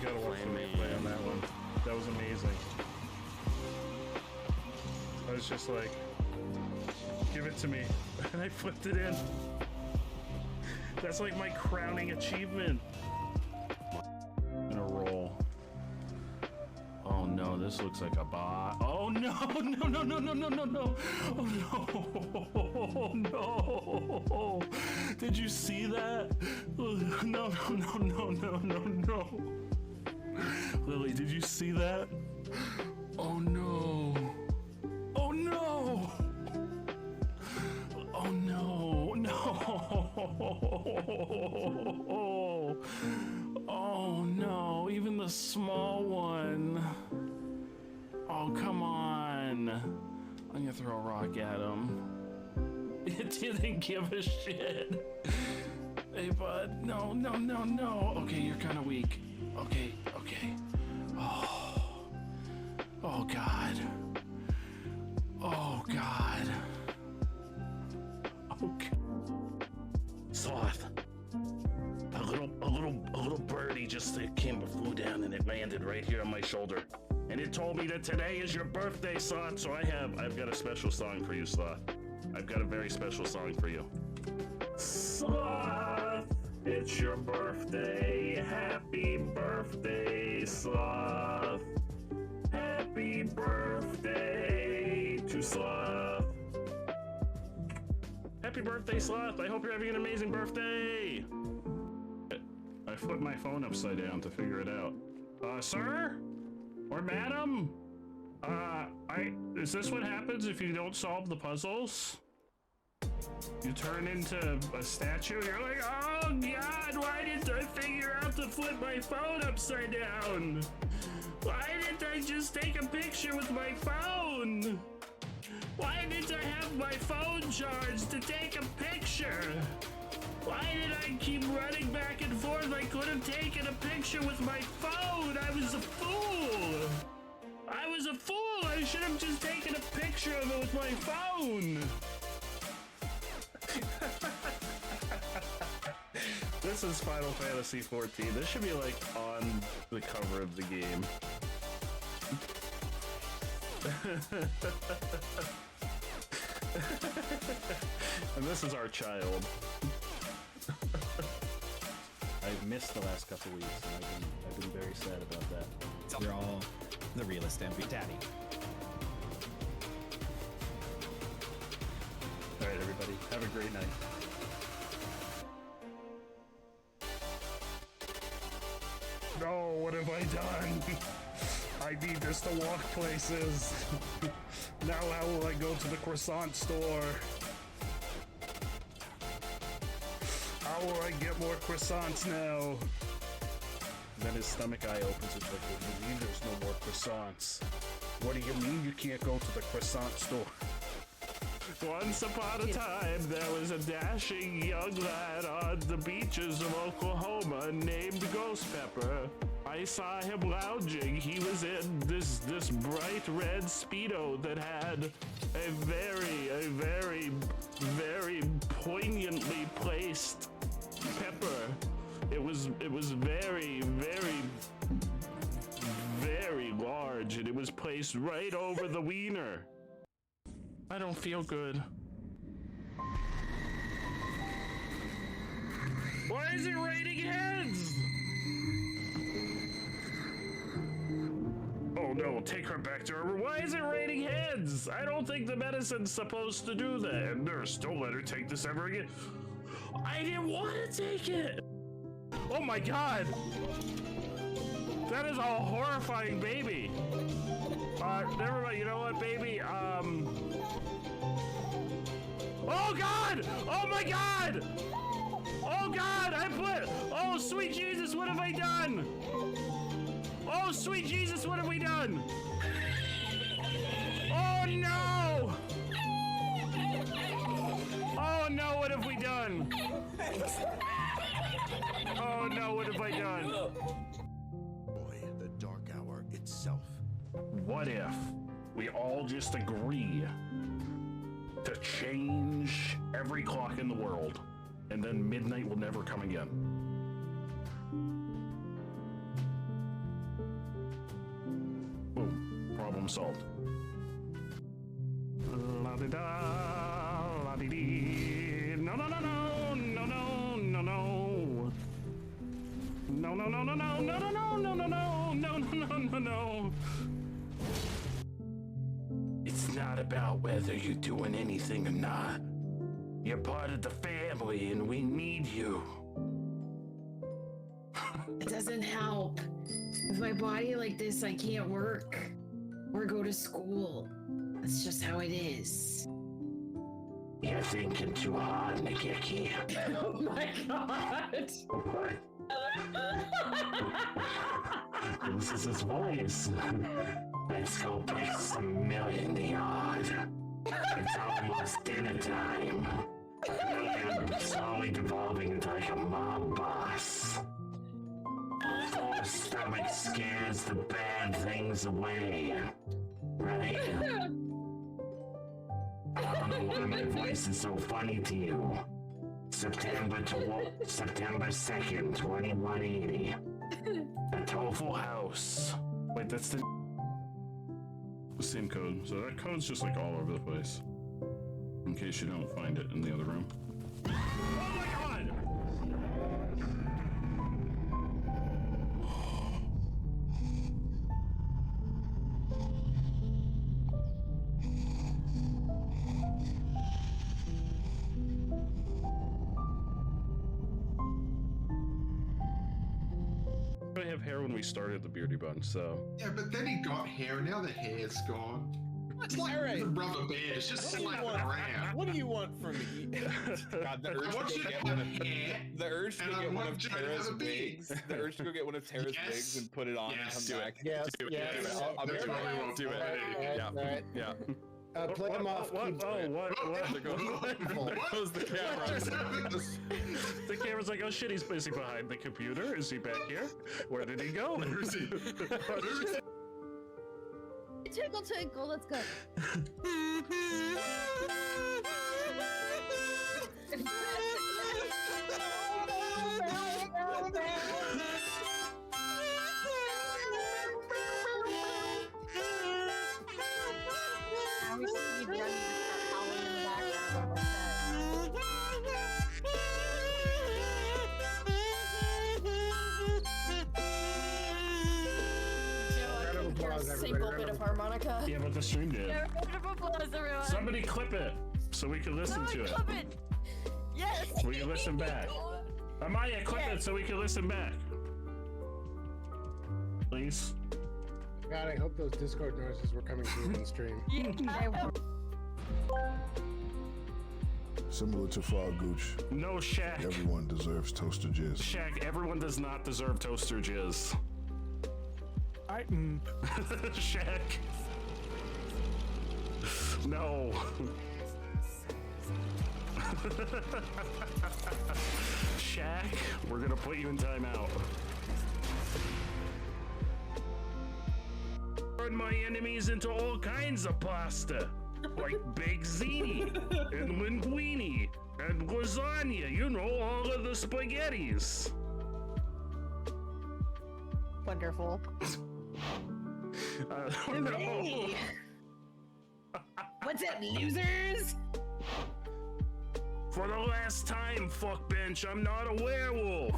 gotta watch the replay on that one. That was amazing. I was just like, give it to me. And I flipped it in. That's like my crowning achievement. In a roll. Oh no, this looks like a bot. Oh no, no, no, no, no, no, no, no. Oh no, no. Did you see that? No, no, no, no, no, no, no. Lily, did you see that? Oh no. Oh no. Oh no, no. Oh no, even the small one. Oh, come on. I'm gonna throw a rock at him. It didn't give a shit. Hey, bud. No, no, no, no. Okay, you're kind of weak. Okay, okay. Oh. Oh, God. Oh, God. Okay. Sloth. A little birdie just flew down and it landed right here on my shoulder. And it told me that today is your birthday, Sloth. So I've got a special song for you, Sloth. I've got a very special song for you. Sloth, it's your birthday. Happy birthday, Sloth. Happy birthday to Sloth. Happy birthday, Sloth. I hope you're having an amazing birthday. I flipped my phone upside down to figure it out. Sir? Or madam? Is this what happens if you don't solve the puzzles? You turn into a statue? You're like, oh God, why didn't I figure out to flip my phone upside down? Why didn't I just take a picture with my phone? Why didn't I have my phone charged to take a picture? Why did I keep running back and forth? I could have taken a picture with my phone. I was a fool. I was a fool. I should have just taken a picture of it with my phone. This is Final Fantasy XIV. This should be like on the cover of the game. And this is our child. I've missed the last couple weeks, and I've been very sad about that. You're all the realist MVP daddy. All right, everybody, have a great night. No, what have I done? I need this to walk places. Now how will I go to the croissant store? How will I get more croissants now? Then his stomach eye opens. It's like, what do you mean there's no more croissants? What do you mean you can't go to the croissant store? Once upon a time, there was a dashing young lad on the beaches of Oklahoma named Ghost Pepper. I saw him lounging. He was in this bright red Speedo that had a very poignantly placed pepper. It was very large, and it was placed right over the wiener. I don't feel good. Why is it raining heads? Oh no, take her back to her room. Why is it raining heads? I don't think the medicine's supposed to do that. Nurse, don't let her take this ever again. I didn't want to take it. Oh my God. That is a horrifying baby. Never mind, you know what, baby? Oh God! Oh my God! Oh God, oh sweet Jesus, what have I done? Oh sweet Jesus, what have we done? Oh no! Oh no, what have we done? Oh no, what have I done? Boy, the dark hour itself. What if we all just agree to change every clock in the world, and then midnight will never come again? Problem solved. La-di-da, la-di-dee. No, no, no, no, no, no, no, no. No, no, no, no, no, no, no, no, no, no, no, no, no, no, no. It's not about whether you're doing anything or not. You're part of the family and we need you. It doesn't help. With my body like this, I can't work or go to school. That's just how it is. You're thinking too hard, Nikki. Oh my god. This is his voice. Let's go pick some milk in the yard. It's almost dinner time. I'm slowly devolving into like a mob boss. Full stomach scares the bad things away. Right? I don't know why my voice is so funny to you. September 2nd, 2180. The Tofu House. Wait, that's the same code. So that code's just like all over the place. In case you don't find it in the other room. Oh my god! I have hair when we started the Beardy Bunch, so. Yeah, but then he got hair, and now the hair's gone. It's like Alright. the rubber bears just slapping around. What do you want from me? God, the I urge want to you go to get have one of hair, the urge to and go I get one want of you to have Tara's a beard. wigs. The urge to go get one of Tara's Yes. wigs and put it on Yes. and come back. Yes, Do it, yes. do it. I'll be That's right what we back. want. Do it. Alright, Yeah. alright. Yeah. Play him off. What? Keep- Oh, what? There goes the camera. The camera's like, oh shit, he's busy behind the computer. Is he back here? Where did he go? Where is he? Twinkle, twinkle, let's go. Now we see Jenny just start howling in the background. Round of applause, everybody. Single Round bit of of harmonica. Yeah, but the stream did. Yeah, round of applause, everyone. Somebody clip it so we can listen to it. Clip it. Yes. We can listen back. Amaya, clip it so we can listen back. Please. God, I hope those Discord noises were coming through on stream. Yeah. Similar to Frog Gooch, No, Shaq. everyone deserves toaster jizz. Shaq, everyone does not deserve toaster jizz. Shaq. No. Shaq, we're gonna put you in timeout. Turn my enemies into all kinds of pasta, like baked ziti and linguine and lasagna. You know, all of the spaghettis. Wonderful. No. Hey! What's up, losers? For the last time, fuckbench, I'm not a werewolf.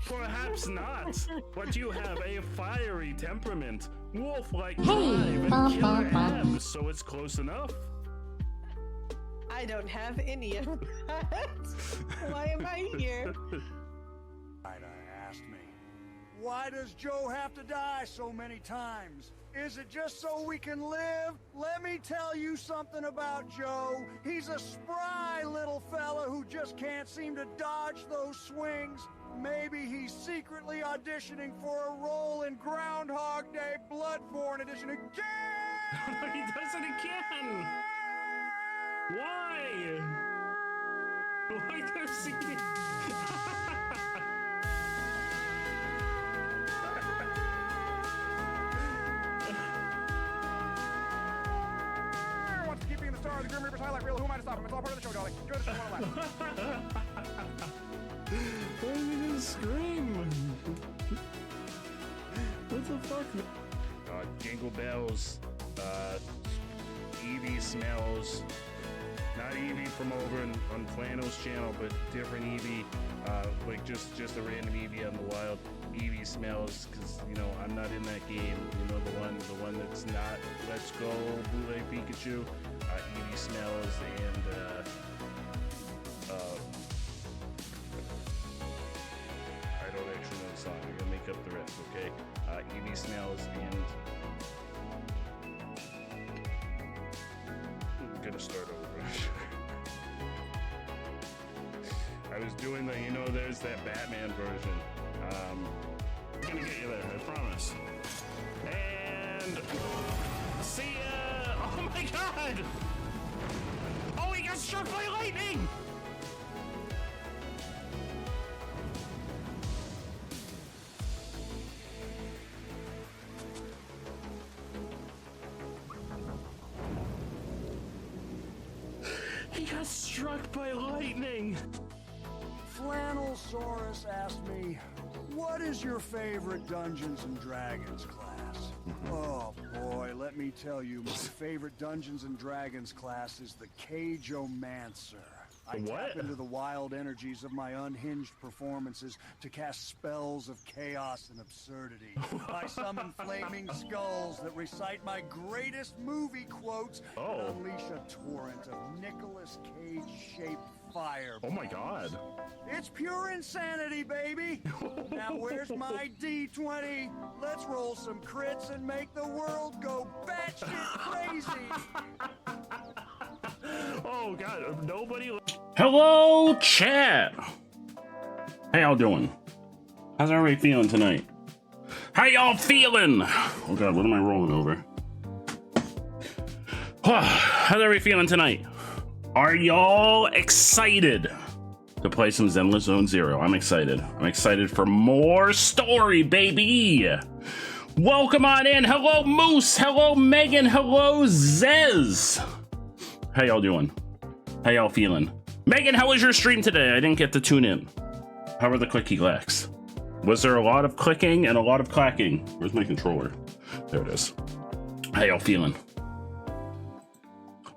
Perhaps not, but you have a fiery temperament, wolf-like drive, and killer abs, so it's close enough. I don't have any of that. Why am I here? Asked me, why does Joe have to die so many times? Is it just so we can live? Let me tell you something about Joe. He's a spry little fella who just can't seem to dodge those swings. Maybe he's secretly auditioning for a role in Groundhog Day Bloodborne Edition again! He does it again! Why? Why does he... Wants to keep being the star of the Grim Reaper's highlight reel. Who am I to stop him? It's all part of the show, darling. Enjoy the show while it lasts. Why did he scream? What the fuck? Jingle Bells, Eevee Smells, not Eevee from over on Flannel's channel, but different Eevee, like just a random Eevee on the wild. Eevee Smells, because you know I'm not in that game. You know the one that's not Let's Go Bootleg Pikachu. Eevee Smells and I don't actually know the song. I'm gonna make up the rest, okay? Eevee Smells and I'm gonna start over. I was doing the, you know, there's that Batman version. I'm gonna get you there, I promise. And see ya! Oh my god! Oh, he got struck by lightning! He got struck by lightning! Flannelsaurus asked me, what is your favorite Dungeons and Dragons class? Oh boy, let me tell you, my favorite Dungeons and Dragons class is the Cageomancer. I tap into the wild energies of my unhinged performances to cast spells of chaos and absurdity. I summon flaming skulls that recite my greatest movie quotes and unleash a torrent of Nicolas Cage-shaped fire. Oh my god. It's pure insanity, baby! Now where's my D20? Let's roll some crits and make the world go batshit crazy! Oh god, nobody. Hello, chat. How y'all doing? How's everybody feeling tonight? How y'all feeling? Oh god, what am I rolling over? How's everybody feeling tonight? Are y'all excited to play some Zenless Zone Zero? I'm excited. I'm excited for more story, baby. Welcome on in. Hello, Moose. Hello, Megan. Hello, Zez. How y'all doing? How y'all feeling? Megan, how was your stream today? I didn't get to tune in. How were the clicky clacks? Was there a lot of clicking and a lot of clacking? Where's my controller? There it is. How y'all feeling?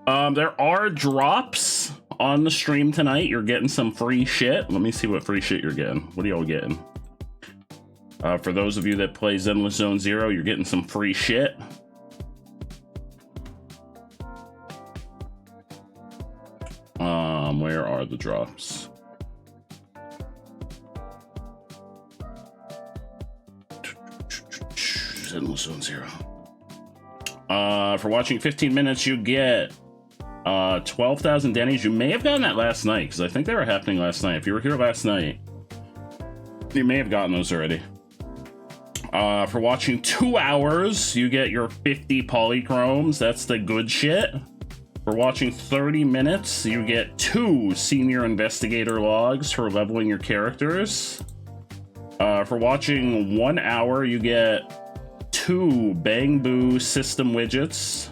There are drops on the stream tonight. You're getting some free shit. Let me see what free shit you're getting. What are y'all getting? For those of you that play Zenless Zone Zero, you're getting some free shit. Where are the drops? Zenless Zone Zero. For watching 15 minutes, you get 12,000 Denny's. You may have gotten that last night, because I think they were happening last night. If you were here last night, you may have gotten those already. For watching 2 hours, you get your 50 polychromes. That's the good shit. For watching 30 minutes, you get 2 senior investigator logs for leveling your characters. For watching 1 hour, you get 2 Bang Boo system widgets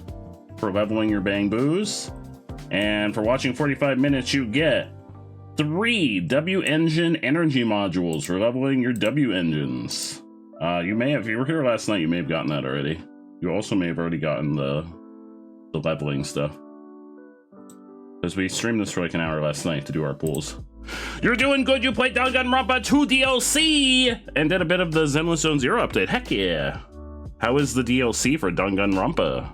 for leveling your Bang Boos. And for watching 45 minutes, you get 3 W Engine energy modules for leveling your W Engines. You may have, if you were here last night, you may have gotten that already. You also may have already gotten the leveling stuff. Because we streamed this for like an hour last night to do our pools. You're doing good. You played Danganronpa 2 DLC and did a bit of the Zenless Zone Zero update. Heck yeah. How is the DLC for Danganronpa?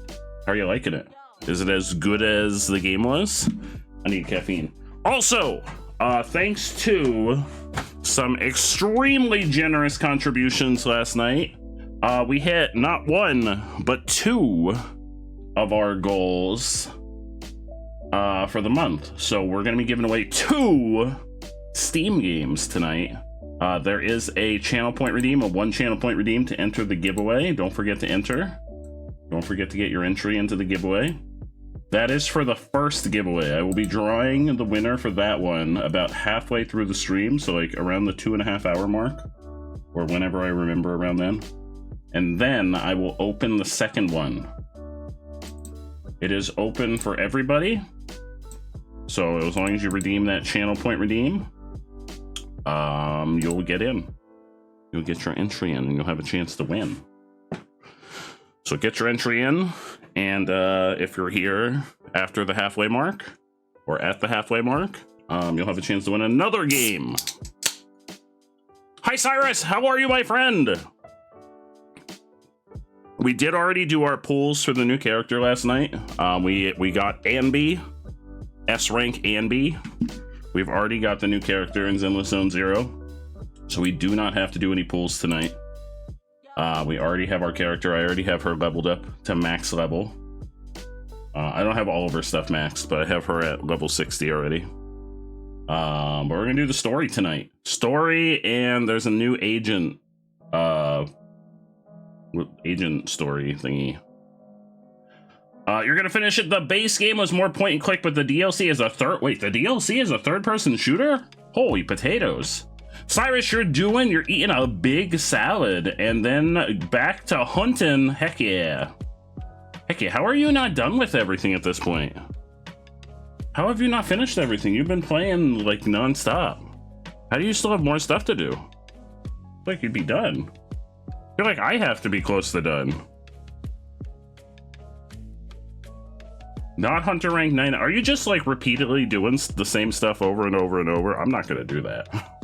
How are you liking it? Is it as good as the game was? I need caffeine. Also, thanks to some extremely generous contributions last night, we hit not 1, but 2 of our goals for the month. So we're going to be giving away 2 Steam games tonight. There is a channel point redeem, a 1 channel point redeem to enter the giveaway. Don't forget to enter. Don't forget to get your entry into the giveaway. That is for the first giveaway. I will be drawing the winner for that one about halfway through the stream, so like around the 2.5 hour mark, or whenever I remember around then. And then I will open the second one. It is open for everybody. So as long as you redeem that channel point redeem, you'll get in. You'll get your entry in and you'll have a chance to win. So get your entry in, and if you're here after the halfway mark, or at the halfway mark, you'll have a chance to win another game. Hi, Cyrus! How are you, my friend? We did already do our pulls for the new character last night. We got Anby, S rank Anby. We've already got the new character in Zenless Zone 0, so we do not have to do any pulls tonight. We already have our character. I already have her leveled up to max level. I don't have all of her stuff maxed, but I have her at level 60 already. But we're gonna do the story tonight. Story, and there's a new agent story thingy. You're gonna finish it. The base game was more point and click, but the DLC is a third person shooter? Holy potatoes. Cyrus, you're eating a big salad and then back to hunting. Heck yeah. Heck yeah, how are you not done with everything at this point? How have you not finished everything? You've been playing like non-stop. How do you still have more stuff to do? Like you'd be done. I feel like I have to be close to done. Not Hunter rank 9. Are you just like repeatedly doing the same stuff over and over and over? I'm not gonna do that.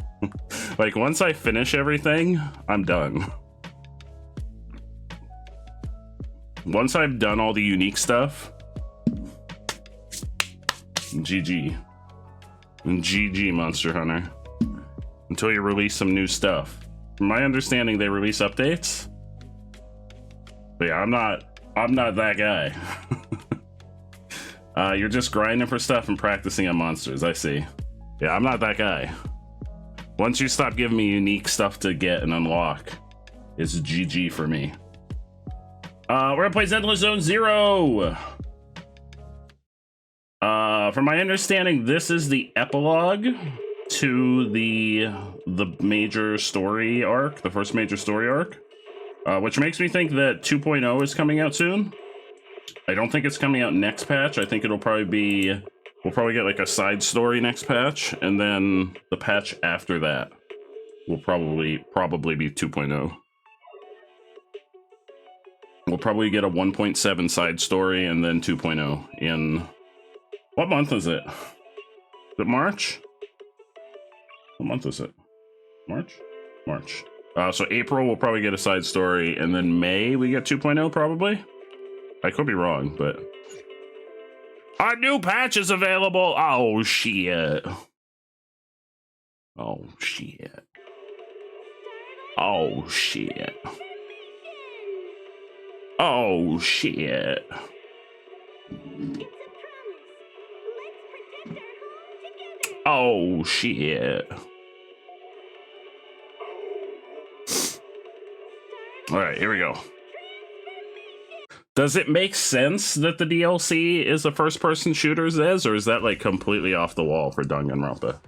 Like once I finish everything, I'm done. Once I've done all the unique stuff, GG. GG, Monster Hunter. Until you release some new stuff. From my understanding, they release updates. But yeah, I'm not that guy. You're just grinding for stuff and practicing on monsters, I see. Yeah, I'm not that guy. Once you stop giving me unique stuff to get and unlock, it's GG for me. We're gonna play Zenless Zone 0. From my understanding, this is the epilogue to the major story arc, the first major story arc, which makes me think that 2.0 is coming out soon. I don't think it's coming out next patch. I think it'll probably be, we'll probably get like a side story next patch, and then the patch after that will probably be 2.0. We'll probably get a 1.7 side story and then 2.0 in, what month is it? Is it March? What month is it? March? March. So April we'll probably get a side story, and then May we get 2.0 probably. I could be wrong, but a new patch is available. Oh shit. Oh shit. Oh shit. Oh shit. Oh shit. All right, here we go. Does it make sense that the DLC is a first-person shooter, Zez, or is that like completely off the wall for Danganronpa?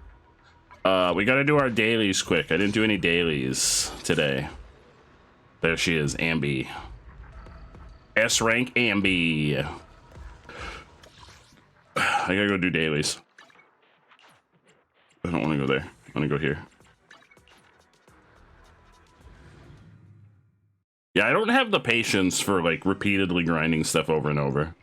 We gotta do our dailies quick. I didn't do any dailies today. There she is, Ambi. S rank Ambi. I gotta go do dailies. I don't want to go there. I want to go here. Yeah, I don't have the patience for like repeatedly grinding stuff over and over.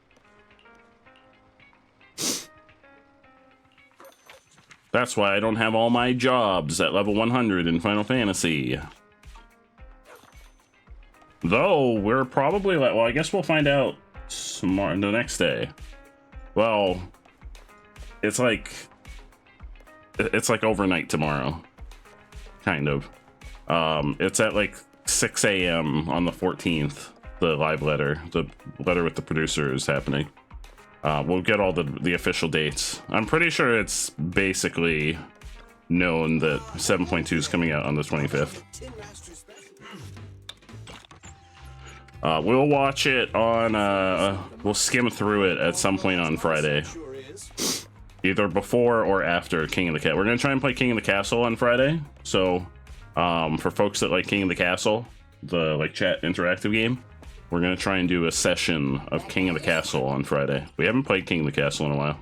That's why I don't have all my jobs at level 100 in Final Fantasy. Though we're probably like, well, I guess we'll find out tomorrow, the next day. Well, it's like overnight tomorrow, kind of. It's at like 6 a.m. on the 14th. The live letter, the letter with the producer is happening. We'll get all the official dates. I'm pretty sure it's basically known that 7.2 is coming out on the 25th. We'll watch it on, we'll skim through it at some point on Friday. Either before or after King of the Castle. We're gonna try and play King of the Castle on Friday. So, for folks that like King of the Castle, the like chat interactive game, we're gonna try and do a session of King of the Castle on Friday. We haven't played King of the Castle in a while.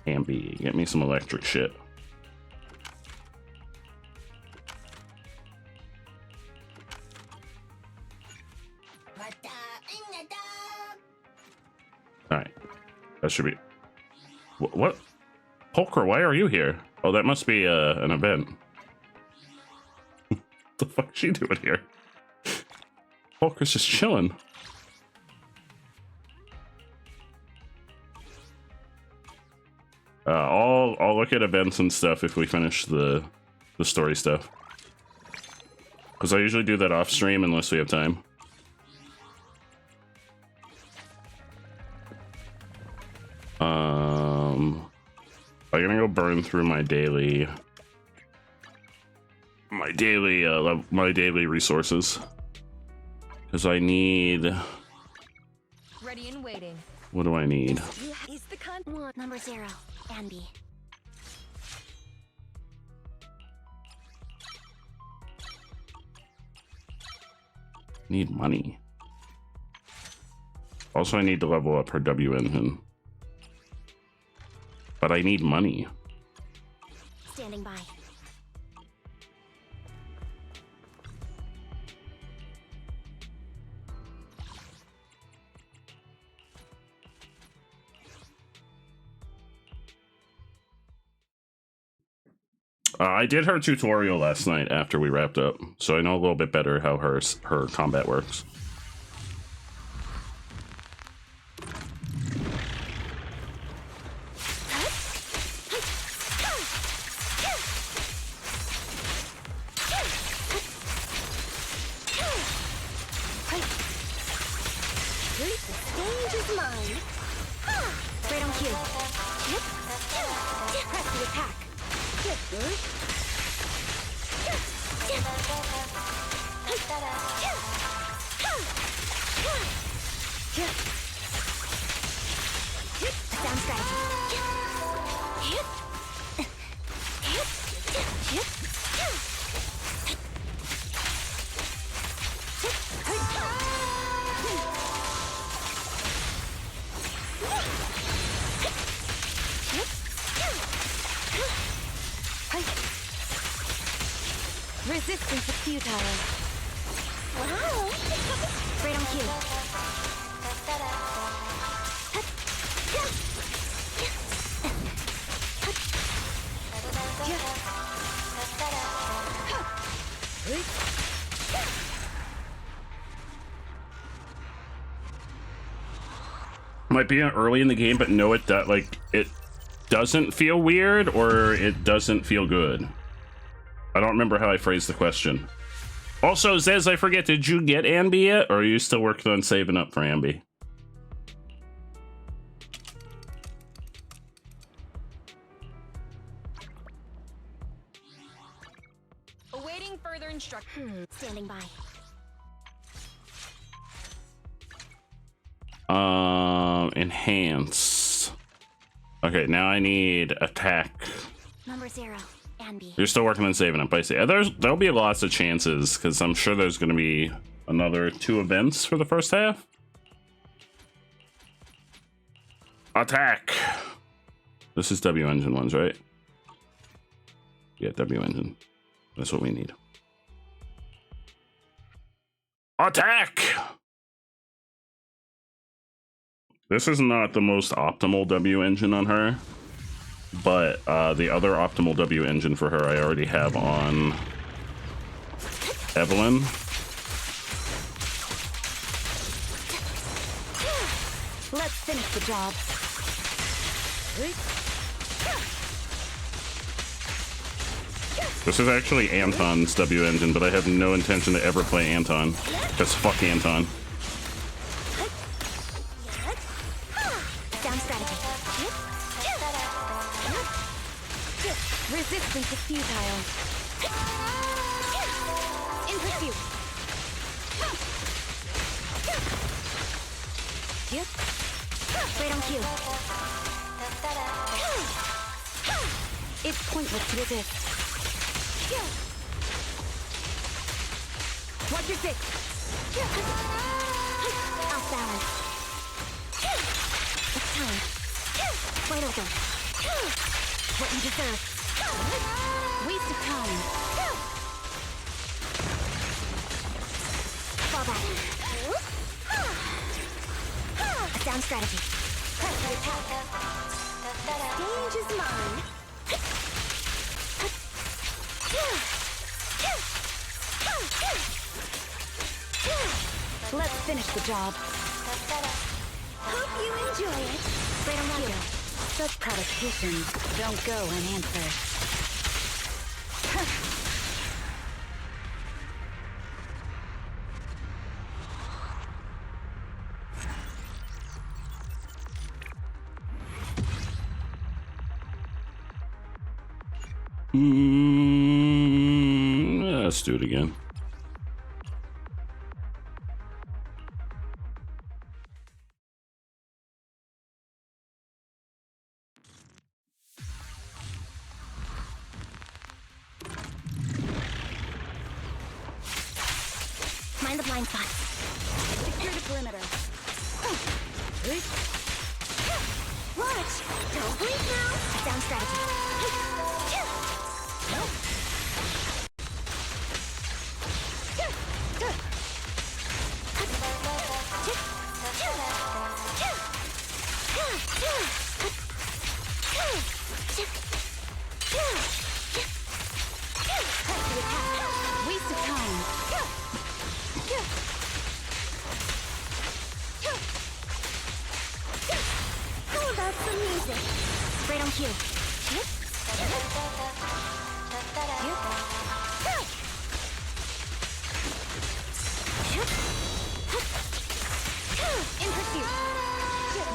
Ambi, get me some electric shit. That should be... What? Polker, why are you here? Oh, that must be an event. What the fuck is she doing here? Polker's just chilling. I'll look at events and stuff if we finish the story stuff. Because I usually do that off stream unless we have time. I'm gonna go burn through my daily resources because I need. Ready and waiting. What do I need? Is the number 0, Andy. Need money. Also, I need to level up her W engine. But I need money. Standing by. I did her tutorial last night after we wrapped up, so I know a little bit better how her combat works. Right on cue. Press the attack. Sound strategy. Resistance is futile. Wow! Right on cue. Might be early in the game, but know it that like it doesn't feel weird or it doesn't feel good. I don't remember how I phrased the question. Also, Zez, I forget, did you get Ambi yet, or are you still working on saving up for Ambi? awaiting further instructions. Standing by. Enhance. Okay, now I need attack. Number 0, Andy. You're still working on saving up, I see. There'll be lots of chances, because I'm sure there's going to be another 2 events for the first half. Attack! This is W engine ones, right? Yeah, W engine. That's what we need. Attack! This is not the most optimal W engine on her, but the other optimal W engine for her I already have on Evelyn. Let's finish the job. This is actually Anton's W engine, but I have no intention to ever play Anton, because fuck Anton. Sound strategy. Resistance is futile. In pursuit. Right on cue. It's pointless to resist. Watch your 6. Off balance. It's time. Wide open. What you deserve. Waste of time. Fall back. A sound strategy. Press. Stage is mine. Let's finish the job. Hope you enjoy it. Right on you. Such provocations don't go unanswered. Let's do it again. Mind the blind spots. Secure the perimeter. Watch! Don't blink now! Sound strategy. Waste of time. How about some music? Right on cue. In pursuit.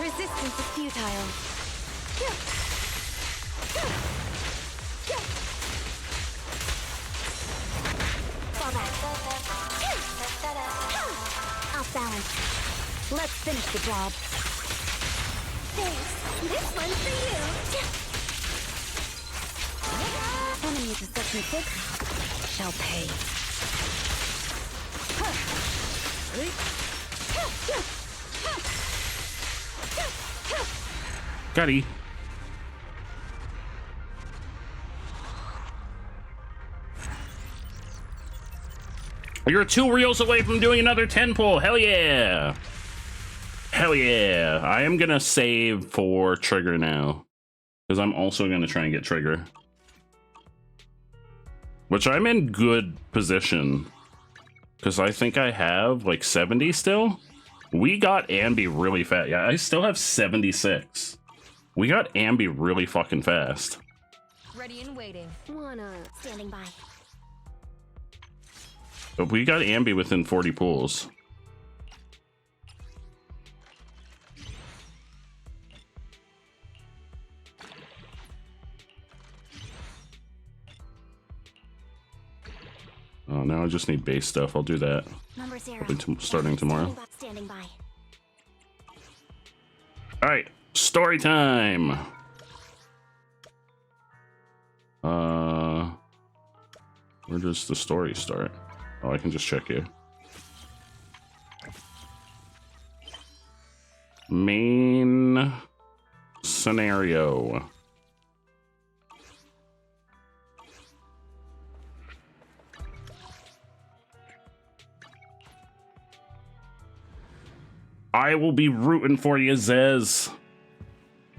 Resistance is futile. Fall back. Off balance. Let's finish the job. Thanks. This one's for you. Enemies of Section 6 shall pay. Gotti. You're 2 reels away from doing another 10 pull. Hell yeah. Hell yeah. I am gonna save for Trigger now, because I'm also gonna try and get Trigger, which I'm in good position because I think I have like 70 still. We got Ambi really fast. Yeah, I still have 76. We got Ambi really fucking fast. Ready and waiting. Standing by. But we got Ambi within 40 pulls. Oh, now I just need base stuff. I'll do that. Number 0. Probably starting tomorrow. Standing by. All right, story time. Where does the story start? Oh, I can just check here. Main scenario. I will be rooting for you, Zez.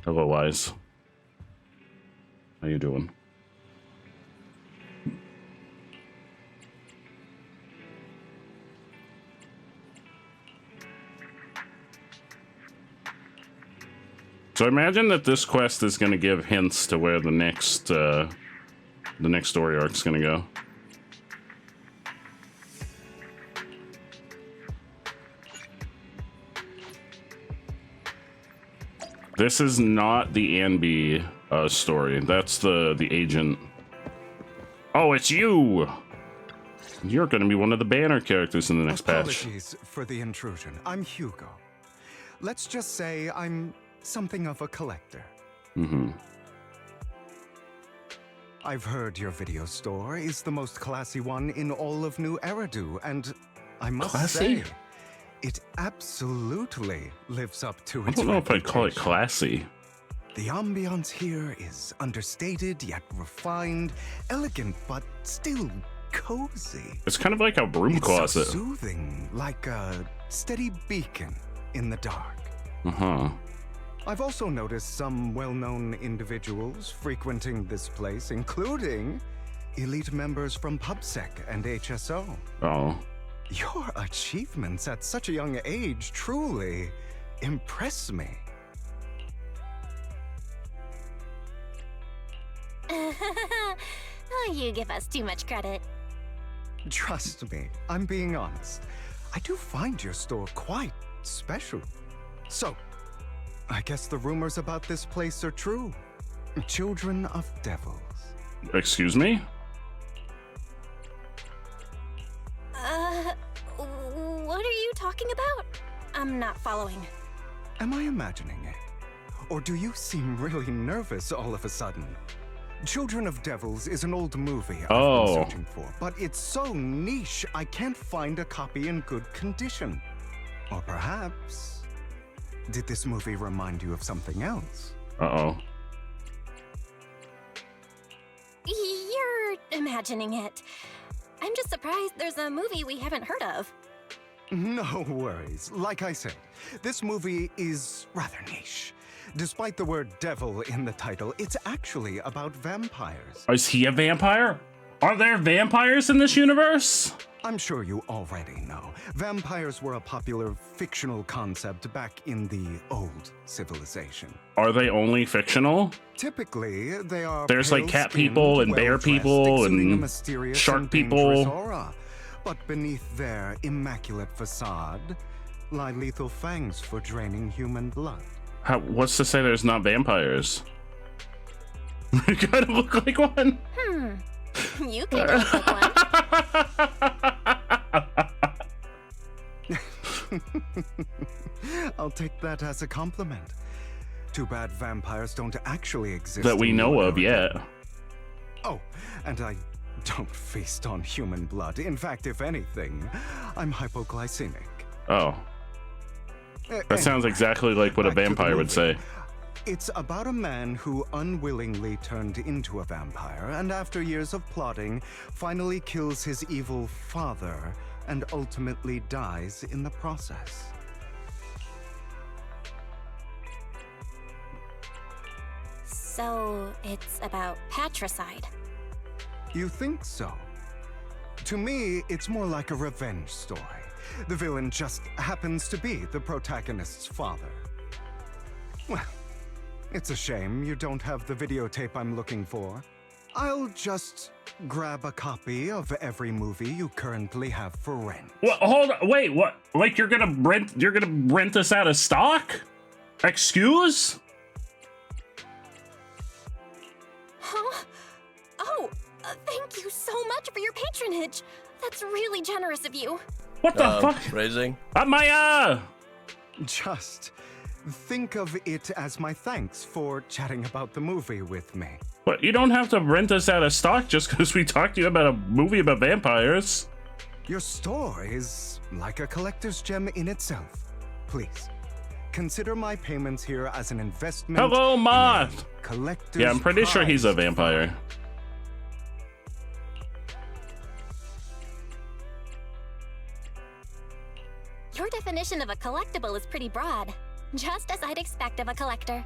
Hello, Wise. How you doing? So I imagine that this quest is going to give hints to where the next story arc is going to go. This is not the Ambi story. That's the agent. Oh, it's you! You're going to be one of the banner characters in the next patch. Apologies for the intrusion. I'm Hugo. Let's just say I'm something of a collector. Mm-hmm. I've heard your video store is the most classy one in all of New Eridu, and I must say, it absolutely lives up to its I don't know if I'd call it classy. The ambiance here is understated yet refined, elegant but still cozy. It's kind of like a broom closet. So soothing, like a steady beacon in the dark. Uh-huh. I've also noticed some well-known individuals frequenting this place, including elite members from PubSec and HSO. Oh. Your achievements at such a young age truly impress me. Oh, you give us too much credit. Trust me, I'm being honest. I do find your store quite special. So, I guess the rumors about this place are true. Children of devils. Excuse me? What are you talking about? I'm not following. Am I imagining it? Or do you seem really nervous all of a sudden? Children of Devils is an old movie I've been searching for, but it's so niche I can't find a copy in good condition. Or perhaps, did this movie remind you of something else? Uh-oh. You're imagining it. I'm just surprised there's a movie we haven't heard of. No worries. Like I said, this movie is rather niche. Despite the word devil in the title, it's actually about vampires. Is he a vampire? Are there vampires in this universe? I'm sure you already know. Vampires were a popular fictional concept back in the old civilization. Are they only fictional? Typically, they are There's like cat people and bear people and shark people. Aura. But beneath their immaculate facade lie lethal fangs for draining human blood. What's to say there's not vampires? You kind of look like one. You could look like one. I'll take that as a compliment. Too bad vampires don't actually exist. That we know of yet. Oh, and I don't feast on human blood. In fact, if anything, I'm hypoglycemic. Oh. That sounds exactly like what a vampire would say. It's about a man who unwillingly turned into a vampire and after years of plotting, finally kills his evil father and ultimately dies in the process. So, it's about patricide. You think so? To me, it's more like a revenge story. The villain just happens to be the protagonist's father. Well, it's a shame you don't have the videotape I'm looking for. I'll just grab a copy of every movie you currently have for rent. What? Hold on, wait, what? Like you're gonna rent this out of stock? Excuse? Huh? Oh, thank you so much for your patronage. That's really generous of you. What the fuck? Phrasing? Maya! Just think of it as my thanks for chatting about the movie with me. But you don't have to rent us out of stock just because we talked to you about a movie about vampires. Your store is like a collector's gem in itself. Please, consider my payments here as an investment. Hello, Moth! Collector's Yeah, I'm pretty sure he's a vampire. Your definition of a collectible is pretty broad, just as I'd expect of a collector.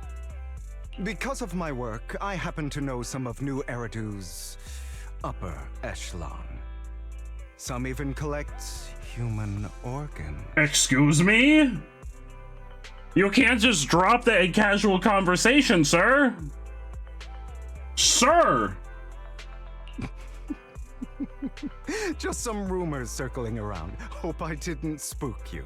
Because of my work, I happen to know some of New Eridu's upper echelon. Some even collect human organs. Excuse me? You can't just drop that in casual conversation, sir. Sir! Just some rumors circling around. Hope I didn't spook you.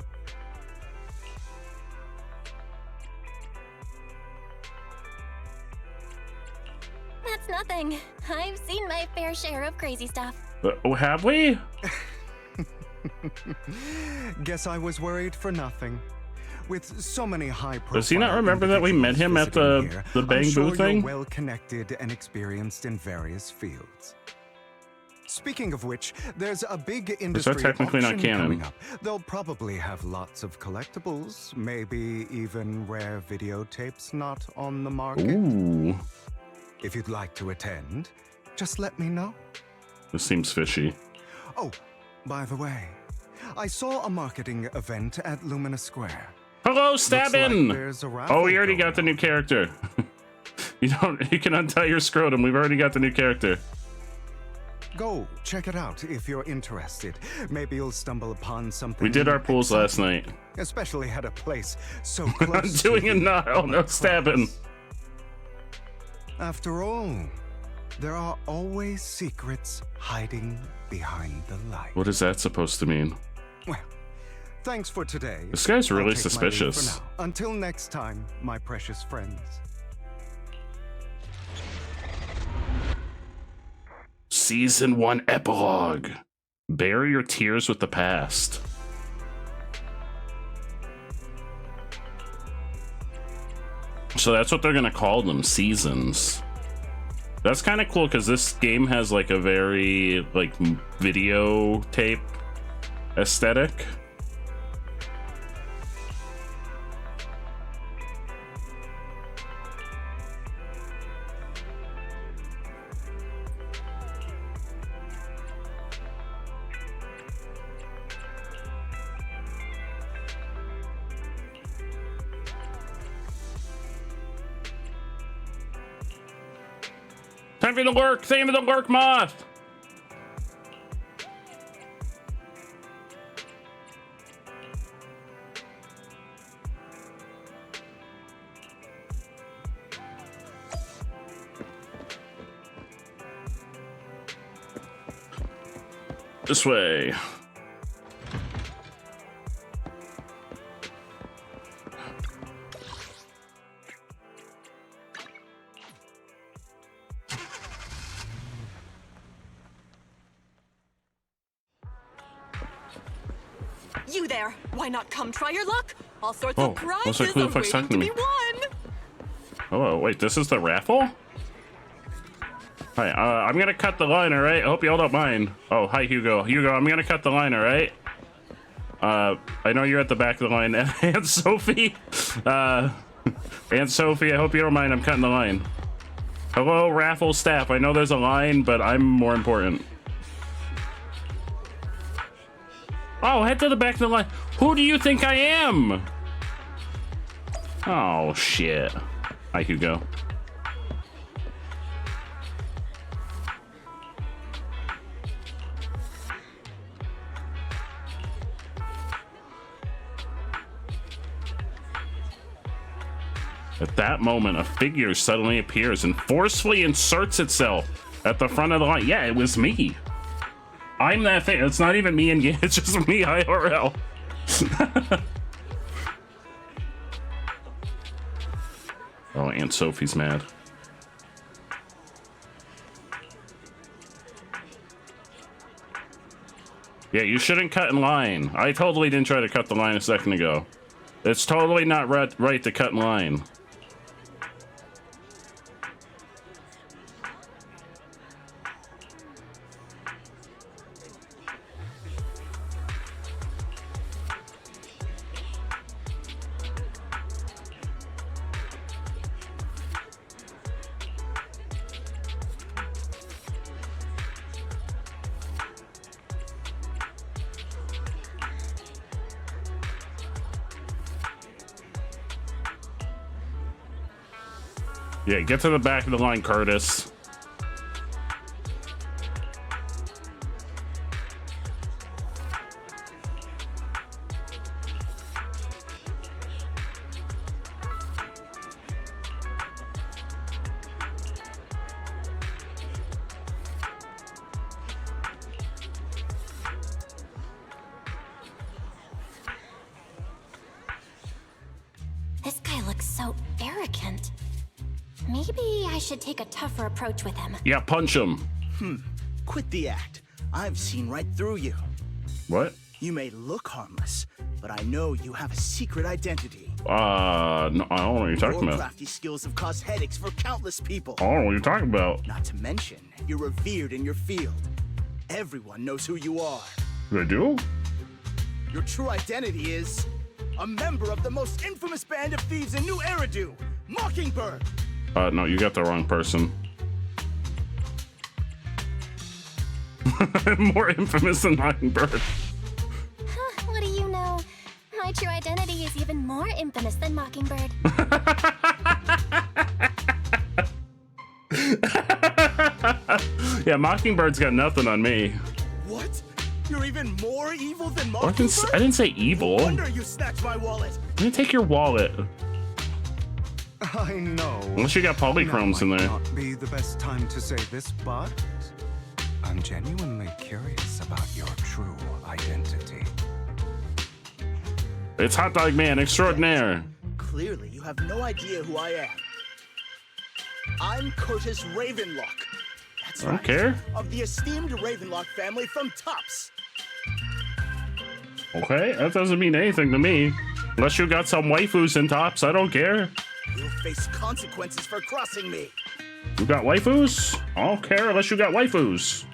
That's nothing. I've seen my fair share of crazy stuff. Have we? Guess I was worried for nothing. With so many high-profile Does he not remember that we met him at the Bang I'm Boo sure thing? You're well-connected and experienced in various fields. Speaking of which, there's a big industry technically not auction canon? coming up. They'll probably have lots of collectibles, maybe even rare videotapes not on the market. Ooh. If you'd like to attend, just let me know. This seems fishy. Oh, by the way, I saw a marketing event at Lumina Square. Hello, Stabbin! like there's a raffle Oh, we already going got the new character. You can untie your scrotum. We've already got the new character. Go check it out if you're interested. Maybe you'll stumble upon something. We did our pools last night. Especially at a place so I'm close. doing a Nile, no stabbing. After all, there are always secrets hiding behind the light. What is that supposed to mean? Well, thanks for today. This guy's I'll really take my leave suspicious. for now. Until next time, my precious friends. Season 1 epilogue. Bury your tears with the past. So that's what they're gonna call them, seasons. That's kind of cool because this game has like a very like videotape aesthetic. Time for the lurk! Time for the lurk moth! This way. You there! Why not come try your luck? All sorts Oh, of prizes looks like who the are fuck's waiting talking to to be me? won. Oh, wait, this is the raffle? Hi, I'm gonna cut the line, alright? I hope y'all don't mind. Oh, hi, Hugo. Hugo, I'm gonna cut the line, alright? I know you're at the back of the line. Aunt Sophie? Aunt Sophie, I hope you don't mind. I'm cutting the line. Hello, raffle staff. I know there's a line, but I'm more important. Oh, head to the back of the line. Who do you think I am? Oh, shit. Hi, Hugo. At that moment, a figure suddenly appears and forcefully inserts itself at the front of the line. Yeah, it was me. I'm that thing. It's not even me in game. It's just me IRL. Oh, Aunt Sophie's mad. Yeah, you shouldn't cut in line. I totally didn't try to cut the line a second ago. It's totally not right to cut in line. Yeah, get to the back of the line, Curtis. This guy looks so arrogant. Maybe I should take a tougher approach with him. Yeah, punch him. Quit the act. I've seen right through you. What? You may look harmless, but I know you have a secret identity. No, I don't know what you're talking Your about. crafty skills have caused headaches for countless people. I don't know what you're talking about. Not to mention, you're revered in your field. Everyone knows who you are. They do? Your true identity is a member of the most infamous band of thieves in New Eridu, Mockingbird. No, you got the wrong person. More infamous than Mockingbird. What do you know? My true identity identity is even more infamous than Mockingbird. Yeah, Mockingbird's got nothing on me. What? You're even more evil than I Mockingbird? didn't say evil. No wonder you snatched my wallet. I'm gonna take your wallet. I know. Unless you got polychromes in there. Not be the best time to say this, but I'm genuinely curious about your true identity. It's Hot Dog Man Extraordinaire. Clearly, you have no idea who I am. I'm Curtis Ravenlock. That's I don't right. care. Of the esteemed Ravenlock family from Tops. Okay, that doesn't mean anything to me. Unless you got some waifus in Tops, I don't care. You'll face consequences for crossing me. You got waifus? I don't care unless you got waifus.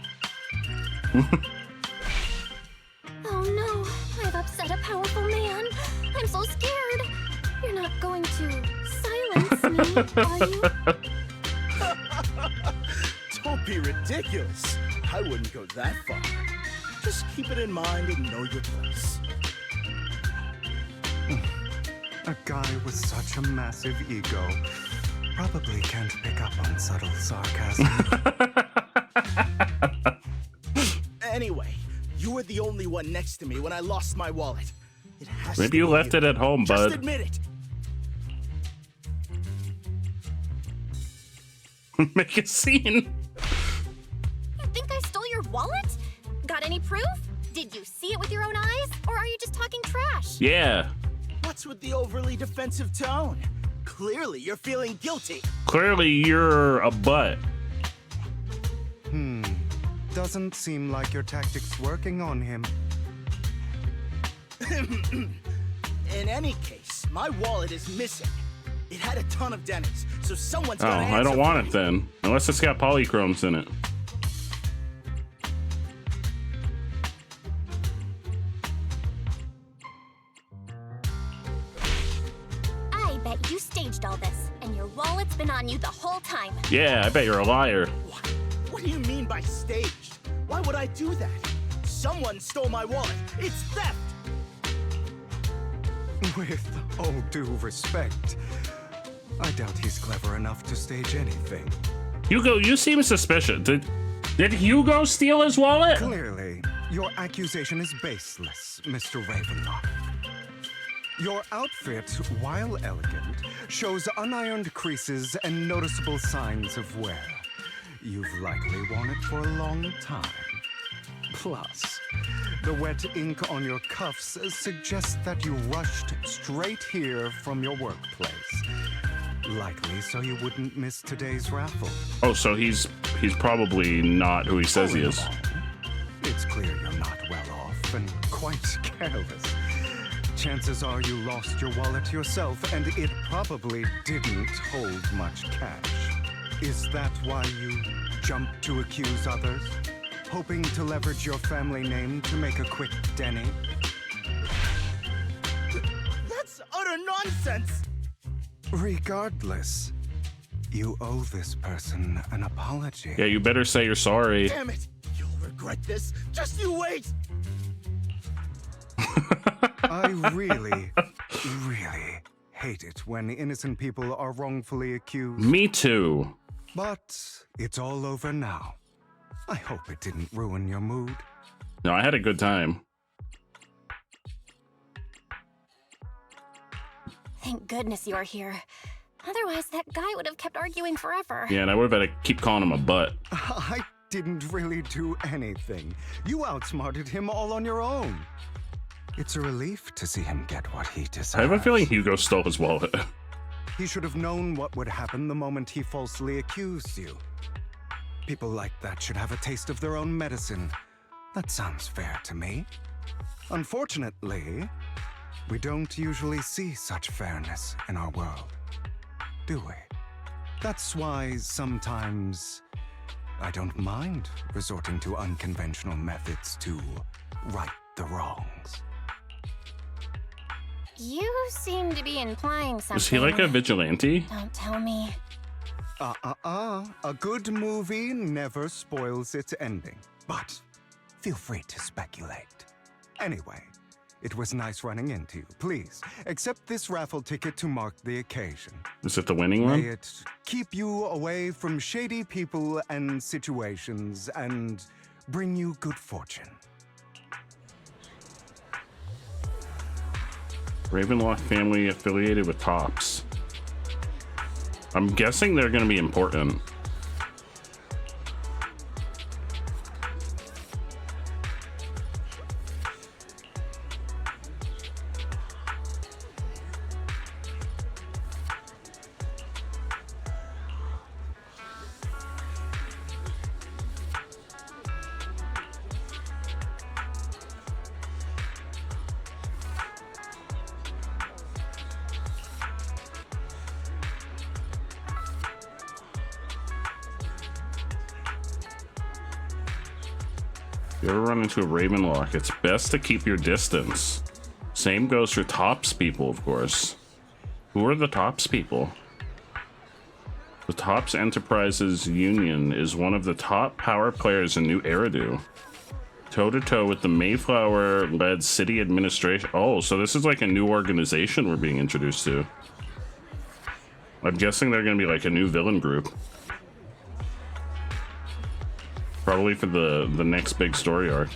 Oh no, I've upset a powerful man. I'm so scared. You're not going to silence me, are you? Don't be ridiculous. I wouldn't go that far. Just keep it in mind and know your place. A guy with such a massive ego probably can't pick up on subtle sarcasm. Anyway, you were the only one next to me when I lost my wallet. It has Maybe to you be left it at home, Just bud. admit it. Make a scene. You think I stole your wallet? Got any proof? Did you see it with your own eyes? Or are you just talking trash? Yeah. What's with the overly defensive tone? Clearly, you're feeling guilty. Clearly, you're a butt. Doesn't seem like your tactics working on him. In any case, my wallet is missing. It had a ton of dents, so someone's Oh, gotta I don't answer want for it then. Unless it's got polychromes in it. I bet you staged all this, and your wallet's been on you the whole time. Yeah, I bet you're a liar. What do you mean by staged? Why would I do that? Someone stole my wallet. It's theft. With all due respect, I doubt he's clever enough to stage anything. Hugo, you seem suspicious. Did Hugo steal his wallet? Clearly, your accusation is baseless, Mr. Ravenlock. Your outfit, while elegant, shows unironed creases and noticeable signs of wear. You've likely worn it for a long time. Plus, the wet ink on your cuffs suggests that you rushed straight here from your workplace. Likely so you wouldn't miss today's raffle. Oh, so he's probably not who he says he is. It's clear you're not well off and quite careless. Chances are you lost your wallet yourself, and it probably didn't hold much cash. Is that why you jumped to accuse others? Hoping to leverage your family name to make a quick Denny? That's utter nonsense. Regardless, you owe this person an apology. Yeah, you better say you're sorry. Damn it. You'll regret this. Just you wait. I really, really hate it when innocent people are wrongfully accused. Me too. But it's all over now. I hope it didn't ruin your mood. No, I had a good time. Thank goodness you're here. Otherwise, that guy would have kept arguing forever. Yeah, and I would have had to keep calling him a butt. I didn't really do anything. You outsmarted him all on your own. It's a relief to see him get what he deserves. I have a feeling Hugo stole his wallet. He should have known what would happen the moment he falsely accused you. People like that should have a taste of their own medicine. That sounds fair to me. Unfortunately, we don't usually see such fairness in our world, do we? That's why sometimes I don't mind resorting to unconventional methods to right the wrongs. You seem to be implying something. Is he like a vigilante? Don't tell me. A good movie never spoils its ending. But feel free to speculate. Anyway, It was nice running into you. Please, accept this raffle ticket to mark the occasion. Is it the winning May one? it keep you away from shady people and situations and bring you good fortune. Ravenlock family affiliated with Tops. I'm guessing they're going to be important. If you ever run into a Ravenlock, it's best to keep your distance. Same goes for Tops people, of course. Who are the Tops people? The Tops Enterprises Union is one of the top power players in New Eridu. Toe-to-toe with the Mayflower-led city administration. Oh, so this is like a new organization we're being introduced to. I'm guessing they're going to be like a new villain group. Probably for the next big story arc.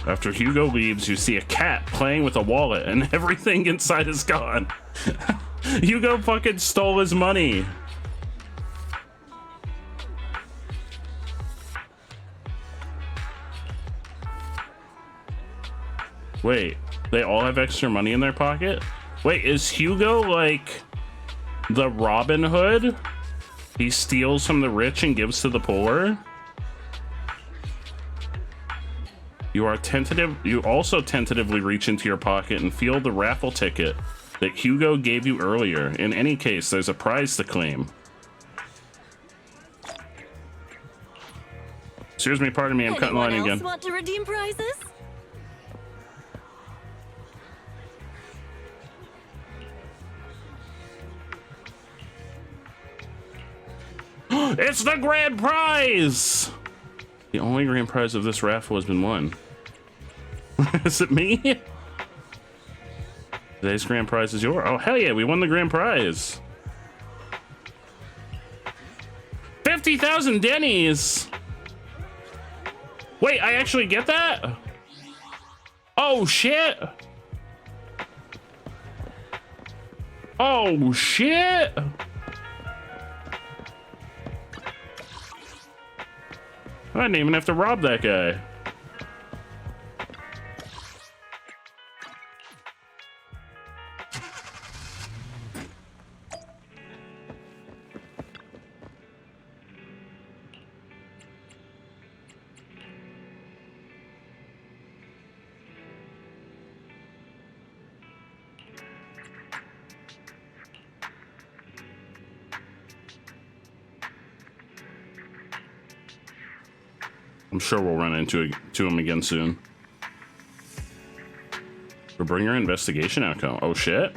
After Hugo leaves, you see a cat playing with a wallet and everything inside is gone. Hugo fucking stole his money. Wait, they all have extra money in their pocket? Wait, is Hugo like the Robin Hood? He steals from the rich and gives to the poor? You also tentatively reach into your pocket and feel the raffle ticket that Hugo gave you earlier. In any case, there's a prize to claim. Excuse me, pardon me, I'm cutting line again. Want to redeem prizes? It's the grand prize! The only grand prize of this raffle has been won. Is it me? Today's grand prize is yours. Oh, hell yeah, we won the grand prize. 50,000 Denny's! Wait, I actually get that? Oh, shit! Oh, shit! I didn't even have to rob that guy. I'm sure we'll run into him again soon. Or bring your investigation outcome. Oh shit.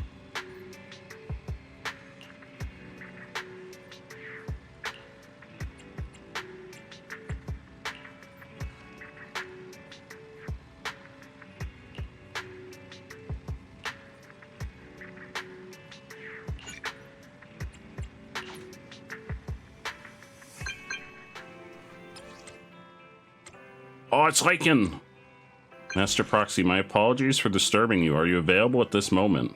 Oh, it's Lycan! Master Proxy, my apologies for disturbing you. Are you available at this moment?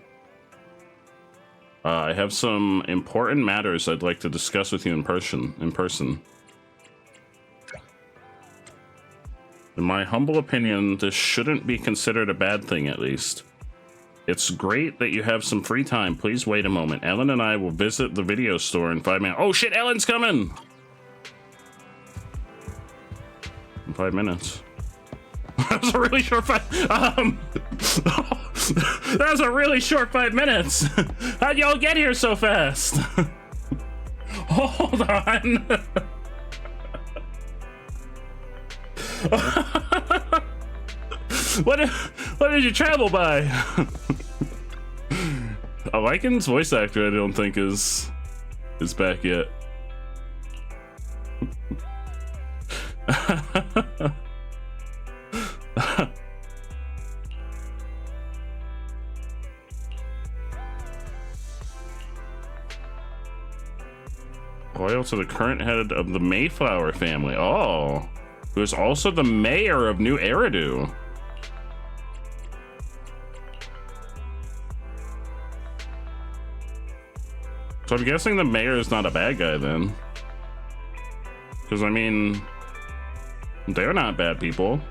I have some important matters I'd like to discuss with you in person. In my humble opinion, this shouldn't be considered a bad thing, at least. It's great that you have some free time. Please wait a moment. Ellen and I will visit the video store in 5 minutes. Oh shit, Ellen's coming! In 5 minutes. That was a really short that was a really short 5 minutes. How'd y'all get here so fast? Hold on. What did you travel by? Lycan's voice actor I don't think is back yet. Loyal to the current head of the Mayflower family. Oh, who's also the mayor of New Eridu. So I'm guessing the mayor is not a bad guy then. Because, I mean, they're not bad people.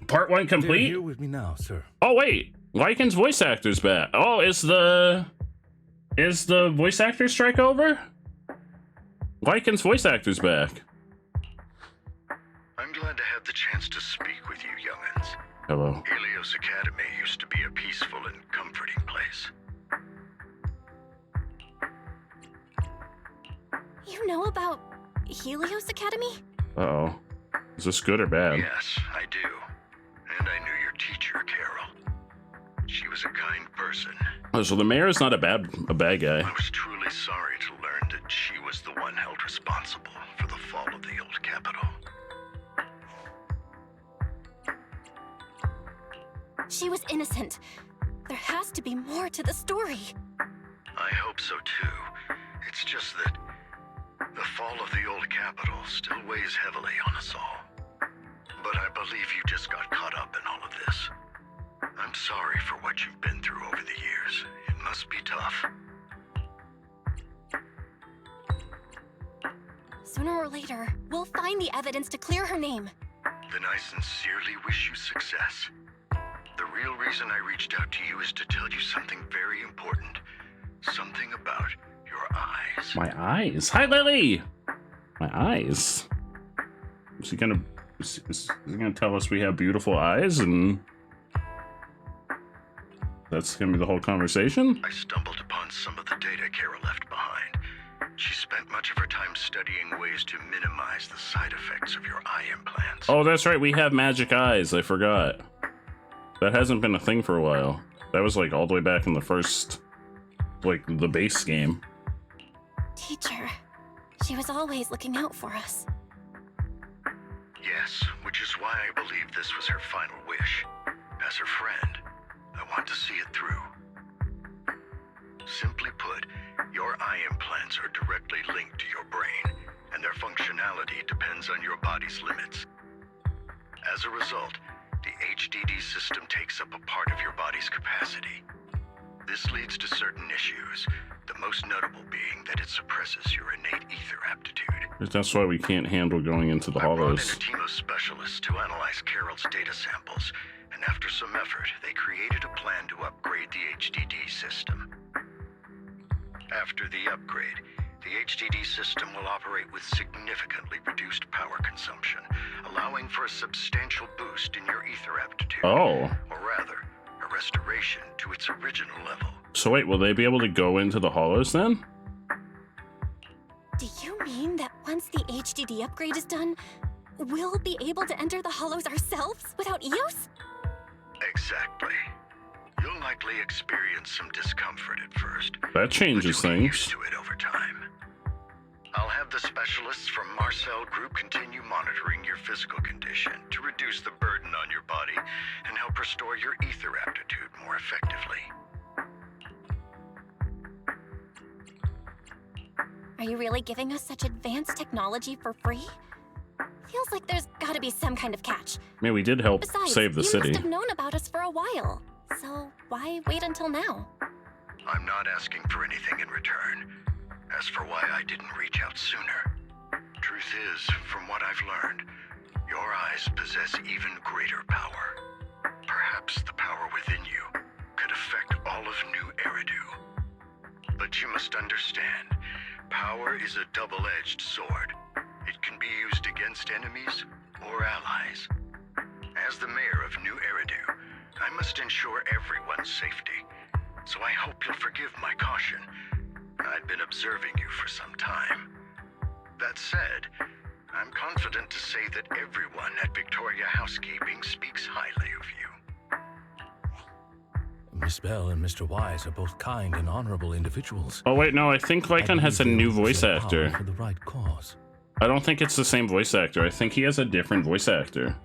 Part 1 complete? They're here with me now, sir. Oh wait, Lycan's voice actor's back. Oh, is the voice actor strike over? Lycan's voice actor's back. I'm glad to have the chance to speak with you, young'uns. Hello. Helios Academy used to be a peaceful and comforting place. You know about Helios Academy? Uh-oh. Is this good or bad? Yes, I do. And I knew your teacher, Carol. She was a kind person. Oh, so the mayor is not a bad guy. I was truly sorry to learn that she was the one held responsible for the fall of the old capital. She was innocent. There has to be more to the story. I hope so too. It's just that the fall of the old capital still weighs heavily on us all. But I believe you just got caught up in all of this. I'm sorry for what you've been through over the years. It must be tough. Sooner or later, we'll find the evidence to clear her name. Then I sincerely wish you success. The real reason I reached out to you is to tell you something very important. Something about your eyes. My eyes? Hi, Lily! My eyes? Is he gonna tell us we have beautiful eyes and that's gonna be the whole conversation? I stumbled upon some of the data Kara left behind. She spent much of her time studying ways to minimize the side effects of your eye implants. Oh, that's right, we have magic eyes. I forgot. That hasn't been a thing for a while. That was like all the way back in the first, like, the base game. Teacher, she was always looking out for us. Yes, which is why I believe this was her final wish. As her friend, I want to see it through. Simply put, your eye implants are directly linked to your brain, and their functionality depends on your body's limits. As a result, the HDD system takes up a part of your body's capacity. This leads to certain issues, the most notable being that it suppresses your innate ether aptitude. That's why we can't handle going into the I brought in hollows. a team of specialists to analyze Carol's data samples, and after some effort, they created a plan to upgrade the HDD system. After the upgrade, the HDD system will operate with significantly reduced power consumption, allowing for a substantial boost in your ether aptitude. Oh. Or rather, a restoration to its original level. So wait, will they be able to go into the hollows then? Do you mean that once the HDD upgrade is done, we'll be able to enter the hollows ourselves without EOS? Exactly. You'll likely experience some discomfort at first. That changes but you'll get things. used to it over time. I'll have the specialists from Marcel Group continue monitoring your physical condition to reduce the burden on your body and help restore your ether aptitude more effectively. Are you really giving us such advanced technology for free? Feels like there's gotta be some kind of catch. I mean, we did help Besides, save the you city. must have known about us for a while. So why wait until now? I'm not asking for anything in return. As for why I didn't reach out sooner, truth is, from what I've learned, your eyes possess even greater power. Perhaps the power within you could affect all of New Eridu. But you must understand, power is a double-edged sword. It It can be used against enemies or allies. As the mayor of New Eridu, I must ensure everyone's safety. So I hope you'll forgive my caution. I'd been observing you for some time. That said, I'm confident to say that everyone at Victoria Housekeeping speaks highly of you. Miss Bell and Mr. Wise are both kind and honorable individuals. Oh wait, no, I think Lycon has a new voice actor. For the right cause. I don't think it's the same voice actor. I think he has a different voice actor.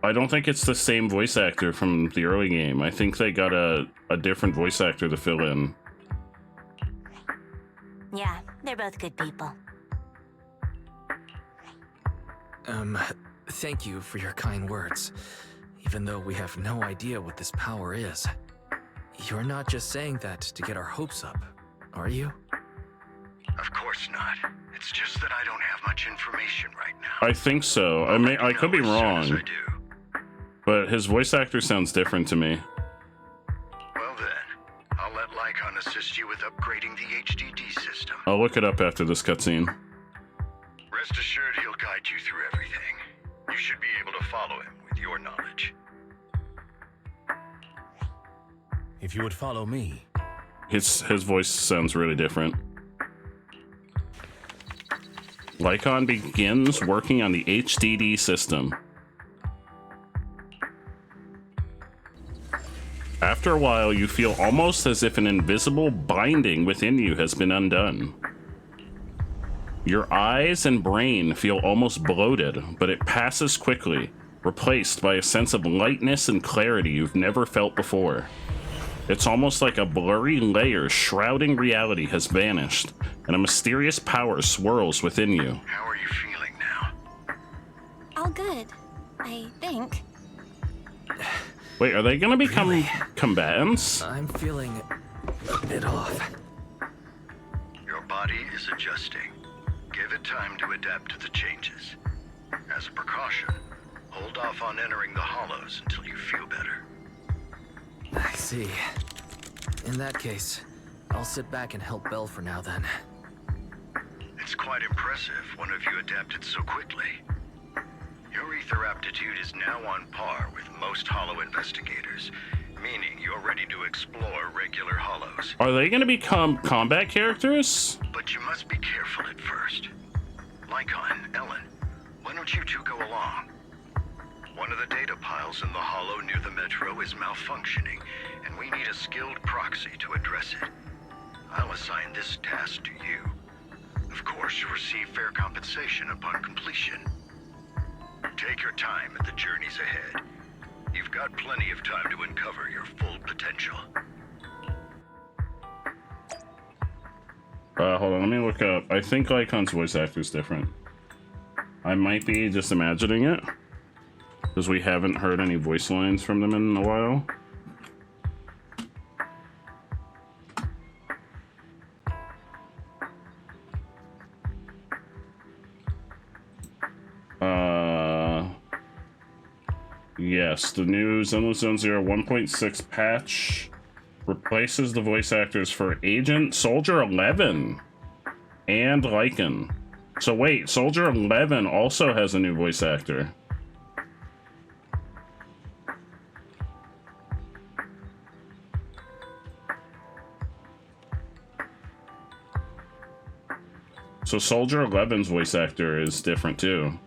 I don't think it's the same voice actor from the early game. I think they got a different voice actor to fill in. Yeah, they're both good people. Thank you for your kind words. Even though we have no idea what this power is. You're not just saying that to get our hopes up, are you? Of course not. It's just that I don't have much information right now. I think so. I could be wrong. But his voice actor sounds different to me. Well then, I'll let Lycon assist you with upgrading the HDD system. I'll look it up after this cutscene. Rest assured he'll guide you through everything. You should be able to follow him with your knowledge. If you would follow me. His voice sounds really different. Lycon begins working on the HDD system. After a while, you feel almost as if an invisible binding within you has been undone. Your eyes and brain feel almost bloated, but it passes quickly, replaced by a sense of lightness and clarity you've never felt before. It's almost like a blurry layer shrouding reality has vanished, and a mysterious power swirls within you. How are you feeling now? All good, I think. Wait, are they gonna become combatants? I'm feeling a bit off. Your body is adjusting. Give it time to adapt to the changes. As a precaution, hold off on entering the hollows until you feel better. I see. In that case, I'll sit back and help Belle for now then. It's quite impressive one of you adapted so quickly. Your ether aptitude is now on par with most hollow investigators, meaning you're ready to explore regular hollows. Are they gonna become combat characters? But you must be careful at first. Lycon, Ellen, why don't you two go along? One of the data piles in the hollow near the metro is malfunctioning, and we need a skilled proxy to address it. I'll assign this task to you. Of course, you'll receive fair compensation upon completion. Take your time at the journeys ahead. You've got plenty of time to uncover your full potential. Hold on, let me look up. I think Lycon's voice actor is different. I might be just imagining it, because we haven't heard any voice lines from them in a while. Yes, the new Zenless Zone Zero 1.6 patch replaces the voice actors for Agent Soldier 11 and Lycon. So wait, Soldier 11 also has a new voice actor. So Soldier 11's voice actor is different too.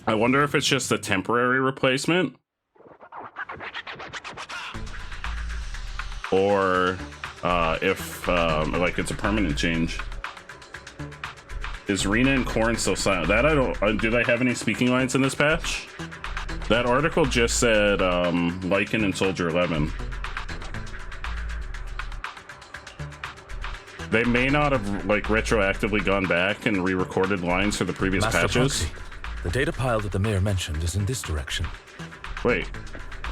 I wonder if it's just a temporary replacement, or if like it's a permanent change. Is Rena and Corrin still silent? That I don't. Do they have any speaking lines in this patch? That article just said Lycon and Soldier 11. They may not have like retroactively gone back and re-recorded lines for the previous Master patches. Proxy, the data pile that the mayor mentioned is in this direction. Wait,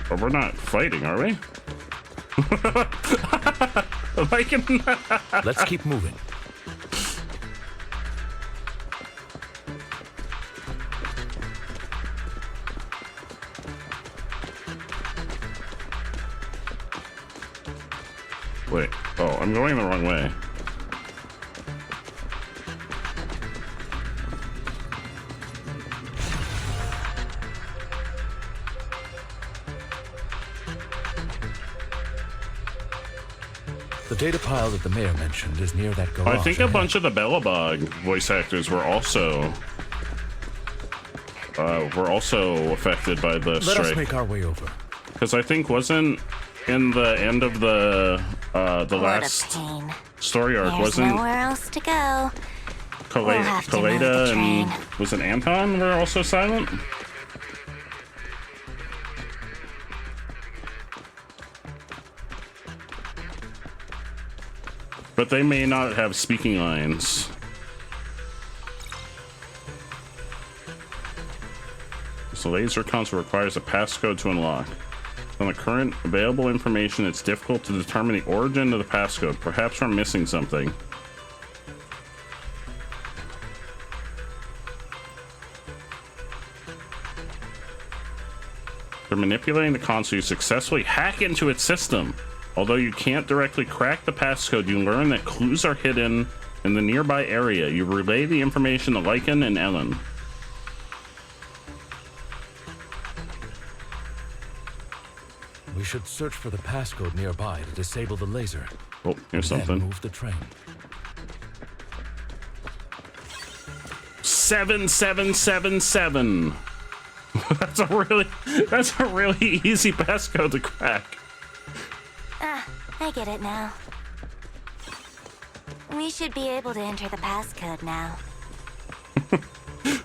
but we're not fighting, are we? Let's keep moving. Wait. Oh, I'm going the wrong way. The data pile that the mayor mentioned is near that garage. I think a bunch of the Bellabog voice actors were also affected by the strike. Let us make our way over. Because I think wasn't in the end of the last story arc, There's wasn't nowhere else to go. We'll have to move the Kaleda train. and was it Anton were also silent? But they may not have speaking lines. So laser console requires a passcode to unlock. On the current available information, it's difficult to determine the origin of the passcode. Perhaps we're missing something. They're manipulating the console. You successfully hack into its system. Although you can't directly crack the passcode, you learn that clues are hidden in the nearby area. You relay the information to Lycan and Ellen. We should search for the passcode nearby to disable the laser. Oh, here's and something. Then move the train. 7777. That's a really easy passcode to crack. Ah, I get it now. We should be able to enter the passcode now.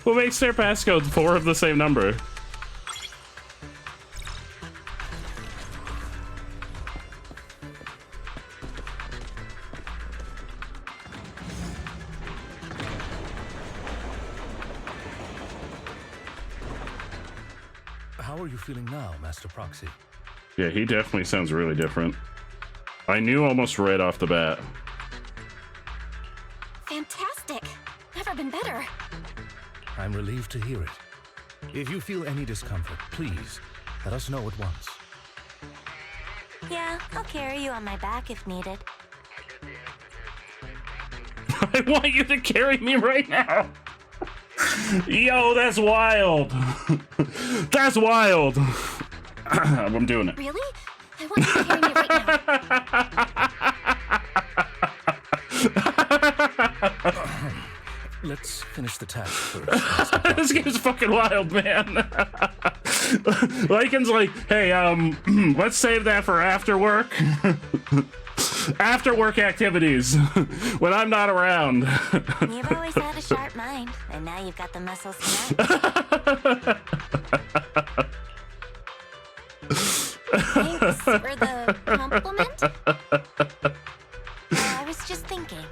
What makes their passcode 4 of the same number? How are you feeling now, Master Proxy? Yeah, he definitely sounds really different. I knew almost right off the bat. Fantastic. Never been better. I'm relieved to hear it. If you feel any discomfort, please let us know at once. Yeah, I'll carry you on my back if needed. I want you to carry me right now. Yo, that's wild. That's wild. I'm doing it. Really? I want you to carry me right now. Let's finish the task first. This game's fucking wild, man. Lycan's like, hey, let's save that for after work. After work activities when I'm not around. You've always had a sharp mind, and now you've got the muscles to match. Thanks for the compliment. I was just thinking,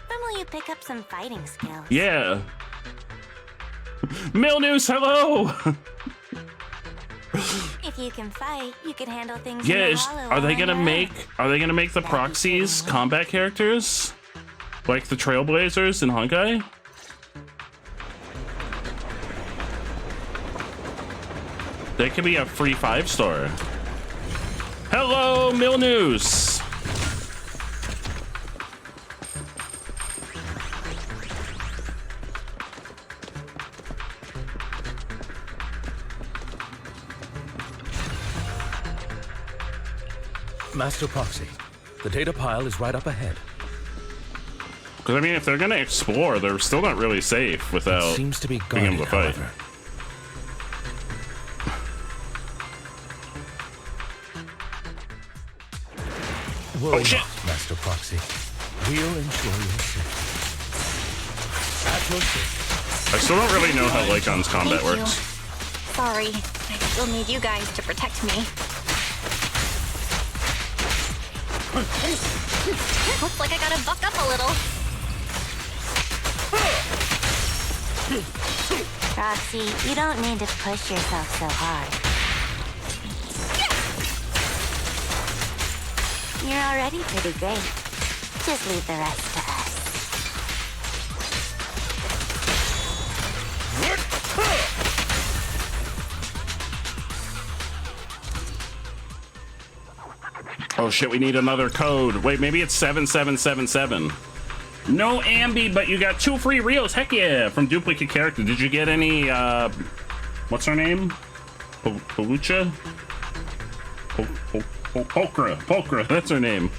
when will you pick up some fighting skills? Yeah. Milnews, hello. If you can fight, you can handle things. Yes. In the Are they hollow gonna on make? your Are they gonna make the proxies combat characters, like the Trailblazers in Honkai? They could be a free 5-star. Hello, Milnews. Master Proxy, the data pile is right up ahead. Because I mean, if they're gonna explore, they're still not really safe without It seems to be being able to guarded, fight. however. Worry shit. not, Master Proxy. We'll ensure your safety. At your safety. I still don't really know how Lycan's combat Thank you. works. Sorry, I still need you guys to protect me. Looks like I gotta buck up a little. Roxy, you don't need to push yourself so hard. You're already pretty great. Just leave the rest to us. Oh shit, we need another code. Wait, maybe it's 7777. No Ambi, but you got 2 free reels. Heck yeah, from duplicate character. Did you get any, what's her name? Palucha? Polkra, that's her name.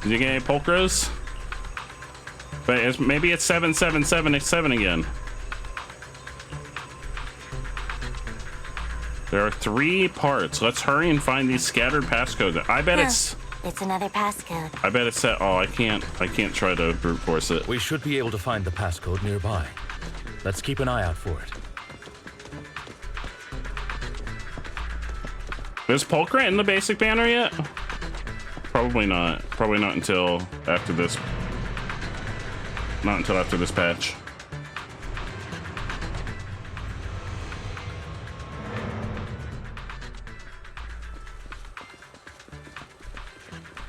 Did you get any Polkras? But maybe it's 7777 again. There are 3 parts. Let's hurry and find these scattered passcodes. I bet it's another passcode. I bet it's set. Oh, I can't try to brute force it. We should be able to find the passcode nearby. Let's keep an eye out for it. Is Polkra in the basic banner yet? Probably not. Probably not until after this. Not until after this patch.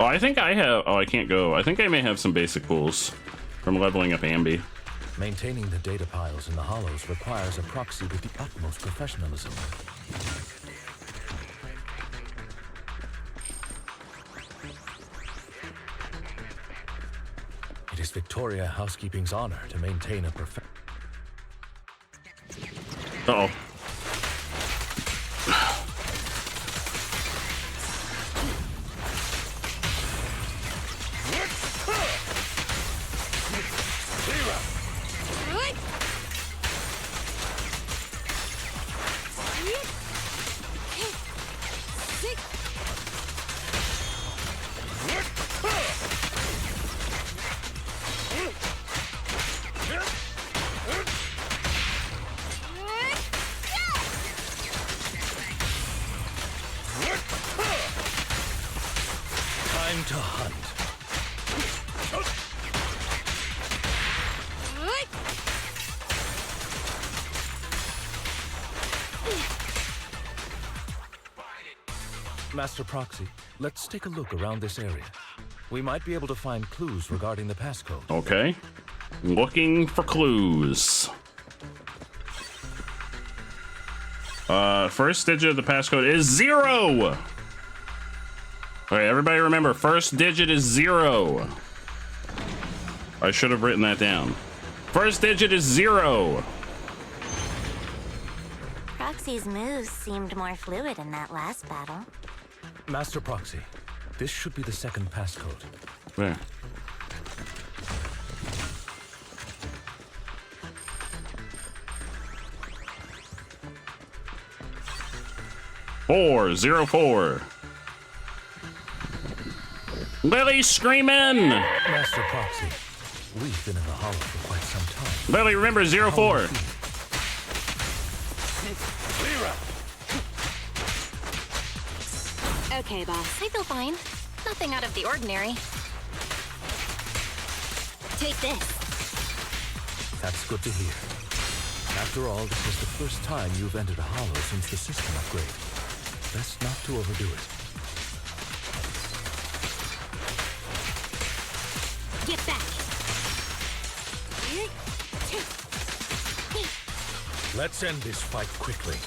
Oh, I think I have. Oh, I can't go. I think I may have some basic pools from leveling up Ambi. Maintaining the data piles in the hollows requires a proxy with the utmost professionalism. It is Victoria Housekeeping's honor to maintain a perfect. Uh-oh. Time to hunt. Master Proxy, let's take a look around this area. We might be able to find clues regarding the passcode. Okay. Looking for clues. First digit of the passcode is 0. Okay, everybody remember, first digit is 0. I should have written that down. First digit is 0. Proxy's moves seemed more fluid in that last battle. Master Proxy, this should be the second passcode. Where? Four, 04. Lily screaming! Master Proxy, we've been in the hollow for quite some time. Lily, remember 04. Okay, boss. I feel fine. Nothing out of the ordinary. Take this. That's good to hear. After all, this is the first time you've entered a hollow since the system upgrade. Best not to overdo it. Get back. Let's end this fight quickly.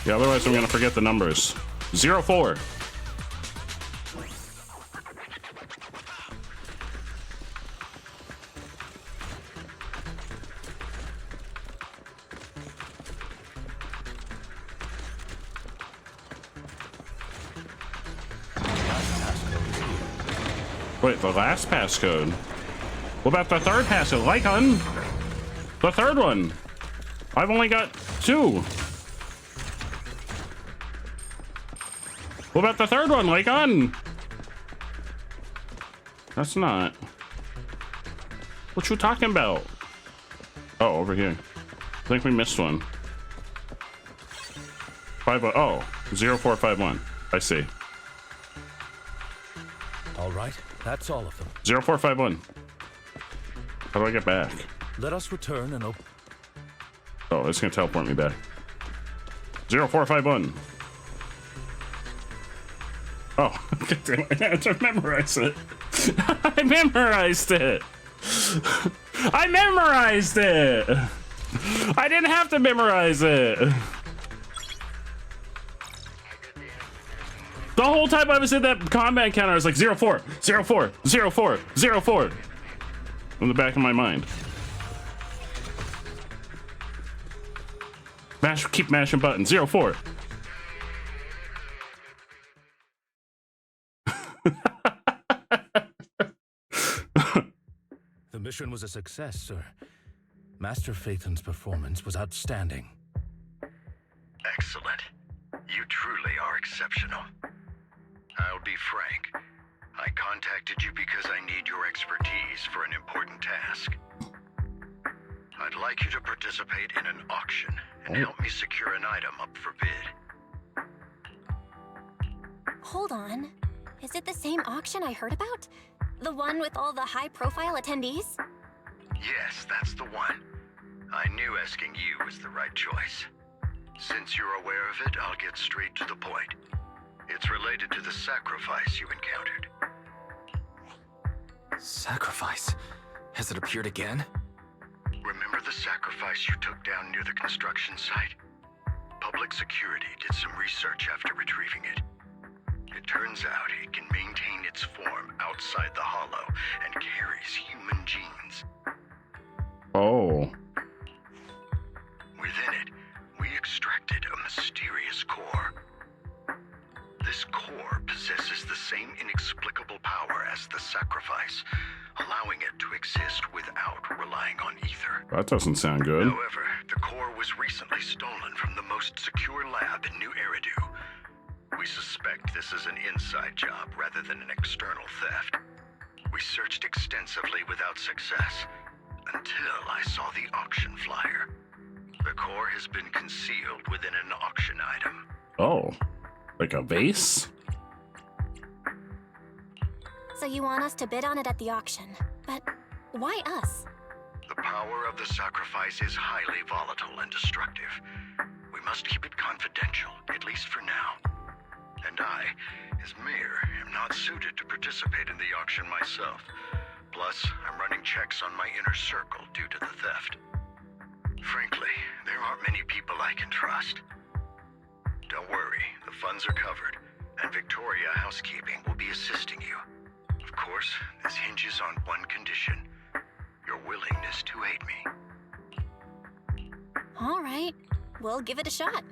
Yeah, otherwise I'm gonna forget the numbers. 04. Wait, the last passcode? What about the third passcode? Lycon? The third one. I've only got 2. What about the third one, Lycon? That's not. What you talking about? Oh, over here. I think we missed one. 51. Oh, 0451. I see. All right, that's all of them. 0451. How do I get back? Let us return and open. Oh, it's gonna teleport me back. 0451. Oh, I had to memorize it. I memorized it. I memorized it. I didn't have to memorize it. The whole time I was in that combat counter, I was like 04, 04, 04, 04. In the back of my mind. Keep mashing buttons. 04. The mission was a success, sir. Master Phaeton's performance was outstanding. Excellent. You truly are exceptional. I'll be frank. I contacted you because I need your expertise for an important task. I'd like you to participate in an auction and help me secure an item up for bid. Hold on. Is it the same auction I heard about? The one with all the high-profile attendees? Yes, that's the one. I knew asking you was the right choice. Since you're aware of it, I'll get straight to the point. It's related to the sacrifice you encountered. Sacrifice? Has it appeared again? Remember the sacrifice you took down near the construction site? Public security did some research after retrieving it. It turns out it can maintain its form outside the hollow and carries human genes. Oh. Within it, we extracted a mysterious core. This core possesses the same inexplicable power as the sacrifice, allowing it to exist without relying on ether. That doesn't sound good. However, the core was recently stolen from the most secure lab in New Eridu. We suspect this is an inside job rather than an external theft. We searched extensively without success, until I saw the auction flyer. The core has been concealed within an auction item. Oh. Like a vase? So you want us to bid on it at the auction. But why us? The power of the sacrifice is highly volatile and destructive. We must keep it confidential, at least for now. And I, as mayor, am not suited to participate in the auction myself. Plus, I'm running checks on my inner circle due to the theft. Frankly, there aren't many people I can trust. Don't worry, the funds are covered, and Victoria Housekeeping will be assisting you. Of course, this hinges on one condition: your willingness to aid me. All right, we'll give it a shot.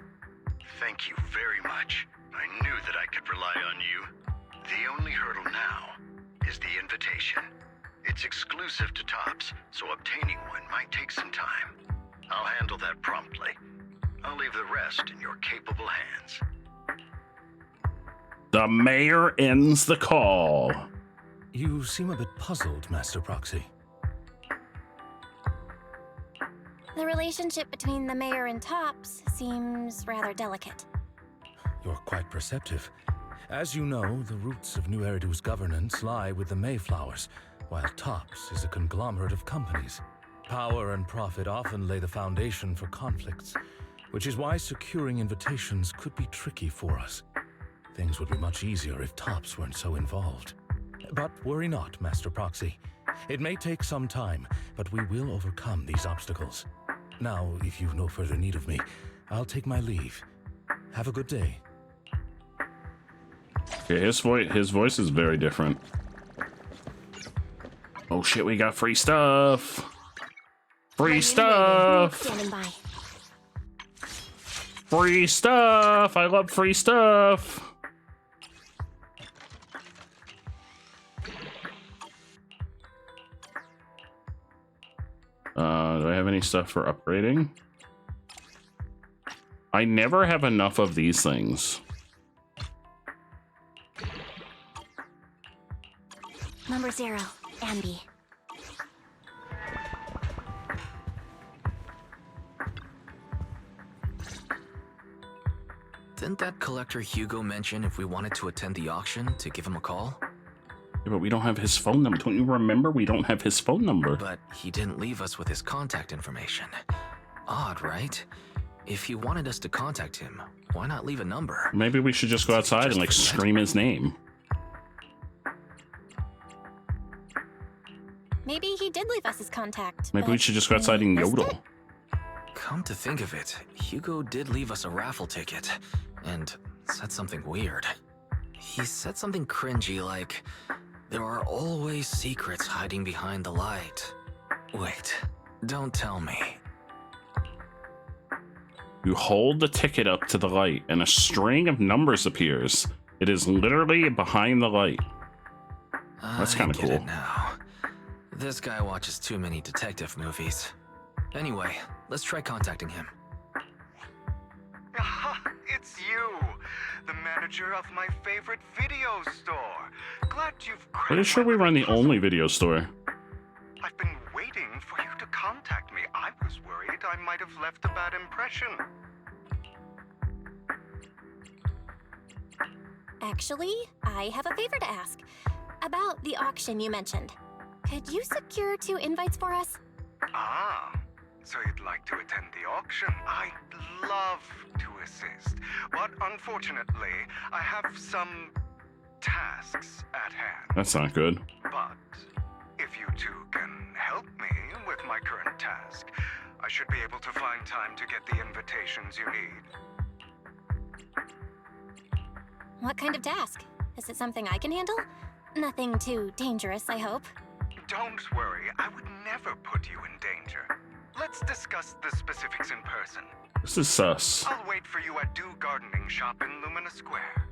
Thank you very much. I knew that I could rely on you. The only hurdle now is the invitation. It's exclusive to Tops, so obtaining one might take some time. I'll handle that promptly. I'll leave the rest in your capable hands. The mayor ends the call. You seem a bit puzzled, Master Proxy. The relationship between the mayor and Tops seems rather delicate. You're quite perceptive. As you know, the roots of New Eridu's governance lie with the Mayflowers, while Tops is a conglomerate of companies. Power and profit often lay the foundation for conflicts, which is why securing invitations could be tricky for us. Things would be much easier if Tops weren't so involved. But worry not, Master Proxy. It may take some time, but we will overcome these obstacles. Now, if you've no further need of me, I'll take my leave. Have a good day. Okay, his voice is very different. Oh shit, we got free stuff. Free stuff. Standing by. Free stuff. I love free stuff. Do I have any stuff for upgrading? I never have enough of these things. Number 0, Ambi. Didn't that collector Hugo mention if we wanted to attend the auction to give him a call? Yeah, but we don't have his phone number. Don't you remember? We don't have his phone number. But he didn't leave us with his contact information. Odd, right? If he wanted us to contact him, why not leave a number? Maybe we should just go outside and like scream his name. Maybe he did leave us his contact. Maybe we should just go outside and yodel. Come to think of it, Hugo did leave us a raffle ticket and said something weird. He said something cringy like, there are always secrets hiding behind the light. Wait, don't tell me. You hold the ticket up to the light and a string of numbers appears. It is literally behind the light. That's kind of cool. It now. This guy watches too many detective movies. Anyway, let's try contacting him. It's you, the manager of my favorite video store. Glad you've Pretty sure we run the only video store. I've been waiting for you to contact me. I was worried I might have left a bad impression. Actually, I have a favor to ask. About the auction you mentioned. Could you secure 2 invites for us? Ah, so you'd like to attend the auction? I'd love to assist, but unfortunately, I have some tasks at hand. That's not good. But if you two can help me with my current task, I should be able to find time to get the invitations you need. What kind of task? Is it something I can handle? Nothing too dangerous, I hope. Don't worry, I would never put you in danger. Let's discuss the specifics in person. This is sus. I'll wait for you at Do Gardening Shop in Lumina Square.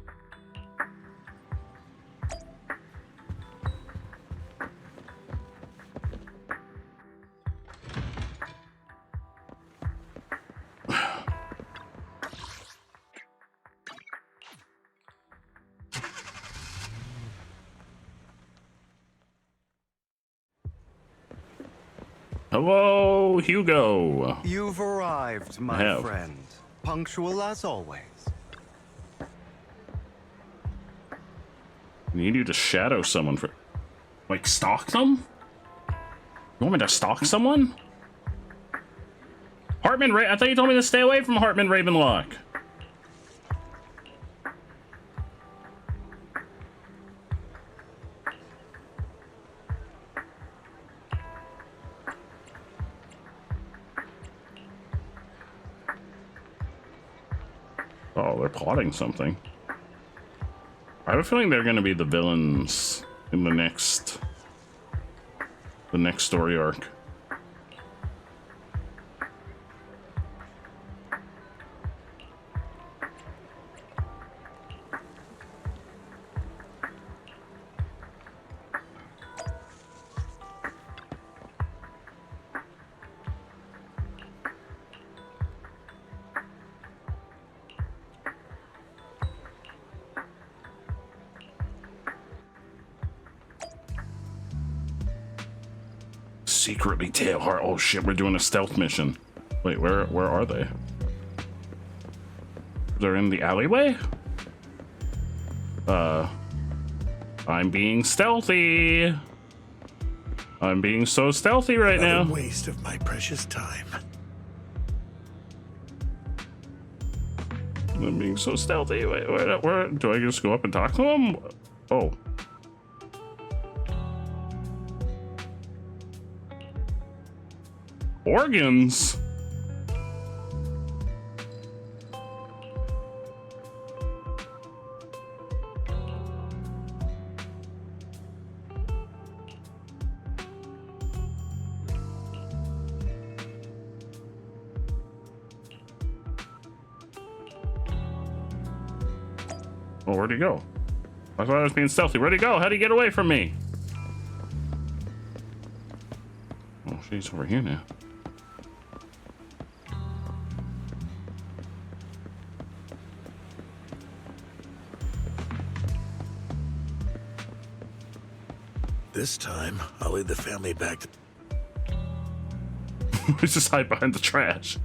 Hello, Hugo. You've arrived, my friend. Punctual as always. I need you to shadow someone for... Like, stalk them? You want me to stalk someone? Hartman I thought you told me to stay away from Hartman Ravenlock. Oh, they're plotting something. I have a feeling they're going to be the villains in the next story arc. Secretly Tailheart. Oh shit, we're doing a stealth mission. Wait, where are they? They're in the alleyway? I'm being stealthy. I'm being so stealthy right now. A waste of my precious time. I'm being so stealthy. Wait, where do I just go up and talk to them? Oh. Organs? Oh, where'd he go? I thought I was being stealthy. Where'd he go? How'd he get away from me? Oh, she's over here now. This time, I'll lead the family back to... Let's just hide behind the trash.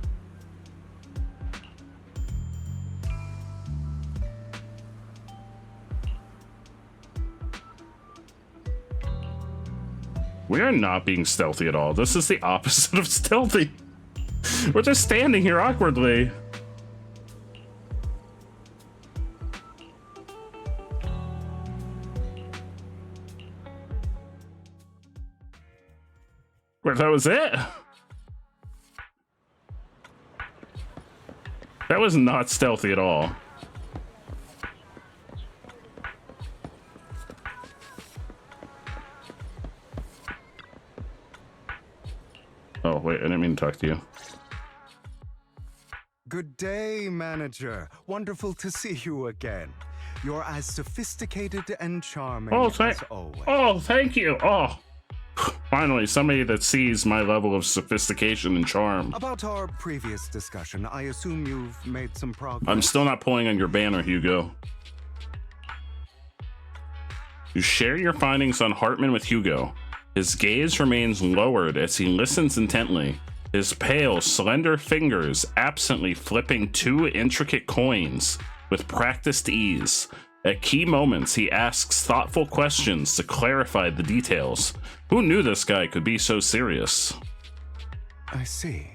We are not being stealthy at all. This is the opposite of stealthy. We're just standing here awkwardly. Wait, that was it? That was not stealthy at all. Oh, wait, I didn't mean to talk to you. Good day, manager. Wonderful to see you again. You're as sophisticated and charming as always. Oh, thank you. Oh, finally, somebody that sees my level of sophistication and charm. About our previous discussion, I assume you've made some progress. I'm still not pulling on your banner, Hugo. You share your findings on Hartman with Hugo. His gaze remains lowered as he listens intently, his pale, slender fingers absently flipping 2 intricate coins with practiced ease. At key moments, he asks thoughtful questions to clarify the details. Who knew this guy could be so serious? I see.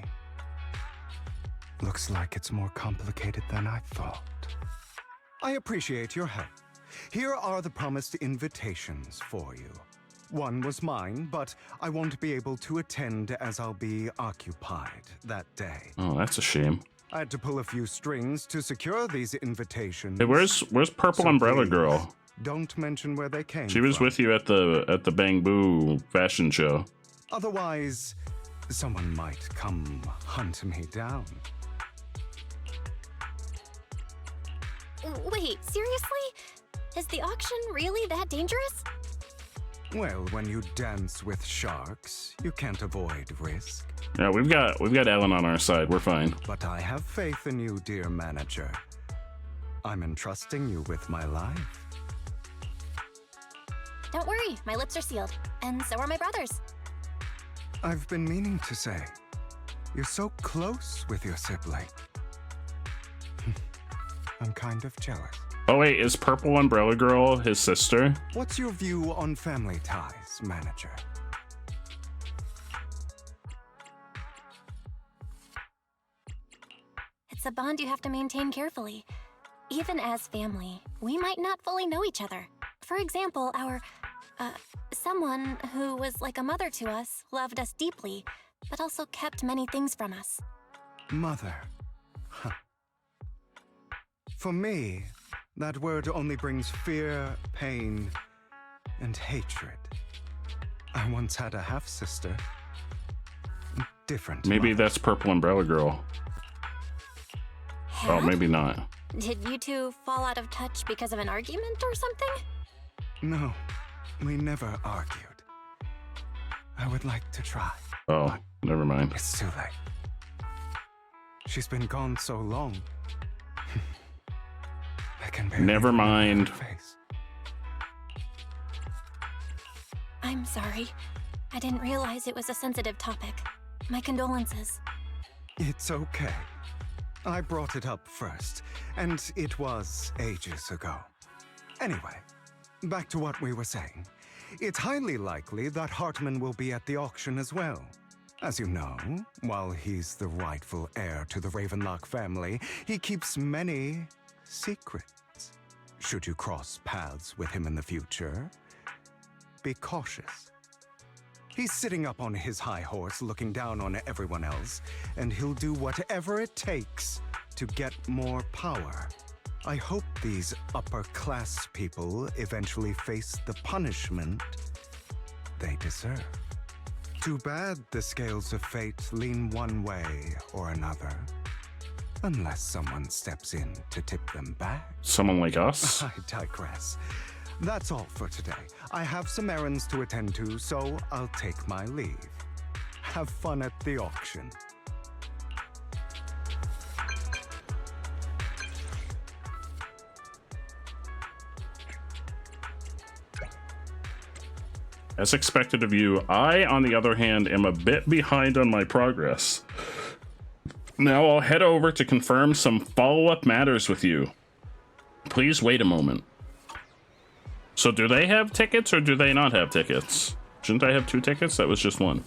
Looks like it's more complicated than I thought. I appreciate your help. Here are the promised invitations for you. One was mine, but I won't be able to attend as I'll be occupied that day. Oh, that's a shame. I had to pull a few strings to secure these invitations. Hey, where's Purple Umbrella Girl? Don't mention where they came She was from. with you at the Bang Boo fashion show. Otherwise, someone might come hunt me down. Wait, seriously? Is the auction really that dangerous? Well, when you dance with sharks, you can't avoid risk. Yeah, we've got Ellen on our side. We're fine. But I have faith in you, dear manager. I'm entrusting you with my life. Don't worry, my lips are sealed. And so are my brothers. I've been meaning to say, you're so close with your sibling. I'm kind of jealous. Oh wait, is Purple Umbrella Girl his sister? What's your view on family ties, manager? It's a bond you have to maintain carefully. Even as family, we might not fully know each other. For example, someone who was like a mother to us loved us deeply, but also kept many things from us. Mother. Huh. For me, that word only brings fear, pain, and hatred. I once had a half-sister. Different. Maybe mother. that's Purple Umbrella Girl. Oh, maybe not. Did you two fall out of touch because of an argument or something? No, we never argued. I would like to try. Oh, never mind. It's too late. She's been gone so long. I can barely Never mind. remember her face. I'm sorry. I didn't realize it was a sensitive topic. My condolences. It's okay. I brought it up first, and it was ages ago. Anyway, back to what we were saying. It's highly likely that Hartman will be at the auction as well. As you know, while he's the rightful heir to the Ravenlock family, he keeps many secrets. Should you cross paths with him in the future, be cautious. He's sitting up on his high horse, looking down on everyone else, and he'll do whatever it takes to get more power. I hope these upper-class people eventually face the punishment they deserve. Too bad the scales of fate lean one way or another. Unless someone steps in to tip them back. Someone like us? I digress. That's all for today. I have some errands to attend to, so I'll take my leave. Have fun at the auction. As expected of you, I, on the other hand, am a bit behind on my progress. Now I'll head over to confirm some follow-up matters with you. Please wait a moment. So do they have tickets or do they not have tickets? Shouldn't I have 2 tickets? That was just 1.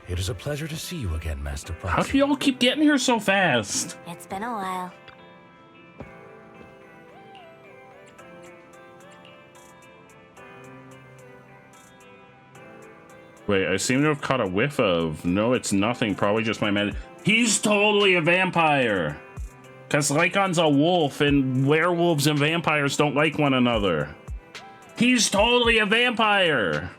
It is a pleasure to see you again, Master Proxy. How do you all keep getting here so fast? It's been a while. Wait, I seem to have caught a whiff of. No, it's nothing. Probably just my med. He's totally a vampire. Because Lycon's a wolf, and werewolves and vampires don't like one another. He's totally a vampire.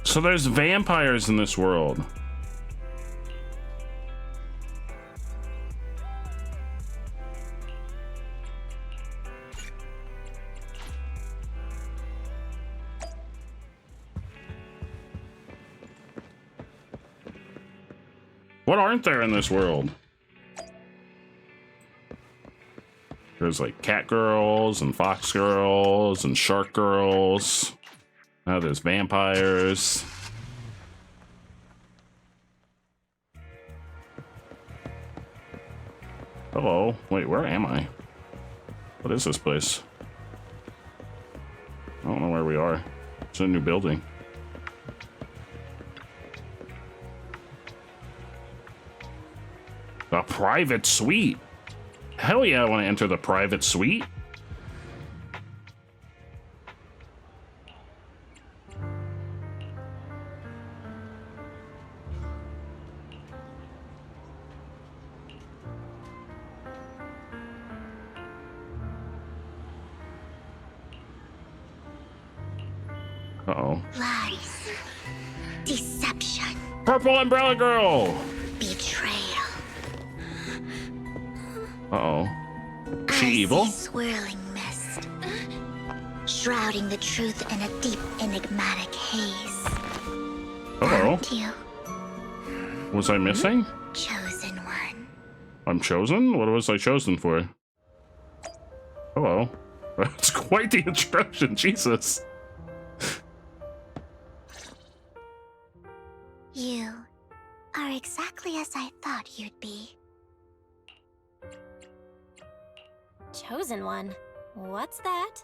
So there's vampires in this world. What aren't there in this world? There's like cat girls and fox girls and shark girls. Now there's vampires. Hello. Wait, where am I? What is this place? I don't know where we are. It's a new building. A private suite. Hell yeah, I want to enter the private suite. Uh-oh. Lies. Deception. Purple umbrella girl. Betrayal. Uh-oh. She I evil? see swirling mist. Shrouding the truth in a deep, enigmatic haze. Uh-oh. Aren't you? Was I missing? Chosen one. I'm chosen? What was I chosen for? Hello. That's quite the introduction, Jesus. You are exactly as I thought you'd be. Chosen one? What's that?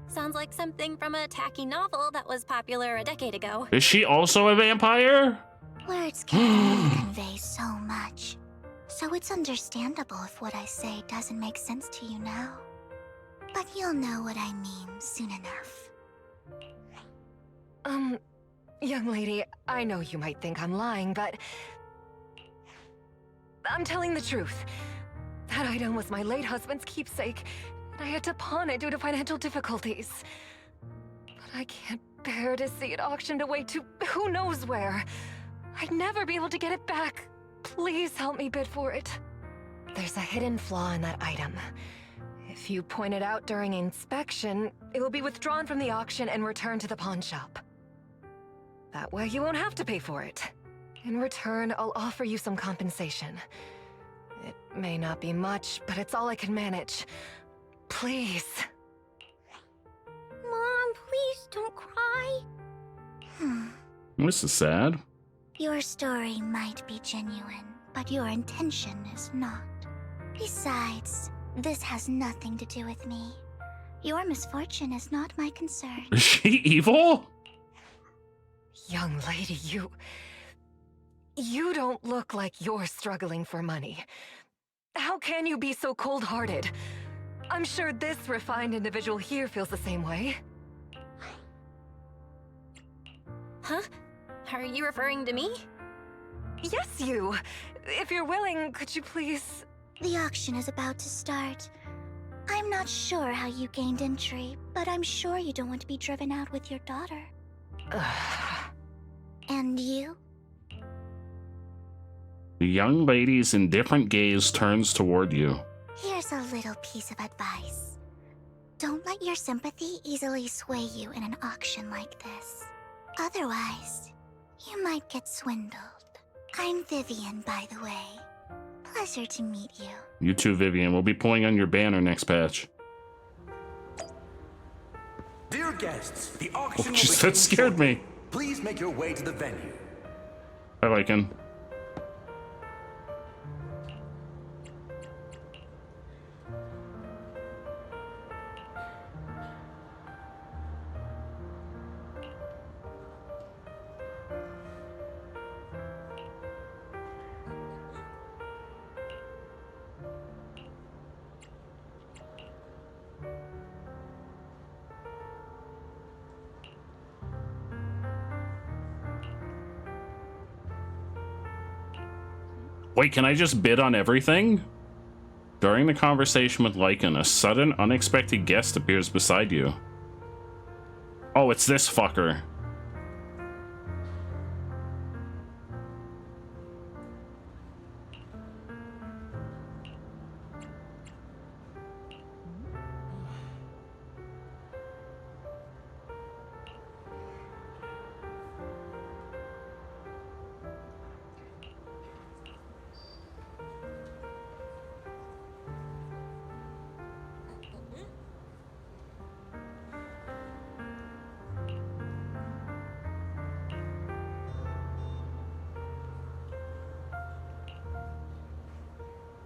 Sounds like something from a tacky novel that was popular a decade ago. Is she also a vampire? Words can only convey so much, so it's understandable if what I say doesn't make sense to you now. But you'll know what I mean soon enough. Young lady, I know you might think I'm lying, but I'm telling the truth. That item was my late husband's keepsake, and I had to pawn it due to financial difficulties. But I can't bear to see it auctioned away to who knows where. I'd never be able to get it back. Please help me bid for it. There's a hidden flaw in that item. If you point it out during inspection, it will be withdrawn from the auction and returned to the pawn shop. That way you won't have to pay for it. In return, I'll offer you some compensation. It may not be much, but it's all I can manage. Please. Mom, please don't cry. This is sad. Your story might be genuine, but your intention is not. Besides, this has nothing to do with me. Your misfortune is not my concern. Is she evil? Young lady, you don't look like you're struggling for money. How can you be so cold-hearted? I'm sure this refined individual here feels the same way. Huh? Are you referring to me? Yes, you. If you're willing, could you please... The auction is about to start. I'm not sure how you gained entry, but I'm sure you don't want to be driven out with your daughter. And you? The young lady's indifferent gaze turns toward you. Here's a little piece of advice. Don't let your sympathy easily sway you in an auction like this. Otherwise, you might get swindled. I'm Vivian, by the way. Pleasure to meet you. You too, Vivian. We'll be pulling on your banner next patch. Dear guests, the Oh, auction jeez, that scared me. Please make your way to the venue. I like him. Wait, can I just bid on everything? During the conversation with Lycan, a sudden, unexpected guest appears beside you. Oh, it's this fucker.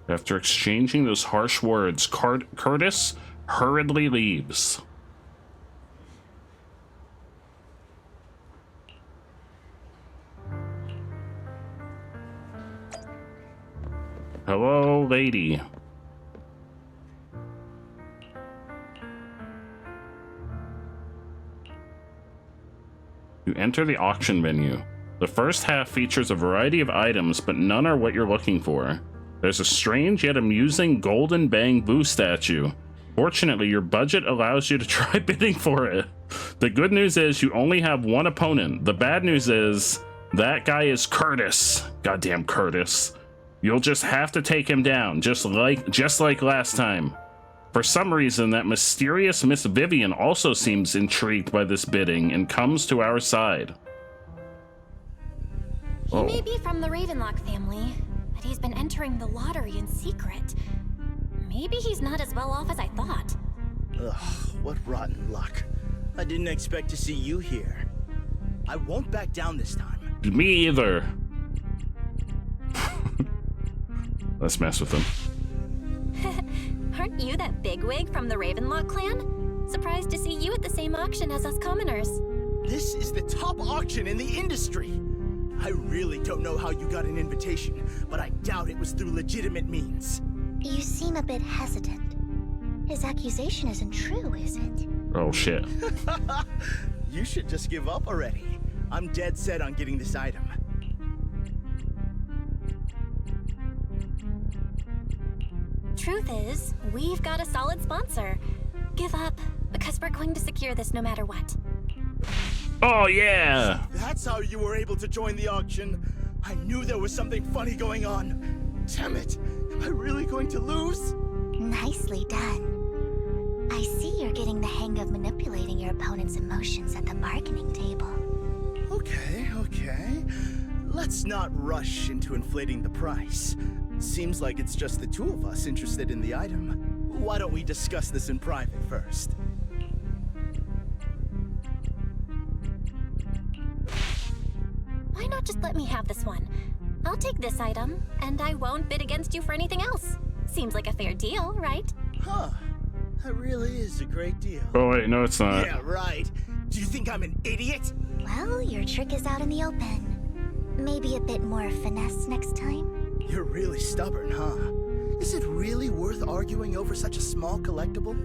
After exchanging those harsh words, Curtis hurriedly leaves. Hello, lady. You enter the auction venue. The first half features a variety of items, but none are what you're looking for. There's a strange yet amusing golden Bang Boo statue. Fortunately, your budget allows you to try bidding for it. The good news is you only have one opponent. The bad news is that guy is Curtis. Goddamn Curtis. You'll just have to take him down, just like last time. For some reason, that mysterious Miss Vivian also seems intrigued by this bidding and comes to our side. He may be from the Ravenlock family, but he's been entering the lottery in secret. Maybe he's not as well off as I thought. Ugh, what rotten luck. I didn't expect to see you here. I won't back down this time. Me either. Let's mess with him. Aren't you that bigwig from the Ravenlock clan? Surprised to see you at the same auction as us commoners. This is the top auction in the industry. I really don't know how you got an invitation, but I doubt it was through legitimate means. You seem a bit hesitant. His accusation isn't true, is it? Oh, shit. You should just give up already. I'm dead set on getting this item. Truth is, we've got a solid sponsor. Give up, because we're going to secure this no matter what. Oh, yeah! That's how you were able to join the auction. I knew there was something funny going on. Damn it! Am I really going to lose? Nicely done. I see you're getting the hang of manipulating your opponent's emotions at the bargaining table. Okay. Let's not rush into inflating the price. Seems like it's just the two of us interested in the item. Why don't we discuss this in private first? Why not just let me have this one? I'll take this item, and I won't bid against you for anything else. Seems like a fair deal, right? Huh. That really is a great deal. Oh, wait, no, it's not. Yeah, right. Do you think I'm an idiot? Well, your trick is out in the open. Maybe a bit more finesse next time? You're really stubborn, huh? Is it really worth arguing over such a small collectible?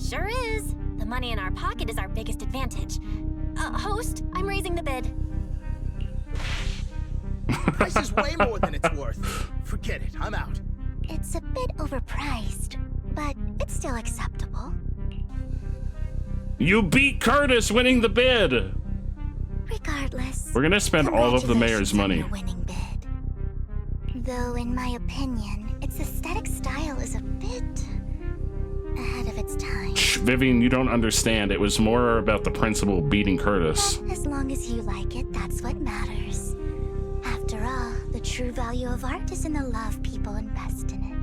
Sure is. The money in our pocket is our biggest advantage. Host, I'm raising the bid. Price is way more than it's worth. Forget it, I'm out. It's a bit overpriced, but it's still acceptable. You beat Curtis, winning the bid! Regardless, we're gonna spend all of the mayor's money. Winning bid. Though, in my opinion, its aesthetic style is a bit ahead of its time. Shh, Vivian, you don't understand. It was more about the principal beating Curtis. As long as you like it, that's what matters. After all, the true value of art is in the love people invest in it.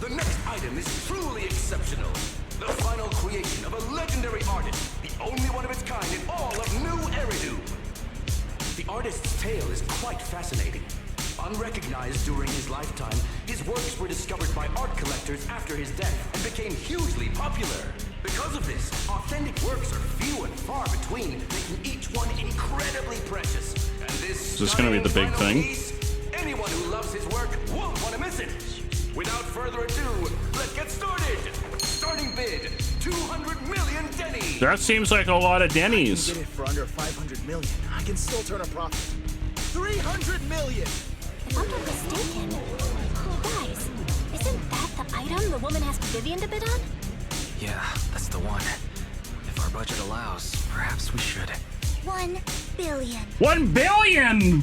The next item is truly exceptional. The final creation of a legendary artist, the only one of its kind in all of New Eridu. The artist's tale is quite fascinating. Unrecognized during his lifetime, his works were discovered by art collectors after his death and became hugely popular. Because of this, authentic works are few and far between, making each one incredibly precious. And this is this gonna be the big thing? Piece, anyone who loves his work won't want to miss it. Without further ado, let's get started! starting bid, 200 million Denny. That seems like a lot of Denny's. I can get it for under 500 million. I can still turn a profit. 300 million. If I'm not mistaken, guys, isn't that the item the woman asked Vivian to bid on? Yeah, that's the one. If our budget allows, perhaps we should. 1 billion. 1 billion!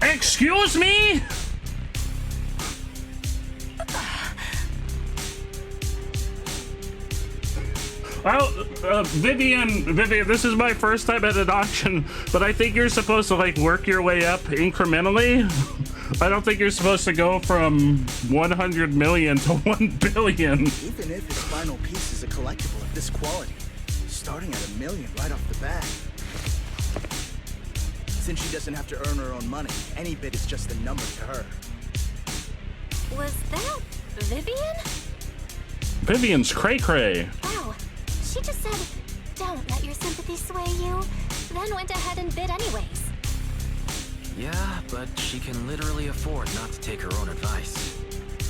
Excuse me? Vivian, this is my first time at an auction, but I think you're supposed to like work your way up incrementally. I don't think you're supposed to go from 100 million to 1 billion. Even if his final piece is a collectible of this quality, starting at $1 million right off the bat. Since she doesn't have to earn her own money, any bid is just a number to her. Was that Vivian? Vivian's cray-cray. Wow, she just said, don't let your sympathy sway you, then went ahead and bid anyways. Yeah, but she can literally afford not to take her own advice.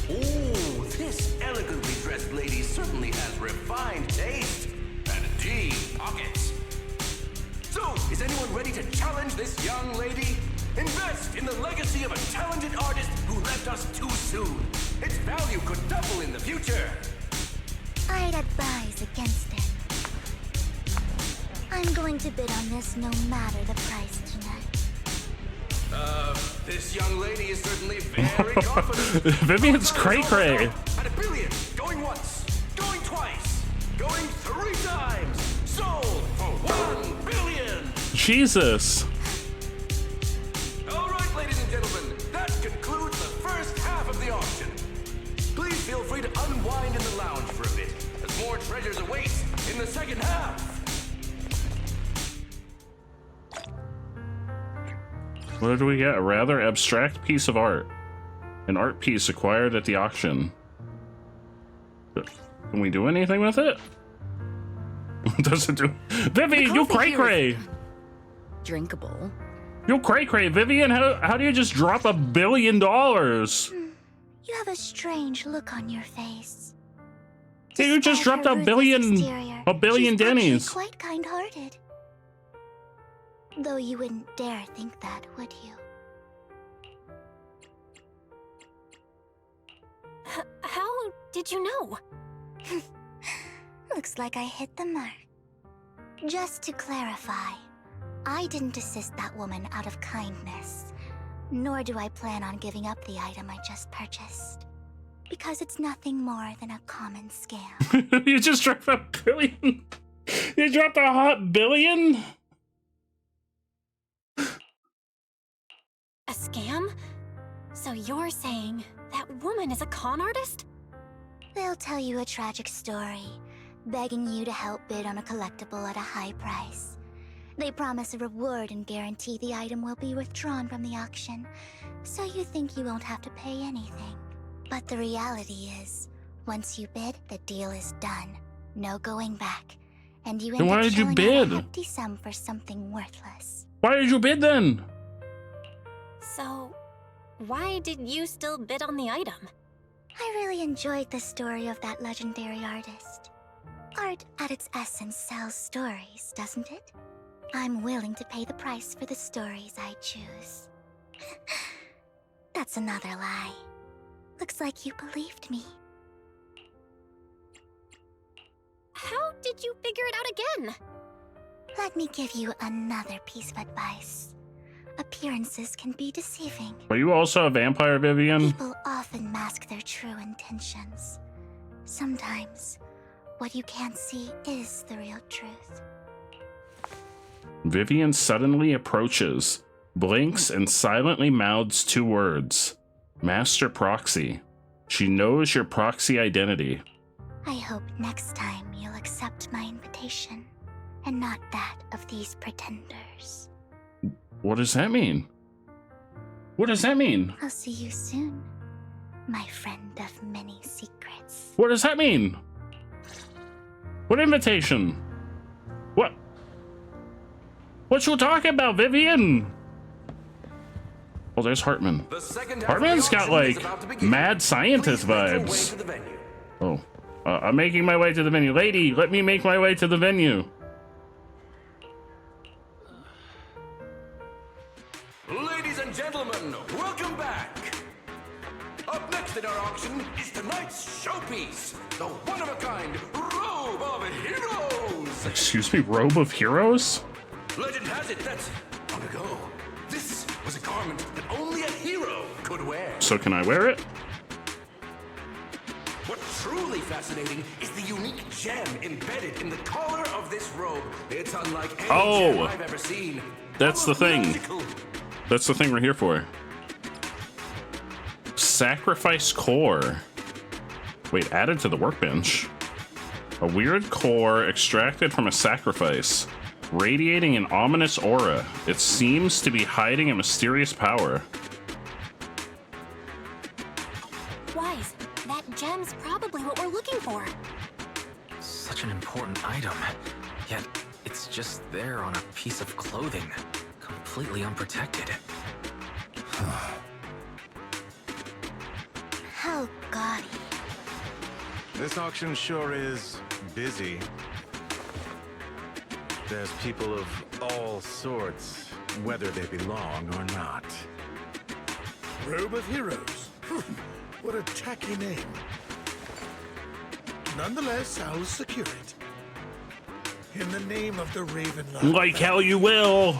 Ooh, this elegantly dressed lady certainly has refined taste. And deep pockets. So, is anyone ready to challenge this young lady? Invest in the legacy of a talented artist who left us too soon. Its value could double in the future. I'd advise against it. I'm going to bid on this no matter the price tonight. This young lady is certainly very confident. Vivian's cray-cray. At $1 billion, going once, going twice, going 3 times. Sold for $1 billion. Jesus. All right, ladies and gentlemen, that concludes the first half of the auction. Please feel free to unwind in the lounge for a bit, as more treasures await in the second half. What did we get? A rather abstract piece of art. An art piece acquired at the auction. Can we do anything with it? Does it do? Vivian, you cray-cray! Drinkable. You cray-cray, Vivian. How do you just drop $1 billion? You have a strange look on your face. Hey, you just dropped $1 billion Denny's. She's quite kind-hearted. Though you wouldn't dare think that, would you? How did you know? Looks like I hit the mark. Just to clarify, I didn't assist that woman out of kindness, nor do I plan on giving up the item I just purchased. Because it's nothing more than a common scam. You just dropped $1 billion? You dropped a hot billion? A scam? So you're saying that woman is a con artist? They'll tell you a tragic story, begging you to help bid on a collectible at a high price. They promise a reward and guarantee the item will be withdrawn from the auction, so you think you won't have to pay anything. But the reality is, once you bid, the deal is done. No going back. And you end up shelling out a hefty sum for something worthless. Why did you bid then? So, why did you still bid on the item? I really enjoyed the story of that legendary artist. Art at its essence sells stories, doesn't it? I'm willing to pay the price for the stories I choose. That's another lie. Looks like you believed me. How did you figure it out again? Let me give you another piece of advice. Appearances can be deceiving. Are you also a vampire, Vivian? People often mask their true intentions. Sometimes, what you can't see is the real truth. Vivian suddenly approaches, blinks, and silently mouths 2 words. Master Proxy. She knows your proxy identity. I hope next time you'll accept my invitation, and not that of these pretenders. What does that mean? What does that mean? I'll see you soon, my friend of many secrets. What does that mean? What invitation? What you talking about, Vivian? Oh, there's Hartman. The second half Hartman's of the got auction is like about to begin. mad scientist Please make your way vibes. to the venue. Oh, I'm making my way to the venue. Lady, let me make my way to the venue. Ladies and gentlemen, welcome back. Up next in our auction is tonight's showpiece, the one-of-a-kind Robe of Heroes. Excuse me, Robe of Heroes? Legend has it that long ago, this was a garment that only a hero could wear. So can I wear it? What's truly fascinating is the unique gem embedded in the collar of this robe. It's unlike any gem I've ever seen. That's the thing. Magical. That's the thing we're here for. Sacrifice core. Wait, added to the workbench. A weird core extracted from a sacrifice, radiating an ominous aura. It seems to be hiding a mysterious power. Wise, that gem's probably what we're looking for. Such an important item, yet it's just there on a piece of clothing, completely unprotected. Oh, gaudy. This auction sure is busy. There's people of all sorts, whether they belong or not. Robe of Heroes. What a tacky name. Nonetheless, I'll secure it. In the name of the Ravenlock. Like how you will.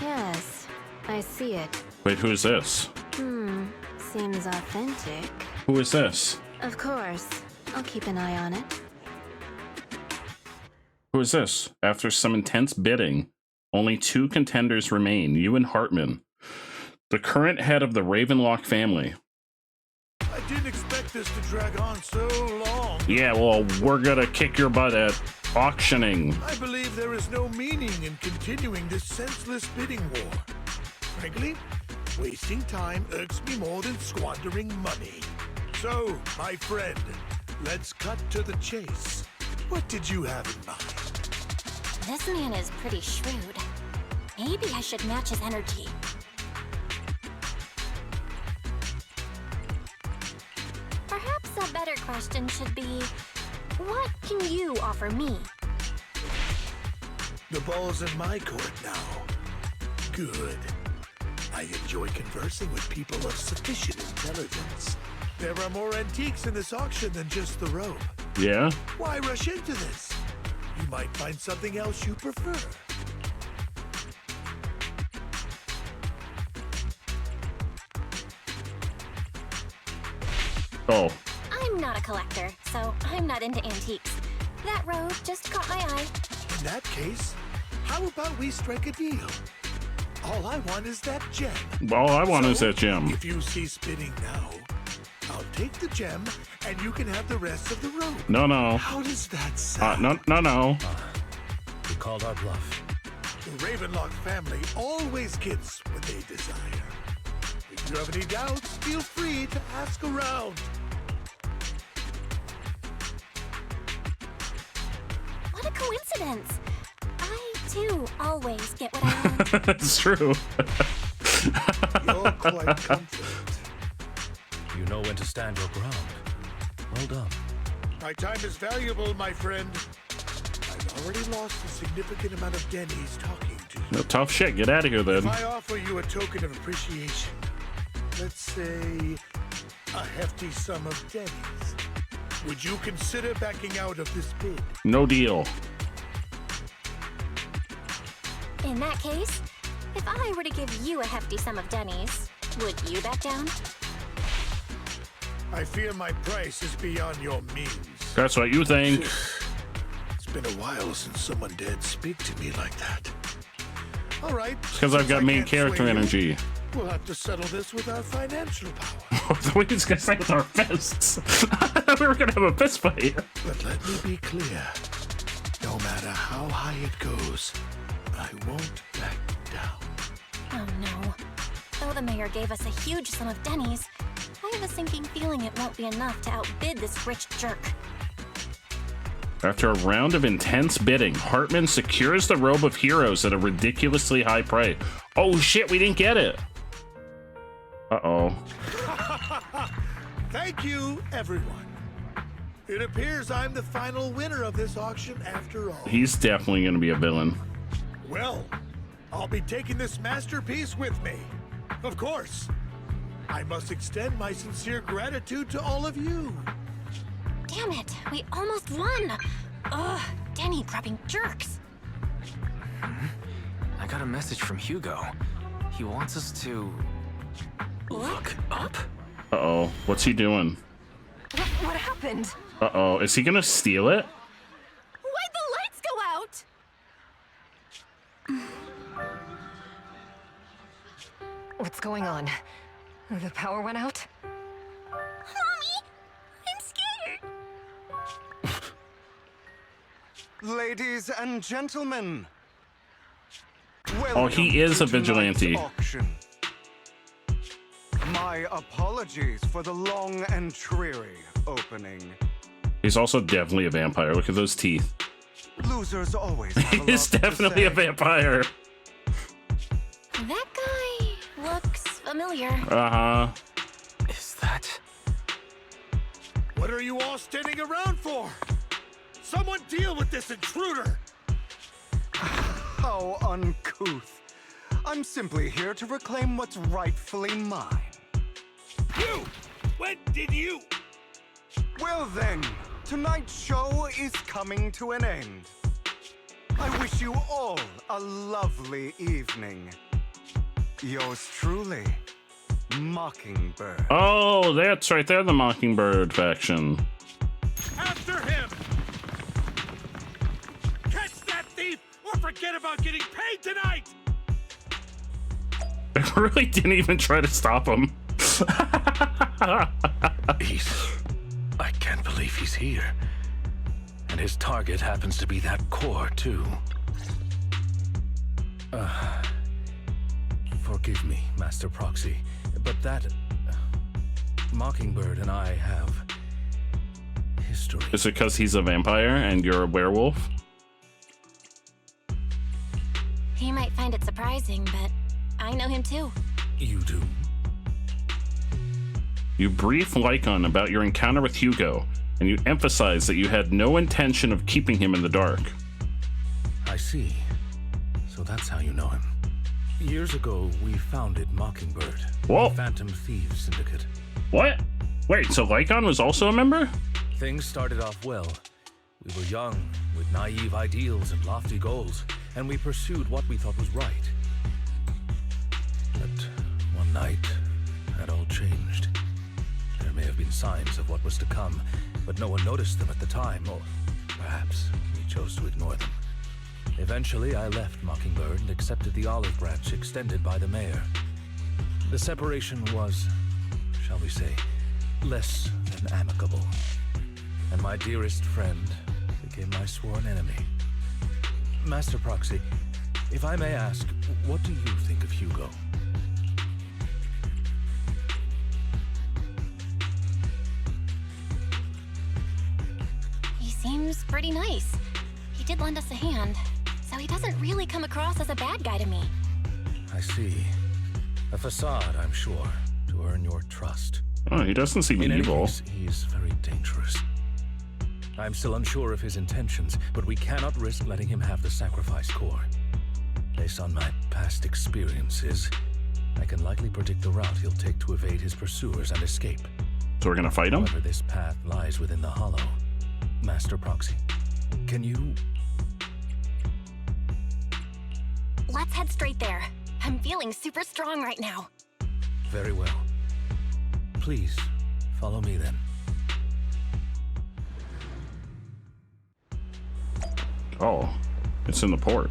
Yes, I see it. Wait, who is this? Seems authentic. Who is this? Of course. I'll keep an eye on it. Who is this? After some intense bidding, only 2 contenders remain, you and Hartman, the current head of the Ravenlock family. I didn't expect this to drag on so long. Yeah, well, we're gonna kick your butt at auctioning. I believe there is no meaning in continuing this senseless bidding war. Frankly, wasting time irks me more than squandering money. So, my friend, let's cut to the chase. What did you have in mind? This man is pretty shrewd. Maybe I should match his energy. Perhaps a better question should be, what can you offer me? The ball's in my court now. Good. I enjoy conversing with people of sufficient intelligence. There are more antiques in this auction than just the robe. Yeah? Why rush into this? You might find something else you prefer. Oh. I'm not a collector, so I'm not into antiques. That robe just caught my eye. In that case, how about we strike a deal? All I want is that gem. All I want is that gem. If you cease bidding now, I'll take the gem, and you can have the rest of the robe. No. How does that sound? No. We called our bluff. The Ravenlock family always gets what they desire. If you have any doubts, feel free to ask around. What a coincidence. I, too, always get what I want. That's true. You're quite confident. You know when to stand your ground. Well done. My time is valuable, my friend. I've already lost a significant amount of Denny's talking to you. No, tough shit. Get out of here, then. If I offer you a token of appreciation, let's say a hefty sum of Denny's, would you consider backing out of this bid? No deal. In that case, if I were to give you a hefty sum of Denny's, would you back down? I fear my price is beyond your means. That's what you think. It's been a while since someone dared speak to me like that. All right. It's because I've got main character energy. We'll have to settle this with our financial power. We just gonna say with our fists. I thought we were gonna have a fist fight. But let me be clear. No matter how high it goes, I won't back down. Oh no. Though the mayor gave us a huge sum of Denny's, I have a sinking feeling it won't be enough to outbid this rich jerk. After a round of intense bidding, Hartman secures the Robe of Heroes at a ridiculously high price. Oh shit, we didn't get it. Uh-oh. Thank you, everyone. It appears I'm the final winner of this auction after all. He's definitely going to be a villain. Well, I'll be taking this masterpiece with me. Of course. I must extend my sincere gratitude to all of you. Damn it, we almost won. Ugh, Denny grabbing jerks. I got a message from Hugo. He wants us to look up. Uh-oh. What's he doing? What happened? Uh-oh. Is he gonna steal it? Why'd the lights go out? What's going on? The power went out? Mommy, I'm scared. Ladies and gentlemen. Oh, he is a vigilante. Auction. My apologies for the long and dreary opening. He's also definitely a vampire. Look at those teeth. Losers always have a lot He's to definitely say. a vampire. That guy looks familiar. Uh-huh. Is that... What are you all standing around for? Someone deal with this intruder! How uncouth. I'm simply here to reclaim what's rightfully mine. You! When did you? Well then, tonight's show is coming to an end. I wish you all a lovely evening. Yours truly, Mockingbird. Oh, that's right. They're the Mockingbird faction. After him! Catch that thief or forget about getting paid tonight! I really didn't even try to stop him. I can't believe he's here. And his target happens to be that core, too. Forgive me, Master Proxy, but that... Mockingbird and I have... history. Is it because he's a vampire and you're a werewolf? He might find it surprising, but I know him too. You do? You brief Lycon about your encounter with Hugo, and you emphasize that you had no intention of keeping him in the dark. I see. So that's how you know him. Years ago, we founded Mockingbird, Whoa. the Phantom Thieves Syndicate. What? Wait, so Lycon was also a member? Things started off well. We were young, with naive ideals and lofty goals, and we pursued what we thought was right. But one night, that all changed. There may have been signs of what was to come, but no one noticed them at the time, or perhaps we chose to ignore them. Eventually, I left Mockingbird and accepted the olive branch extended by the mayor. The separation was, shall we say, less than amicable. And my dearest friend became my sworn enemy. Master Proxy, if I may ask, what do you think of Hugo? He seems pretty nice. He did lend us a hand, so he doesn't really come across as a bad guy to me. I see. A facade, I'm sure, to earn your trust. Oh, he doesn't seem In evil. any case, he is very dangerous. I'm still unsure of his intentions, but we cannot risk letting him have the sacrifice core. Based on my past experiences, I can likely predict the route he'll take to evade his pursuers and escape. So we're gonna fight him? However, this path lies within the hollow. Master Proxy, can you... Let's head straight there. I'm feeling super strong right now. Very well. Please, follow me then. Oh, it's in the port.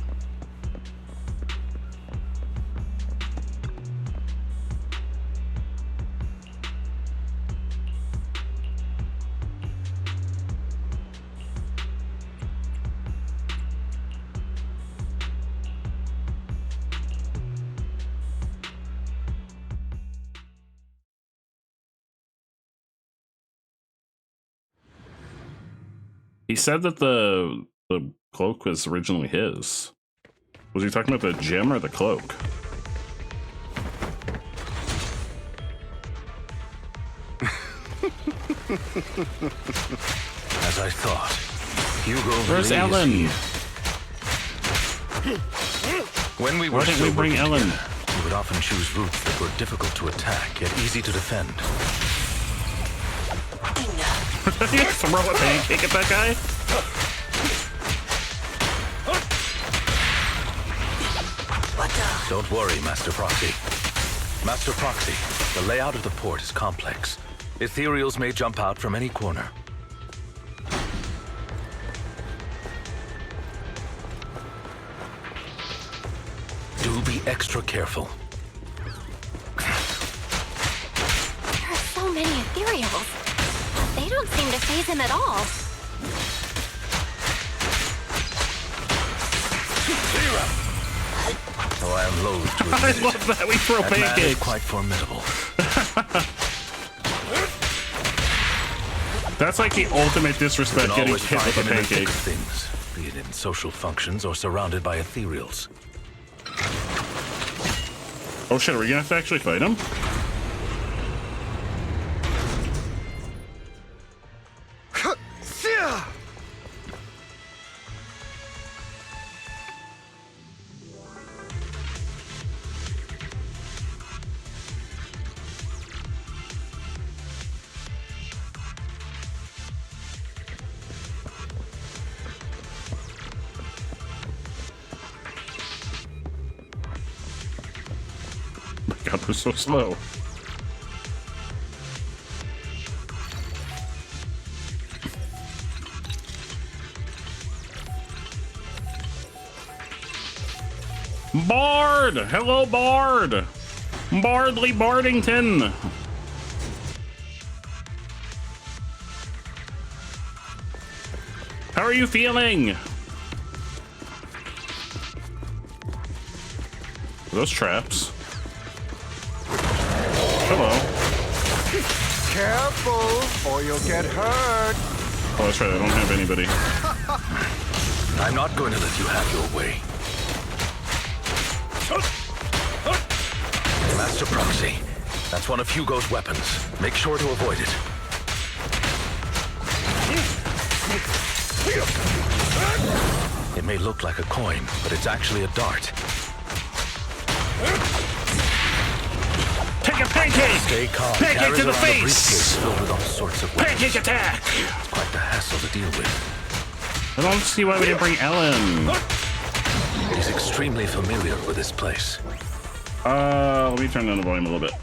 He said that the cloak was originally his. Was he talking about the gem or the cloak? As I thought, Hugo. Where's Ellen? When we were Why didn't we bring together, Ellen? we would often choose routes that were difficult to attack yet easy to defend. You throw a pancake at that guy? Don't worry, Master Proxy. Master Proxy, the layout of the port is complex. Ethereals may jump out from any corner. Do be extra careful. There are so many ethereals. They don't seem to faze him at all. Though I am loath to I admit it, love that we throw that man is pancakes. quite formidable. That's like the ultimate disrespect, You can getting always hit find with a him in the thick pancake. of things, be it in social functions or surrounded by ethereals. Oh shit, are we gonna have to actually fight him? God, we're so slow. Bard! Hello, Bard! Bardley Bardington! How are you feeling? Those traps. Hello. Careful, or you'll get hurt. Oh, that's right, I don't have anybody. I'm not going to let you have your way. Master Proxy, that's one of Hugo's weapons. Make sure to avoid it. It may look like a coin, but it's actually a dart. Take a pancake! Stay calm. Pancake Carries to the around a face! briefcase filled with all sorts of weapons. Pancake attack! It's quite the hassle to deal with. I don't see why we didn't bring Ellen. He's extremely familiar with this place. Let me turn down the volume a little bit.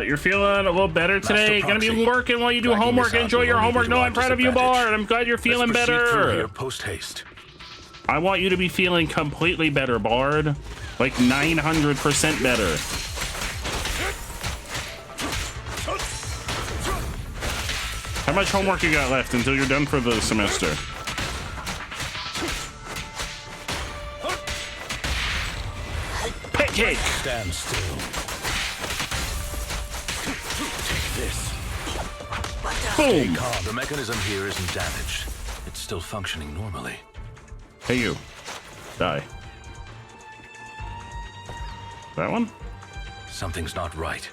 You're feeling a little better today? Gonna be working while you do homework. Enjoy your homework. No, I'm proud of you, Bard. I'm glad you're feeling better. Post haste. I want you to be feeling completely better, Bard. Like 900% better. How much homework you got left until you're done for the semester? Pancake! Stand still. Take this. Boom! Stay calm. The mechanism here isn't damaged. It's still functioning normally. Hey, you. Die. That one? Something's not right.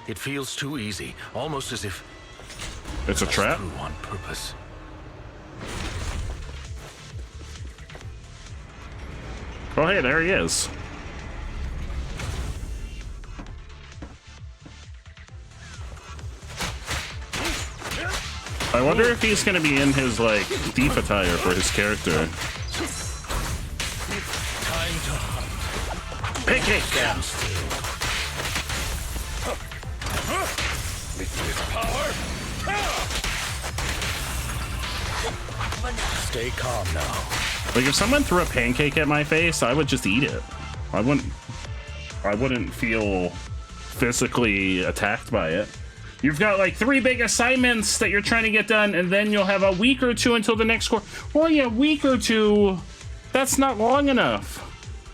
It feels too easy, almost as if it's a trap on purpose. Oh, hey, there he is. I wonder if he's gonna be in his, like, thief attire for his character. Time to hunt. Pancake! Stand still. Stay calm now. Like, if someone threw a pancake at my face, I would just eat it. I wouldn't feel physically attacked by it. You've got like 3 big assignments that you're trying to get done, and then you'll have a week or 2 until the next course. Well, yeah, a week or 2, that's not long enough.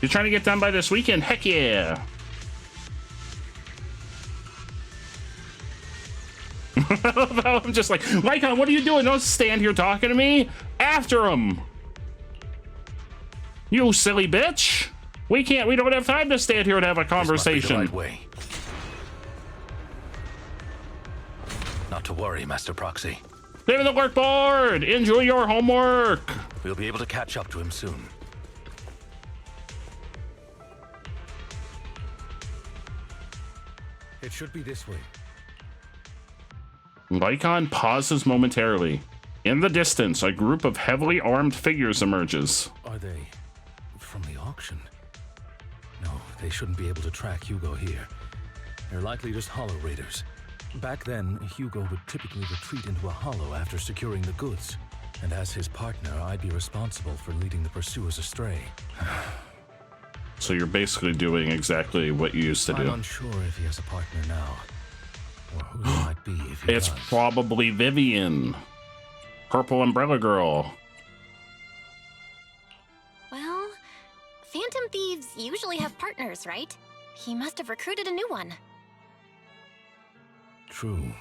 You're trying to get done by this weekend? Heck yeah. I'm just like, Lycon, what are you doing? Don't stand here talking to me. After him. You silly bitch. We don't have time to stand here and have a conversation. This must be the right way. Not to worry, Master Proxy. David the work board! Enjoy your homework! We'll be able to catch up to him soon. It should be this way. Lycon pauses momentarily. In the distance, a group of heavily armed figures emerges. Are they from the auction? No, they shouldn't be able to track Hugo here. They're likely just hollow raiders. Back then, Hugo would typically retreat into a hollow after securing the goods. And as his partner, I'd be responsible for leading the pursuers astray. So you're basically doing exactly what you used to do. I'm unsure if he has a partner now. Or who it might be if he It's does. probably Vivian. Purple Umbrella Girl. Well, Phantom Thieves usually have partners, right? He must have recruited a new one. True.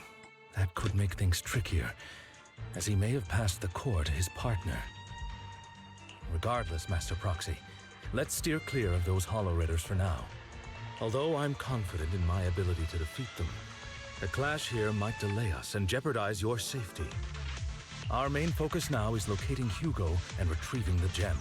That could make things trickier, as he may have passed the core to his partner. Regardless, Master Proxy, let's steer clear of those Hollow Raiders for now. Although I'm confident in my ability to defeat them, a clash here might delay us and jeopardize your safety. Our main focus now is locating Hugo and retrieving the gem.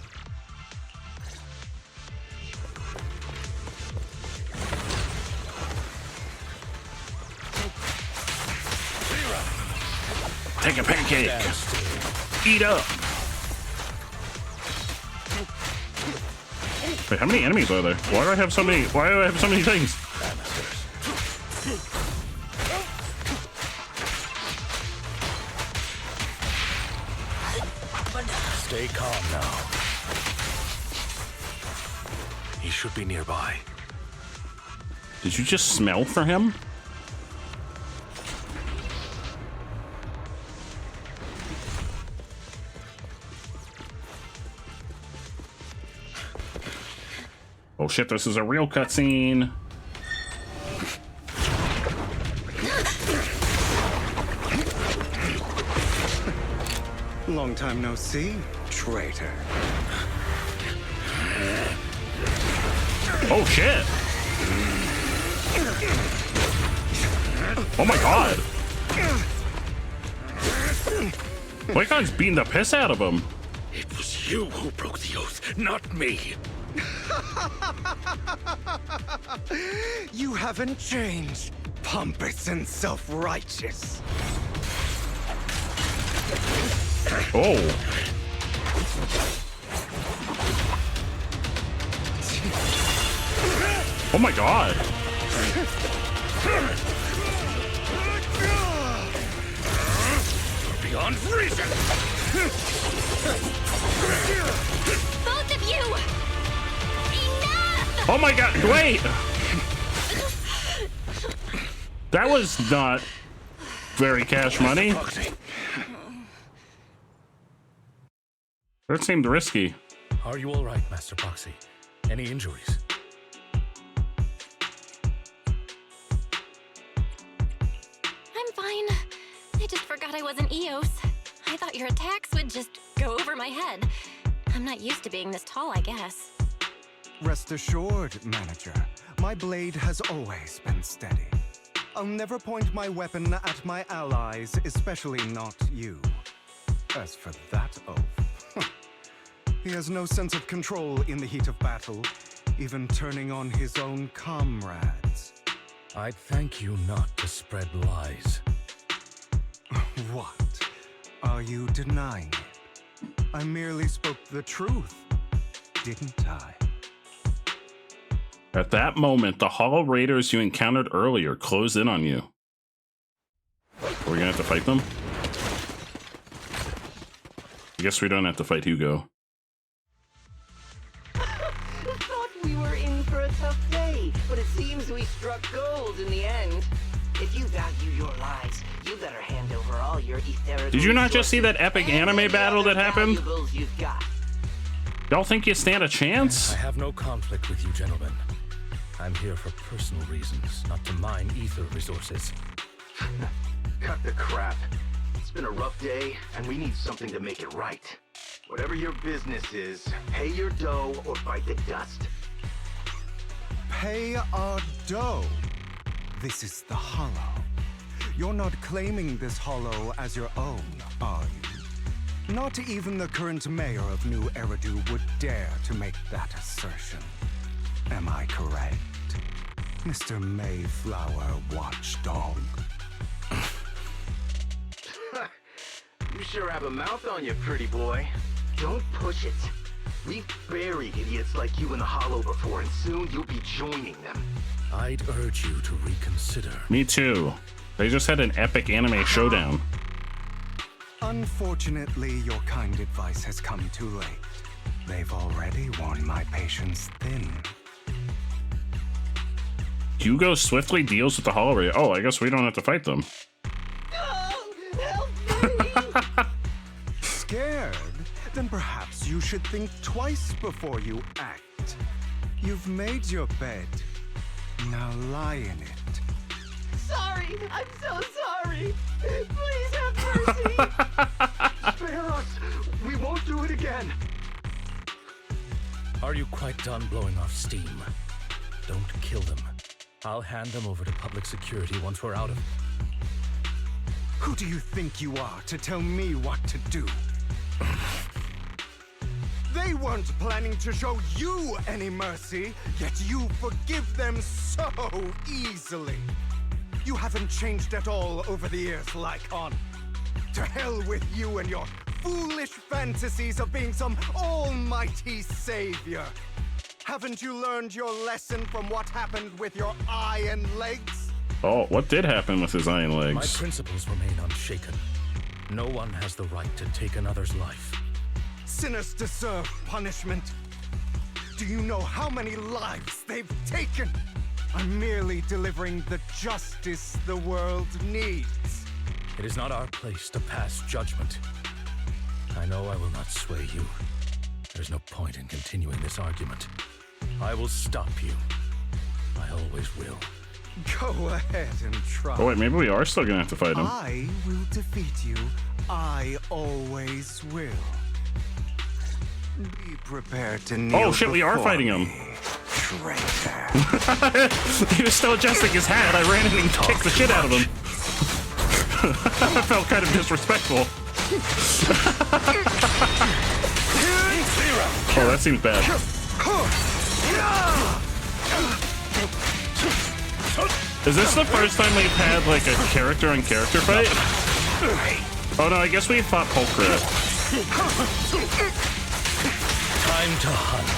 Take a pancake. Eat up. Wait, how many enemies are there? Why do I have so many? Why do I have so many things? Stay calm now. He should be nearby. Did you just smell for him? Oh shit, this is a real cutscene. Long time no see, traitor. Oh shit! Oh my god! Lycon's beating the piss out of him. It was you who broke the oath, not me. You haven't changed, pompous and self-righteous. Oh. Oh my god. Beyond reason. Both of you! Enough! Oh my god, wait! That was not very cash money. That seemed risky. Are you all right, Master Proxy? Any injuries? I'm fine. I just forgot I wasn't Eos. I thought your attacks would just go over my head. I'm not used to being this tall, I guess. Rest assured, manager, my blade has always been steady. I'll never point my weapon at my allies, especially not you. As for that oath, he has no sense of control in the heat of battle, even turning on his own comrades. I'd thank you not to spread lies. What? Are you denying it? I merely spoke the truth, didn't I? At that moment, the Hollow Raiders you encountered earlier closed in on you. Are we gonna have to fight them? I guess we don't have to fight Hugo. Thought we were in for a tough day, but it seems we struck gold in the end. If you value your lives, you better hand over all your etheric. Did you not just see that epic anime battle that happened? valuables you've got. Y'all think you stand a chance? I have no conflict with you, gentlemen. I'm here for personal reasons, not to mine ether resources. Cut the crap. It's been a rough day, and we need something to make it right. Whatever your business is, pay your dough or bite the dust. Pay our dough. This is the Hollow. You're not claiming this hollow as your own, are you? Not even the current mayor of New Eridu would dare to make that assertion. Am I correct, Mr. Mayflower Watchdog? You sure have a mouth on you, pretty boy. Don't push it. We've buried idiots like you in the hollow before, and soon you'll be joining them. I'd urge you to reconsider. Me too. They just had an epic anime showdown. Unfortunately, your kind advice has come too late. They've already worn my patience thin. Hugo swiftly deals with the Hollow Ray. Oh, I guess we don't have to fight them. Scared? Then perhaps you should think twice before you act. You've made your bed. Now lie in it. Sorry! I'm so sorry! Please have mercy! Spare us! We won't do it again! Are you quite done blowing off steam? Don't kill them. I'll hand them over to public security once we're out of... Who do you think you are to tell me what to do? They weren't planning to show you any mercy, yet you forgive them so easily. You haven't changed at all over the years, Lycon. To hell with you and your foolish fantasies of being some almighty savior. Haven't you learned your lesson from what happened with your eye and legs? Oh, what did happen with his eye and legs? My principles remain unshaken. No one has the right to take another's life. Sinners deserve punishment. Do you know how many lives they've taken? I'm merely delivering the justice the world needs. It is not our place to pass judgment. I know I will not sway you. There's no point in continuing this argument. I will stop you. I always will. Go ahead and try. Oh wait, maybe we are still gonna have to fight him. I will defeat you. I always will. Be prepared to kneel. Oh shit, we are fighting him. Traitor. He was still adjusting his hat. I ran in and kicked the shit out of him. I felt kind of disrespectful. Oh, that seems bad. Is this the first time we've had like a character-on-character fight? Oh no, I guess we fought Polkrat. Time to hunt.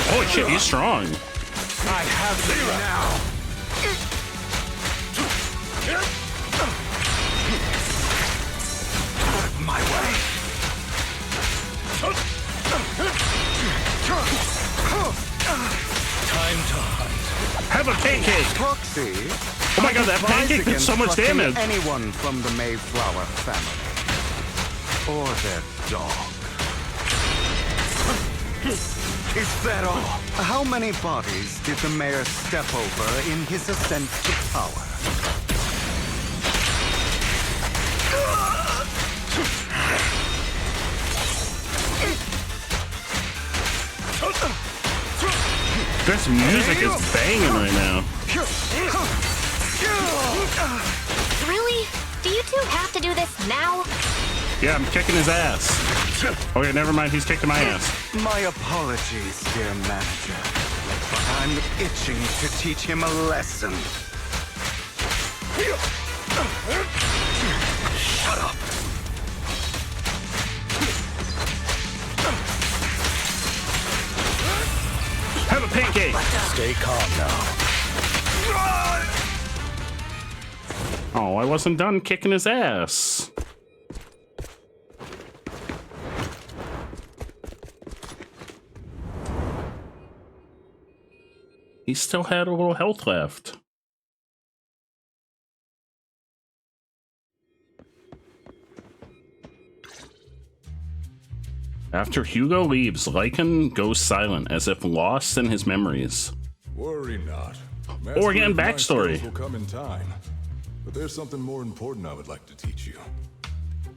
Holy shit, he's strong. I have you now. My way. Time to hunt. Have a pancake. Proxy. Oh my god, that pancake did so much damage. Anyone from the Mayflower family. Or their dog. Is that all? How many bodies did the mayor step over in his ascent to power? This music is banging right now. Really? Do you two have to do this now? Yeah, I'm kicking his ass. Okay, never mind, he's kicking my ass. My apologies, dear manager. But I'm itching to teach him a lesson. Shut up. Have a pancake. Stay calm now. Oh, I wasn't done kicking his ass. He still had a little health left. After Hugo leaves, Lycan goes silent as if lost in his memories. Worry not. Or again, Mastery of my backstory. skills will come in time. But there's something more important I would like to teach you.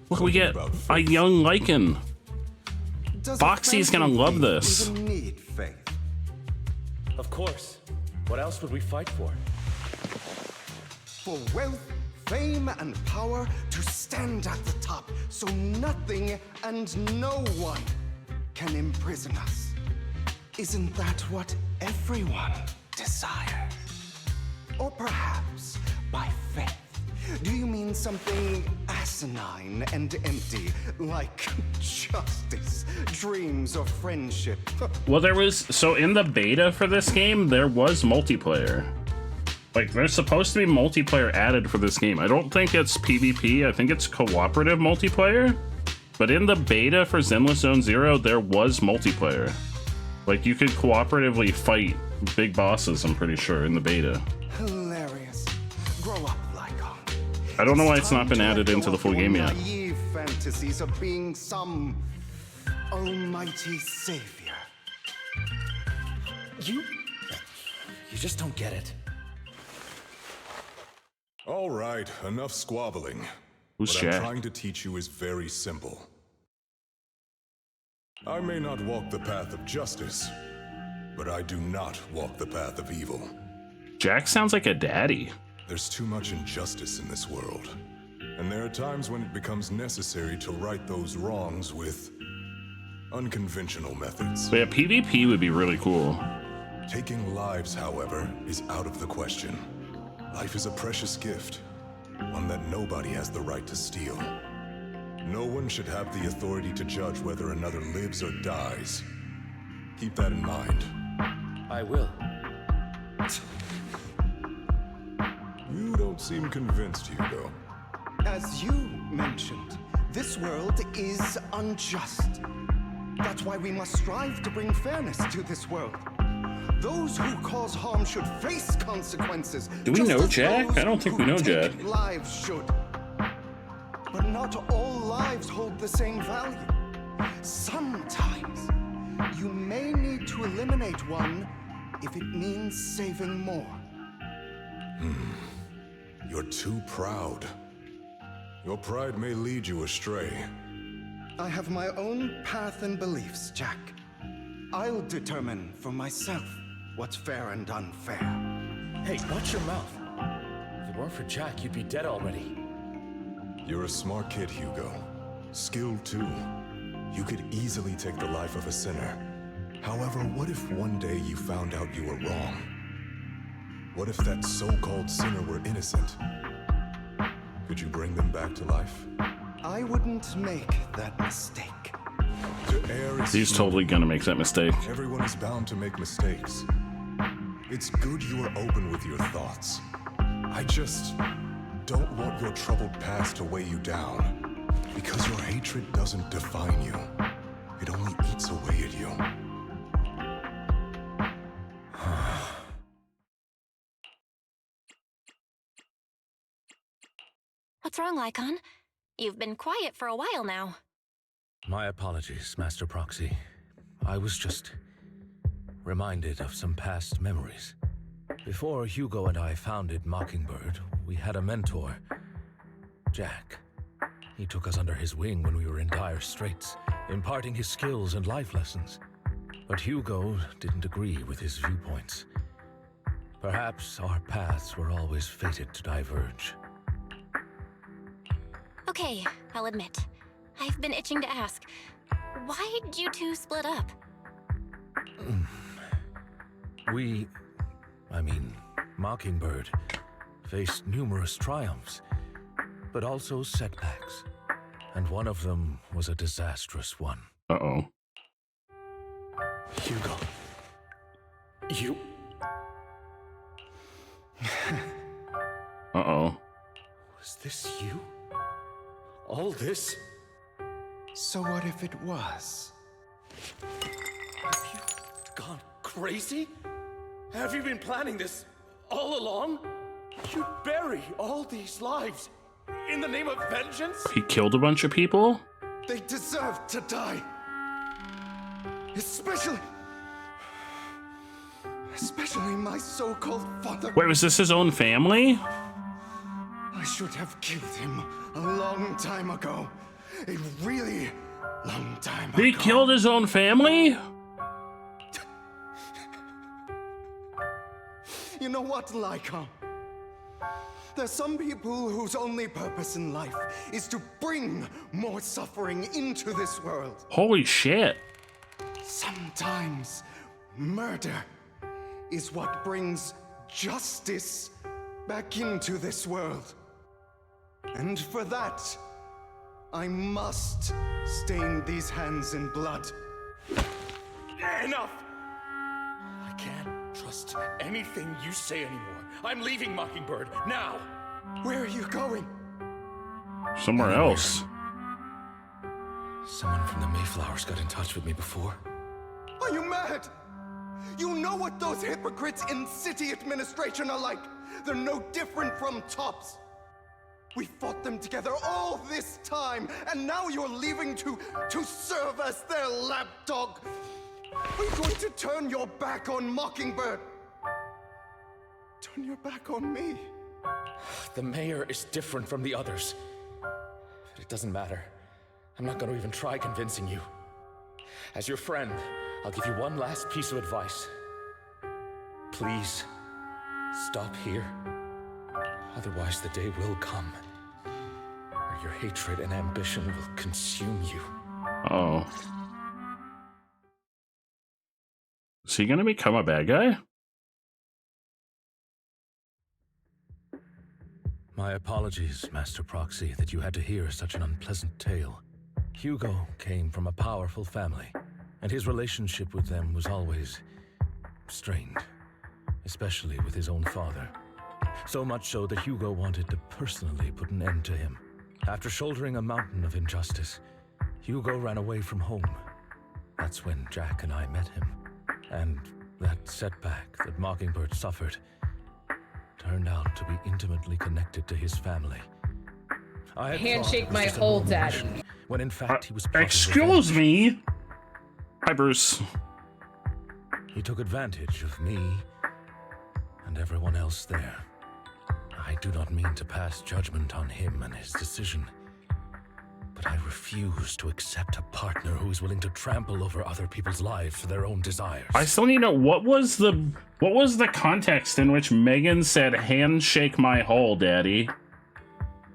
Look, we get a young Lycan. Foxy's gonna love this. Even need faith? Of course. What else would we fight for? For wealth, fame, and power, to stand at the top so nothing and no one can imprison us. Isn't that what everyone desires? Or perhaps by faith, do you mean something asinine and empty, like justice, dreams, or friendship? Well, there was, so in the beta for this game, there was multiplayer. Like, there's supposed to be multiplayer added for this game. I don't think it's PvP, I think it's cooperative multiplayer. But in the beta for Zenless Zone Zero, there was multiplayer. Like, you could cooperatively fight big bosses, I'm pretty sure, in the beta. Hilarious. Grow up, Lycon. I don't know why it's not been added into the full game yet. Naive fantasies of being some almighty savior. You just don't get it. All right, enough squabbling. Who's what Jack? I'm trying to teach you is very simple. I may not walk the path of justice, but I do not walk the path of evil. Jack sounds like a daddy. There's too much injustice in this world, and there are times when it becomes necessary to right those wrongs with unconventional methods. But yeah, PvP would be really cool. Taking lives, however, is out of the question. Life is a precious gift, one that nobody has the right to steal. No one should have the authority to judge whether another lives or dies. Keep that in mind. I will. You don't seem convinced, Hugo. As you mentioned, this world is unjust. That's why we must strive to bring fairness to this world. Those who cause harm should face consequences. Do we know Jack? I don't think we know Jack. Lives should. But not all lives hold the same value. Sometimes you may need to eliminate one if it means saving more. You're too proud. Your pride may lead you astray. I have my own path and beliefs, Jack. I'll determine for myself what's fair and unfair. Hey, watch your mouth. If it weren't for Jack, you'd be dead already. You're a smart kid, Hugo. Skilled too. You could easily take the life of a sinner. However, what if one day you found out you were wrong? What if that so-called sinner were innocent? Could you bring them back to life? I wouldn't make that mistake. To err is He's totally gonna make that mistake. Everyone is bound to make mistakes. It's good you are open with your thoughts. I just don't want your troubled past to weigh you down. Because your hatred doesn't define you. It only eats away at you. What's wrong, Lycon? You've been quiet for a while now. My apologies, Master Proxy. I was just reminded of some past memories. Before Hugo and I founded Mockingbird, we had a mentor, Jack. He took us under his wing when we were in dire straits, imparting his skills and life lessons. But Hugo didn't agree with his viewpoints. Perhaps our paths were always fated to diverge. Okay, I'll admit. I've been itching to ask. Why did you two split up? Mockingbird faced numerous triumphs, but also setbacks. And one of them was a disastrous one. Uh-oh. Hugo. You... Uh-oh. Was this you? All this? So what if it was? Have you gone crazy? Have you been planning this all along? You'd bury all these lives in the name of vengeance? He killed a bunch of people? They deserve to die. Especially my so-called father. Wait, was this his own family? I should have killed him a long time ago. A really long time ago. He killed his own family? You know what, Lyca? There's some people whose only purpose in life is to bring more suffering into this world. Holy shit. Sometimes murder is what brings justice back into this world. And for that, I must stain these hands in blood. Enough! I can't trust anything you say anymore. I'm leaving Mockingbird, now! Where are you going? Somewhere else. Someone from the Mayflowers got in touch with me before. Are you mad? You know what those hypocrites in city administration are like. They're no different from tops. We fought them together all this time, and now you're leaving to serve as their lapdog. Are you going to turn your back on Mockingbird? Turn your back on me. The mayor is different from the others. But it doesn't matter. I'm not going to even try convincing you. As your friend, I'll give you one last piece of advice. Please, stop here. Otherwise, the day will come where your hatred and ambition will consume you. Oh. Is he gonna become a bad guy? My apologies, Master Proxy, that you had to hear such an unpleasant tale. Hugo came from a powerful family, and his relationship with them was always strained, especially with his own father. So much so that Hugo wanted to personally put an end to him. After shouldering a mountain of injustice, Hugo ran away from home. That's when Jack and I met him. And that setback that Mockingbird suffered turned out to be intimately connected to his family. I had Handshake my whole daddy. When in fact he was excuse me. Hi, Bruce. He took advantage of me and everyone else there. I do not mean to pass judgment on him and his decision, but I refuse to accept a partner who is willing to trample over other people's lives for their own desires. I still need to know what was the context in which Megan said, "Handshake my hole, Daddy"?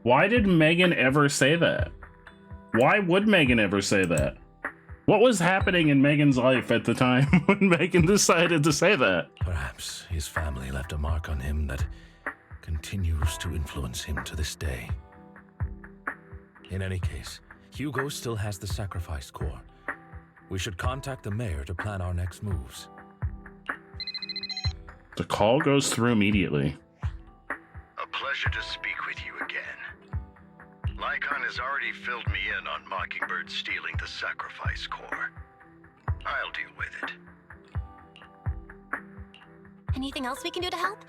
Why did Megan ever say that? Why would Megan ever say that? What was happening in Megan's life at the time when Megan decided to say that? Perhaps his family left a mark on him that continues to influence him to this day. In any case, Hugo still has the sacrifice core. We should contact the mayor to plan our next moves. The call goes through immediately. A pleasure to speak with you again. Lycon has already filled me in on Mockingbird stealing the sacrifice core. I'll deal with it. Anything else we can do to help?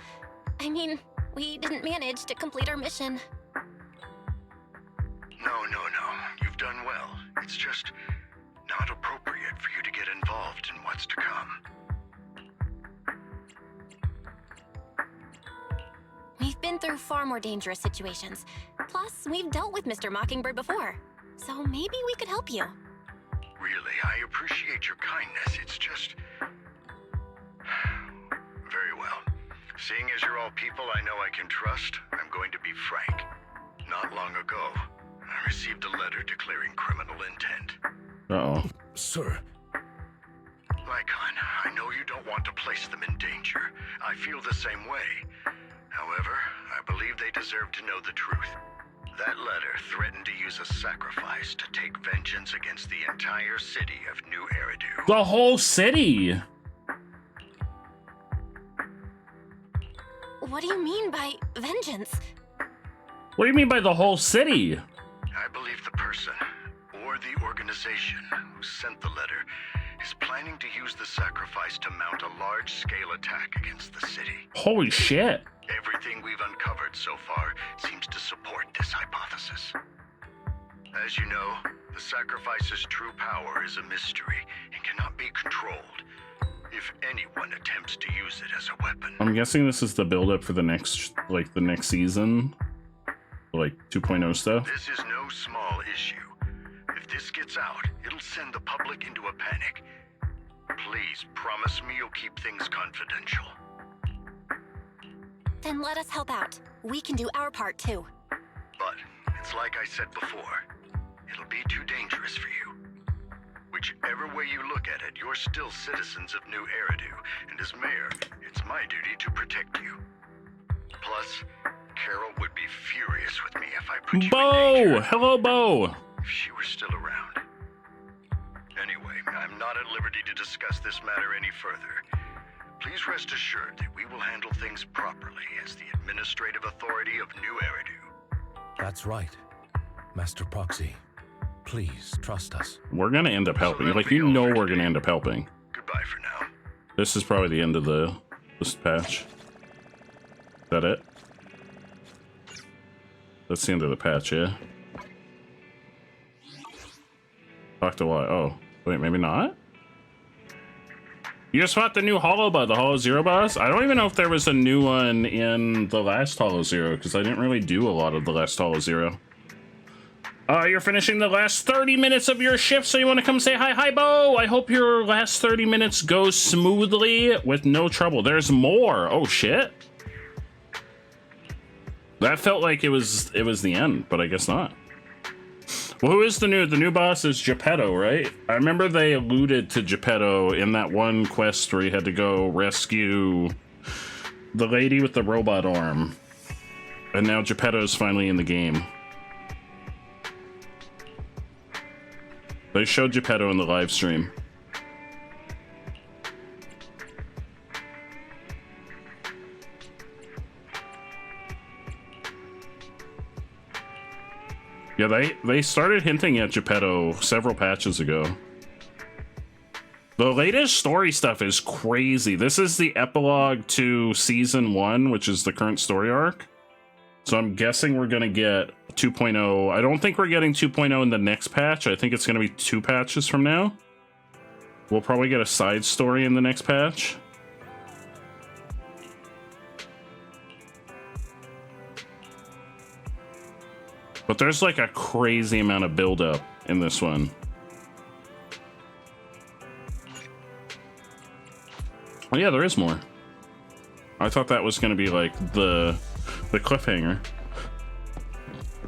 I mean, we didn't manage to complete our mission. No. You've done well. It's just not appropriate for you to get involved in what's to come. We've been through far more dangerous situations. Plus, we've dealt with Mr. Mockingbird before. So maybe we could help you. Really, I appreciate your kindness. It's just... Very well. Seeing as you're all people I know I can trust, I'm going to be frank. Not long ago, I received a letter declaring criminal intent. Uh-oh. Sir. Lycon, I know you don't want to place them in danger. I feel the same way. However, I believe they deserve to know the truth. That letter threatened to use a sacrifice to take vengeance against the entire city of New Eridu. The whole city! What do you mean by vengeance? What do you mean by the whole city? I believe the person, or the organization, who sent the letter is planning to use the sacrifice to mount a large-scale attack against the city. Holy shit. Everything we've uncovered so far seems to support this hypothesis. As you know, the sacrifice's true power is a mystery and cannot be controlled if anyone attempts to use it as a weapon. I'm guessing this is the build-up for the next season. Like 2.0 stuff. This is no small issue. If this gets out, it'll send the public into a panic. Please promise me you'll keep things confidential. Then let us help out. We can do our part too. But it's like I said before, it'll be too dangerous for you. Whichever way you look at it, you're still citizens of New Eridu, and as mayor, it's my duty to protect you. Plus, Carol would be furious with me if I put you in danger. Hello, Bo! If she were still around. Anyway, I'm not at liberty to discuss this matter any further. Please rest assured that we will handle things properly as the administrative authority of New Eridu. That's right. Master Proxy, please trust us. We're gonna end up helping. Like, you know we're gonna end up helping. Goodbye for now. This is probably the end of this patch. Is that it? That's the end of the patch, yeah? Talk to what? Oh, wait, maybe not? You just fought the new Hollow Boss, the Hollow Zero boss? I don't even know if there was a new one in the last Hollow Zero, because I didn't really do a lot of the last Hollow Zero. You're finishing the last 30 minutes of your shift, so you want to come say hi? Hi, Bo! I hope your last 30 minutes goes smoothly with no trouble. There's more! Oh, shit. That felt like it was the end, but I guess not. Well, who is the new boss is Geppetto, right? I remember they alluded to Geppetto in that one quest where you had to go rescue the lady with the robot arm. And now Geppetto's finally in the game. They showed Geppetto in the live stream. Yeah, they started hinting at Geppetto several patches ago. The latest story stuff is crazy. This is the epilogue to Season 1, which is the current story arc. So I'm guessing we're going to get 2.0. I don't think we're getting 2.0 in the next patch. I think it's going to be 2 patches from now. We'll probably get a side story in the next patch. But there's like a crazy amount of buildup in this one. Oh yeah, there is more. I thought that was going to be like the cliffhanger.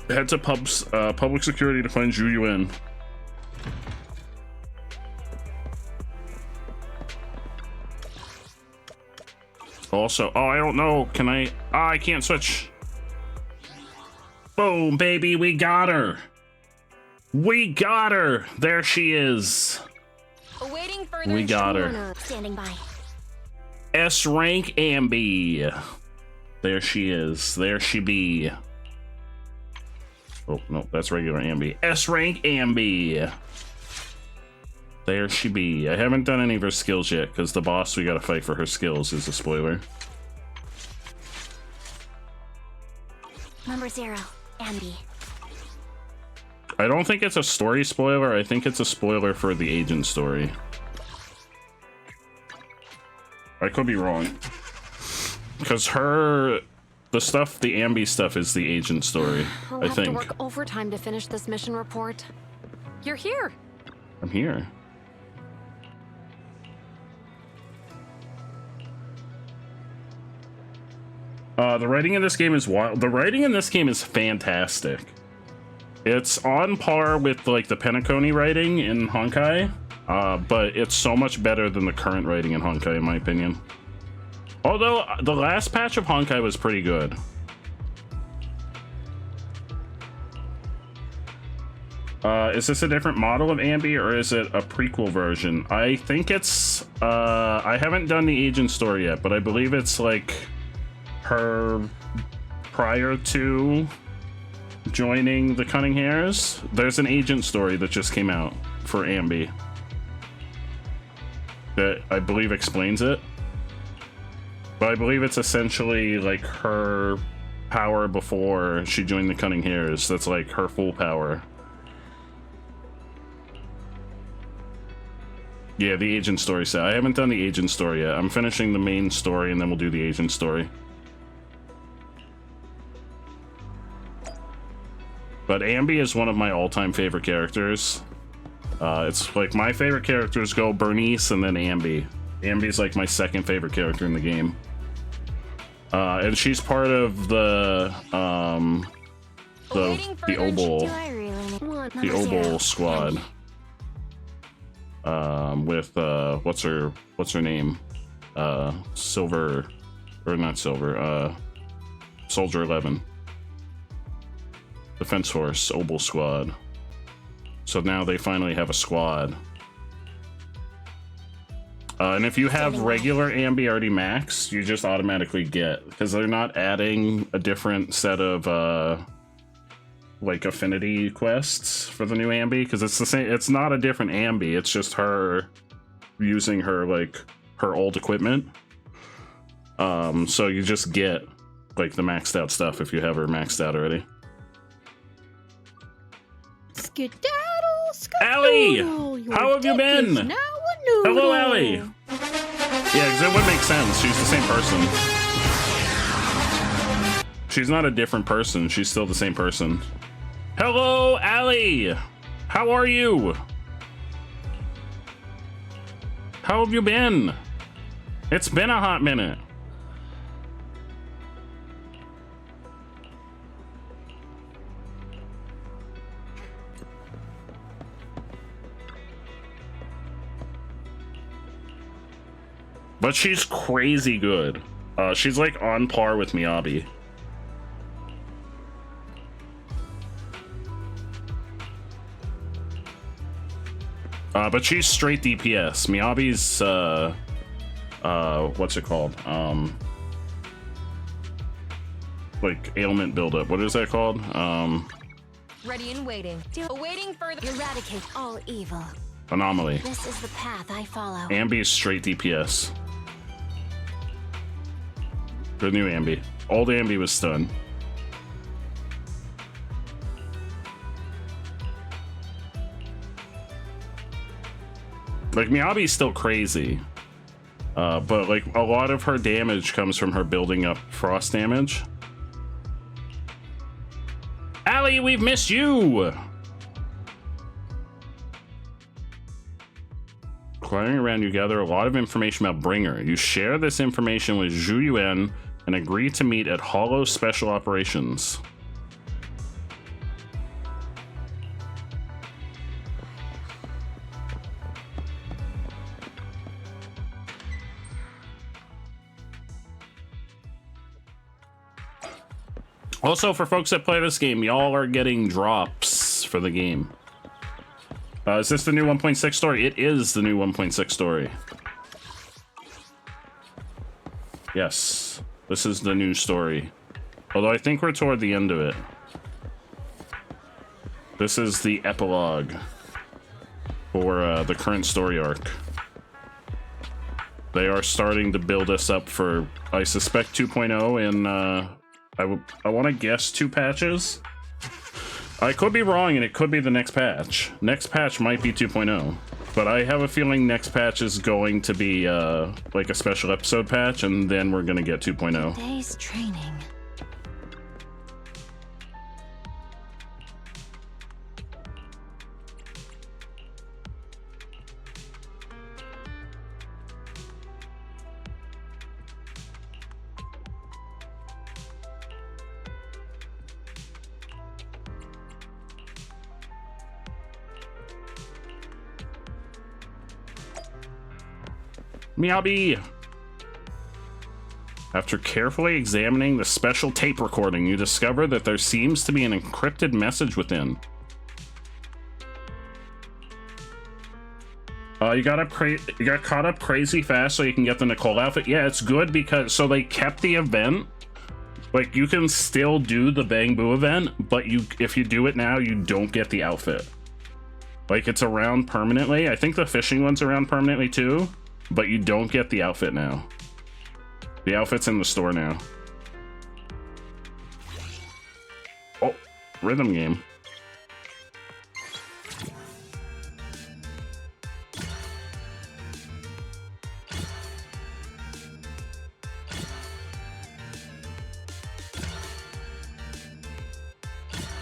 Head to public security to find Zhu Yuan. Also, oh, I don't know. Can I? I can't switch. Boom, baby, we got her. We got her. There she is. Awaiting further We got her. Standing by. S rank Ambi. There she is. There she be. Oh, no, that's regular Ambi. S rank Ambi. There she be. I haven't done any of her skills yet because the boss we gotta fight for her skills is a spoiler. Number 0, Ambi. I don't think it's a story spoiler. I think it's a spoiler for the agent story. I could be wrong. Because the stuff, the Ambi stuff is the agent story, I'll I have think. to work overtime to finish this mission report. You're here. I'm here. The writing in this game is wild. The writing in this game is fantastic. It's on par with like the Penacony writing in Honkai, but it's so much better than the current writing in Honkai, in my opinion. Although the last patch of Honkai was pretty good. Is this a different model of Ambi or is it a prequel version? I think it's, I haven't done the agent story yet, but I believe it's like her prior to joining the Cunning Hares. There's an agent story that just came out for Ambi that I believe explains it. But I believe it's essentially like her power before she joined the Cunning Hares. That's like her full power. Yeah, the agent story set. I haven't done the agent story yet. I'm finishing the main story and then we'll do the agent story. But Ambi is one of my all-time favorite characters. It's like my favorite characters go Bernice and then Ambi. Ambi's like my second favorite character in the game. And she's part of the Obol squad. With what's her name? Silver, or not Silver, Soldier 11. Defense Force, Obol squad. So now they finally have a squad. And if you have regular Ambi already maxed, you just automatically get, because they're not adding a different set of like affinity quests for the new Ambi, because it's the same. It's not a different Ambi. It's just her using her her old equipment. So you just get like the maxed out stuff if you have her maxed out already. Skedaddle, skedaddle. Allie, how have you been? Hello, Allie. Yeah, because it would make sense. She's the same person. She's not a different person. She's still the same person. Hello, Allie. How are you? How have you been? It's been a hot minute. But she's crazy good. She's like on par with Miyabi. But she's straight DPS. Miyabi's what's it called? Like ailment buildup. What is that called? Ready and waiting. Awaiting further. Eradicate all evil. Anomaly. This is the path I follow. Ambi is straight DPS. The new Ambi. Old Ambi was stun. Like, Miyabi's still crazy. But, like, a lot of her damage comes from her building up frost damage. Allie, we've missed you! Flying around, you gather a lot of information about Bringer. You share this information with Zhu Yuan and agree to meet at Hollow Special Operations. Also, for folks that play this game, y'all are getting drops for the game. Is this the new 1.6 story? It is the new 1.6 story. Yes, this is the new story. Although I think we're toward the end of it. This is the epilogue for the current story arc. They are starting to build us up for, I suspect, 2.0 in, I want to guess 2 patches. I could be wrong, and it could be the next patch. Next patch might be 2.0, but I have a feeling next patch is going to be like a special episode patch, and then we're gonna get 2.0. Today's training. Miyabi! After carefully examining the special tape recording, you discover that there seems to be an encrypted message within. You got caught up crazy fast so you can get the Nicole outfit. Yeah, it's good because, so they kept the event. Like, you can still do the Bang Boo event, but if you do it now, you don't get the outfit. Like, it's around permanently. I think the fishing one's around permanently too. But you don't get the outfit now. The outfit's in the store now. Oh, rhythm game.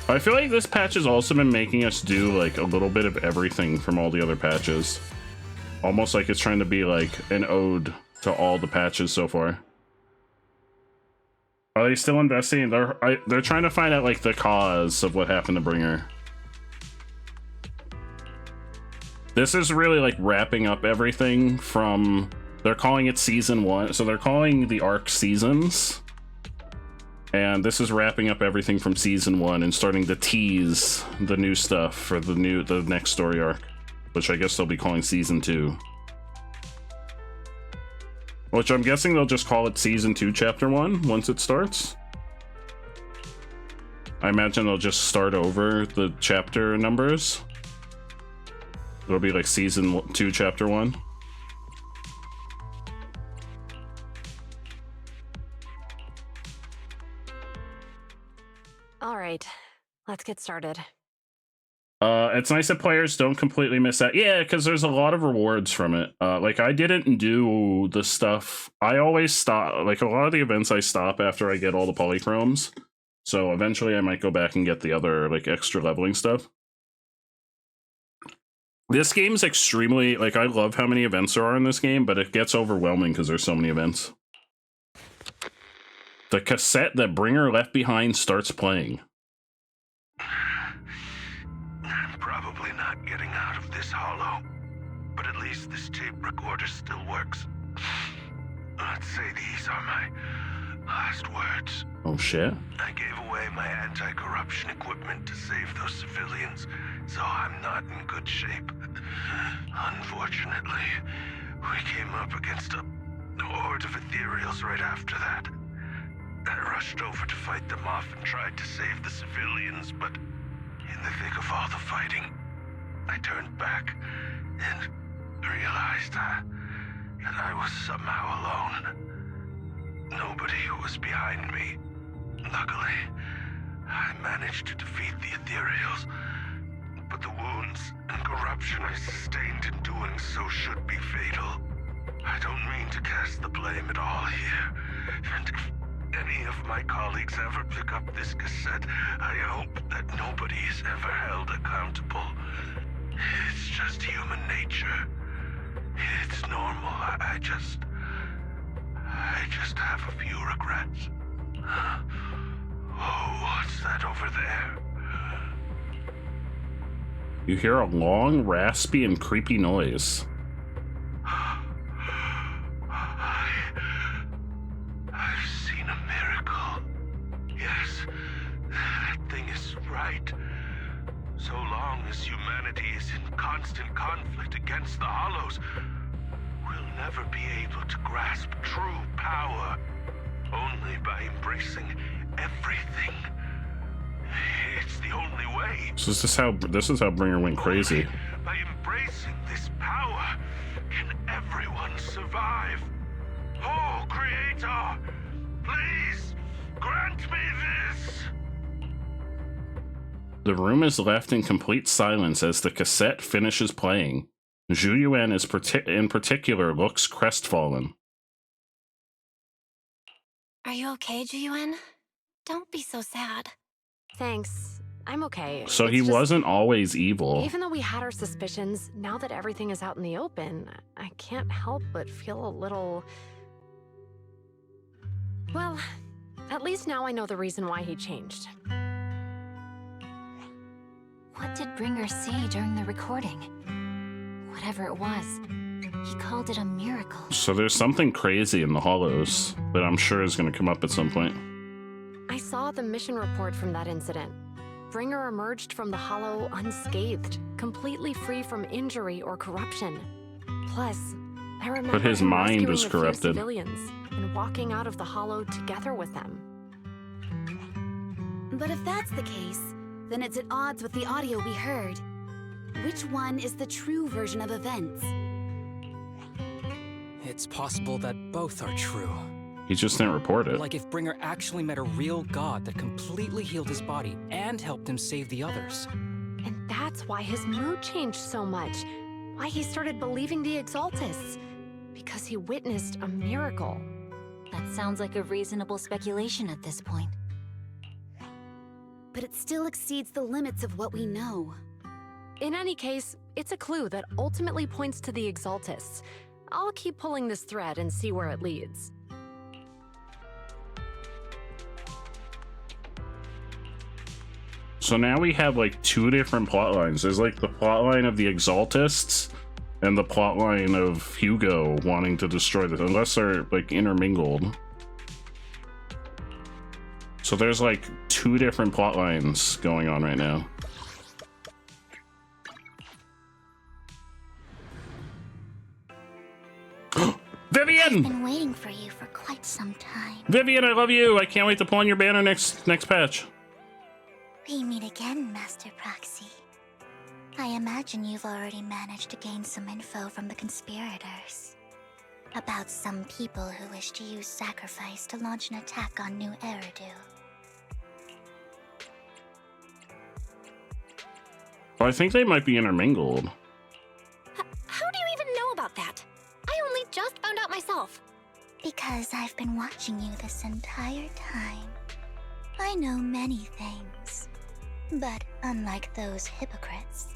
I feel like this patch has also been making us do like a little bit of everything from all the other patches. Almost like it's trying to be like an ode to all the patches so far. Are they still investing? They're trying to find out like the cause of what happened to Bringer. This is really like wrapping up everything from, they're calling it season 1. So they're calling the arc seasons. And this is wrapping up everything from season 1 and starting to tease the new stuff for the next story arc, which I guess they'll be calling season 2. Which I'm guessing they'll just call it season 2 chapter 1 once it starts. I imagine they'll just start over the chapter numbers. It'll be like season 2 chapter 1. All right, let's get started. It's nice that players don't completely miss out. Yeah, because there's a lot of rewards from it. Like I didn't do the stuff. I always stop. Like a lot of the events I stop after I get all the polychromes. So eventually I might go back and get the other like extra leveling stuff. This game's extremely, like, I love how many events there are in this game, but it gets overwhelming because there's so many events. The cassette that Bringer left behind starts playing. I'm probably not getting out of this hollow, but at least this tape recorder still works. Let's say these are my last words. Oh shit. I gave away my anti-corruption equipment to save those civilians, so I'm not in good shape. Unfortunately, we came up against a horde of ethereals right after that. I rushed over to fight them off and tried to save the civilians, but in the thick of all the fighting, I turned back and realized that I was somehow alone. Nobody was behind me. Luckily, I managed to defeat the ethereals, but the wounds and corruption I sustained in doing so should be fatal. I don't mean to cast the blame at all here, and if any of my colleagues ever pick up this cassette, I hope that nobody is ever held accountable. It's just human nature. It's normal. I just have a few regrets. Oh, what's that over there? You hear a long, raspy, and creepy noise. I've seen a miracle. Yes, that thing is right. So long as humanity is in constant conflict against the Hollows, we'll never be able to grasp true power. Only by embracing everything. It's the only way. So this is how Bringer went crazy. By embracing this power, can everyone survive? Oh, Creator, please grant me this. The room is left in complete silence as the cassette finishes playing. Zhu Yuan is in particular looks crestfallen. Are you okay, Jiyuan? Don't be so sad. Thanks. I'm okay. So he wasn't always evil. Even though we had our suspicions, now that everything is out in the open, I can't help but feel a little... Well, at least now I know the reason why he changed. What did Bringer say during the recording? Whatever it was, he called it a miracle. So there's something crazy in the Hollows that I'm sure is going to come up at some point. I saw the mission report from that incident. Bringer emerged from the Hollow unscathed, completely free from injury or corruption. Plus, I remember But his him mind rescuing was a few corrupted. civilians and walking out of the Hollow together with them. But if that's the case, then it's at odds with the audio we heard. Which one is the true version of events? It's possible that both are true. He just didn't report it. Like if Bringer actually met a real god that completely healed his body and helped him save the others. And that's why his mood changed so much. Why he started believing the Exaltists. Because he witnessed a miracle. That sounds like a reasonable speculation at this point. but it still exceeds the limits of what we know. In any case, it's a clue that ultimately points to the Exaltists. I'll keep pulling this thread and see where it leads. So now we have like 2 different plot lines. There's like the plot line of the Exaltists and the plot line of Hugo wanting to destroy this, unless they're like intermingled. So there's like 2 different plot lines going on right now. Vivian! I've been waiting for you for quite some time. Vivian, I love you. I can't wait to pull on your banner next patch. We meet again, Master Proxy. I imagine you've already managed to gain some info from the conspirators. About some people who wish to use sacrifice to launch an attack on New Eridu. Well, I think they might be intermingled. How do you even know about that? I only just found out myself. Because I've been watching you this entire time. I know many things. But unlike those hypocrites,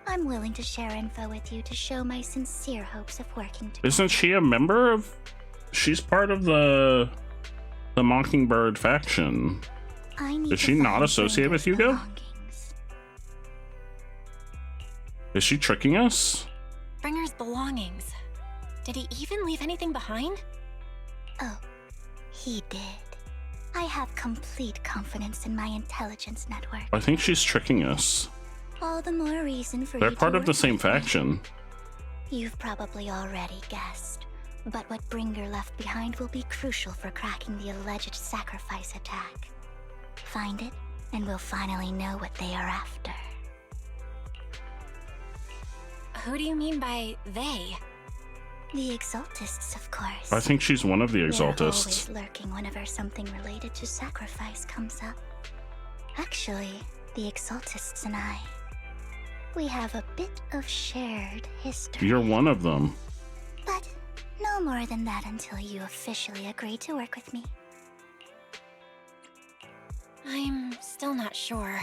I'm willing to share info with you to show my sincere hopes of working together. Isn't she a member of... She's part of the Mockingbird faction. Is she not associated with Hugo? Is she tricking us? Bringer's belongings. Did he even leave anything behind? Oh, he did. I have complete confidence in my intelligence network. I think she's tricking us. All the more reason for They're you part to of the work same with me. faction. You've probably already guessed, but what Bringer left behind will be crucial for cracking the alleged sacrifice attack. Find it, and we'll finally know what they are after. Who do you mean by they? The Exaltists, of course. I think she's one of the They're Exaltists. always lurking whenever something related to sacrifice comes up. Actually, the Exaltists and I, we have a bit of shared history. You're one of them. But no more than that until you officially agree to work with me. I'm still not sure.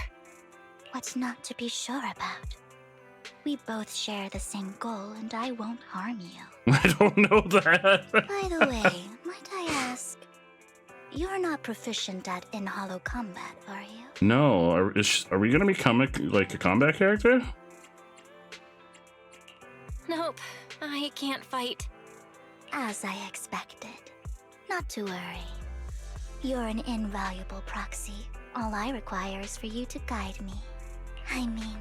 What's not to be sure about? We both share the same goal, and I won't harm you. I don't know that. By the way, might I ask, you're not proficient at in-hollow combat, are you? No, are we gonna become like a combat character? Nope, I can't fight. As I expected. Not to worry. You're an invaluable proxy. All I require is for you to guide me. I mean,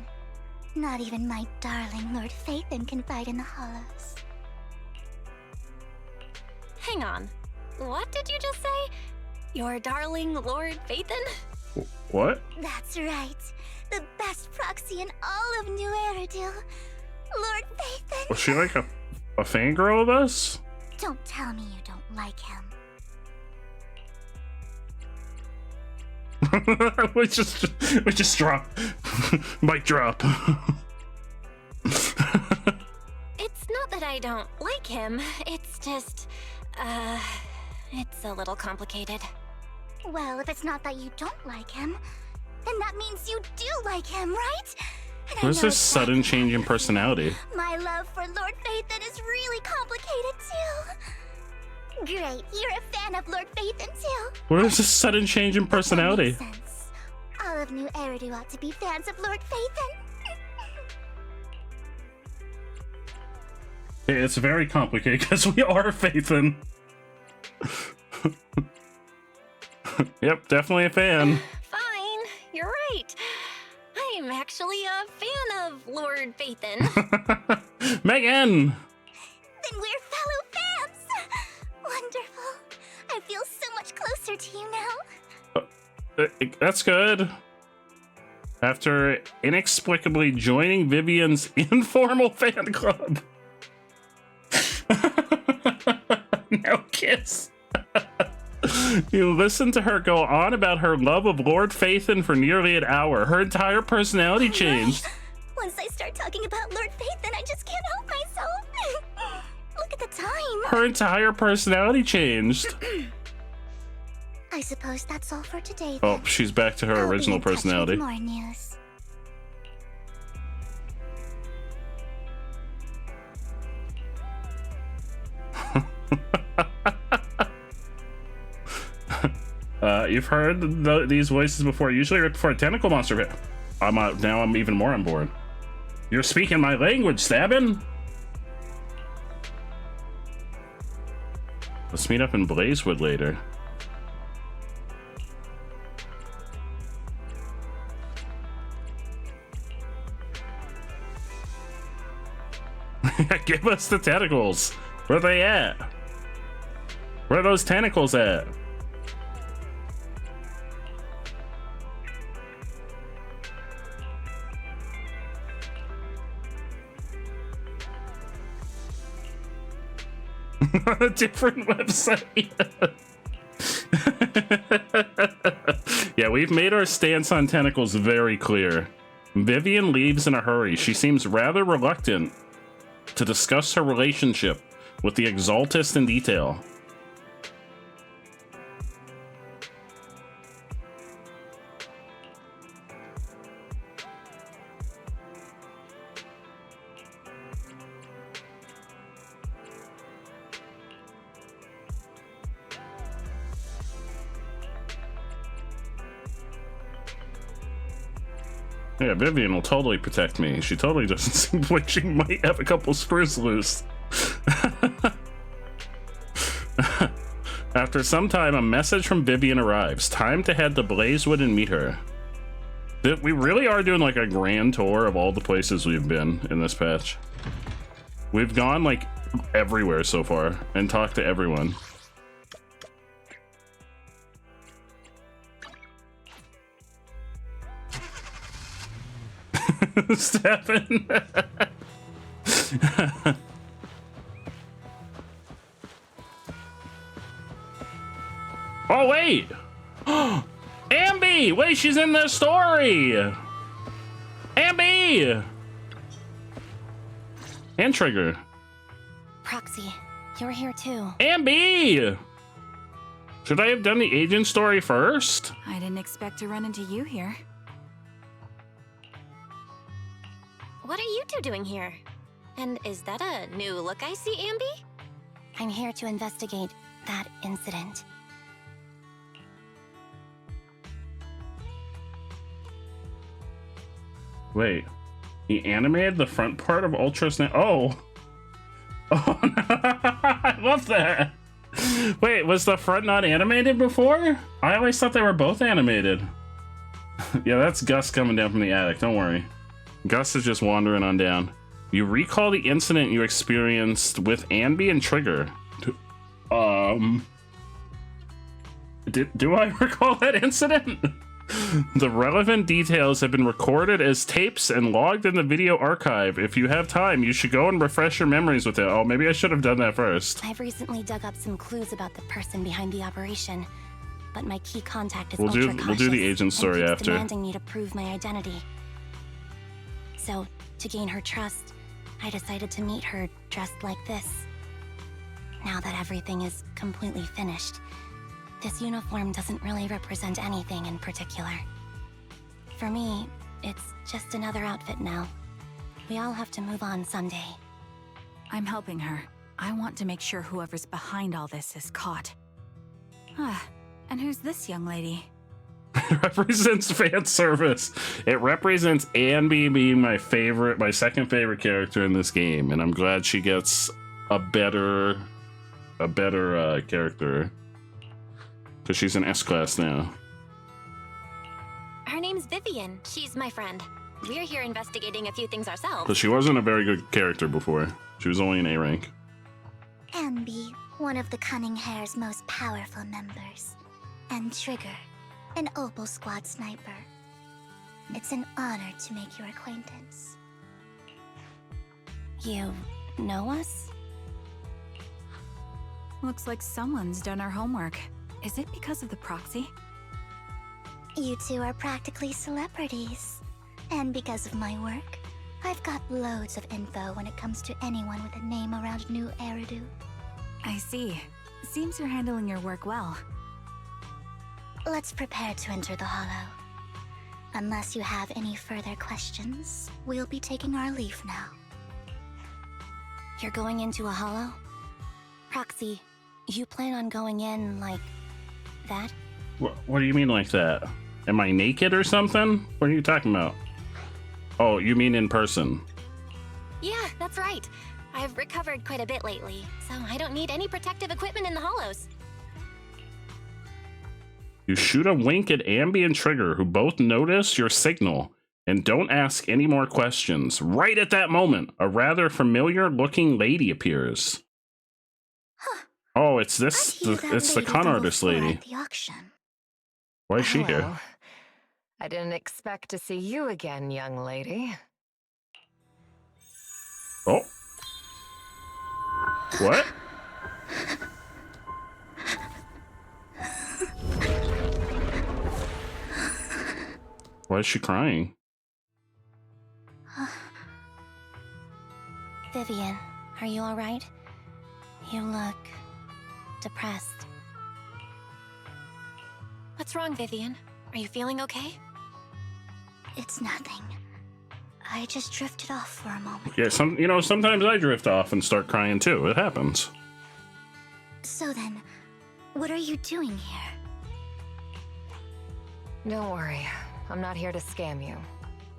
not even my darling Lord Phaethon can fight in the hollows. Hang on. What did you just say? Your darling Lord Phaethon? What? That's right. The best proxy in all of New Eridu. Lord Phaethon. Was she like a fangirl of us? Don't tell me you don't like him. we just drop. Mic drop. It's not that I don't like him. It's just, it's a little complicated. Well, if it's not that you don't like him, then that means you do like him, right? And What is this sudden change in personality? my love for Lord Phaethon is really complicated too. Great, you're a fan of Lord Phaethon too. What is this sudden change in personality? All of New Eridu ought to be fans of Lord Phaethon. It's very complicated because we are Phaethon. Yep, definitely a fan. Fine, you're right. I'm actually a fan of Lord Phaethon. Megan! Then we're fellow fans. Wonderful. I feel so much closer to you now. That's good. After inexplicably joining Vivian's informal fan club. No kiss. You listen to her go on about her love of Lord Phaethon for nearly an hour. Her entire personality changed. Once I start talking about Lord Phaethon, I just can't help myself. Look at the time. Her entire personality changed. I suppose that's all for today. Oh, she's back to her I'll original be in touch with personality. more news. You've heard these voices before, usually right before a tentacle monster hit. Now I'm even more on board. You're speaking my language, Sabin. Let's meet up in Blazewood later. Give us the tentacles. Where are they at? Where are those tentacles at? A different website. Yeah, we've made our stance on tentacles very clear. Vivian leaves in a hurry. She seems rather reluctant to discuss her relationship with the Exaltist in detail. Yeah, Vivian will totally protect me. She totally doesn't seem like she might have a couple screws loose. After some time, a message from Vivian arrives. Time to head to Blazewood and meet her. We really are doing like a grand tour of all the places we've been in this patch. We've gone like everywhere so far and talked to everyone. Stefan. Oh wait, Ambi! Wait, she's in the story. Ambi and Trigger. Proxy, you're here too. Ambi! Should I have done the agent story first? I didn't expect to run into you here. What are you two doing here? And is that a new look I see, Ambi? I'm here to investigate that incident. Wait, he animated the front part of Ultra's name. Oh, no. I love that. Wait, was the front not animated before? I always thought they were both animated. Yeah, that's Gus coming down from the attic. Don't worry. Gus is just wandering on down. You recall the incident you experienced with Ambi and Trigger. Do I recall that incident? The relevant details have been recorded as tapes and logged in the video archive. If you have time, you should go and refresh your memories with it. Oh, maybe I should have done that first. I've recently dug up some clues about the person behind the operation, but my key contact is We'll do the agent story and keeps after. demanding me to prove my identity. So, to gain her trust, I decided to meet her dressed like this. Now that everything is completely finished, this uniform doesn't really represent anything in particular. For me, it's just another outfit now. We all have to move on someday. I'm helping her. I want to make sure whoever's behind all this is caught. And who's this young lady? It represents fan service. It represents Ambi being my second favorite character in this game, and I'm glad she gets a better character because she's an S-class now. Her name's Vivian. She's my friend. We're here investigating a few things ourselves. Because she wasn't a very good character before. She was only an A rank. Ambi, one of the Cunning Hair's most powerful members, and Trigger, an Opal Squad sniper. It's an honor to make your acquaintance. You know us? Looks like someone's done our homework. Is it because of the proxy? You two are practically celebrities. And because of my work, I've got loads of info when it comes to anyone with a name around New Eridu. I see. Seems you're handling your work well. let's prepare to enter the Hollow. Unless you have any further questions, we'll be taking our leave now. You're going into a Hollow? Proxy, you plan on going in like that? What do you mean like that? Am I naked or something? What are you talking about? Oh, you mean in person? Yeah, that's right. I've recovered quite a bit lately, so I don't need any protective equipment in the Hollows. You shoot a wink at Ambi and Trigger, who both notice your signal and don't ask any more questions. Right at that moment, a rather familiar-looking lady appears. Huh. Oh, it's this. It's the con artist lady. The auction. Why is she here? I didn't expect to see you again, young lady. Oh. What? Why is she crying? Vivian, are you alright? You look depressed. What's wrong, Vivian? Are you feeling okay? It's nothing. I just drifted off for a moment. Yeah, sometimes I drift off and start crying too. It happens. So then, what are you doing here? Don't worry. I'm not here to scam you.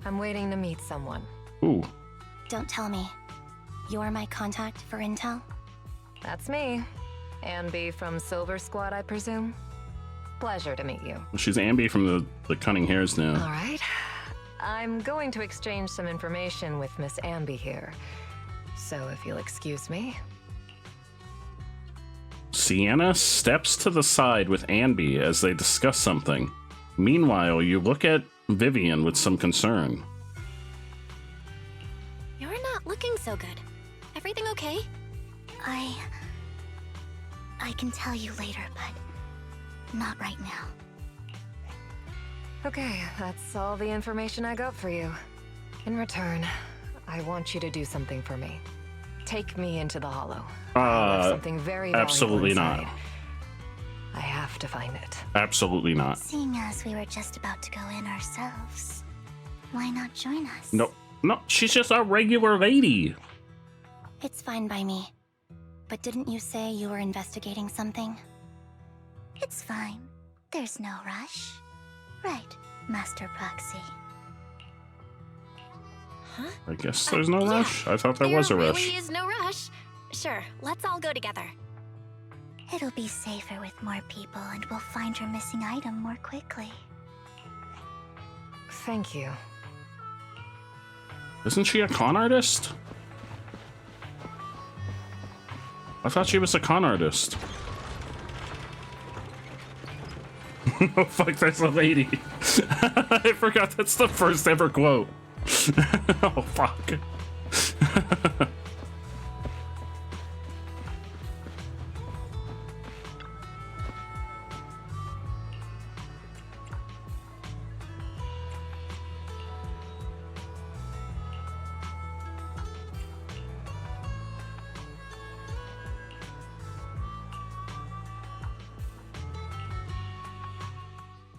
I'm waiting to meet someone. Ooh. Don't tell me. You're my contact for intel? That's me. Ambi from Silver Squad, I presume? Pleasure to meet you. She's Ambi from the Cunning Hairs now. All right. I'm going to exchange some information with Miss Ambi here. So if you'll excuse me. Sienna steps to the side with Ambi as they discuss something. Meanwhile, you look at Vivian with some concern. You're not looking so good. Everything okay? I can tell you later, but not right now. Okay, that's all the information I got for you. In return, I want you to do something for me. Take me into the Hollow. I have something very absolutely valuable not. inside. I have to find it. Absolutely not. Seeing as we were just about to go in ourselves, why not join us? No, she's just a regular lady. It's fine by me. But didn't you say you were investigating something? It's fine. There's no rush. Right, Master Proxy. Huh? I guess there's no rush. I thought there was a rush. There really is no rush. Sure, let's all go together. It'll be safer with more people, and we'll find your missing item more quickly. Thank you. Isn't she a con artist? I thought she was a con artist. Oh fuck, that's a lady. I forgot that's the first ever quote. Oh fuck.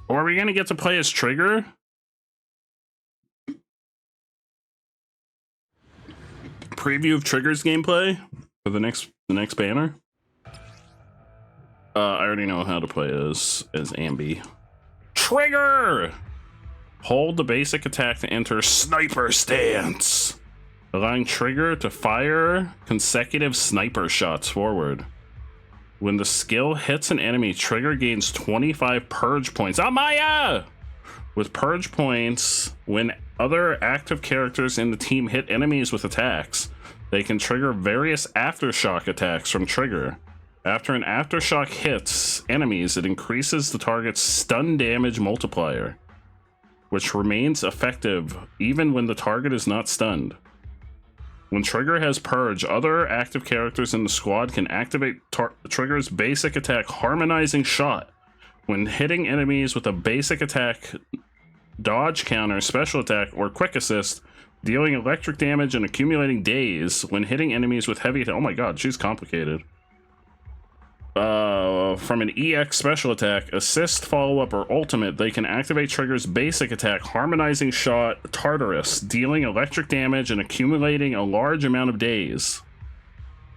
Or are we gonna get to play as Trigger? Preview of Trigger's gameplay for the next banner. I already know how to play as Ambi. Trigger! Hold the basic attack to enter sniper stance, allowing Trigger to fire consecutive sniper shots forward. When the skill hits an enemy, Trigger gains 25 purge points. Amaya! With purge points, when other active characters in the team hit enemies with attacks, they can trigger various aftershock attacks from Trigger. After an aftershock hits enemies, it increases the target's stun damage multiplier, which remains effective even when the target is not stunned. When Trigger has Purge, other active characters in the squad can activate Trigger's basic attack Harmonizing Shot when hitting enemies with a basic attack, dodge counter, special attack, or quick assist, dealing electric damage and accumulating days when hitting enemies with heavy attack. Oh my god, she's complicated. from an EX special attack, assist, follow-up, or ultimate, they can activate Trigger's basic attack, Harmonizing Shot Tartarus, dealing electric damage and accumulating a large amount of days.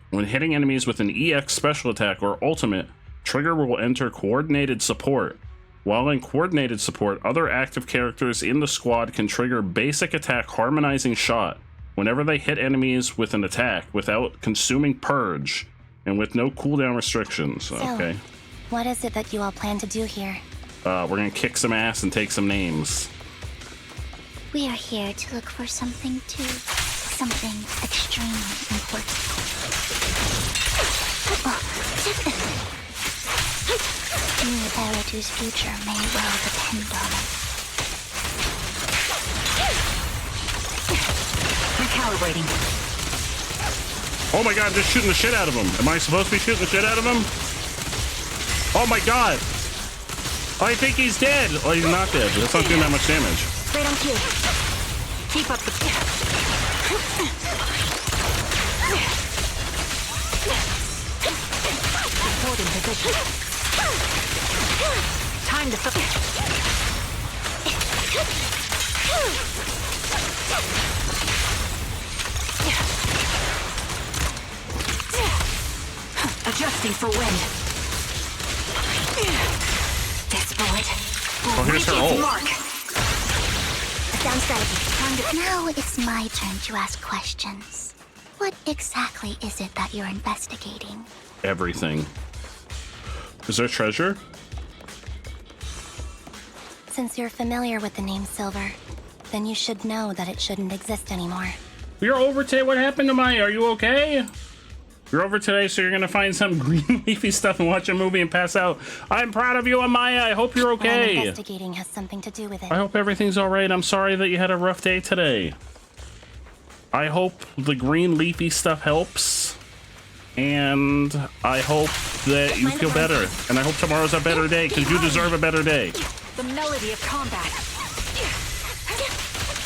When hitting enemies with an EX special attack or ultimate, Trigger will enter coordinated support. While in coordinated support, other active characters in the squad can trigger basic attack Harmonizing Shot whenever they hit enemies with an attack without consuming Purge and with no cooldown restrictions. So, okay. What is it that you all plan to do here? We're gonna kick some ass and take some names. We are here to look for something extremely important. New Eridu's future may well depend on it. Recalibrating. Oh my god, I'm just shooting the shit out of him. Am I supposed to be shooting the shit out of him? Oh my god. I think he's dead. Oh, he's not dead. That's not doing that much damage. Right on cue. Keep up the... Support in position. Time to... Adjusting for wind. This bullet will reach its mark. Sound strategy. Now it's my turn to ask questions. What exactly is it that you're investigating? Everything. Is there treasure? Since you're familiar with the name Silver, then you should know that it shouldn't exist anymore. You're over today. What happened to Maya? Are you okay? You're over today, so you're gonna find some green leafy stuff and watch a movie and pass out. I'm proud of you, Amaya. I hope you're okay. Well, investigating has something to do with it. I hope everything's all right. I'm sorry that you had a rough day today. I hope the green leafy stuff helps, and I hope that you feel better. And I hope tomorrow's a better day because you deserve a better day. The melody of combat.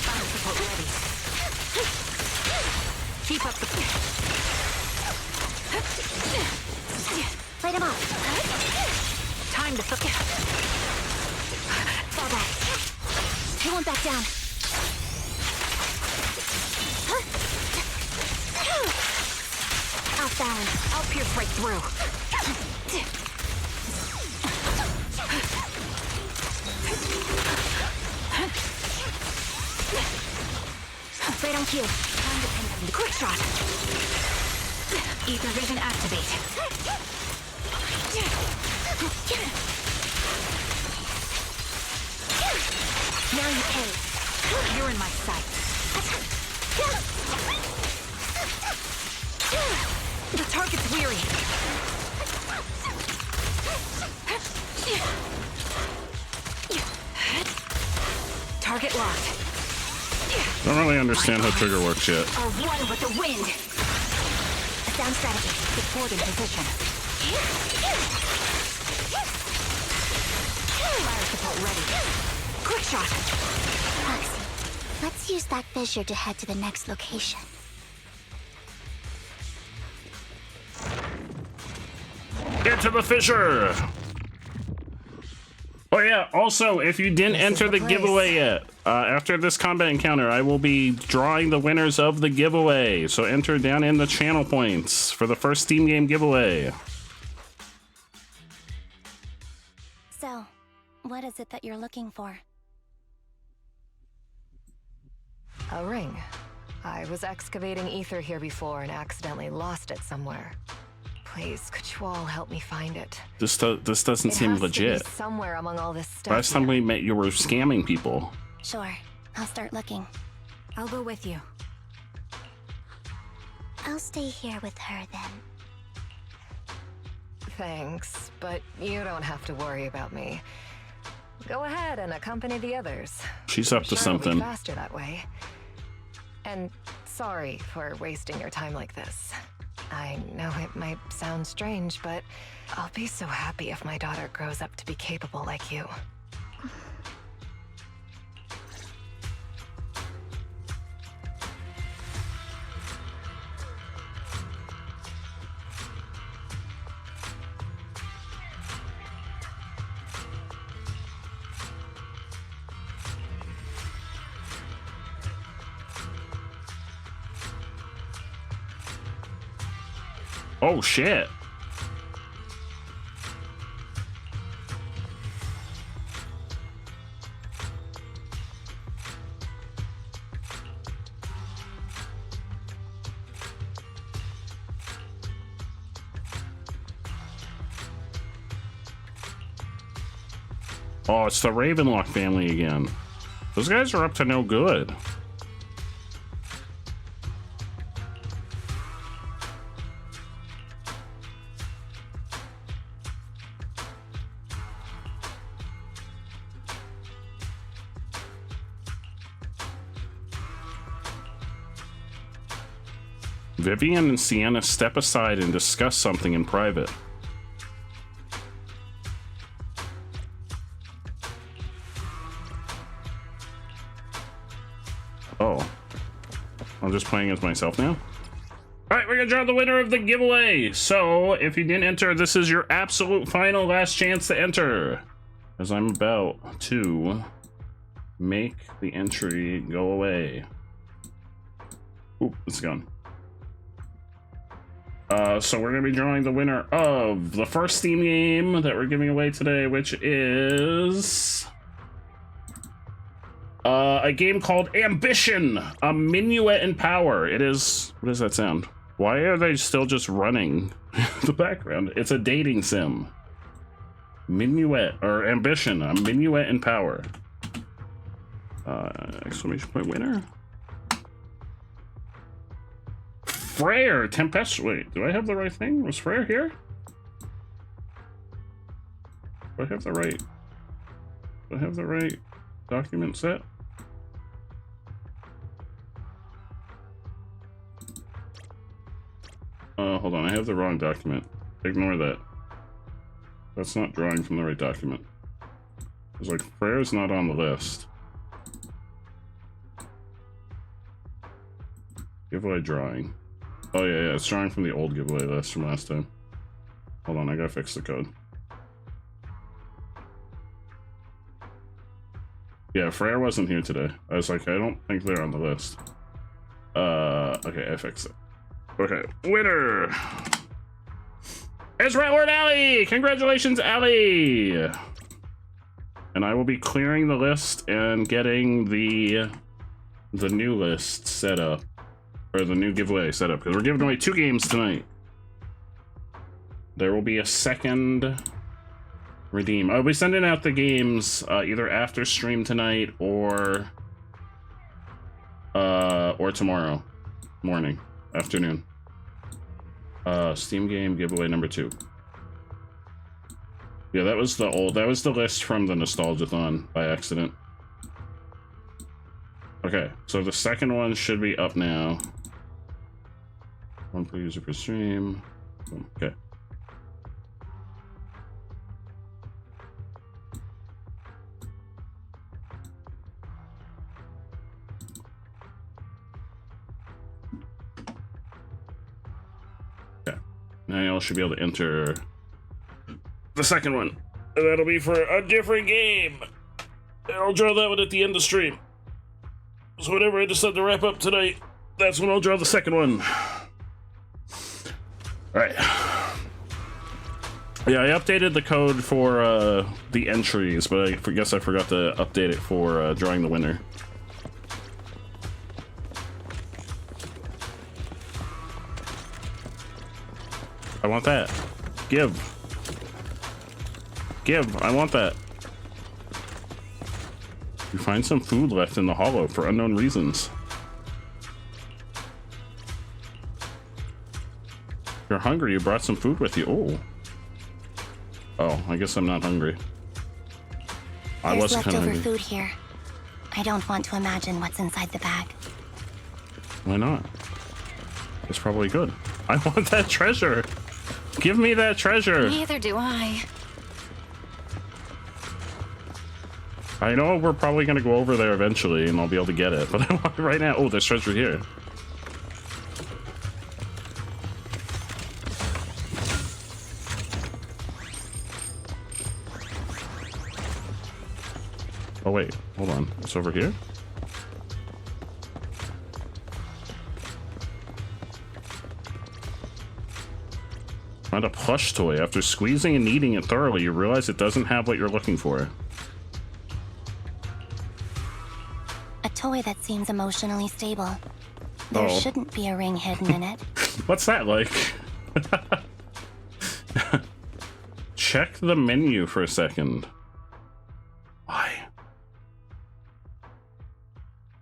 Final support ready. Keep up the... Light him up. Time to... Fall back. He won't back down. Off balance. I'll pierce right through. Right on cue. Time to pin them. Quick shot. Ether vision activate. Now you pay. You're in my sight. The target's weary. Target locked. I don't really understand how trigger works yet. Are one with the wind. Sound strategy. Support in position. Fire support ready. Quick shot. Foxy, let's use that fissure to head to the next location. Get to the fissure! Oh yeah, also, if you didn't enter the giveaway yet, after this combat encounter, I will be drawing the winners of the giveaway. So enter down in the channel points for the first Steam game giveaway. So, what is it that you're looking for? A ring. I was excavating ether here before and accidentally lost it somewhere. Please, could you all help me find it? This doesn't It seem has to be legit. somewhere among all this stuff. Last time we met, you were scamming people. Sure, I'll start looking. I'll go with you. I'll stay here with her then. Thanks, but you don't have to worry about me. Go ahead and accompany the others. She's up to Sure, it'll be something. faster that way. And sorry for wasting your time like this. I know it might sound strange, but I'll be so happy if my daughter grows up to be capable like you. Oh, shit. Oh, it's the Ravenlock family again. Those guys are up to no good. Vivian and Sienna step aside and discuss something in private. Oh. I'm just playing as myself now? Alright, we're gonna draw the winner of the giveaway. So, if you didn't enter, this is your absolute final last chance to enter. As I'm about to make the entry go away. Oop, it's gone. So we're gonna be drawing the winner of the first Steam game that we're giving away today, which is a game called Ambition, a Minuet in Power. It is, what does that sound? Why are they still just running the background? It's a dating sim. Minuet, or Ambition, a Minuet in Power. Exclamation point winner. Freyr, Tempest. Wait, do I have the right thing? Was Freyr here? Do I have the right? Do I have the right document set? Hold on, I have the wrong document. Ignore that. That's not drawing from the right document. It's like, Freyr's not on the list. Giveaway drawing. Oh yeah, it's drawing from the old giveaway list from last time. Hold on, I gotta fix the code. Yeah, Freyr wasn't here today. I was like, I don't think they're on the list. Okay, I fixed it. Okay, winner! It's Ratward Alley! Congratulations, Alley! And I will be clearing the list and getting the new list set up. Or the new giveaway set up, because we're giving away 2 games tonight. There will be a second redeem. I'll be sending out the games either after stream tonight or tomorrow morning, afternoon. Steam game giveaway number 2. Yeah, that was the list from the Nostalgiathon by accident. Okay, so the second one should be up now. 1 per user per stream. Okay. Okay. Now y'all should be able to enter the second one. And that'll be for a different game. And I'll draw that one at the end of stream. So whenever I decide to wrap up tonight, that's when I'll draw the second one. Alright. Yeah, I updated the code for the entries, but I guess I forgot to update it for drawing the winner. I want that. Give. Give. I want that. You find some food left in the hollow for unknown reasons. If you're hungry, you brought some food with you. Oh. Oh, I guess I'm not hungry. I was kind of hungry. There's leftover food here. I don't want to imagine what's inside the bag. Why not? It's probably good. I want that treasure. Give me that treasure. Neither do I. I know we're probably going to go over there eventually and I'll be able to get it, but I want it right now. Oh, there's treasure here. Oh, wait. Hold on. It's over here? Found a plush toy. After squeezing and kneading it thoroughly, you realize it doesn't have what you're looking for. A toy that seems emotionally stable. There shouldn't be a ring hidden in it. What's that like? Check the menu for a second. Why?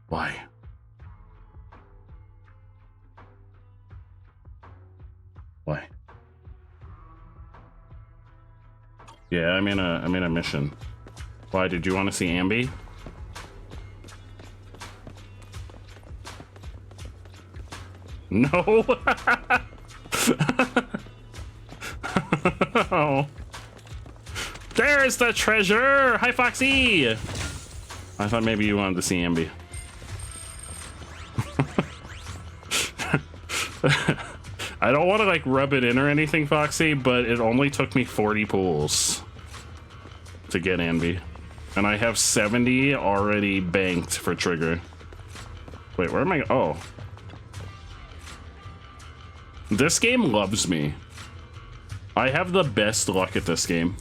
Why? Why? Yeah, I'm in a mission. Why, did you want to see Ambi? No. Oh. There's the treasure. Hi, Foxy. I thought maybe you wanted to see Ambi. I don't want to like rub it in or anything, Foxy, but it only took me 40 pulls to get Ambi, and I have 70 already banked for trigger. Wait, where am I? Oh. This game loves me. I have the best luck at this game.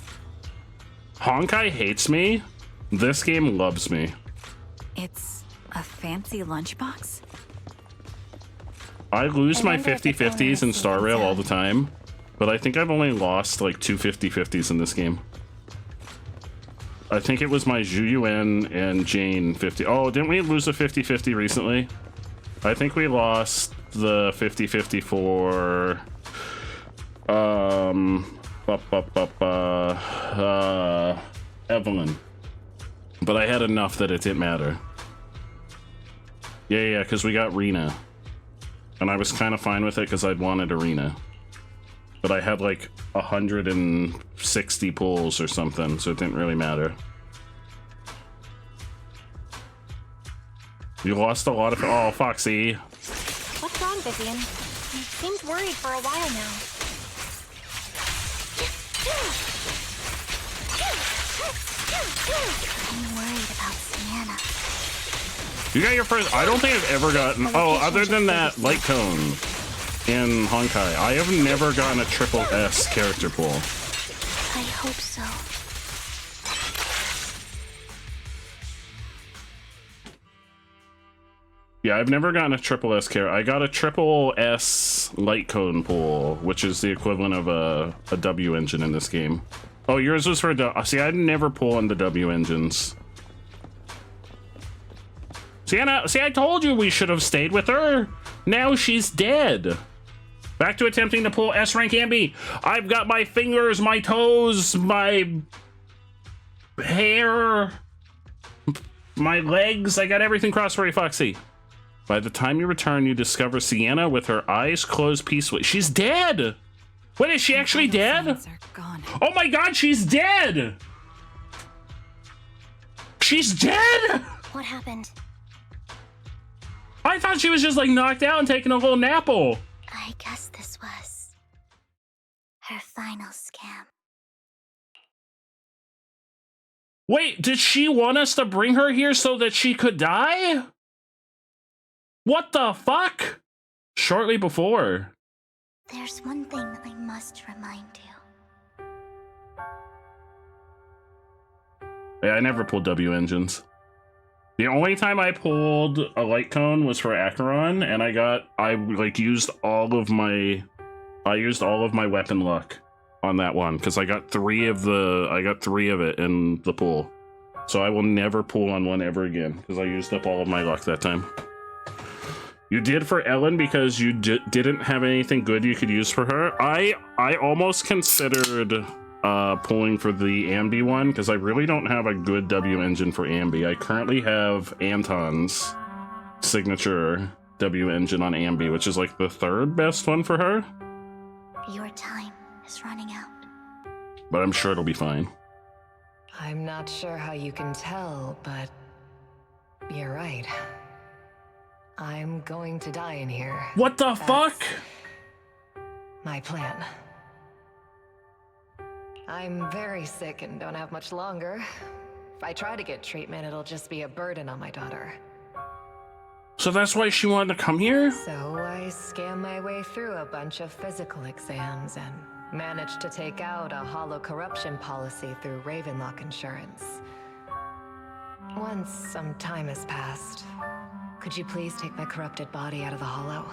Honkai hates me. This game loves me. It's a fancy lunchbox? I lose my 50-50s in Star Rail all the time, but I think I've only lost like 2 50-50s in this game. I think it was my Zhuyuan and Jane 50. Oh, didn't we lose a 50-50 recently? I think we lost the 50-50 for Evelyn, but I had enough that it didn't matter. Yeah, because we got Rena, and I was kind of fine with it because I'd wanted Arena, but I had like 160 pulls or something, so it didn't really matter. You lost a lot of. Oh, Foxy. What's wrong, Vivian? You seemed worried for a while now. I'm worried about Sienna. You got your first. I don't think I've ever gotten. Oh, other than that light cone in Honkai, I have never gotten a triple S character pull. I hope so. Yeah, I've never gotten a triple S character. I got a triple S light cone pull, which is the equivalent of a W engine in this game. Oh, yours was for a. See, I'd never pull into W engines. Sienna, see, I told you we should have stayed with her. Now she's dead. Back to attempting to pull S rank Ambi. I've got my fingers, my toes, my hair, my legs. I got everything crossed for you, Foxy. By the time you return, you discover Sienna with her eyes closed peacefully. She's dead. Wait, is she actually dead? Oh my God, she's dead. She's dead. What happened? I thought she was just like knocked out and taking a little napple. I guess this was her final scam. Wait, did she want us to bring her here so that she could die? What the fuck? Shortly before. There's one thing I must remind you. Yeah, I never pulled W engines. The only time I pulled a light cone was for Acheron, and I used all of my weapon luck on that one because I got three of it in the pool. So I will never pull on one ever again because I used up all of my luck that time. You did for Ellen because you didn't have anything good you could use for her. I almost considered pulling for the Ambi one because I really don't have a good W engine for Ambi. I currently have Anton's signature W engine on Ambi, which is like the third best one for her. Your time is running out. But I'm sure it'll be fine. I'm not sure how you can tell, but you're right. I'm going to die in here. What the fuck? My plan. I'm very sick and don't have much longer. If I try to get treatment, it'll just be a burden on my daughter. So that's why she wanted to come here? So I scam my way through a bunch of physical exams and Managed to take out a hollow corruption policy through Ravenlock Insurance. Once some time has passed, could you please take my corrupted body out of the hollow?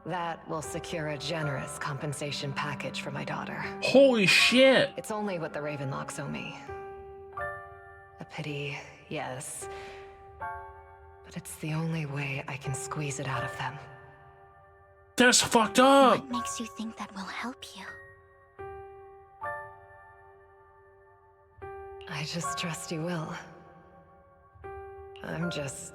That will secure a generous compensation package for my daughter. Holy shit! It's only what the Ravenlocks owe me. A pity, yes. But it's the only way I can squeeze it out of them. That's fucked up! What makes you think that will help you? I just trust you will. I'm just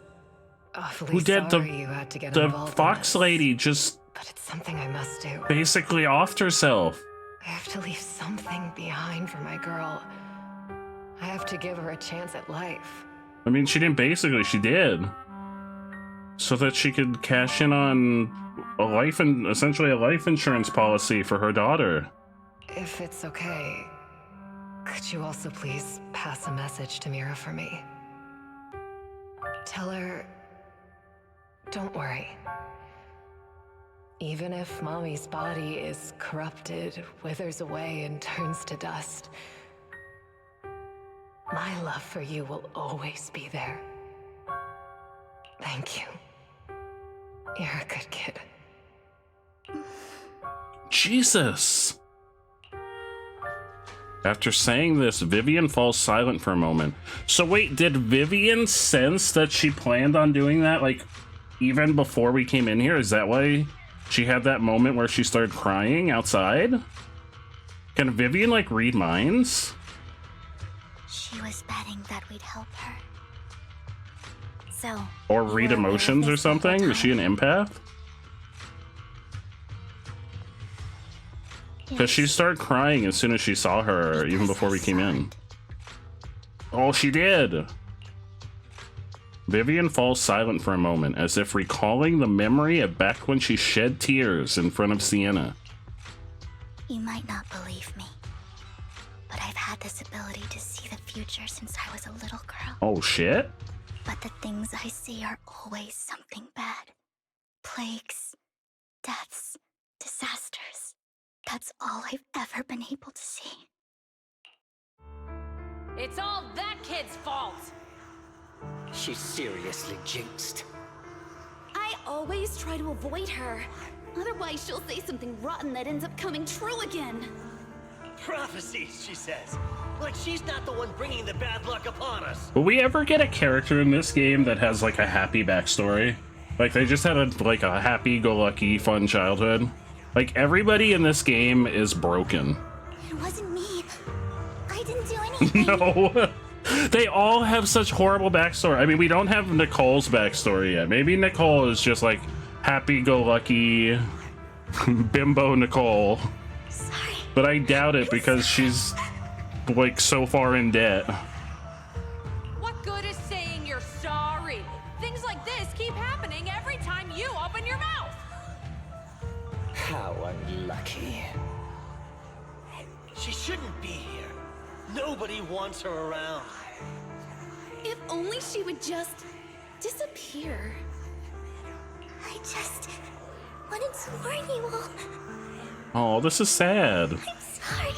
awfully Who did sorry you had to get the involved fox in this. lady just But it's something I must do. basically offed herself? I have to leave something behind for my girl. I have to give her a chance at life. I mean, she didn't basically, she did. So that she could cash in on essentially a life insurance policy for her daughter. If it's okay, could you also please pass a message to Mira for me? Tell her, don't worry. Even if Mommy's body is corrupted, withers away, and turns to dust, my love for you will always be there. Thank you. You're a good kid. Jesus. After saying this, Vivian falls silent for a moment. So wait, did Vivian sense that she planned on doing that, like, even before we came in here? Is that why she had that moment where she started crying outside? Can Vivian, like, read minds? She was betting that we'd help her. So, Or read emotions or something? Is she an empath? Because she started crying as soon as she saw her, even before we came in. Oh, she did! Vivian falls silent for a moment, as if recalling the memory of back when she shed tears in front of Sienna. You might not believe me, but I've had this ability to see the future since I was a little girl. Oh, shit? But the things I see are always something bad. Plagues, deaths, disasters. That's all I've ever been able to see. It's all that kid's fault! She's seriously jinxed. I always try to avoid her. Otherwise, she'll say something rotten that ends up coming true again. Prophecies, she says. Like she's not the one bringing the bad luck upon us. Will we ever get a character in this game that has, like, a happy backstory? Like, they just had a happy-go-lucky, fun childhood? Like, everybody in this game is broken. It wasn't me. I didn't do anything. No. They all have such horrible backstory. I mean, we don't have Nicole's backstory yet. Maybe Nicole is just, like, happy-go-lucky bimbo Nicole. Sorry. But I doubt it because she's, like, so far in debt. What good is saying you're sorry? Things like this keep happening every time you open your mouth! How unlucky. She shouldn't be here. Nobody wants her around. If only she would just disappear. I just wanted to warn you all. Oh, this is sad. I'm sorry.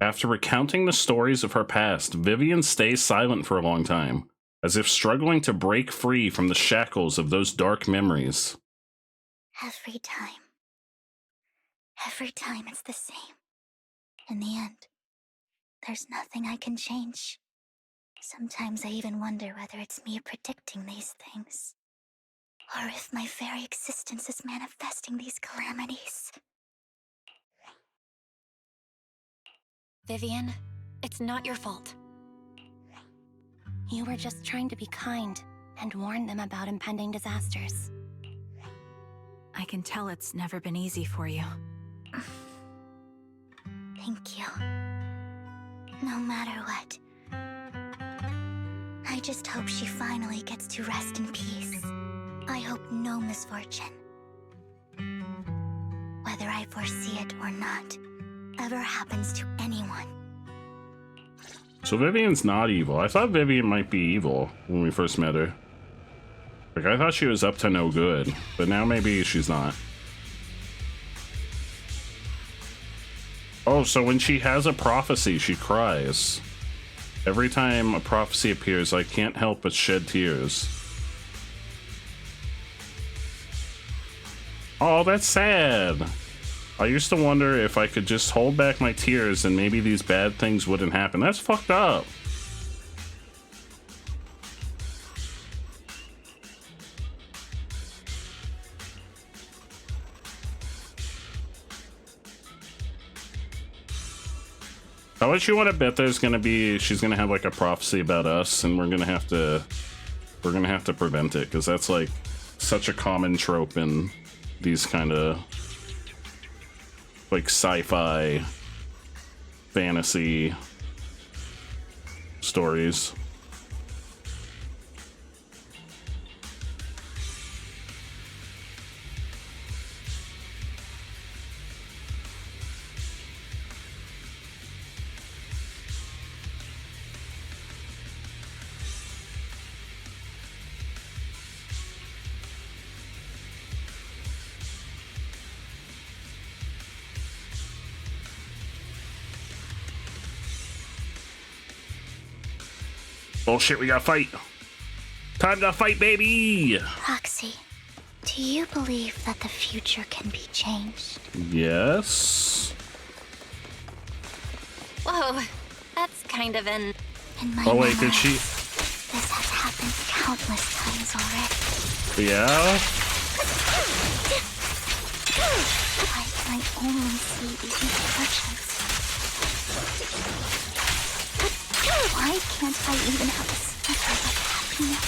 After recounting the stories of her past, Vivian stays silent for a long time, as if struggling to break free from the shackles of those dark memories. Every time it's the same. In the end, there's nothing I can change. Sometimes I even wonder whether it's me predicting these things, or if my very existence is manifesting these calamities. Vivian, it's not your fault. You were just trying to be kind and warn them about impending disasters. I can tell it's never been easy for you. Thank you. No matter what. I just hope she finally gets to rest in peace. I hope no misfortune, whether I foresee it or not, ever happens to anyone. So Vivian's not evil. I thought Vivian might be evil when we first met her. Like, I thought she was up to no good, but now maybe she's not. Oh, so when she has a prophecy, she cries. Every time a prophecy appears, I can't help but shed tears. Oh, that's sad. I used to wonder if I could just hold back my tears and maybe these bad things wouldn't happen. That's fucked up. How much you want to bet there's gonna be, she's gonna have like a prophecy about us and we're gonna have to prevent it, because that's like such a common trope in these kind of like sci-fi fantasy stories. Oh shit, we gotta fight. Time to fight, baby! Roxy, do you believe that the future can be changed? Yes. Whoa, that's kind of an... In my Oh wait, did she? This has happened countless times already. Yeah? Why can I only see these imperfections? Why can't I even have a sliver of happiness?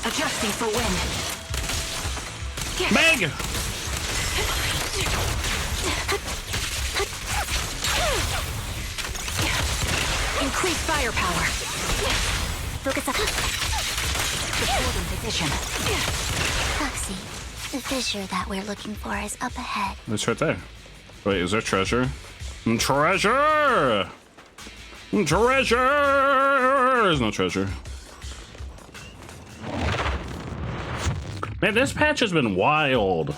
Adjusting for wind. Meg! Increase firepower. Focus up. Supporting position. Roxy, the fissure that we're looking for is up ahead. It's right there. Wait, is there treasure? Treasure! Treasure! There's no treasure. Man, this patch has been wild.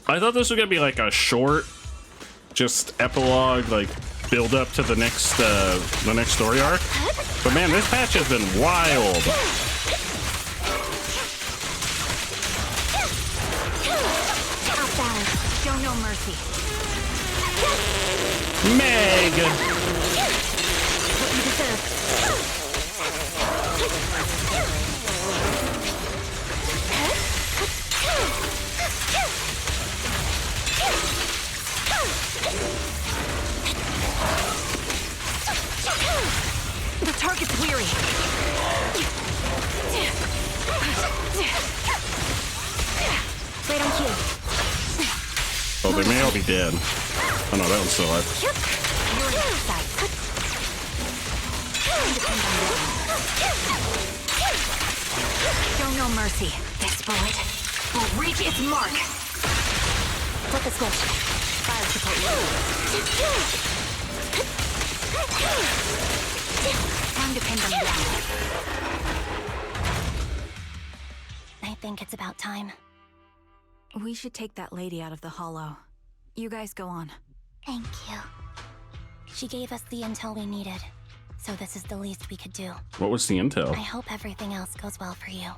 I thought this was gonna be like a short, just epilogue, like build up to the next story arc. But man, this patch has been wild. Off balance. Show no mercy. Meg! What you deserve. The target's weary. Right on cue. Oh, they may all be dead. Oh no, that one's still alive. You're in sight. Show no mercy. This bullet will reach its mark. Flip the switch. Fire support. Time to pin them down. I think it's about time. We should take that lady out of the hollow. You guys go on. Thank you. She gave us the intel we needed, so this is the least we could do. What was the intel? I hope everything else goes well for you.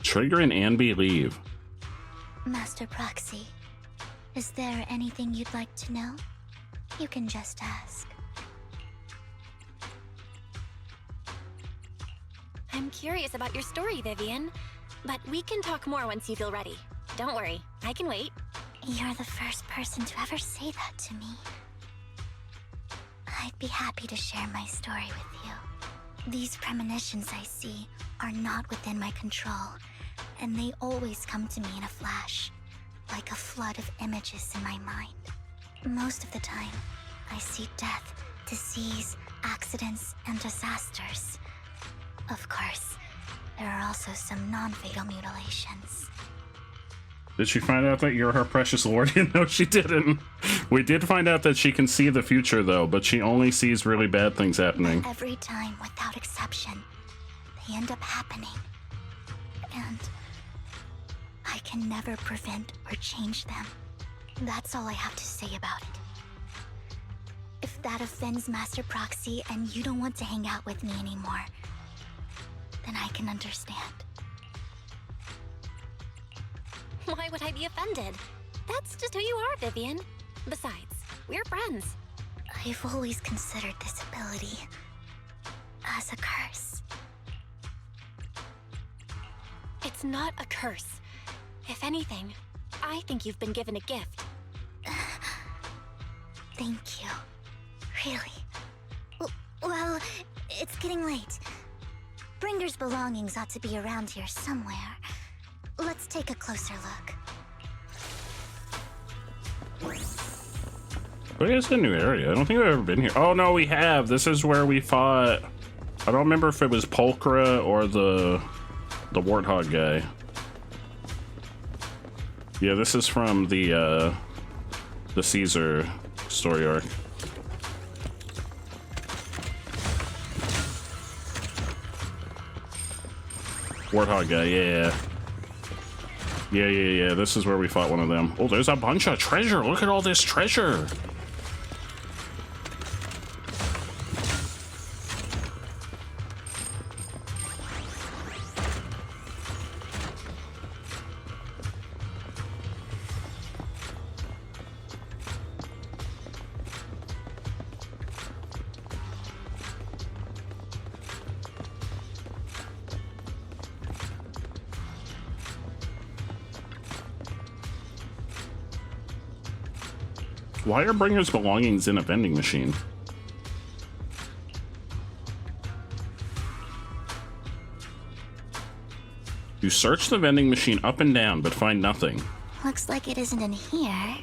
Trigger and Anby leave. Master Proxy, is there anything you'd like to know? You can just ask. I'm curious about your story, Vivian. But we can talk more once you feel ready. Don't worry, I can wait. You're the first person to ever say that to me. I'd be happy to share my story with you. These premonitions I see are not within my control, and they always come to me in a flash, like a flood of images in my mind. Most of the time, I see death, disease, accidents, and disasters. Of course, there are also some non-fatal mutilations. Did she find out that you're her precious lord? No, she didn't. We did find out that she can see the future, though, but she only sees really bad things happening. Every time, without exception, they end up happening. And I can never prevent or change them. That's all I have to say about it. If that offends Master Proxy and you don't want to hang out with me anymore, then I can understand. Why would I be offended? That's just who you are, Vivian. Besides, we're friends. I've always considered this ability as a curse. It's not a curse. If anything, I think you've been given a gift. Thank you. Really? Well, it's getting late. Bringer's belongings ought to be around here somewhere. Let's take a closer look. But it's a new area. I don't think we've ever been here. Oh, no, we have. This is where we fought. I don't remember if it was Pulchra or the Warthog guy. Yeah, this is from the Caesar story arc. Warthog guy, yeah. Yeah. This is where we fought one of them. Oh, there's a bunch of treasure. Look at all this treasure. Why are Bringer's belongings in a vending machine? You search the vending machine up and down, but find nothing. Looks like it isn't in here.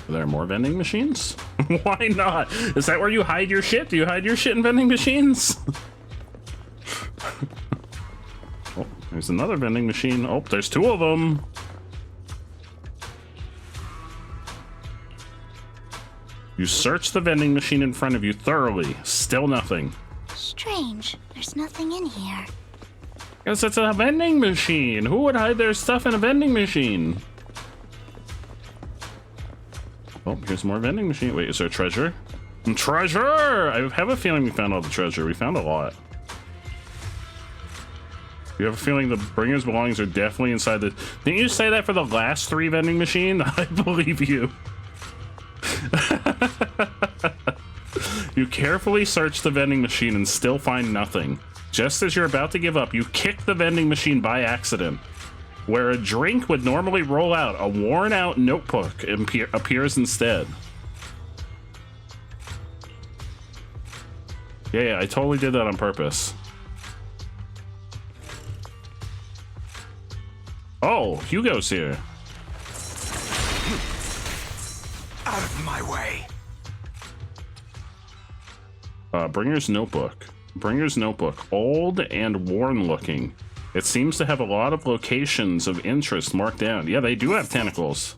Are there more vending machines? Why not? Is that where you hide your shit? Do you hide your shit in vending machines? Oh, there's another vending machine. Oh, there's two of them. You search the vending machine in front of you thoroughly. Still nothing. Strange. There's nothing in here. Guess it's a vending machine. Who would hide their stuff in a vending machine? Oh, here's more vending machine. Wait, is there treasure? Treasure! I have a feeling we found all the treasure. We found a lot. You have a feeling the Bringer's belongings are definitely inside the... Didn't you say that for the last 3 vending machine? I believe you. You carefully search the vending machine and still find nothing. Just as you're about to give up, you kick the vending machine by accident. Where a drink would normally roll out, a worn-out notebook appears instead. Yeah, I totally did that on purpose. Oh, Hugo's here. Out of my way. Bringer's notebook. Bringer's notebook. Old and worn looking. It seems to have a lot of locations of interest marked down. Yeah, they do have tentacles.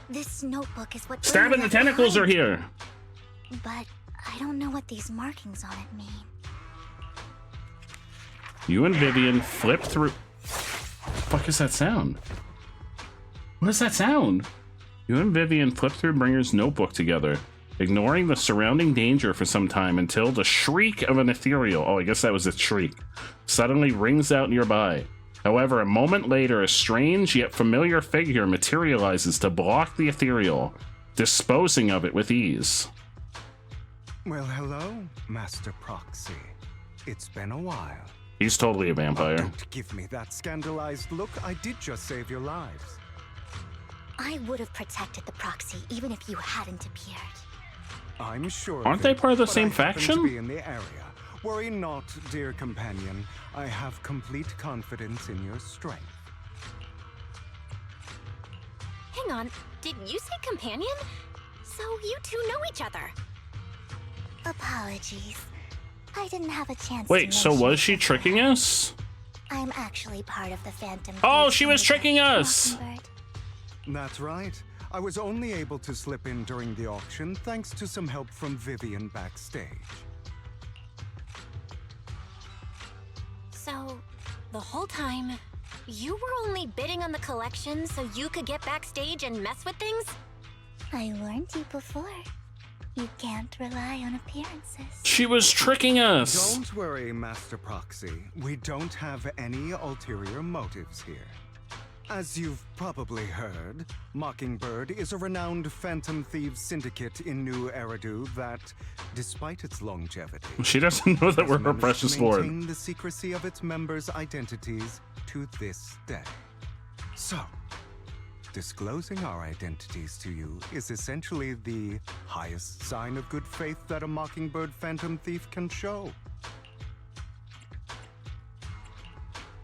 This notebook is what... Stabbing the tentacles are here! But I don't know what these markings on it mean. You and Vivian flip through... What the fuck is that sound? What is that sound? You and Vivian flip through Bringer's notebook together, ignoring the surrounding danger for some time until the shriek of an ethereal, oh, I guess that was a shriek, suddenly rings out nearby. However, a moment later, a strange yet familiar figure materializes to block the ethereal, disposing of it with ease. Well, hello, Master Proxy. It's been a while. He's totally a vampire. Don't give me that scandalized look. I did just save your lives. I would have protected the Proxy even if you hadn't appeared. I'm sure. Aren't they part of the same faction? To be in the area. Worry not, dear companion. I have complete confidence in your strength. Hang on, did you say companion? So you two know each other. Apologies. I didn't have a chance Wait, to so mention was she tricking us? I'm actually part of the Phantom. Oh, she was tricking us! That's right. I was only able to slip in during the auction thanks to some help from Vivian backstage. So, the whole time, you were only bidding on the collection so you could get backstage and mess with things? I warned you before. You can't rely on appearances. She was tricking us! Don't worry, Master Proxy. We don't have any ulterior motives here. As you've probably heard, Mockingbird is a renowned Phantom Thieves syndicate in New Eridu that, despite its longevity, She doesn't know that we're her managed precious to lord. maintain the secrecy of its members' identities to this day. So, disclosing our identities to you is essentially the highest sign of good faith that a Mockingbird Phantom Thief can show.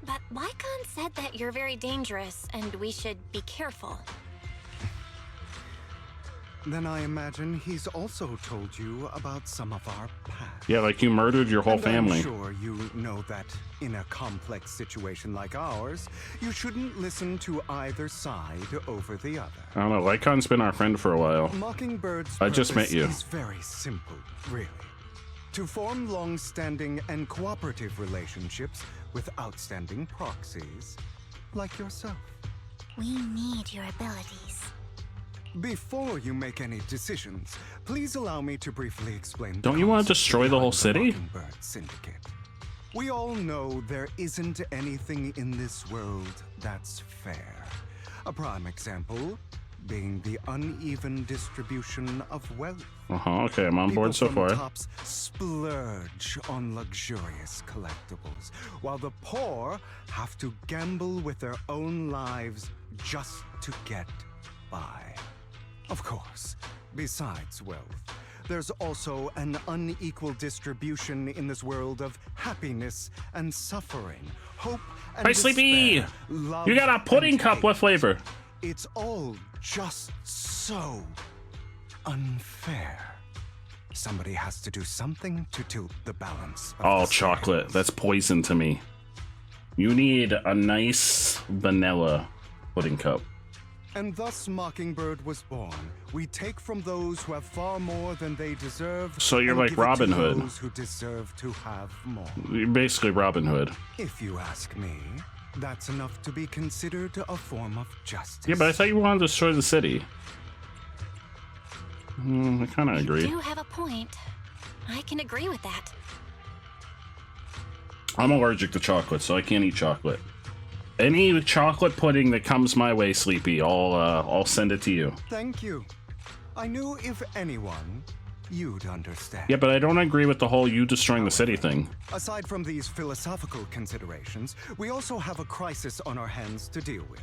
But Lycon said that you're very dangerous and we should be careful. Then I imagine he's also told you about some of our past. Yeah, like you murdered your whole And family. I'm sure you know that in a complex situation like ours, you shouldn't listen to either side over the other. I don't know, Lycon's been our friend for a while. Mockingbird's I just met purpose you. is very simple, really. To form long-standing and cooperative relationships with outstanding proxies like yourself. We need your abilities. Before you make any decisions, please allow me to briefly explain. Don't you want to destroy the whole city? Mockingbird Syndicate. We all know there isn't anything in this world that's fair. A prime example being the uneven distribution of wealth. Okay, I'm on board so People far. from tops splurge on luxurious collectibles, while the poor have to gamble with their own lives just to get by. Of course, besides wealth, there's also an unequal distribution in this world of happiness and suffering, hope and Hey, Sleepy! despair, love You got a pudding and cup. What hate. flavor? It's all just so unfair. Somebody has to do something to tilt the balance. Oh, chocolate. That's poison to me. You need a nice vanilla pudding cup. And thus Mockingbird was born. We take from those who have far more than they deserve. So you're and like give it to Robin Hood. Those who deserve to have more. You're basically Robin Hood. If you ask me, that's enough to be considered a form of justice. Yeah, but I thought you wanted to destroy the city. I kind of agree. You do have a point. I can agree with that. I'm allergic to chocolate, so I can't eat chocolate. Any chocolate pudding that comes my way, Sleepy, I'll send it to you. Thank you. I knew if anyone, you'd understand. Yeah, but I don't agree with the whole you destroying the city thing. Aside from these philosophical considerations, we also have a crisis on our hands to deal with.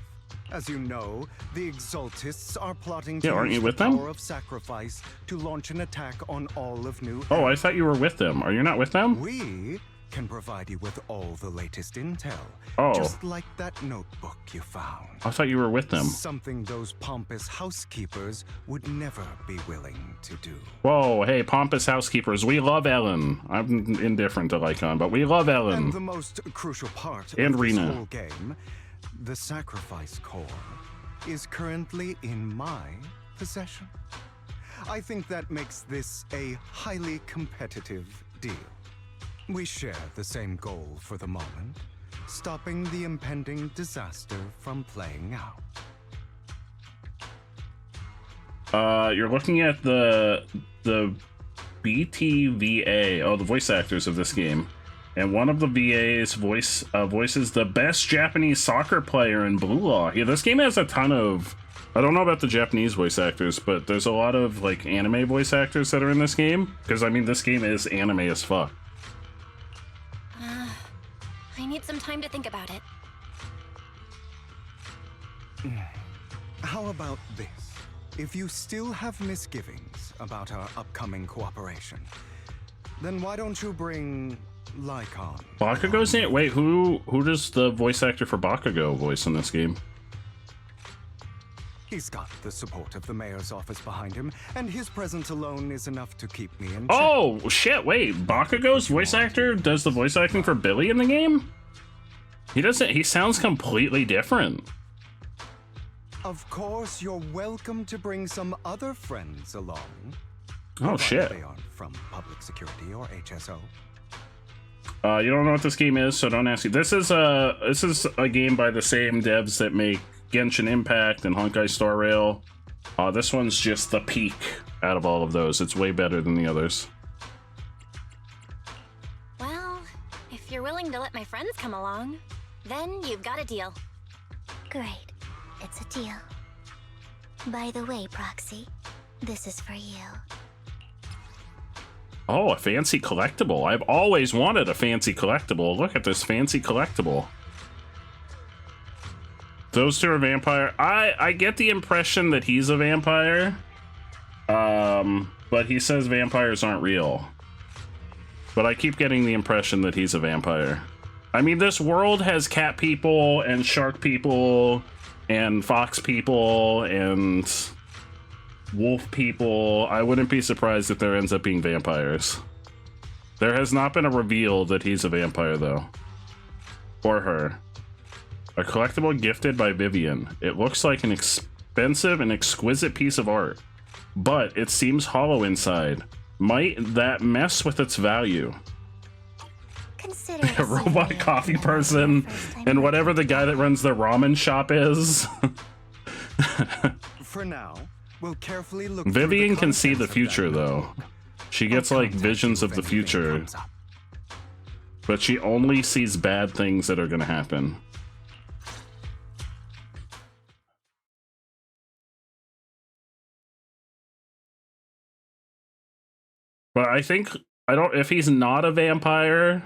As you know, the Exaltists are plotting to Yeah, aren't use you the with them? power of sacrifice to launch an attack on all of New Oh, I thought you were with them. Are you not with them? We can provide you with all the latest intel. Oh. Just like that notebook you found. I thought you were with them. Something those pompous housekeepers would never be willing to do. Whoa, hey, pompous housekeepers, we love Ellen. I'm indifferent to Lycon, but we love Ellen. And the most crucial part And of Rena. this whole game, the sacrifice core, is currently in my possession. I think that makes this a highly competitive deal. We share the same goal for the moment, stopping the impending disaster from playing out. You're looking at the BTVA, the voice actors of this game, and one of the VAs voices the best Japanese soccer player in Blue Law. Yeah, this game has a ton of. I don't know about the Japanese voice actors, but there's a lot of like anime voice actors that are in this game. Because I mean, this game is anime as fuck. I need some time to think about it. How about this? If you still have misgivings about our upcoming cooperation, then why don't you bring Lycon? Bakugo's in it? Wait, who does the voice actor for Bakugo voice in this game? He's got the support of the mayor's office behind him, and his presence alone is enough to keep me in check. Oh, shit, wait, Bakugo's voice actor does the voice acting for Billy in the game? He doesn't. He sounds completely different. Of course, you're welcome to bring some other friends along. Oh, shit. They aren't from public security or HSO. You don't know what this game is, so don't ask you. This is a game by the same devs that make Genshin Impact and Honkai Star Rail. This one's just the peak out of all of those. It's way better than the others. Well, if you're willing to let my friends come along, then you've got a deal. Great. It's a deal. By the way, Proxy, this is for you. Oh, a fancy collectible. I've always wanted a fancy collectible. Look at this fancy collectible. Those two are vampire. I get the impression that he's a vampire. But he says vampires aren't real. But I keep getting the impression that he's a vampire. I mean, this world has cat people and shark people and fox people and wolf people. I wouldn't be surprised if there ends up being vampires. There has not been a reveal that he's a vampire, though. Or her. A collectible gifted by Vivian. It looks like an expensive and exquisite piece of art, but it seems hollow inside. Might that mess with its value? Consider A robot coffee person and whatever the guy that runs the ramen shop is. For now, we'll carefully look. Vivian can see the future, though. She gets like visions of the future, but she only sees bad things that are gonna happen. But I think, if he's not a vampire,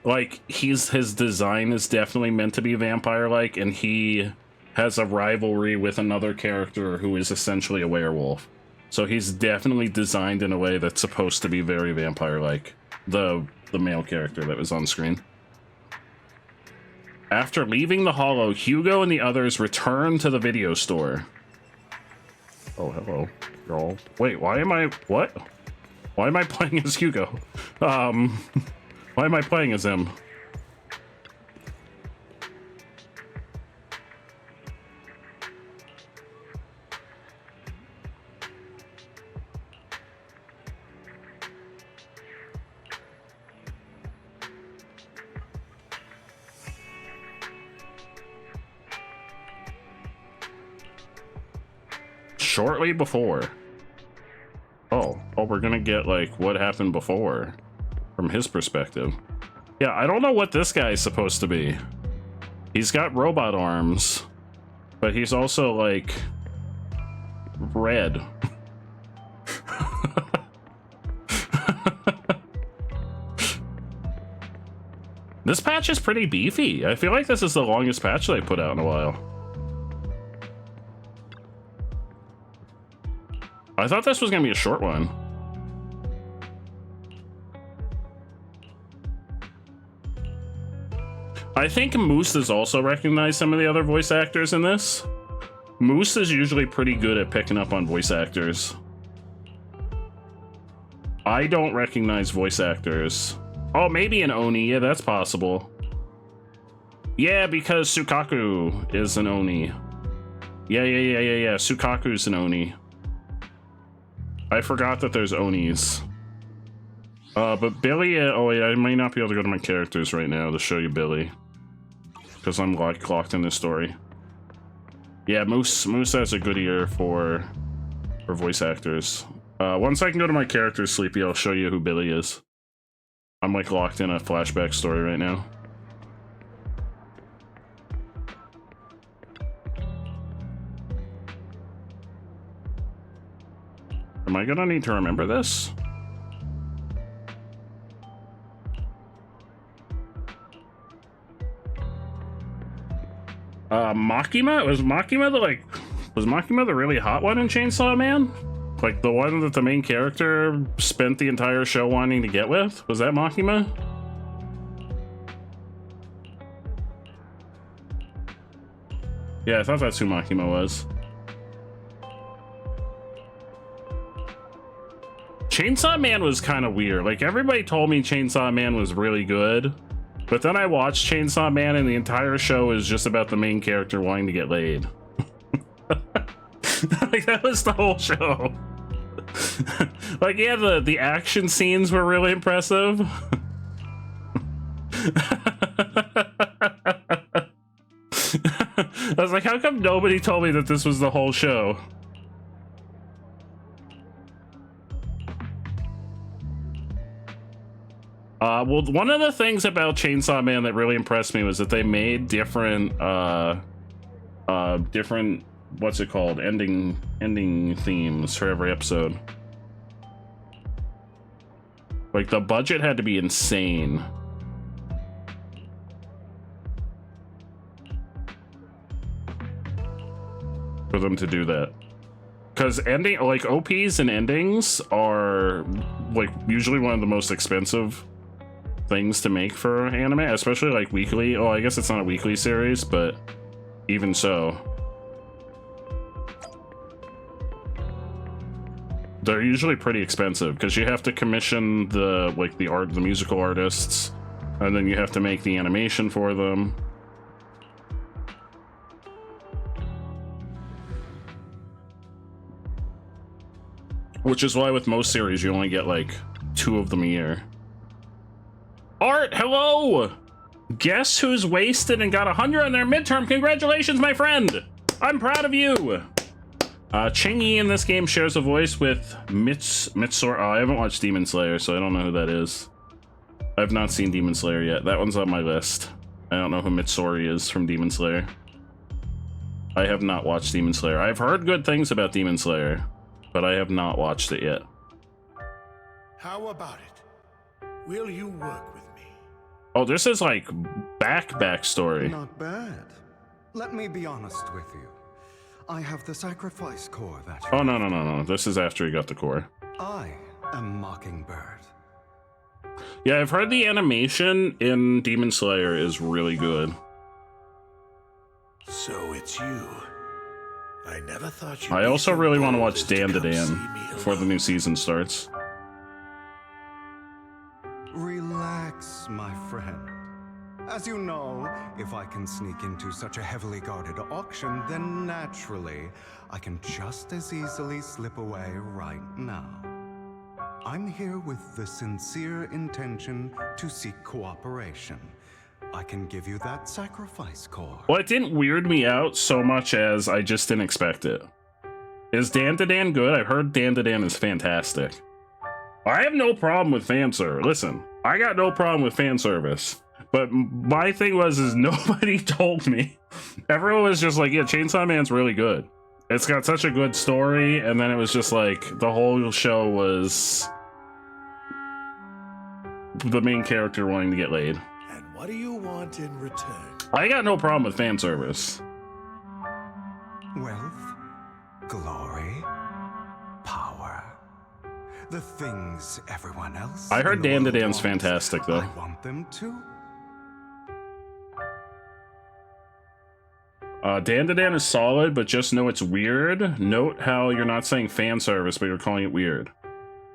like, his design is definitely meant to be vampire-like, and he has a rivalry with another character who is essentially a werewolf. So he's definitely designed in a way that's supposed to be very vampire-like, the male character that was on screen. After leaving the Hollow, Hugo and the others return to the video store. Oh, hello, y'all. Wait, why am I... what? Why am I playing as Hugo? Why am I playing as him? Shortly before. Oh, we're gonna get like what happened before from his perspective. Yeah, I don't know what this guy is supposed to be. He's got robot arms, but he's also like red. This patch is pretty beefy. I feel like this is the longest patch they put out in a while. I thought this was gonna be a short one. I think Moose has also recognized some of the other voice actors in this. Moose is usually pretty good at picking up on voice actors. I don't recognize voice actors. Oh, maybe an Oni. Yeah, that's possible. Yeah, because Sukaku is an Oni. Yeah. Sukaku's an Oni. I forgot that there's Onis. But Billy, oh wait, I might not be able to go to my characters right now to show you Billy. Because I'm like locked in this story. Yeah, Moose has a good ear for voice actors. Once I can go to my characters, Sleepy, I'll show you who Billy is. I'm like locked in a flashback story right now. Am I gonna need to remember this? Makima? Was Makima the really hot one in Chainsaw Man? Like the one that the main character spent the entire show wanting to get with? Was that Makima? Yeah, I thought that's who Makima was. Chainsaw Man was kind of weird. Like, everybody told me Chainsaw Man was really good, But then I watched Chainsaw Man, and the entire show is just about the main character wanting to get laid. Like, that was the whole show. Like, yeah, the action scenes were really impressive. I was like, how come nobody told me that this was the whole show? Well, one of the things about Chainsaw Man that really impressed me was that they made different, what's it called? Ending themes for every episode. Like, the budget had to be insane for them to do that. Because like OPs and endings are like usually one of the most expensive things to make for anime, especially like weekly. Oh, I guess it's not a weekly series, but even so, they're usually pretty expensive because you have to commission the musical artists, and then you have to make the animation for them. Which is why with most series you only get like 2 of them a year. Art, hello! Guess who's wasted and got 100 on their midterm? Congratulations, my friend! I'm proud of you! Chingy in this game shares a voice with Mitsor. Oh, I haven't watched Demon Slayer, so I don't know who that is. I've not seen Demon Slayer yet. That one's on my list. I don't know who Mitsori is from Demon Slayer. I have not watched Demon Slayer. I've heard good things about Demon Slayer, but I have not watched it yet. How about it? Will you work with me? Oh, this is like backstory. Not bad. Let me be honest with you. I have the sacrifice core that you... Oh, no. This is after he got the core. I am Mockingbird. Yeah, I've heard the animation in Demon Slayer is really good. So it's you. I never thought you'd I be also so really want to bold watch as to Dan to come see Dan me before the new season starts. Relax, my friend. As you know, if I can sneak into such a heavily guarded auction, then naturally, I can just as easily slip away right now. I'm here with the sincere intention to seek cooperation. I can give you that sacrifice core. Well, it didn't weird me out so much as I just didn't expect it. Is Dan to Dan good? I've heard Dan to Dan is fantastic. I have no problem with fan service. Listen, I got no problem with fan service. But my thing was nobody told me. Everyone was just like, yeah, Chainsaw Man's really good. It's got such a good story, and then it was just like the whole show was the main character wanting to get laid. And what do you want in return? I got no problem with fan service. Wealth, glory, power. The things everyone else... I heard Dan to Dan's fantastic, though. I want them too. Dan to Dan is solid, but just know it's weird. Note how you're not saying fan service, but you're calling it weird.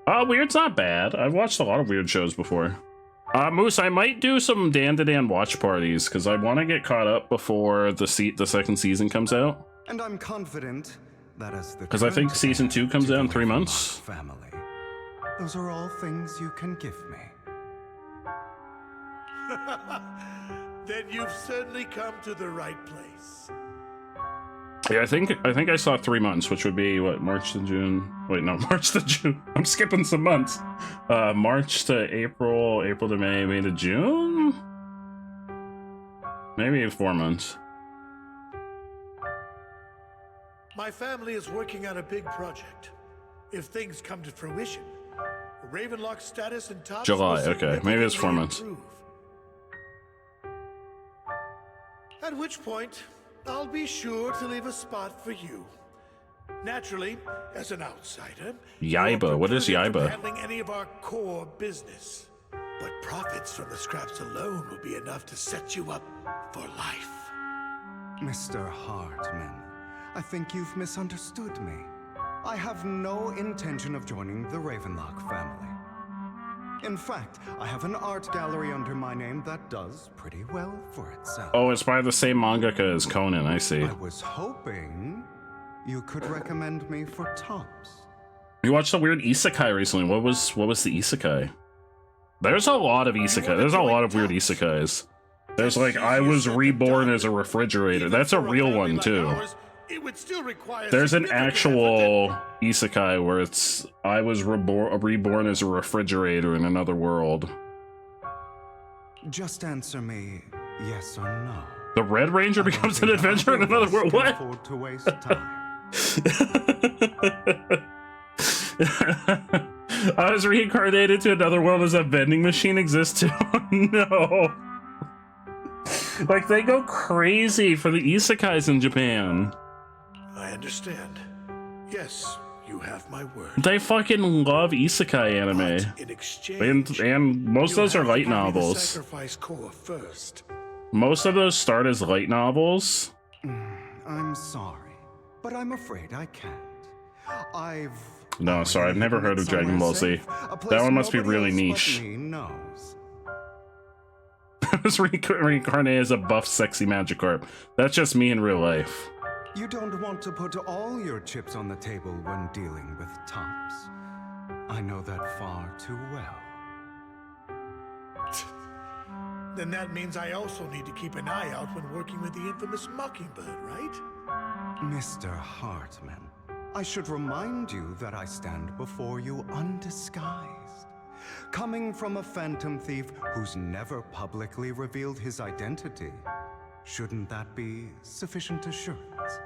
Weird's not bad. I've watched a lot of weird shows before. Moose, I might do some Dan to Dan watch parties, because I want to get caught up before the second season comes out. And I'm confident that as the... Because I think season 2 comes out in 3 months. Family. Those are all things you can give me. Then you've certainly come to the right place. Yeah, I think I saw 3 months, which would be what, March to June. Wait, no, March to June. I'm skipping some months. March to April, April to May, May to June. Maybe 4 months. My family is working on a big project. If things come to fruition, Ravenlock's status and top July. Okay, maybe it's 4 months. At which point, I'll be sure to leave a spot for you. Naturally, as an outsider, Yaiba. What is Yaiba? handling any of our core business. But profits from the scraps alone will be enough to set you up for life. Mr. Hartman, I think you've misunderstood me. I have no intention of joining the Ravenlock family. In fact, I have an art gallery under my name that does pretty well for itself. Oh, it's by the same mangaka as Conan, I see. I was hoping you could recommend me for tops. You watched a weird isekai recently. What was the isekai? There's a lot of isekai. There's a lot of weird isekais. There's like, I was reborn as a refrigerator. That's a real one too. There's an actual isekai where it's, I was reborn as a refrigerator in another world. Just answer me yes or no. The Red Ranger becomes an adventurer in another world. What? To waste time. I was reincarnated to another world as a vending machine exists too. No. Like, they go crazy for the isekais in Japan. I understand. Yes, you have my word. They fucking love isekai anime. In exchange, and most of those are light novels. Sacrifice core first. Most of those start as light novels. I'm sorry, but I'm afraid I can't. No, sorry, I've never heard of Dragon Ball Z. That one must be really niche. I was reincarnated as a buff, sexy Magikarp. That's just me in real life. You don't want to put all your chips on the table when dealing with tops. I know that far too well. Then that means I also need to keep an eye out when working with the infamous Mockingbird, right? Mr. Hartman, I should remind you that I stand before you undisguised. Coming from a phantom thief who's never publicly revealed his identity, shouldn't that be sufficient assurance?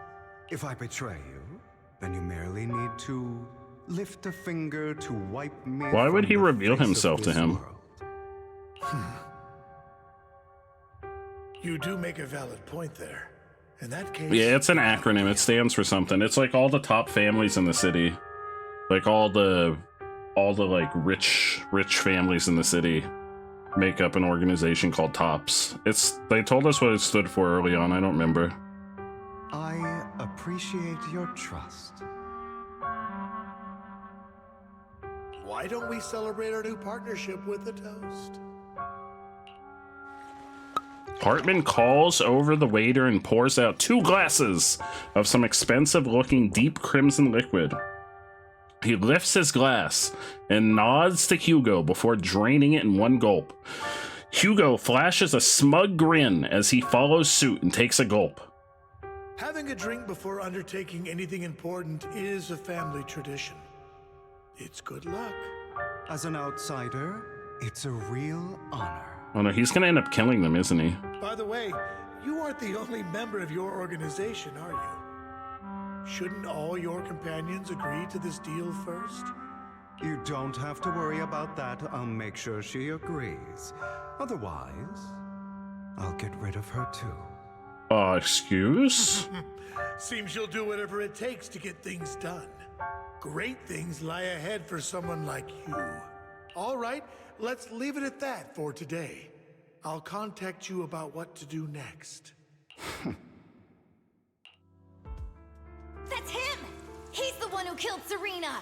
If I betray you, then you merely need to lift a finger to wipe me. Why would he reveal himself to him? You do make a valid point there. In that case, Yeah, it's an acronym. It stands for something. It's like all the top families in the city. Like all the like rich families in the city make up an organization called TOPS. They told us what it stood for early on. I don't remember. I appreciate your trust. why don't we celebrate our new partnership with a toast? Hartman calls over the waiter and pours out 2 glasses of some expensive-looking deep crimson liquid. He lifts his glass and nods to Hugo before draining it in one gulp. Hugo flashes a smug grin as he follows suit and takes a gulp. Having a drink before undertaking anything important is a family tradition. It's good luck. As an outsider, it's a real honor. Oh no, he's gonna end up killing them, isn't he? By the way, you aren't the only member of your organization, are you? Shouldn't all your companions agree to this deal first? You don't have to worry about that. I'll make sure she agrees. Otherwise, I'll get rid of her too. Excuse? Seems you'll do whatever it takes to get things done. Great things lie ahead for someone like you. All right, let's leave it at that for today. I'll contact you about what to do next. That's him! He's the one who killed Serena!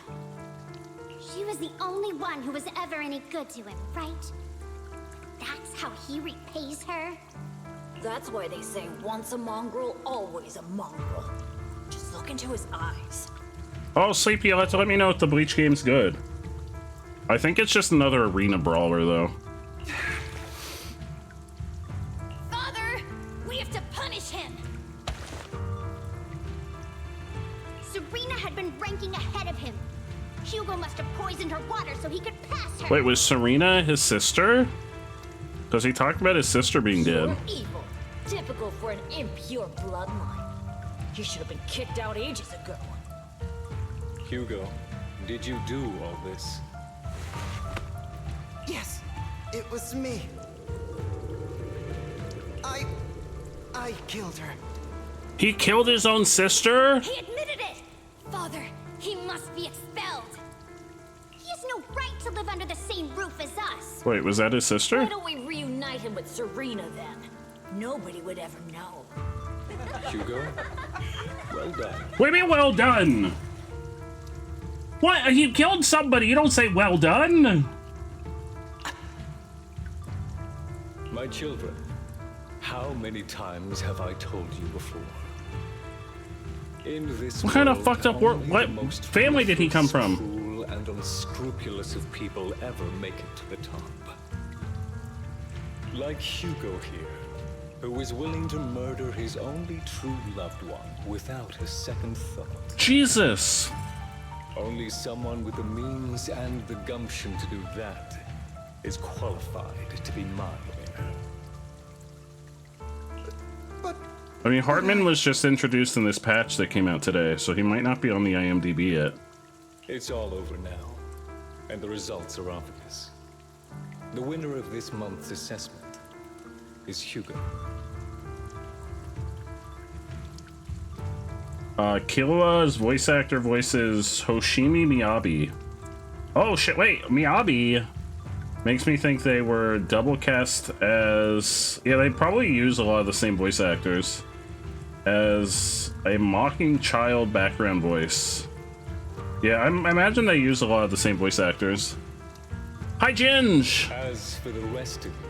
She was the only one who was ever any good to him, right? That's how he repays her? That's why they say once a mongrel, always a mongrel. Just look into his eyes. Oh, Sleepy, let me know if the Bleach game's good. I think it's just another arena brawler, though. Father! We have to punish him! Serena had been ranking ahead of him. Hugo must have poisoned her water so he could pass her. Wait, was Serena his sister? Because he talked about his sister being dead. Evil. Typical for an impure bloodline. You should have been kicked out ages ago. Hugo, did you do all this? Yes, it was me. I killed her. He killed his own sister? He admitted it! Father, he must be expelled. He has no right to live under the same roof as us. Wait, was that his sister? Why don't we reunite him with Serena then? Nobody would ever know. Hugo, well done. What do you mean, well done? What? He killed somebody. You don't say well done. My children, how many times have I told you before? In this What kind of world, fucked up only world? What the most family did he come from? cruel and unscrupulous of people ever make it to the top. Like Hugo here, who was willing to murder his only true loved one without a second thought. Jesus! Only someone with the means and the gumption to do that is qualified to be my winner. I mean, Hartman was just introduced in this patch that came out today, so he might not be on the IMDb yet. It's all over now, and the results are obvious. The winner of this month's assessment is Hugo. Killua's voice actor voices Hoshimi Miyabi. Oh shit, wait, Miyabi makes me think they were double cast as... Yeah, they probably use a lot of the same voice actors as a mocking child background voice. Yeah, I imagine they use a lot of the same voice actors. Hi, Ginge! As for the rest of you,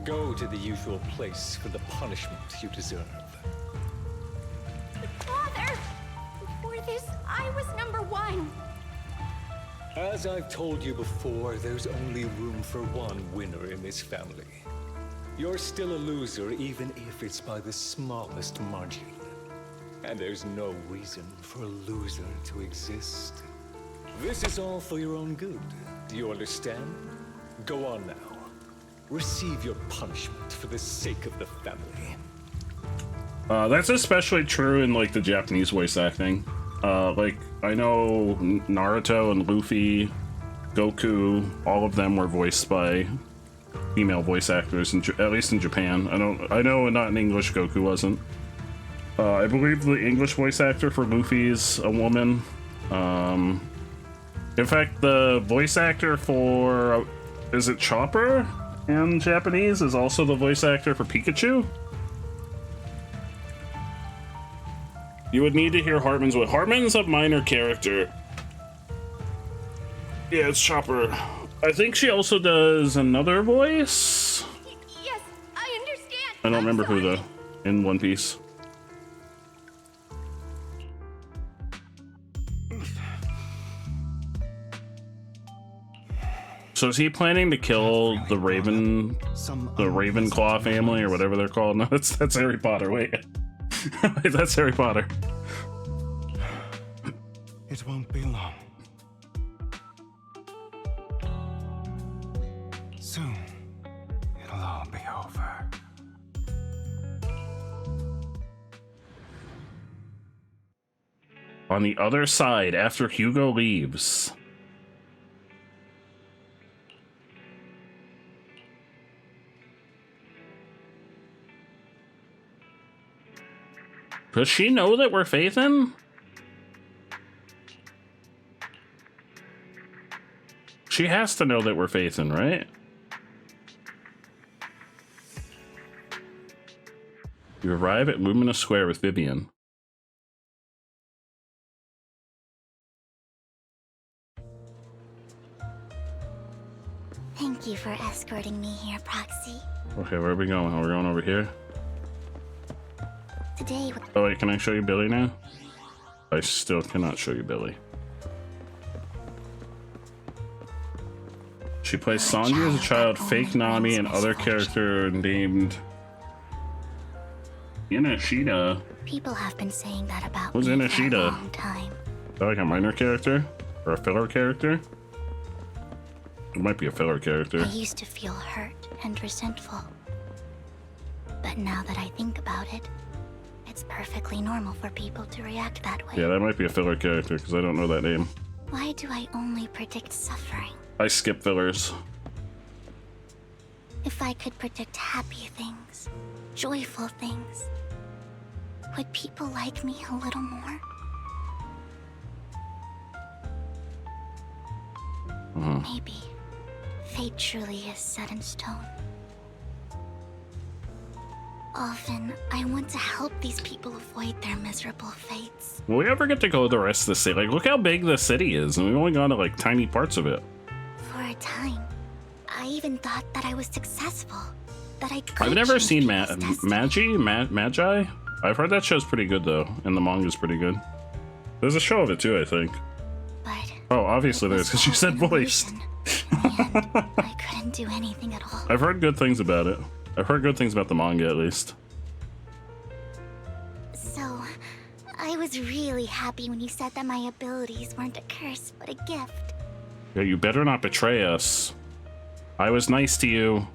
go to the usual place for the punishment you deserve. Father! Before this, I was #1. As I've told you before, there's only room for one winner in this family. You're still a loser, even if it's by the smallest margin. And there's no reason for a loser to exist. This is all for your own good. Do you understand? Go on now. Receive your punishment for the sake of the family. That's especially true in like the Japanese voice acting. Like I know Naruto and Luffy, Goku, all of them were voiced by female voice actors, at least in Japan. I know not in English. Goku wasn't. I believe the English voice actor for Luffy is a woman. In fact, the voice actor for is it Chopper in Japanese is also the voice actor for Pikachu. You would need to hear Hartman's voice. Hartman's a minor character. Yeah, it's Chopper. I think she also does another voice. Yes, I understand. I don't remember who though. In One Piece. So is he planning to kill the Ravenclaw family or whatever they're called? No, that's Harry Potter. Wait, wait, that's Harry Potter. It won't be long. Soon, it'll all be over. On the other side, after Hugo leaves. Does she know that we're Faithin? She has to know that we're Faithin, right? You arrive at Lumina Square with Vivian. Thank you for escorting me here, Proxy. Okay, where are we going? We're going over here. Today... Oh wait, can I show you Billy now? I still cannot show you Billy. She plays Sanji as a child, fake Nami, and other character named Inashida. People have been saying that about Who's me for a Inashida? long time. Is that like a minor character? Or a filler character? It might be a filler character. I used to feel hurt and resentful. But now that I think about it, it's perfectly normal for people to react that way. Yeah, that might be a filler character because I don't know that name. Why do I only predict suffering? I skip fillers. If I could predict happy things, joyful things, would people like me a little more? Maybe fate truly is set in stone. Often, I want to help these people avoid their miserable fates. Will we ever get to go to the rest of the city? Like, look how big the city is, and we've only gone to like tiny parts of it. For a time, I even thought that I was successful. that I could I've never change seen people's destiny. Magi. I've heard that show's pretty good though, and the manga's pretty good. There's a show of it too, I think. But Oh, obviously there is, because you said voiced. I couldn't do anything at all. I've heard good things about it. I've heard good things about the manga at least. So, I was really happy when you said that my abilities weren't a curse, but a gift. Yeah, you better not betray us. I was nice to you.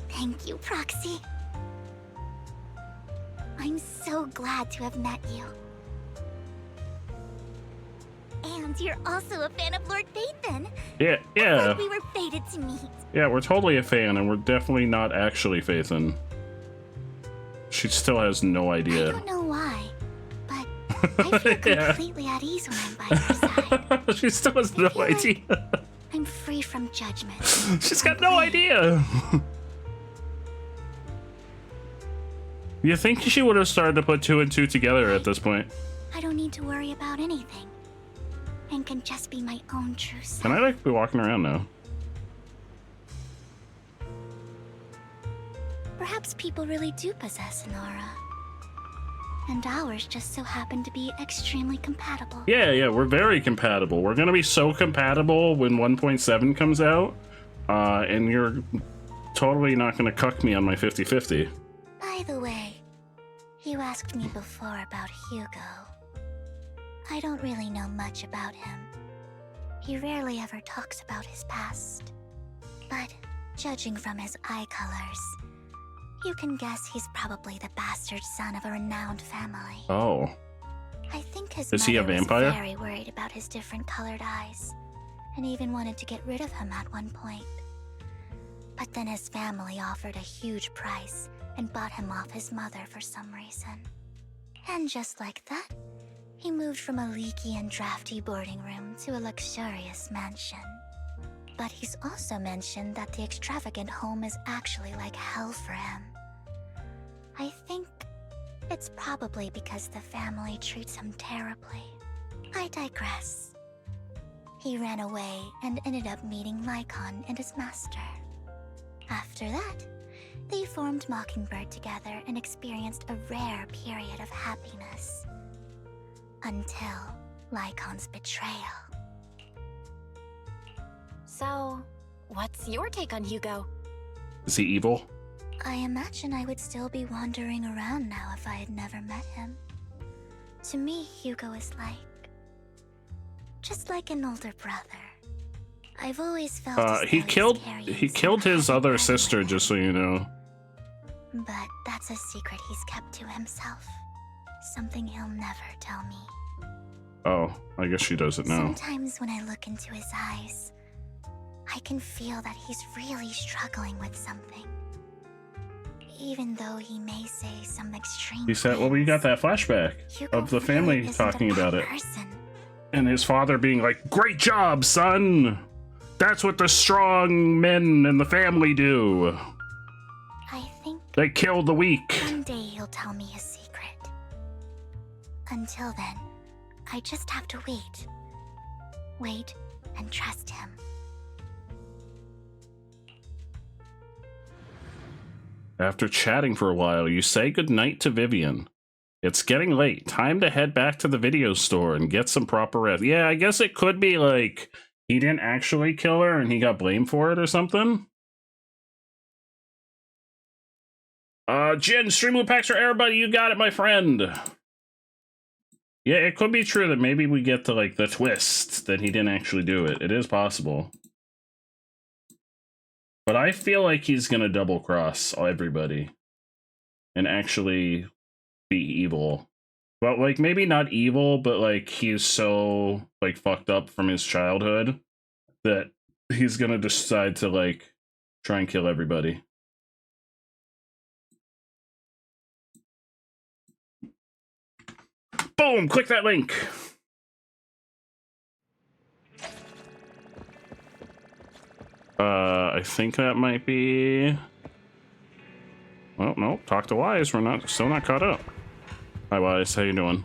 Thank you, Proxy. I'm so glad to have met you. And you're also a fan of Lord Phaethon. Yeah. Like we were fated to meet. Yeah, we're totally a fan, and we're definitely not actually Phaethon. She still has no idea. I don't know why, but I feel completely at ease when I'm by your side. She still has no idea. I'm free from judgment. She's got no idea. You think she would have started to put 2 and 2 together at this point? I don't need to worry about anything, and can just be my own true self. Can I like be walking around now? Perhaps people really do possess an aura, and ours just so happen to be extremely compatible. Yeah, we're very compatible. We're gonna be so compatible when 1.7 comes out, and you're totally not gonna cuck me on my 50-50. By the way, you asked me before about Hugo. I don't really know much about him. He rarely ever talks about his past. But judging from his eye colors, you can guess he's probably the bastard son of a renowned family. Oh. I think his Is mother he a vampire? was very worried about his different colored eyes, and even wanted to get rid of him at one point. But then his family offered a huge price and bought him off his mother for some reason. And just like that, he moved from a leaky and drafty boarding room to a luxurious mansion. But he's also mentioned that the extravagant home is actually like hell for him. I think it's probably because the family treats him terribly. I digress. He ran away and ended up meeting Lycon and his master. After that, they formed Mockingbird together and experienced a rare period of happiness. Until Lycon's betrayal. So, what's your take on Hugo? Is he evil? I imagine I would still be wandering around now if I had never met him. To me, Hugo is just like an older brother. I've always felt as He though killed his other sister, just so you know. But that's a secret he's kept to himself. Something he'll never tell me. Oh, I guess she does it now. Sometimes when I look into his eyes, I can feel that he's really struggling with something. Even though he may say some extreme He said, well, we got that flashback of the family talking about it. And his father being like, great job, son! That's what the strong men in the family do. I think they kill the weak. One day he'll tell me his secret. Until then, I just have to wait. Wait and trust him. After chatting for a while, you say goodnight to Vivian. It's getting late. Time to head back to the video store and get some proper rest. Yeah, I guess it could be like he didn't actually kill her and he got blamed for it or something. Jin, stream loot packs for everybody. You got it, my friend. Yeah, it could be true that maybe we get to like the twist that he didn't actually do it. It is possible. But I feel like he's gonna double cross everybody and actually be evil. Well, like maybe not evil, but like he's so like fucked up from his childhood that he's gonna decide to like try and kill everybody. Boom! Click that link. I think that might be. Well, no. Talk to Wise. We're still not caught up. Hi, Wise. How you doing?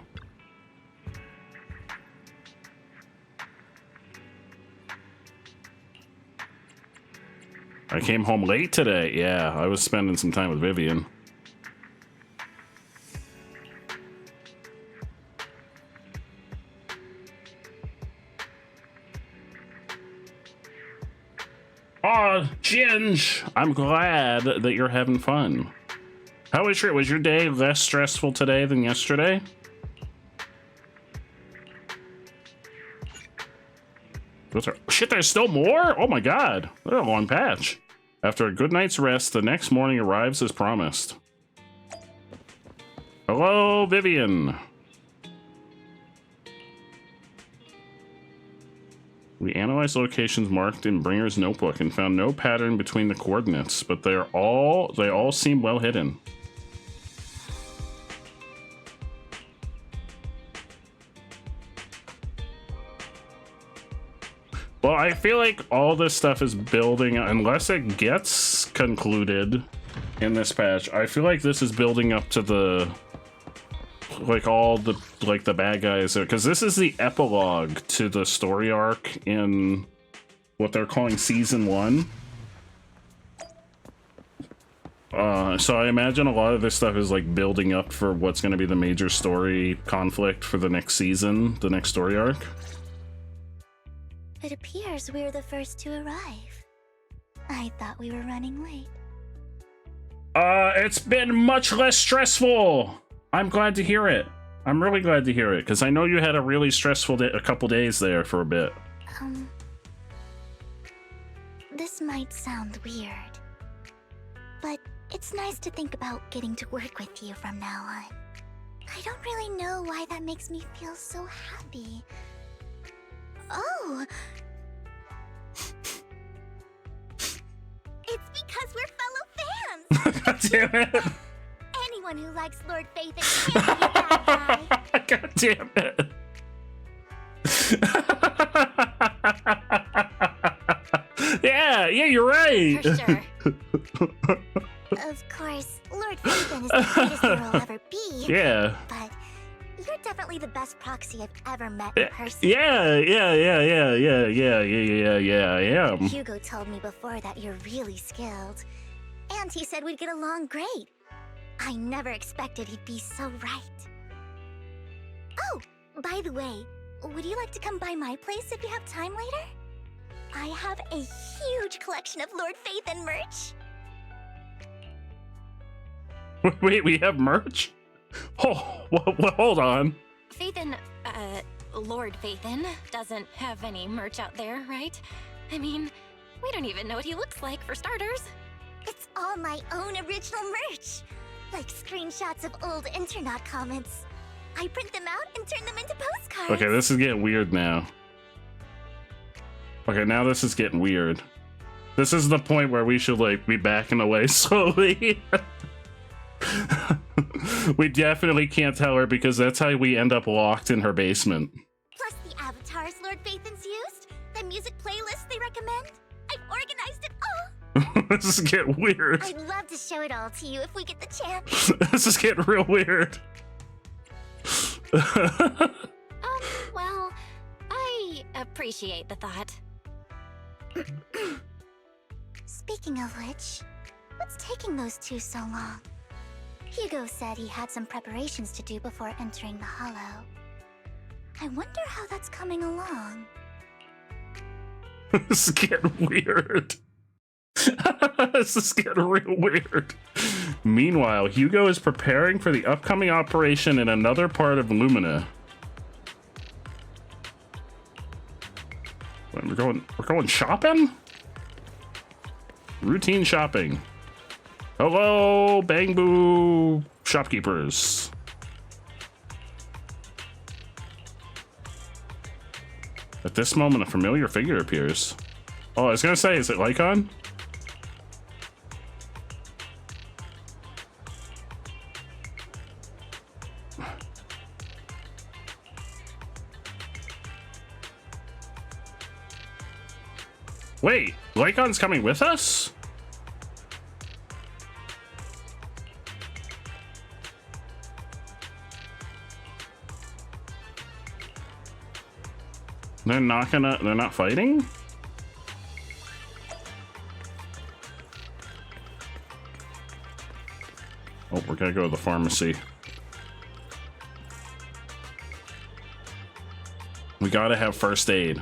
I came home late today. Yeah, I was spending some time with Vivian. Oh, Ginge, I'm glad that you're having fun. How was your day less stressful today than yesterday? Shit, there's still more? Oh my god, what a long patch. After a good night's rest, the next morning arrives as promised. Hello, Vivian. We analyzed locations marked in Bringer's notebook and found no pattern between the coordinates, but they all seem well hidden. Well, I feel like all this stuff is building, unless it gets concluded in this patch. I feel like this is building up to the, like, all the, like, the bad guys, because this is the epilogue to the story arc in what they're calling Season 1. So I imagine a lot of this stuff is, like, building up for what's going to be the major story conflict for the next season, the next story arc. It appears we're the first to arrive. I thought we were running late. It's been much less stressful. I'm glad to hear it. I'm really glad to hear it, because I know you had a really stressful day, a couple days there for a bit. This might sound weird, but it's nice to think about getting to work with you from now on. I don't really know why that makes me feel so happy. Oh! It's because we're fellow fans! God damn it! Anyone who likes Lord Phaethon can't be a bad guy! God damn it! Yeah, you're right! For sure. Of course, Lord Phaethon is the greatest hero I'll ever be. Yeah. But you're definitely the best proxy I've ever met in person. Yeah, I am. Hugo told me before that you're really skilled. And he said we'd get along great. I never expected he'd be so right. Oh, by the way, would you like to come by my place if you have time later? I have a huge collection of Lord Phaethon merch. Wait, we have merch? Oh, well, hold on. Phaethon, Lord Phaethon doesn't have any merch out there, right? I mean, we don't even know what he looks like, for starters. It's all my own original merch. Like screenshots of old Internet comments. I print them out and turn them into postcards. Okay, this is getting weird now. Okay, now this is getting weird. This is the point where we should, like, be backing away slowly. We definitely can't tell her, because that's how we end up locked in her basement. Plus the avatars Lord Phaethon's used, the music playlist they recommend. I've organized it all. This is getting weird. I'd love to show it all to you if we get the chance. This is getting real weird. Well, I appreciate the thought. Speaking of which, what's taking those two so long? Hugo said he had some preparations to do before entering the Hollow. I wonder how that's coming along. This is getting weird. This is getting real weird. Meanwhile, Hugo is preparing for the upcoming operation in another part of Lumina. We're going shopping? Routine shopping. Hello, Bang Boo shopkeepers. At this moment, a familiar figure appears. Oh, I was gonna say, is it Lycon? Wait, Lycon's coming with us? They're not fighting? Oh, we're gonna go to the pharmacy. We gotta have first aid.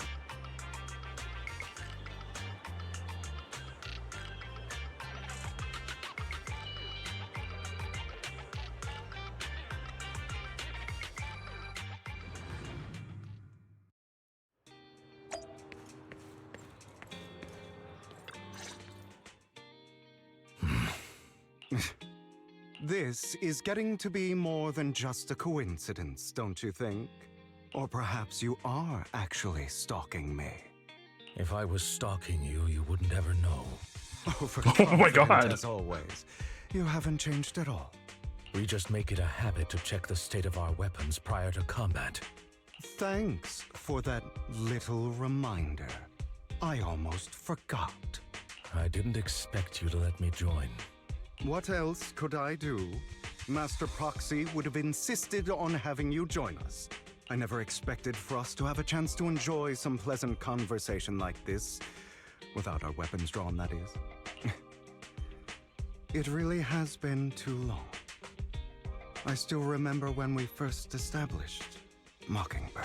This is getting to be more than just a coincidence, don't you think? Or perhaps you are actually stalking me. If I was stalking you, you wouldn't ever know. Oh, for Oh my God. As always, you haven't changed at all. We just make it a habit to check the state of our weapons prior to combat. Thanks for that little reminder. I almost forgot. I didn't expect you to let me join. What else could I do? Master Proxy would have insisted on having you join us. I never expected for us to have a chance to enjoy some pleasant conversation like this. Without our weapons drawn, that is. It really has been too long. I still remember when we first established Mockingbird.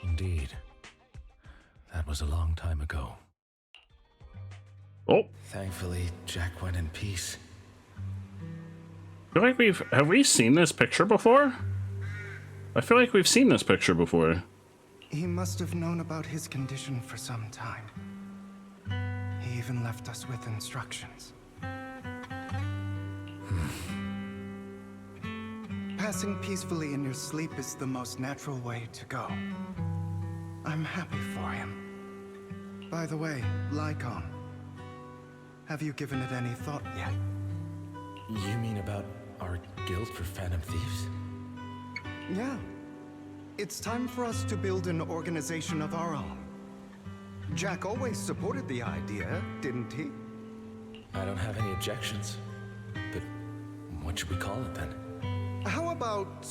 Indeed. That was a long time ago. Oh. Thankfully, Jack went in peace. I feel like have we seen this picture before? I feel like we've seen this picture before. He must have known about his condition for some time. He even left us with instructions. Passing peacefully in your sleep is the most natural way to go. I'm happy for him. By the way, Lycon, have you given it any thought yet? You mean about our guild for Phantom Thieves? Yeah. It's time for us to build an organization of our own. Jack always supported the idea, didn't he? I don't have any objections. But what should we call it then? How about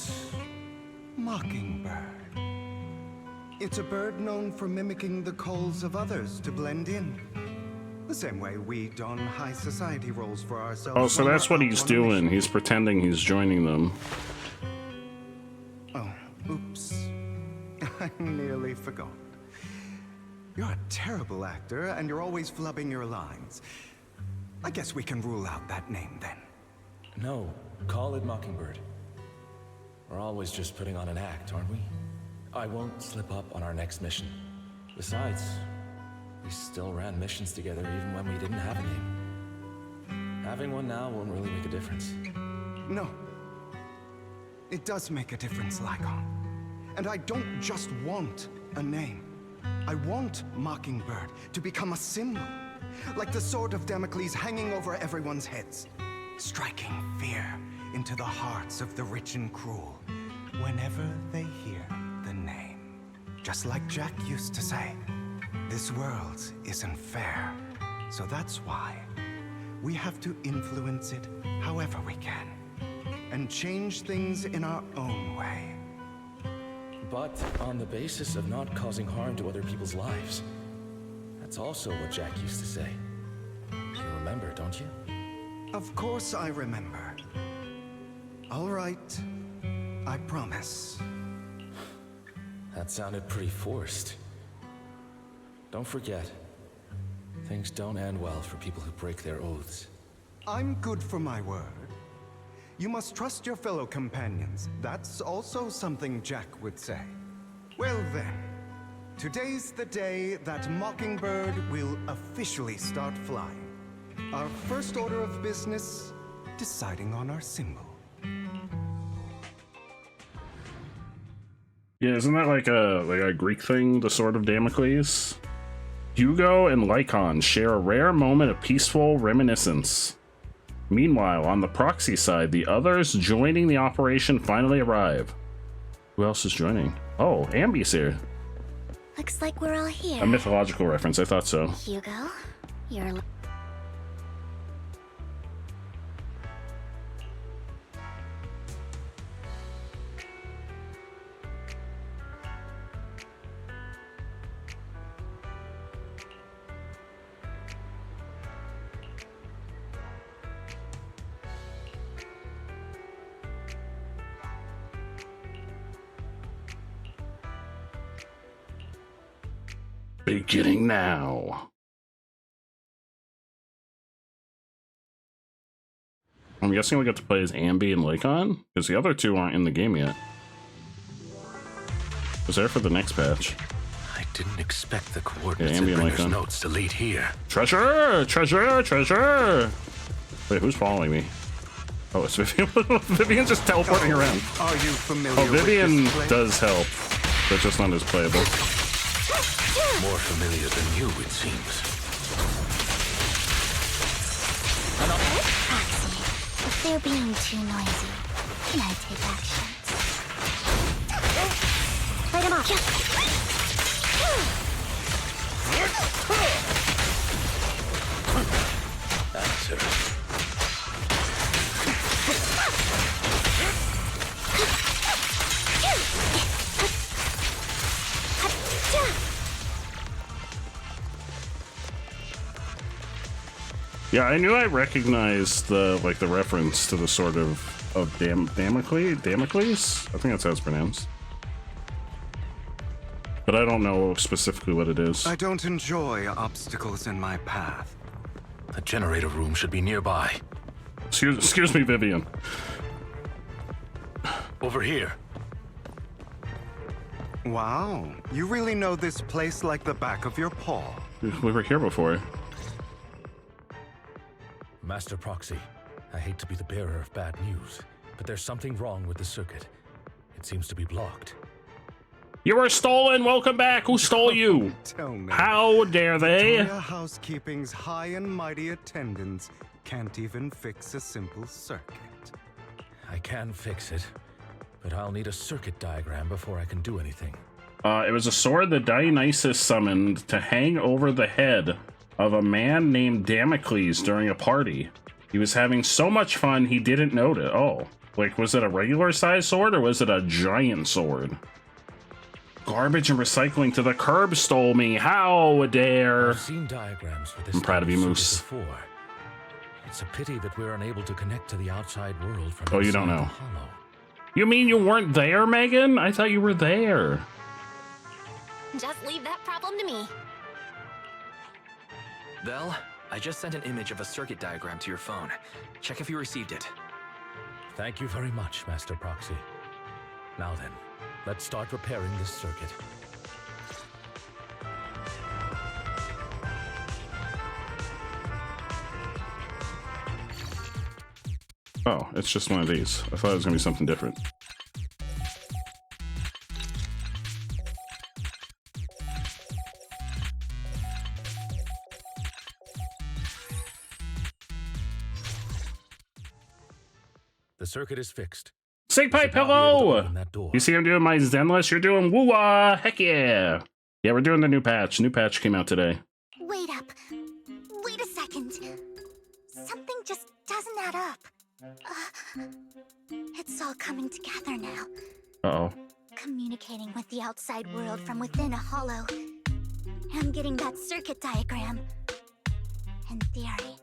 Mockingbird? It's a bird known for mimicking the calls of others to blend in. The same way we don high society roles for ourselves. Oh, so that's what he's doing. He's pretending he's joining them. Oh, oops. I nearly forgot. You're a terrible actor, and you're always flubbing your lines. I guess we can rule out that name then. No, call it Mockingbird. We're always just putting on an act, aren't we? I won't slip up on our next mission. Besides, we still ran missions together even when we didn't have a name. Having one now won't really make a difference. No. It does make a difference, Lycon. And I don't just want a name. I want Mockingbird to become a symbol. Like the sword of Damocles hanging over everyone's heads. Striking fear into the hearts of the rich and cruel whenever they hear the name. Just like Jack used to say, this world isn't fair. So that's why we have to influence it however we can. And change things in our own way. But on the basis of not causing harm to other people's lives. That's also what Jack used to say. You remember, don't you? Of course I remember. All right, I promise. That sounded pretty forced. Don't forget, things don't end well for people who break their oaths. I'm good for my word. You must trust your fellow companions. That's also something Jack would say. Well then, today's the day that Mockingbird will officially start flying. Our first order of business, deciding on our symbol. Yeah, isn't that like a Greek thing, the Sword of Damocles? Hugo and Lycon share a rare moment of peaceful reminiscence. Meanwhile, on the proxy side, the others joining the operation finally arrive. Who else is joining? Oh, Ambi's here. Looks like we're all here. A mythological reference, I thought so. Hugo, you're... Beginning now. I'm guessing we get to play as Ambi and Lakon, because the other two aren't in the game yet. Was there for the next patch? I didn't expect the coordinates Ambi and and Bringer's Lakon. notes to lead here. Treasure! Treasure! Treasure! Wait, who's following me? Oh, it's Vivian. Vivian's just teleporting around. Are you familiar Oh, Vivian with this place? does help, but just not as playable. More familiar than you, it seems. Proxy, if they're being too noisy, can I take actions? Light him off. That's her. Yeah, I knew I recognized the the reference to the sword of Damocles. I think that's how it's pronounced. But I don't know specifically what it is. I don't enjoy obstacles in my path. The generator room should be nearby. Excuse me, Vivian. Over here. Wow, you really know this place like the back of your paw. We were here before. Master Proxy, I hate to be the bearer of bad news, but there's something wrong with the circuit. It seems to be blocked. You were stolen! Welcome back! Who stole you? Tell me. How dare they? Victoria Housekeeping's high and mighty attendants can't even fix a simple circuit. I can fix it, but I'll need a circuit diagram before I can do anything. It was a sword that Dionysus summoned to hang over the head of a man named Damocles during a party. He was having so much fun he didn't notice. Oh, like was it a regular size sword or was it a giant sword? Garbage and recycling to the curb stole me. How dare! I've seen diagrams for this. I'm proud of you, type Moose. circuit before. It's a pity that we're unable to connect to the outside world from Oh, you don't inside know. the hollow. You mean you weren't there, Megan? I thought you were there. Just leave that problem to me. Vel, I just sent an image of a circuit diagram to your phone. Check if you received it. Thank you very much, Master Proxy. Now then, let's start repairing this circuit. Oh, it's just one of these. I thought it was gonna be something different. The circuit is fixed. Snake pipe, Should now be able to hello! open that door. You see I'm doing my Zenless? You're doing woo-wah! Heck yeah! Yeah, we're doing the new patch. New patch came out today. Wait up. Wait a second. Something just doesn't add up. It's all coming together now. Uh-oh. Communicating with the outside world from within a hollow. I'm getting that circuit diagram. In theory,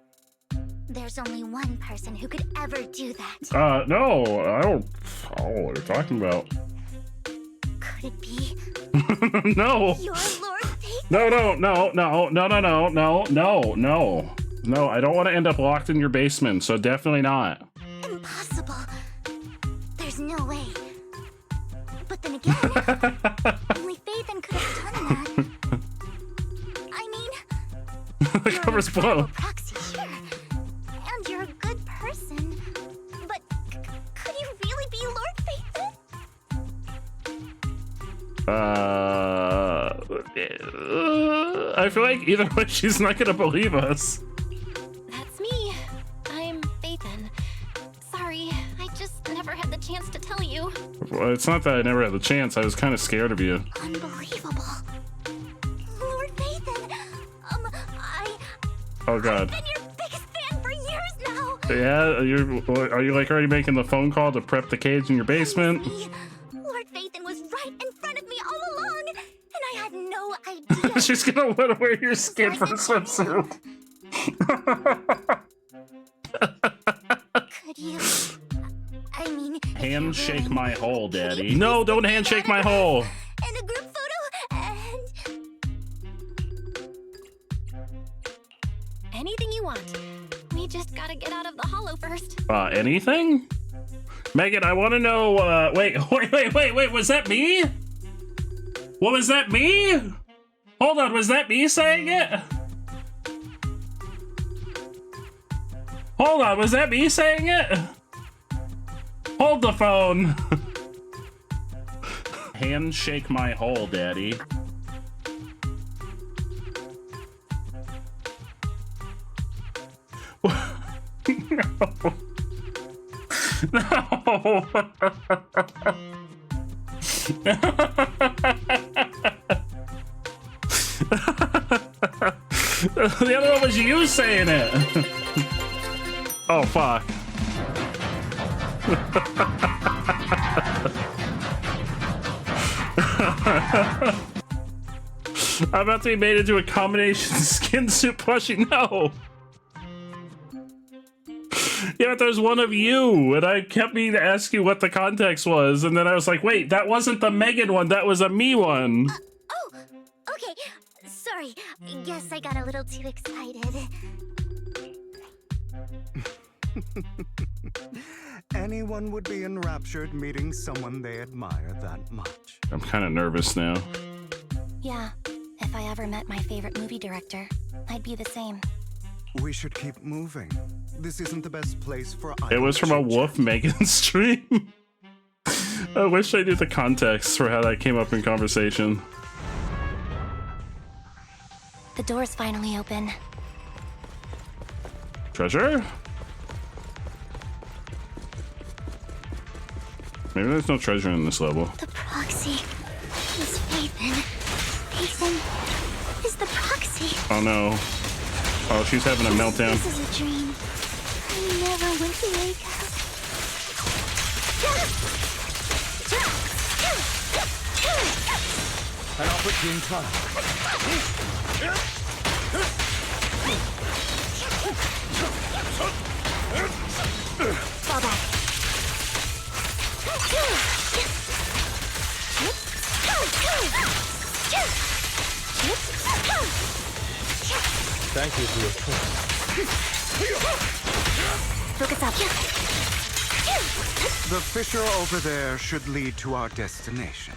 there's only one person who could ever do that. No, I don't. Oh, what are you talking about? Could it be? No. Your Lord Fate? No, no, no, no, no, no, no, no, no, no. No, I don't want to end up locked in your basement, so definitely not. Impossible. There's no way. But then again, only Phaethon could have done that. I mean, The cover's blown. Proxy, sure. And you're a good person. But could you really be Lord Phaethon? I feel like either way, she's not gonna believe us. That's me. I'm Phaethon. Sorry, I just never had the chance to tell you. Well, it's not that I never had the chance. I was kind of scared of you. Unbelievable. Lord Phaethon, Oh God. I've been your biggest fan for years now. Yeah, are you like already making the phone call to prep the cage in your basement? Lord Phaethon was right in front of me all along, and I had no idea. She's gonna let her wear your skin for a swimsuit. Could you? I mean, Handshake my hole, Daddy. No, don't handshake my hole. and a group photo, and Anything you want. We just gotta get out of the hollow first. Anything? Megan, I want to know, wait, was that me? What was that me? Hold on, was that me saying it? Hold on, was that me saying it? Hold the phone. Handshake my hole, daddy. No. No. The other one was you saying it. Oh, fuck. I'm about to be made into a combination skin suit plushie. No. Yeah, there's one of you, and I kept meaning to ask you what the context was, and then I was like, wait, that wasn't the Megan one, that was a me one. Oh, okay. Sorry. Guess I got a little too excited. Anyone would be enraptured meeting someone they admire that much. I'm kind of nervous now. Yeah, if I ever met my favorite movie director, I'd be the same. We should keep moving. This isn't the best place for It was from a Wolf Megan stream. I wish I knew the context for how that came up in conversation. The door's finally open. Treasure? Maybe there's no treasure in this level. The proxy is Faithin. Faithin is the proxy. Oh no. Oh, she's having a meltdown. This is a dream. I never went to wake up. An opportune time. Fall back. Thank you for your trust. Focus up. The fissure over there should lead to our destination.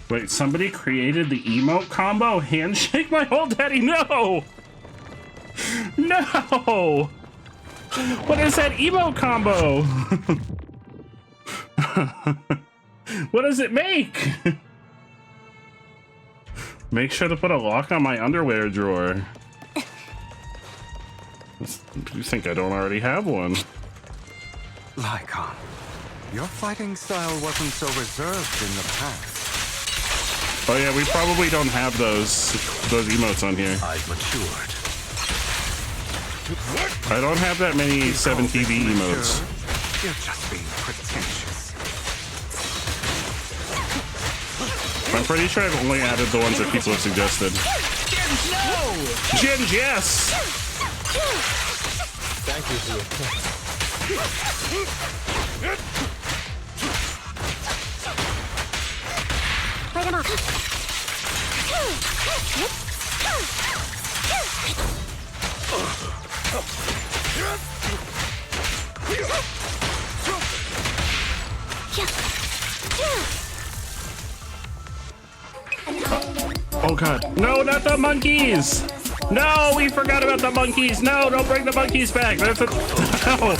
Wait, somebody created the emote combo? Handshake my whole daddy? No! No! What is that emote combo? What does it make? Make sure to put a lock on my underwear drawer. You think I don't already have one? Lycon, your fighting style wasn't so reserved in the past. Oh yeah, we probably don't have those emotes on here. I've matured. I don't have that many 7TV emotes. You're just being pretentious. I'm pretty sure I've only added the ones that people have suggested. Ginge, yes! Thank you for your trust. Light him up. Oh god. No, not the monkeys! No, we forgot about the monkeys! No, don't bring the monkeys back! That's a... No!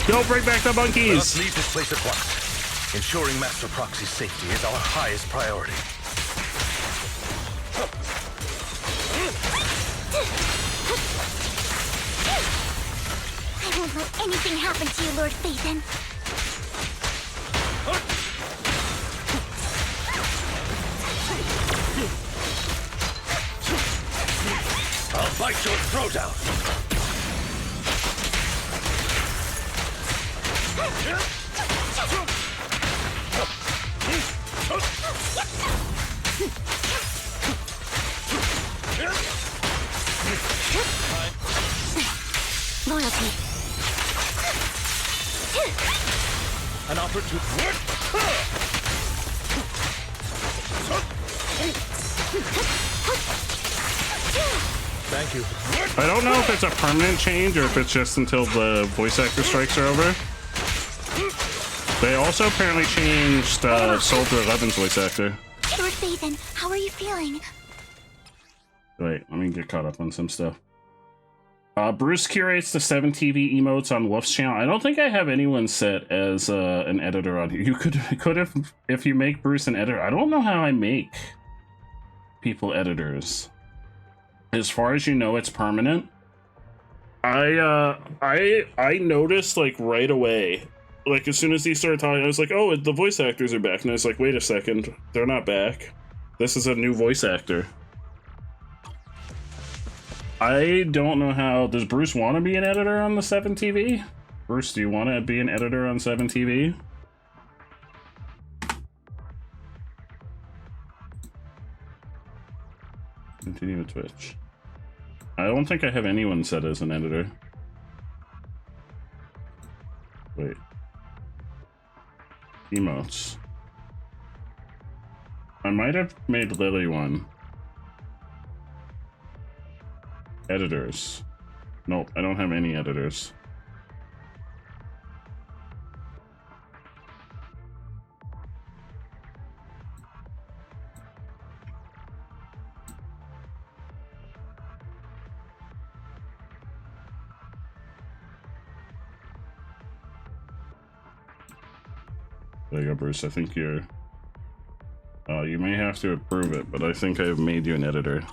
Don't bring back the monkeys! Let's leave this place at once. Ensuring Master Proxy's safety is our highest priority. I won't let anything happen to you, Lord Faithin. I'll bite your throat out. Loyalty. An opportunity. Thank you. I don't know if it's a permanent change or if it's just until the voice actor strikes are over. They also apparently changed Soldier 11's voice actor. Lord Bathan, how are you feeling? Wait, let me get caught up on some stuff. Bruce curates the 7 TV emotes on Wolf's channel. I don't think I have anyone set as an editor on here. You could if you make Bruce an editor. I don't know how I make people editors. As far as you know, it's permanent. I noticed like right away. Like as soon as he started talking, I was like, oh, the voice actors are back. And I was like, wait a second, they're not back. This is a new voice actor. I don't know how. Does Bruce want to be an editor on the 7 TV? Bruce, do you want to be an editor on 7 TV? Continue with Twitch. I don't think I have anyone set as an editor. Wait. Emotes. I might have made Lily one. Editors. Nope, I don't have any editors. There you go, Bruce. I think you're... you may have to approve it, but I think I've made you an editor.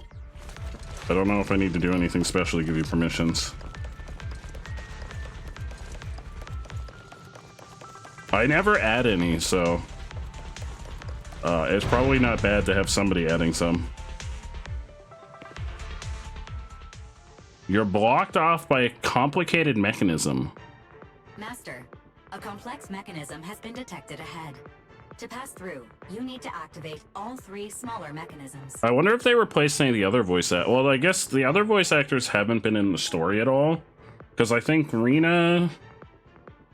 I don't know if I need to do anything special to give you permissions. I never add any, so... it's probably not bad to have somebody adding some. You're blocked off by a complicated mechanism. Master, a complex mechanism has been detected ahead. To pass through, you need to activate all 3 smaller mechanisms. I wonder if they replaced any of the other voice actors. Well, I guess the other voice actors haven't been in the story at all. Because I think Rena,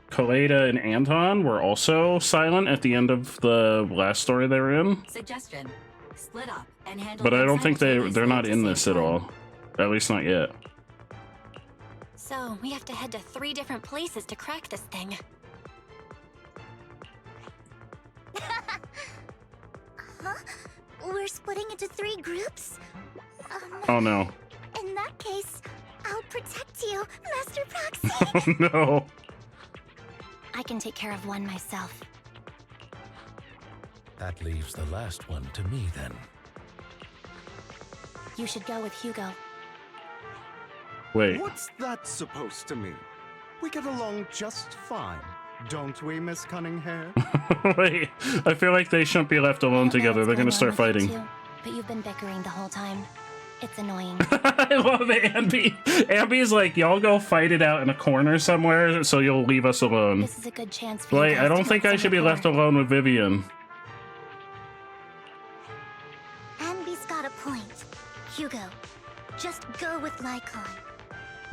Kaleda, and Anton were also silent at the end of the last story they were in. Suggestion: split up and handle. But I don't think they're not in this at all. At least not yet. So, we have to head to 3 different places to crack this thing. Huh? We're splitting into 3 groups? Oh no. In that case, I'll protect you, Master Proxy. Oh no. I can take care of one myself. That leaves the last one to me, then. You should go with Hugo. Wait. What's that supposed to mean? We get along just fine, don't we, Miss Cunninghair? Wait, I feel like they shouldn't be left alone together. They're gonna start fighting. But you've been bickering the whole time. It's annoying. I love it, Ambi. Ambi's like, y'all go fight it out in a corner somewhere, so you'll leave us alone. This is a good chance for you Like, guys I don't to think work I should be together. left alone with Vivian. Ambi's got a point. Hugo, just go with Lycon.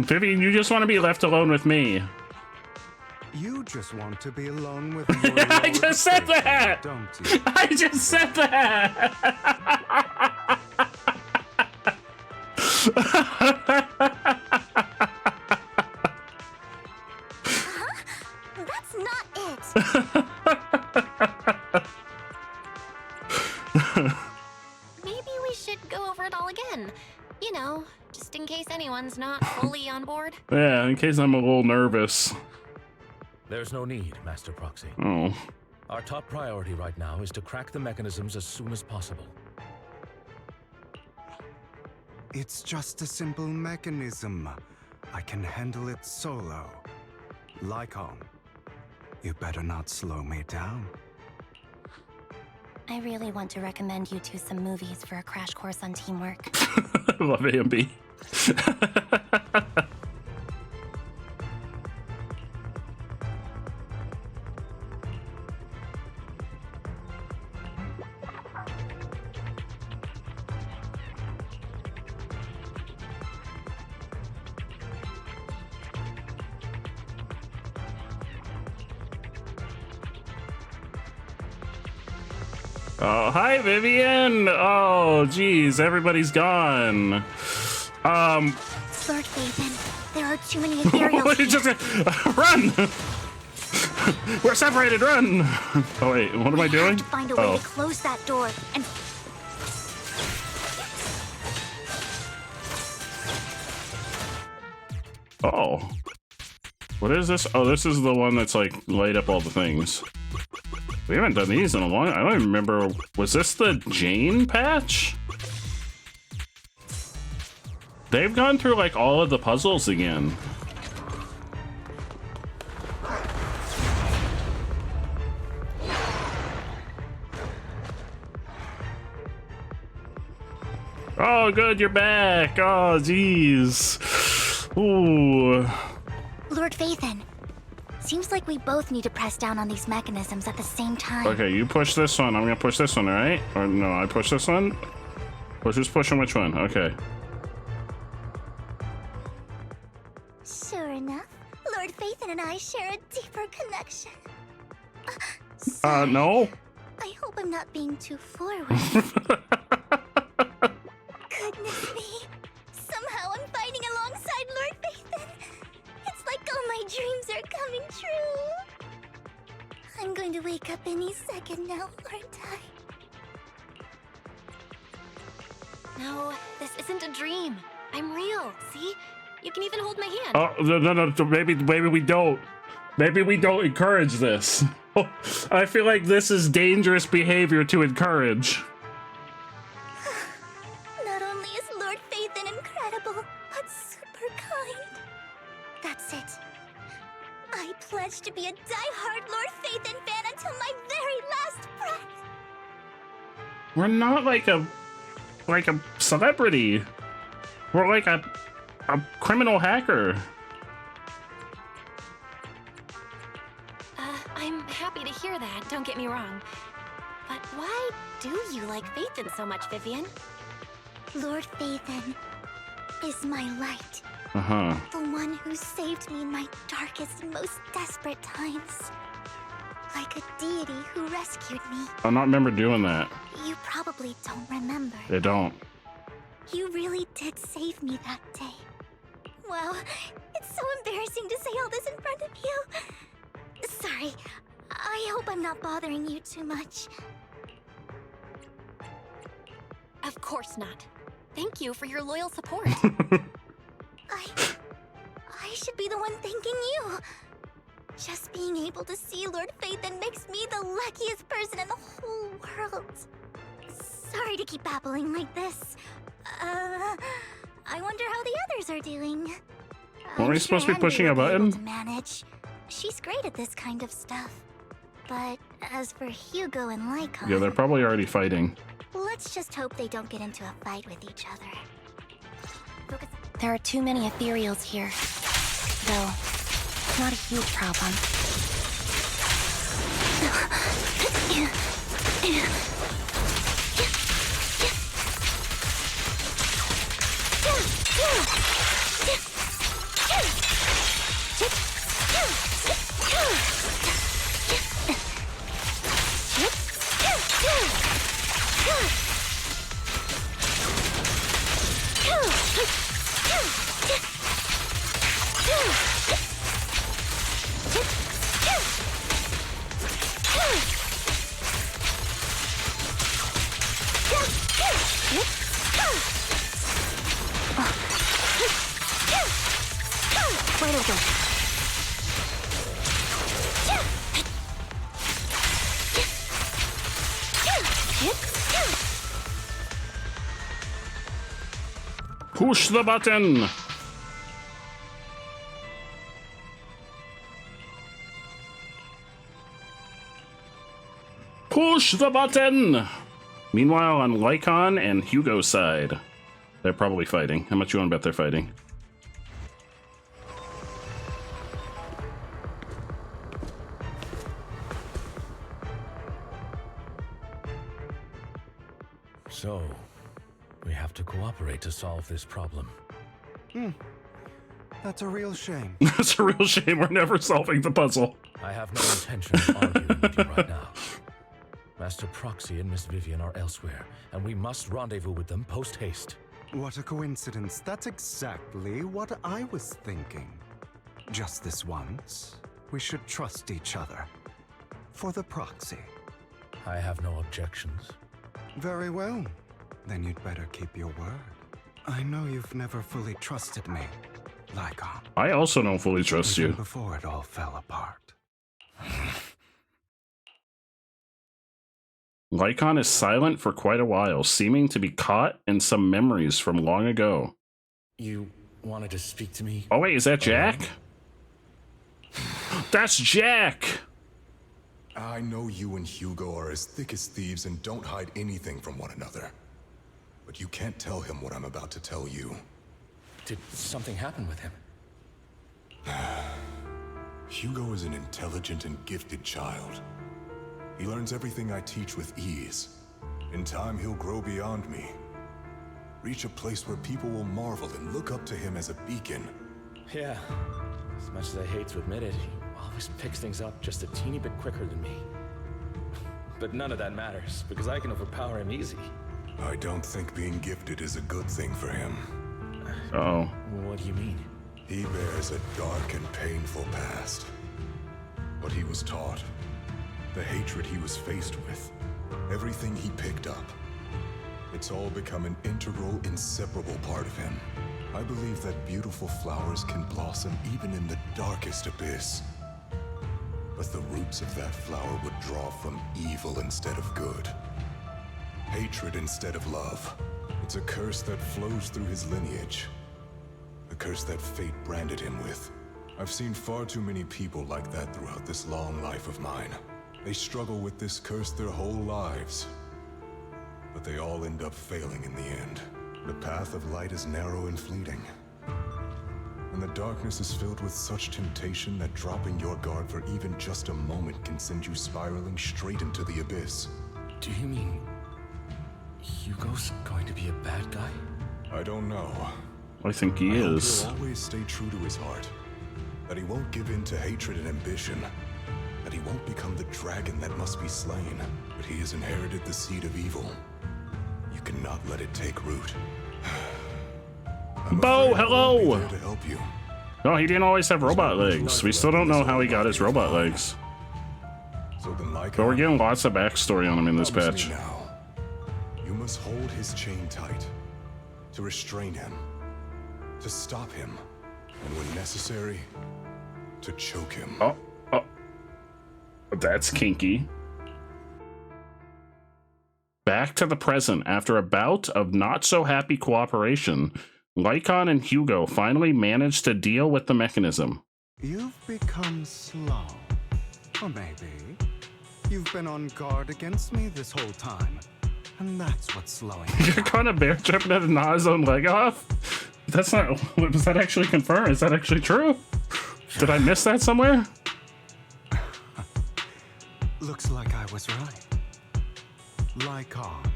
Vivian, you just want to be left alone with me. You just want to be alone with your I just said that! Don't you? I just said that! That's not it. Maybe we should go over it all again. You know, just in case anyone's not fully on board. Yeah, in case I'm a little nervous. There's no need, Master Proxy. Oh. Our top priority right now is to crack the mechanisms as soon as possible. It's just a simple mechanism. I can handle it solo. Lycon, you better not slow me down. I really want to recommend you two some movies for a crash course on teamwork. I love AMB. Oh, hi, Vivian! Oh, geez, everybody's gone. Lord Phaethon, there are too many ethereals here. Just run! We're separated, run! Oh wait, what am I doing? We have to find a way to close that door and... Oh. What is this? Oh, this is the one that's like light up all the things. We haven't done these in a long... I don't even remember... Was this the Jane patch? They've gone through like all of the puzzles again. Oh, good, you're back. Oh, jeez. Ooh. Lord Phaethon, seems like we both need to press down on these mechanisms at the same time. Okay, you push this one. I'm gonna push this one, all right? Or no, I push this one? Who's pushing which one? Okay. Sure enough, Lord Phaethon and I share a deeper connection. No. I hope I'm not being too forward. Goodness me. Somehow I'm fighting alongside Lord Phaethon. It's like all my dreams are coming true. I'm going to wake up any second now, aren't I? No, this isn't a dream. I'm real, see? You can even hold my hand. Oh, no, maybe we don't. Maybe we don't encourage this. I feel like this is dangerous behavior to encourage. Not only is Lord Phaethon incredible, but super kind. That's it. I pledge to be a die-hard Lord Phaethon fan until my very last breath. We're not like a celebrity. We're like a criminal hacker. I'm happy to hear that, don't get me wrong. But why do you like Phaethon so much, Vivian? Lord Phaethon is my light. Uh-huh. The one who saved me in my darkest and most desperate times. Like a deity who rescued me. I don't remember doing that. You probably don't remember. I don't. You really did save me that day. Wow, it's so embarrassing to say all this in front of you. Sorry, I hope I'm not bothering you too much. Of course not. Thank you for your loyal support. I should be the one thanking you. Just being able to see Lord Phaethon makes me the luckiest person in the whole world. Sorry to keep babbling like this. I wonder how the others are doing. Are we supposed to be pushing a button? To manage. She's great at this kind of stuff. But as for Hugo and Lycon... Yeah, they're probably already fighting. Let's just hope they don't get into a fight with each other. There are too many ethereals here. Though, not a huge problem. Push the button! Push the button! Meanwhile, on Lycon and Hugo's side, they're probably fighting. How much you want to bet they're fighting? So, we have to cooperate to solve this problem. That's a real shame. That's a real shame. We're never solving the puzzle. I have no intention of arguing with you right now. Master Proxy and Miss Vivian are elsewhere, and we must rendezvous with them post-haste. What a coincidence. That's exactly what I was thinking. Just this once, we should trust each other. For the proxy. I have no objections. Very well. Then you'd better keep your word. I know you've never fully trusted me, Lycon. I also don't fully trust Even you. before it all fell apart. Lycon is silent for quite a while, seeming to be caught in some memories from long ago. You wanted to speak to me? Oh wait, is that Jack? That's Jack! I know you and Hugo are as thick as thieves and don't hide anything from one another. But you can't tell him what I'm about to tell you. Did something happen with him? Hugo is an intelligent and gifted child. He learns everything I teach with ease. In time, he'll grow beyond me. Reach a place where people will marvel and look up to him as a beacon. Yeah. As much as I hate to admit it, he always picks things up just a teeny bit quicker than me. But none of that matters, because I can overpower him easy. I don't think being gifted is a good thing for him. Uh-oh. What do you mean? He bears a dark and painful past. What he was taught, the hatred he was faced with, everything he picked up. It's all become an integral, inseparable part of him. I believe that beautiful flowers can blossom even in the darkest abyss. But the roots of that flower would draw from evil instead of good. Hatred instead of love. It's a curse that flows through his lineage. A curse that fate branded him with. I've seen far too many people like that throughout this long life of mine. They struggle with this curse their whole lives. But they all end up failing in the end. The path of light is narrow and fleeting. And the darkness is filled with such temptation that dropping your guard for even just a moment can send you spiraling straight into the abyss. Do you mean Hugo's going to be a bad guy? I don't know. I think he is. He'll always stay true to his heart. That he won't give in to hatred and ambition. That he won't become the dragon that must be slain. But he has inherited the seed of evil. You cannot let it take root. Bo, hello! To help you. No, he didn't always have robot legs. We still don't know how he got his robot legs. But we're getting lots of backstory on him in this patch. You must hold his chain tight. To restrain him. To stop him. And when necessary, to choke him. Oh. That's kinky. Back to the present. After a bout of not-so-happy cooperation, Lycon and Hugo finally managed to deal with the mechanism. You've become slow. Or maybe you've been on guard against me this whole time. And that's what's slowing me. You're kind of bear tripping to gnaw his own leg off? That's not... Was that actually confirmed? Is that actually true? Did I miss that somewhere? Looks like I was right. Lycon,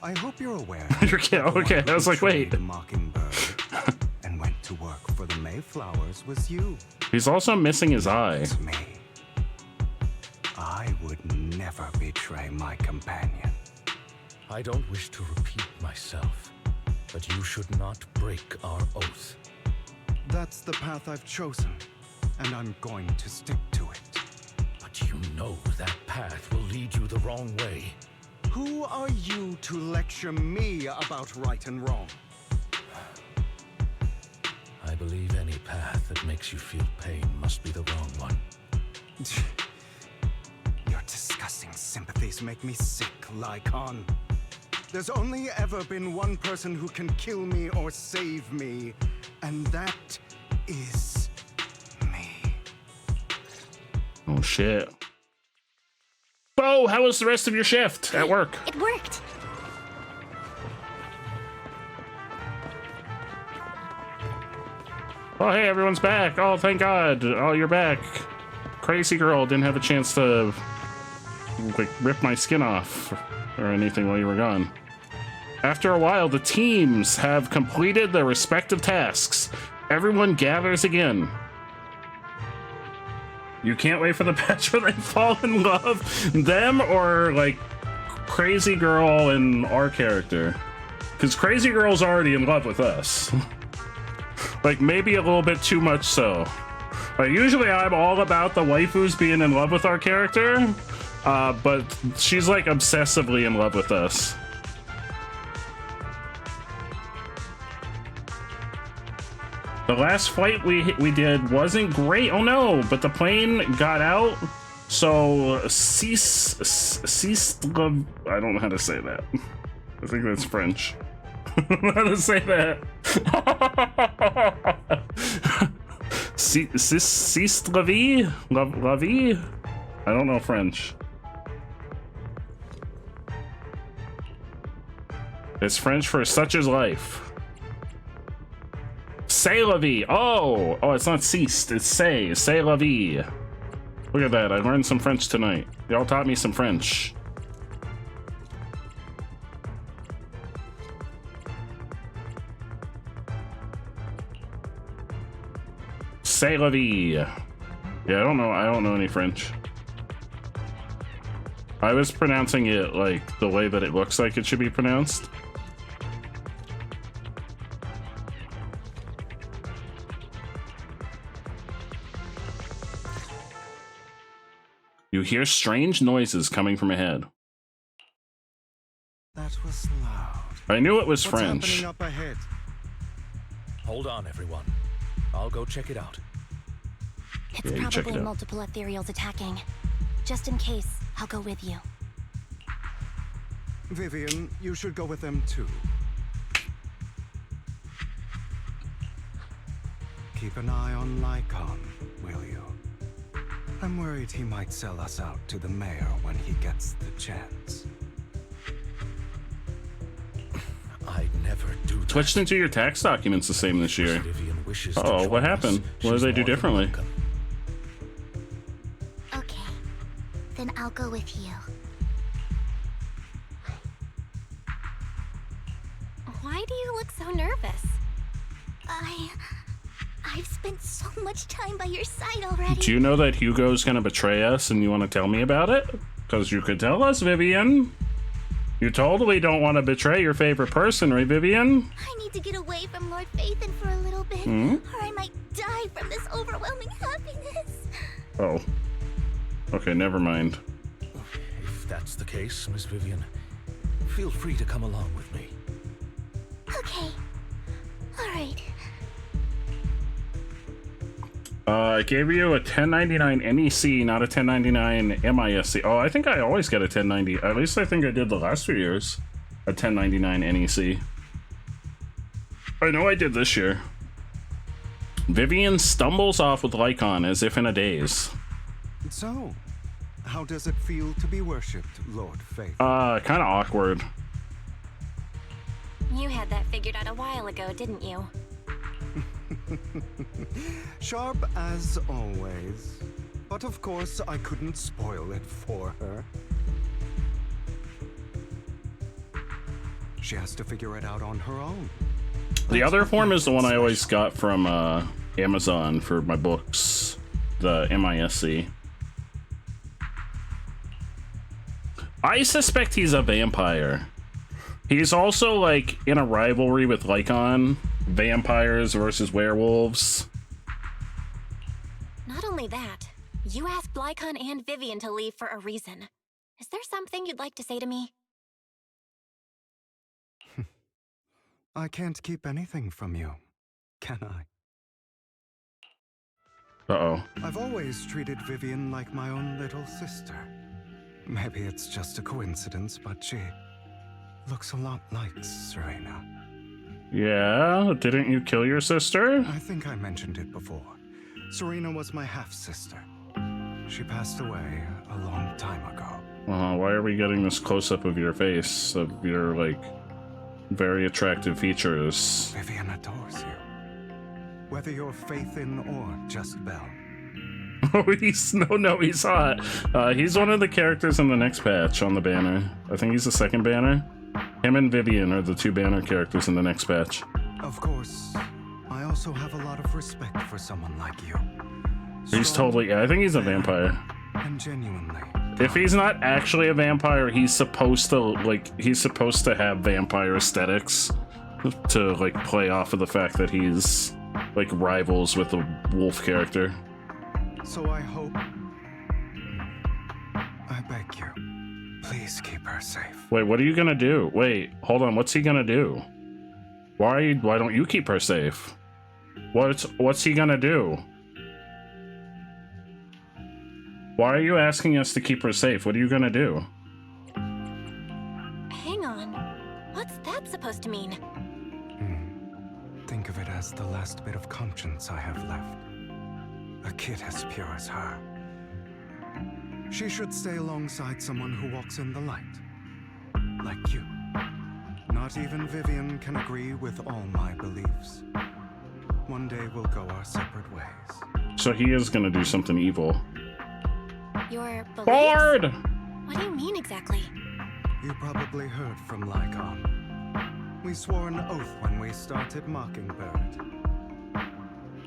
I hope you're aware. Okay, I was like, wait. The Mockingbird and went to work for the Mayflowers was you. He's also missing his eye. It's me. I would never betray my companion. I don't wish to repeat myself, but you should not break our oath. That's the path I've chosen, and I'm going to stick to it. But you know that path will lead you the wrong way. Who are you to lecture me about right and wrong? I believe any path that makes you feel pain must be the wrong one. Your disgusting sympathies make me sick, Lycon. There's only ever been one person who can kill me or save me, and that is me. Oh, shit. Bo, how was the rest of your shift at work? It worked. Oh, hey, everyone's back. Oh, thank God. Oh, you're back. Crazy girl didn't have a chance to, like, rip my skin off or anything while you were gone. After a while, the teams have completed their respective tasks. Everyone gathers again. You can't wait for the patch where they fall in love. Them or, like, Crazy Girl and our character. Because Crazy Girl's already in love with us. Like, maybe a little bit too much so. Like, usually I'm all about the waifus being in love with our character, but she's like obsessively in love with us. The last flight we did wasn't great. Oh no, but the plane got out. So I don't know how to say that. I think that's French. I don't know how to say that. Cease la vie? La vie? I don't know French. It's French for such is life. C'est la vie. Oh, it's not ceased. It's c'est la vie. Look at that. I learned some French tonight. Y'all taught me some French. C'est la vie. Yeah, I don't know any French. I was pronouncing it like the way that it looks like it should be pronounced. You hear strange noises coming from ahead. That was loud. I knew it was What's French. happening up ahead? Hold on, everyone. I'll go check it out. It's Yeah, you check it probably out. multiple ethereals attacking. Just in case, I'll go with you. Vivian, you should go with them too. Keep an eye on Lycon, will you? I'm worried he might sell us out to the mayor when he gets the chance. I'd never do that. Switched into your tax documents the same this year. Vivian wishes to Oh, what join happened? us. What did She's they do more than differently? welcome. Okay. Then I'll go with you. Why do you look so nervous? I've spent so much time by your side already. Do you know that Hugo's gonna betray us and you want to tell me about it? Because you could tell us, Vivian. You totally don't want to betray your favorite person, right, Vivian? I need to get away from Lord Phaethon for a little bit, or I might die from this overwhelming happiness. Oh. Okay, never mind. If that's the case, Miss Vivian, feel free to come along with me. Okay. All right. I gave you a 1099 NEC, not a 1099 MISC. Oh, I think I always get a 1090. At least I think I did the last few years. A 1099 NEC. I know I did this year. Vivian stumbles off with Lycon as if in a daze. So, how does it feel to be worshipped, Lord Faith? Kind of awkward. You had that figured out a while ago, didn't you? Sharp as always. But of course, I couldn't spoil it for her. She has to figure it out on her own. The other form is the one I always got from Amazon for my books. The MISC. I suspect he's a vampire. He's also like in a rivalry with Lycon. Vampires versus werewolves. Not only that, you asked Lycon and Vivian to leave for a reason. Is there something you'd like to say to me? I can't keep anything from you, can I? Uh-oh. I've always treated Vivian like my own little sister. Maybe it's just a coincidence, but she looks a lot like Serena. Yeah, didn't you kill your sister? I think I mentioned it before. Serena was my half-sister. She passed away a long time ago. Why are we getting this close-up of your face, of your, like, very attractive features? Vivian adores you. Whether you're Phaethon or just Belle. Oh, he's hot. He's one of the characters in the next patch on the banner. I think he's the second banner. Him and Vivian are the two banner characters in the next patch. Of course, I also have a lot of respect for someone like you. He's totally, yeah, I think he's a vampire. And genuinely If he's not actually a vampire, he's supposed to have vampire aesthetics to like play off of the fact that he's like rivals with the wolf character. So I hope. I beg you, please keep her safe. Wait, what are you gonna do? Wait, hold on. What's he gonna do? Why don't you keep her safe? What's he gonna do? Why are you asking us to keep her safe? What are you gonna do? Hang on. What's that supposed to mean? Think of it as the last bit of conscience I have left. A kid as pure as her. She should stay alongside someone who walks in the light. Like you. Not even Vivian can agree with all my beliefs. One day we'll go our separate ways. So he is gonna do something evil. Your beliefs? Bard! What do you mean exactly? You probably heard from Lycon. We swore an oath when we started Mockingbird.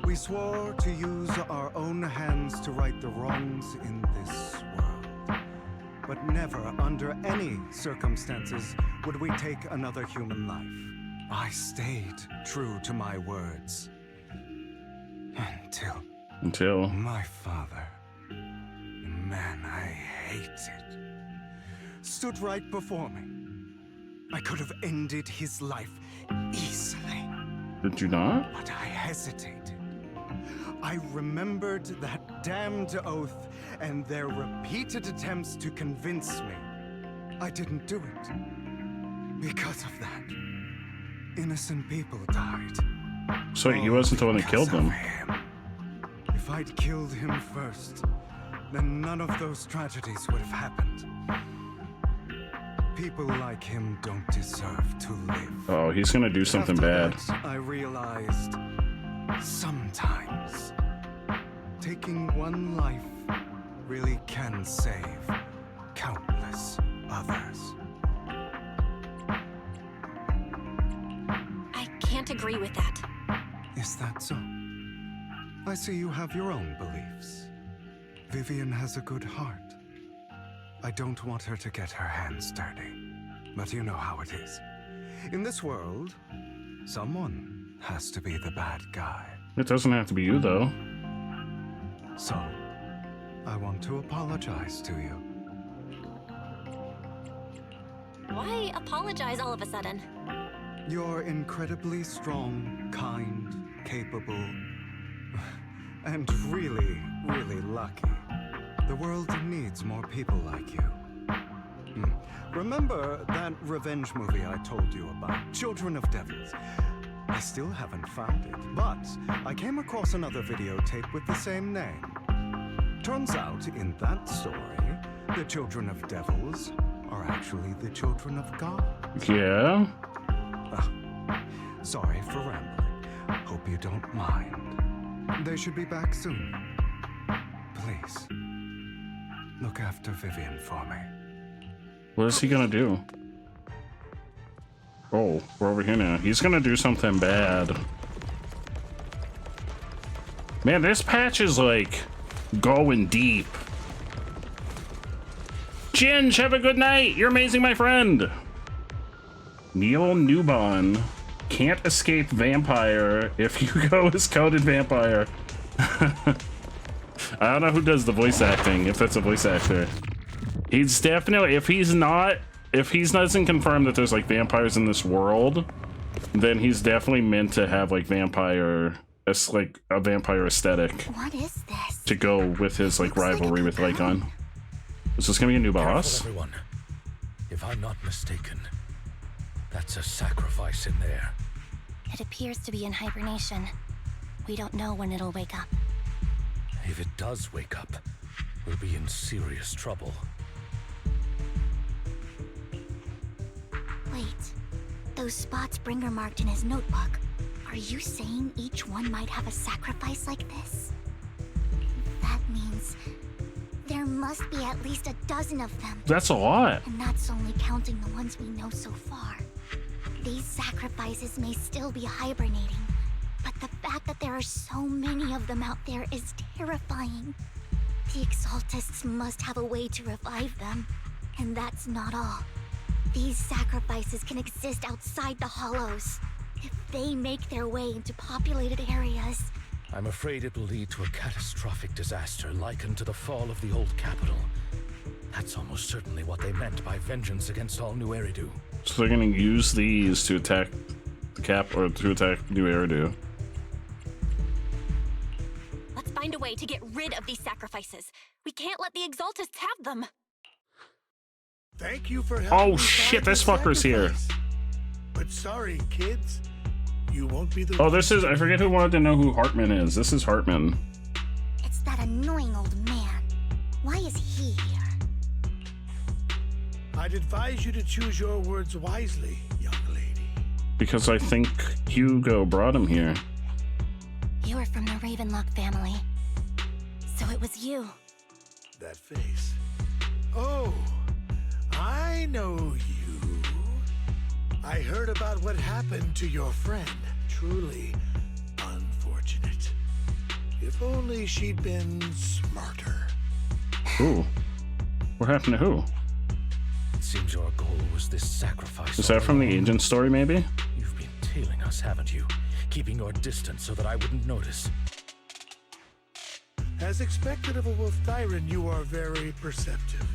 We swore to use our own hands to right the wrongs in this world. But never, under any circumstances, would we take another human life. I stayed true to my words. Until my father, man I hated, stood right before me. I could have ended his life easily. Did you not? But I hesitated. I remembered that damned oath and their repeated attempts to convince me. I didn't do it. Because of that, innocent people died. So he wasn't the one that killed them. If I'd killed him first, then none of those tragedies would have happened. People like him don't deserve to live. Oh, he's gonna do something bad. That, I realized sometimes taking one life really can save countless others. I can't agree with that. Is that so? I see you have your own beliefs. Vivian has a good heart. I don't want her to get her hands dirty. But you know how it is. In this world, someone has to be the bad guy. It doesn't have to be you, though. So, I want to apologize to you. Why apologize all of a sudden? You're incredibly strong, kind, capable, and really, really lucky. The world needs more people like you. Remember that revenge movie I told you about, Children of Devils? I still haven't found it, but I came across another videotape with the same name. Turns out, in that story, the Children of Devils are actually the children of God. Yeah? Sorry for rambling. Hope you don't mind. They should be back soon. Please, look after Vivian for me. What is he gonna do? Oh, we're over here now. He's gonna do something bad. Man, this patch is like going deep. Ginge, have a good night. You're amazing, my friend. Neil Newbon. Can't escape vampire if you go as coded vampire. I don't know who does the voice acting, if that's a voice actor. He's definitely, if he doesn't confirm that there's like vampires in this world, then he's definitely meant to have like vampire, like a vampire aesthetic. What is this? To go with his like rivalry with Lycon. Is this gonna be a new boss? Careful, everyone. If I'm not mistaken, that's a sacrifice in there. It appears to be in hibernation. We don't know when it'll wake up. If it does wake up, we'll be in serious trouble. Wait, those spots Bringer marked in his notebook. Are you saying each one might have a sacrifice like this? That means there must be at least a dozen of them. That's a lot. And that's only counting the ones we know so far. These sacrifices may still be hibernating, but the fact that there are so many of them out there is terrifying. The Exaltists must have a way to revive them. And that's not all. These sacrifices can exist outside the Hollows. If they make their way into populated areas... I'm afraid it will lead to a catastrophic disaster likened to the fall of the old capital. That's almost certainly what they meant by vengeance against all New Eridu. So they're gonna use these to attack the cap, or to attack New Eridu. Let's find a way to get rid of these sacrifices. We can't let the Exaltists have them. Thank you for helping Oh me shit, find this the fucker's here. sacrifice. But sorry, kids. You won't be the Oh, this is, I forget who wanted to know who Hartman is. This is Hartman. It's that annoying old man. Why is he here? I'd advise you to choose your words wisely, young lady. Because I think Hugo brought him here. You were from the Ravenlock family. So it was you. That face. Oh, I know you. I heard about what happened to your friend. Truly unfortunate. If only she'd been smarter. Ooh. What happened to who? It seems your goal was this sacrifice. Is that from the agent story, maybe? You've been tailing us, haven't you? Keeping your distance so that I wouldn't notice. As expected of a Wolf Tyrant, you are very perceptive.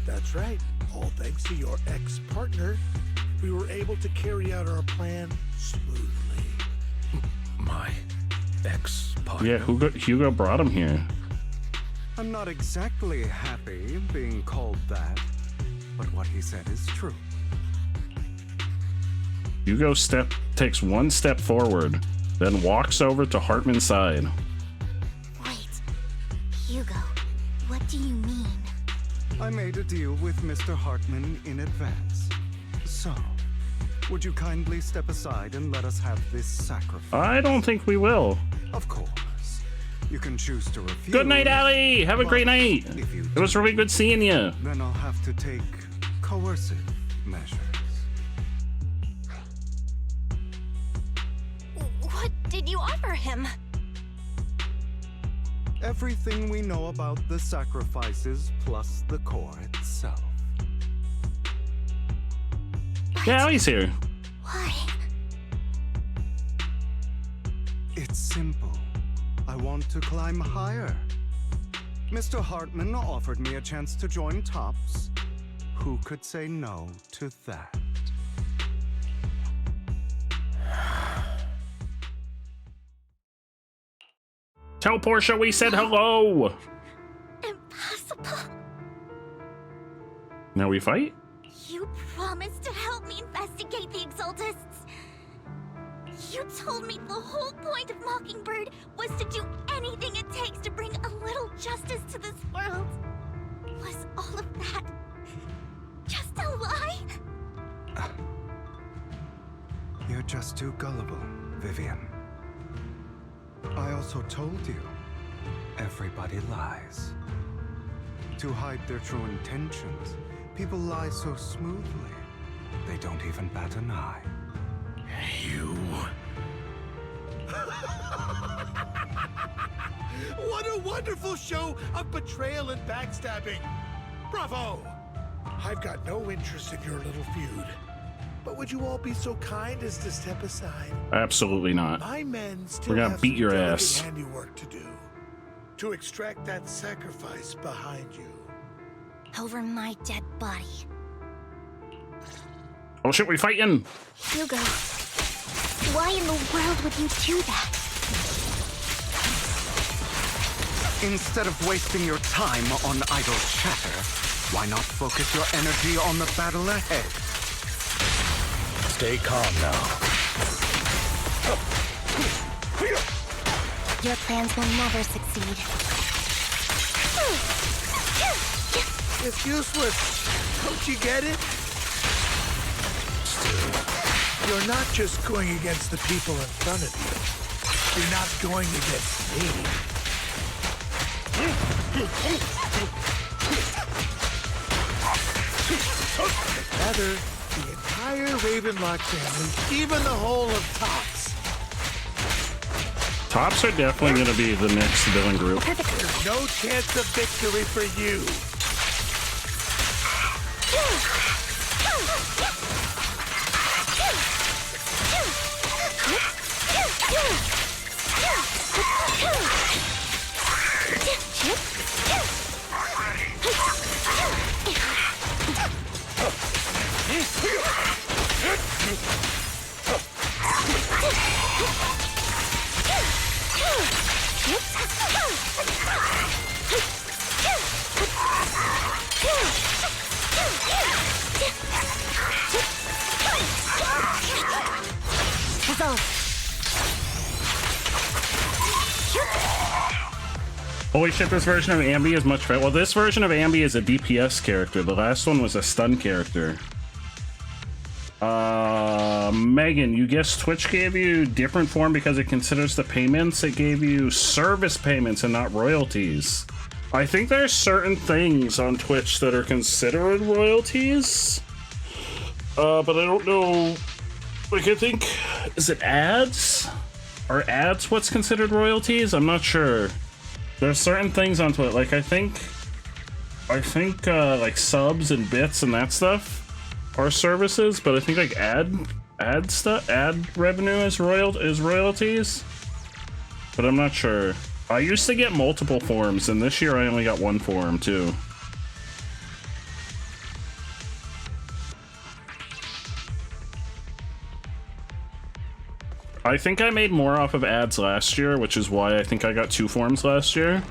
That's right. All thanks to your ex-partner, we were able to carry out our plan smoothly. My ex-partner? Yeah, Hugo brought him here. I'm not exactly happy being called that, but what he said is true. Hugo takes one step forward, then walks over to Hartman's side. Wait, Hugo, what do you mean? I made a deal with Mr. Hartman in advance. So, would you kindly step aside and let us have this sacrifice? I don't think we will. Of course. You can choose to refuse. Good night, Allie! Have a great night! It was really good seeing you. Then I'll have to take coercive measures. What did you offer him? Everything we know about the sacrifices plus the core itself. Yeah, Allie's here. Why? It's simple. I want to climb higher. Mr. Hartman offered me a chance to join Tops. Who could say no to that? Tell Portia we said hello! Impossible. Now we fight? You promised to help me investigate the Exaltists. You told me the whole point of Mockingbird was to do anything it takes to bring a little justice to this world. Was all of that just a lie? You're just too gullible, Vivian. I also told you, everybody lies. To hide their true intentions, people lie so smoothly, they don't even bat an eye. You... What a wonderful show of betrayal and backstabbing! Bravo! I've got no interest in your little feud. But would you all be so kind as to step aside? Absolutely not. My men still We're gonna have beat some your delicate ass. handiwork to do. To extract that sacrifice behind you. Over my dead body. Oh shit, we fighting! Hugo, why in the world would you do that? Instead of wasting your time on idle chatter, why not focus your energy on the battle ahead? Stay calm now. Your plans will never succeed. It's useless. Don't you get it? You're not just going against the people in front of you. You're not going against me. Rather, the entire Ravenlock family, even the whole of Tops. Tops are definitely going to be the next villain group. There's no chance of victory for you. Holy shit, this version of Ambi is much better. Well, this version of Ambi is a DPS character. The last one was a stun character. Megan, you guess Twitch gave you different form because it considers the payments. It gave you service payments and not royalties. I think there's certain things on Twitch that are considered royalties. But I don't know. Like, I think, is it ads? Are ads what's considered royalties? I'm not sure. There's certain things on Twitch, like I think like subs and bits and that stuff are services, but I think like ad revenue is royalties. But I'm not sure. I used to get multiple forms, and this year I only got one form too. I think I made more off of ads last year, which is why I think I got 2 forms last year.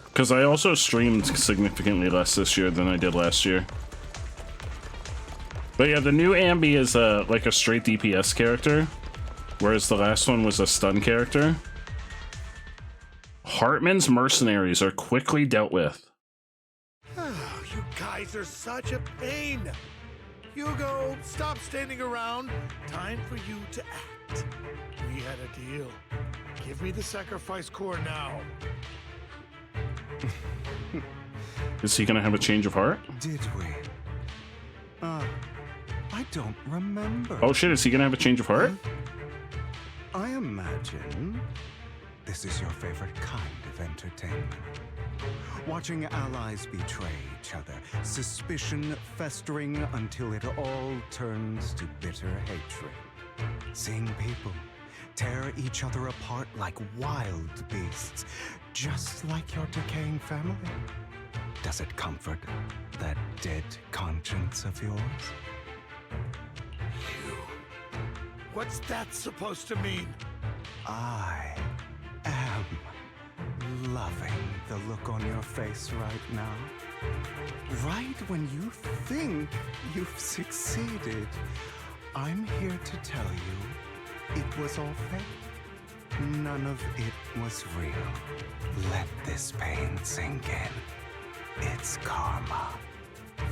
Because I also streamed significantly less this year than I did last year. But yeah, the new Ambi is like a straight DPS character, whereas the last one was a stun character. Hartman's mercenaries are quickly dealt with. You guys are such a pain. Hugo, stop standing around. Time for you to act. We had a deal. Give me the sacrifice core now. Is he gonna have a change of heart? Did we? I don't remember. Oh shit, is he gonna have a change of heart? I imagine this is your favorite kind of entertainment. Watching allies betray each other, suspicion festering until it all turns to bitter hatred. Seeing people tear each other apart like wild beasts, just like your decaying family. Does it comfort that dead conscience of yours? What's that supposed to mean? I am loving the look on your face right now. Right when you think you've succeeded, I'm here to tell you it was all fake. None of it was real. Let this pain sink in. It's karma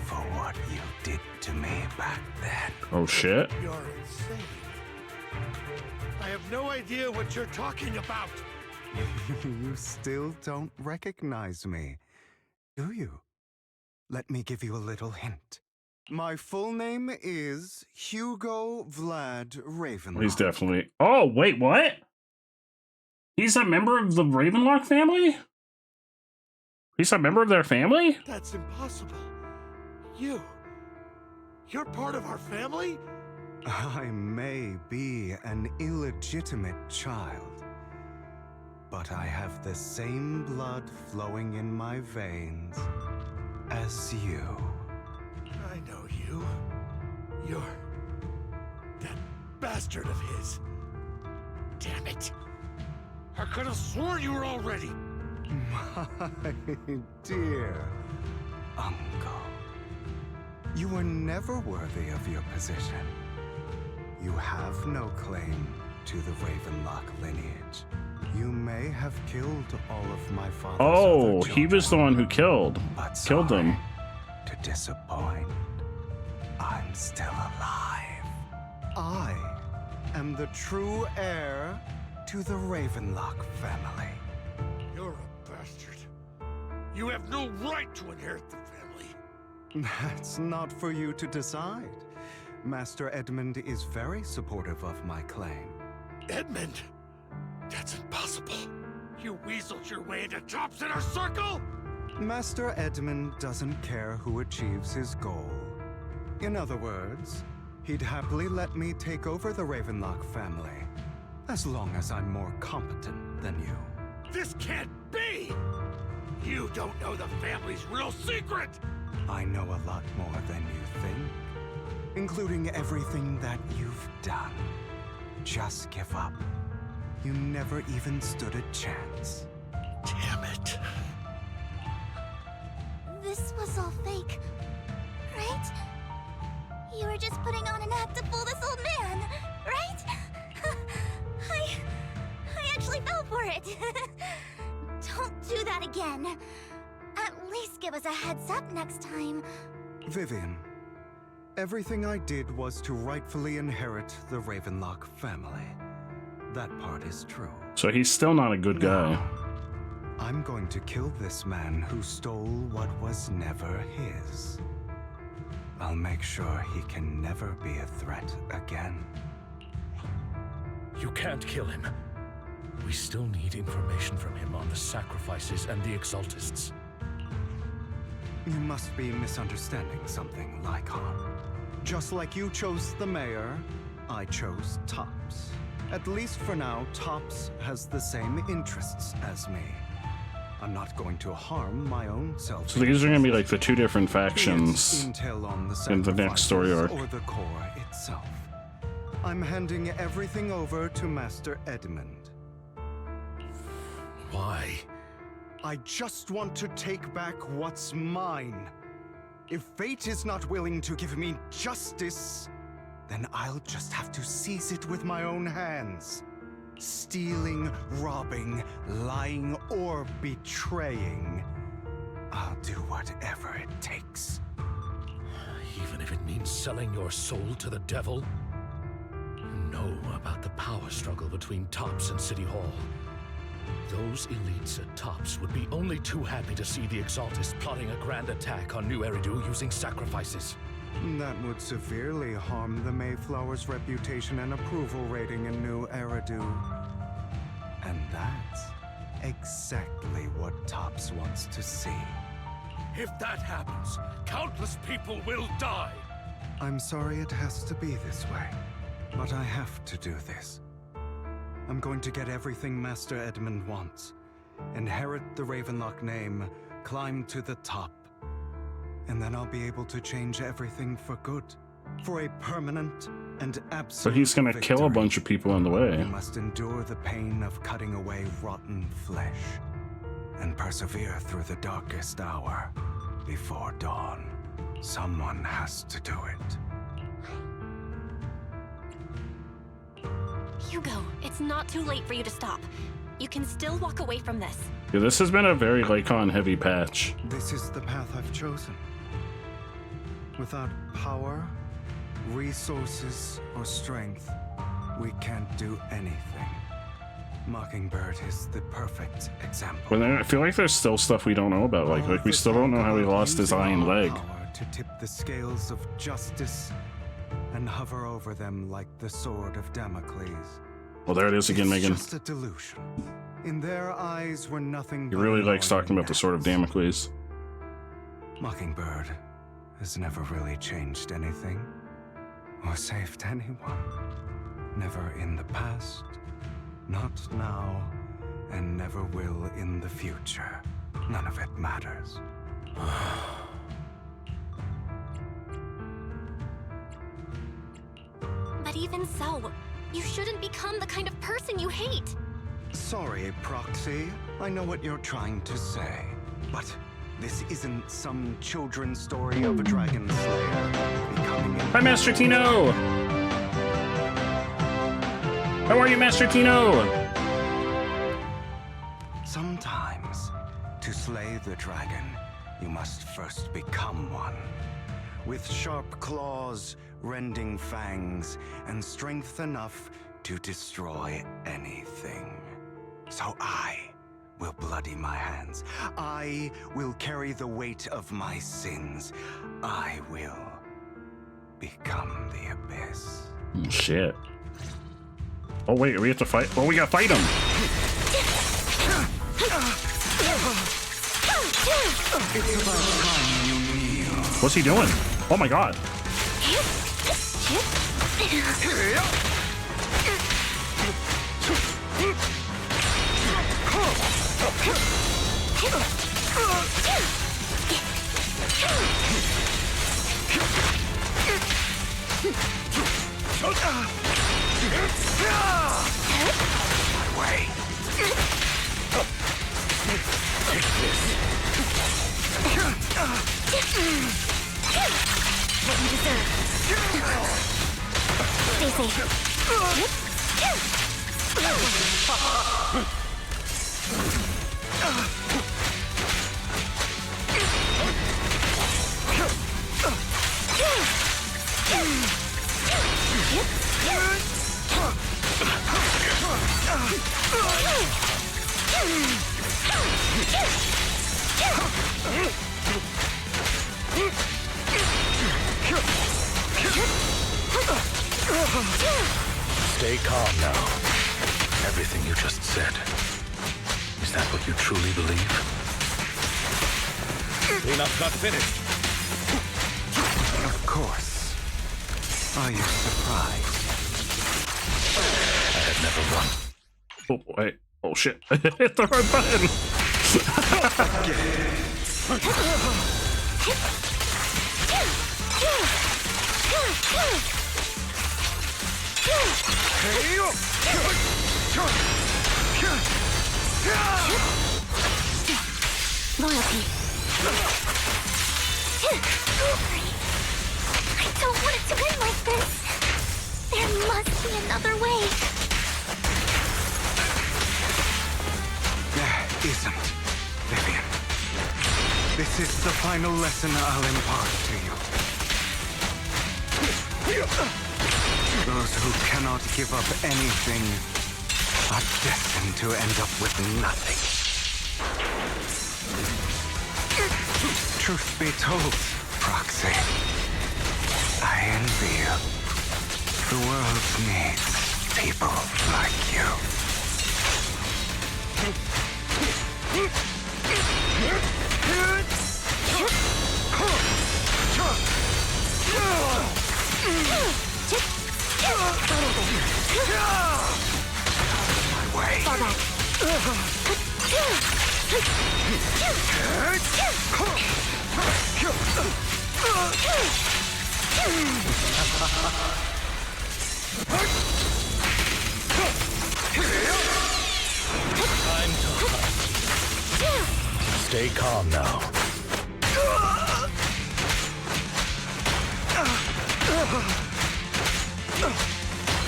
for what you did to me back then. Oh shit. You're insane. I have no idea what you're talking about. You still don't recognize me, do you? Let me give you a little hint. My full name is Hugo Vlad Ravenlock. He's definitely... Oh, wait, what? He's a member of the Ravenlock family? He's a member of their family? That's impossible. You're part of our family? I may be an illegitimate child, but I have the same blood flowing in my veins as you. I know you. You're that bastard of his. Damn it. I could have sworn you were already. My dear uncle, you were never worthy of your position. You have no claim to the Ravenlock lineage. You may have killed all of my father's Oh, other he was the one who killed them. To disappoint, I'm still alive. I am the true heir to the Ravenlock family. You're a bastard. You have no right to inherit the family. That's not for you to decide. Master Edmund is very supportive of my claim. Edmund? That's impossible. You weaseled your way into Top's inner circle? Master Edmund doesn't care who achieves his goal. In other words, he'd happily let me take over the Ravenlock family, as long as I'm more competent than you. This can't be! You don't know the family's real secret! I know a lot more than you think, including everything that you've done. Just give up. You never even stood a chance. Damn it. This was all fake, right? You were just putting on an act to fool this old man, right? I actually fell for it. Don't do that again. At least give us a heads up next time. Vivian, everything I did was to rightfully inherit the Ravenlock family. That part is true. So he's still not a good guy. I'm going to kill this man who stole what was never his. I'll make sure he can never be a threat again. You can't kill him. We still need information from him on the sacrifices and the Exaltists. You must be misunderstanding something, Lycon. Just like you chose the mayor, I chose Tops. At least for now, Tops has the same interests as me. I'm not going to harm my own self. So these are going to be like the two different factions in the next story arc. Or the core itself. I'm handing everything over to Master Edmund. Why? I just want to take back what's mine. If fate is not willing to give me justice, then I'll just have to seize it with my own hands. Stealing, robbing, lying, or betraying. I'll do whatever it takes. Even if it means selling your soul to the devil? You know about the power struggle between Tops and City Hall. Those elites at Tops would be only too happy to see the Exaltists plotting a grand attack on New Eridu using sacrifices. That would severely harm the Mayflower's reputation and approval rating in New Eridu. And that's exactly what Tops wants to see. If that happens, countless people will die! I'm sorry it has to be this way, but I have to do this. I'm going to get everything Master Edmund wants. Inherit the Ravenlock name, climb to the top. And then I'll be able to change everything for good. For a permanent and absolute So he's gonna kill a bunch of people on the way. You must endure the pain of cutting away rotten flesh. And persevere through the darkest hour before dawn. Someone has to do it. Hugo, it's not too late for you to stop. You can still walk away from this. Yeah, this has been a very Lycon heavy patch. This is the path I've chosen. Without power, resources, or strength, we can't do anything. Mockingbird is the perfect example. But I feel like there's still stuff we don't know about. Like we still don't know how he lost his eye and leg. To tip the scales of justice and hover over them like the sword of Damocles. Well, there it is again, Megan. It's just a delusion. In their eyes, we're nothing He but really likes talking about the sword of Damocles. Mockingbird has never really changed anything or saved anyone. Never in the past, not now, and never will in the future. None of it matters. But even so, you shouldn't become the kind of person you hate. Sorry, Proxy. I know what you're trying to say, but this isn't some children's story of a dragon slayer becoming a... Hi, Master Tino! How are you, Master Tino? Sometimes, to slay the dragon, you must first become one. With sharp claws, rending fangs, and strength enough to destroy anything. So I will bloody my hands. I will carry the weight of my sins. I will become the this. Oh, shit. Oh wait, we have to fight. Oh, we gotta fight him. It's about time you kneel. What's he doing? Oh my god. Way. Take this. What you deserve. Stay safe. Stay calm now. Everything you just said. Is that what you truly believe? Cleanup's not finished. Of course. Are you surprised? I have never run. Oh, wait. Oh, shit. I hit the right button. Loyalty. I don't want it to end like this. There must be another way. There isn't, Vivian. This is the final lesson I'll impart to you. Those who cannot give up anything are destined to end up with nothing. Truth be told, Proxy, I envy you. The world needs people like you. My way. Fall back. Time to hunt. Stay calm now.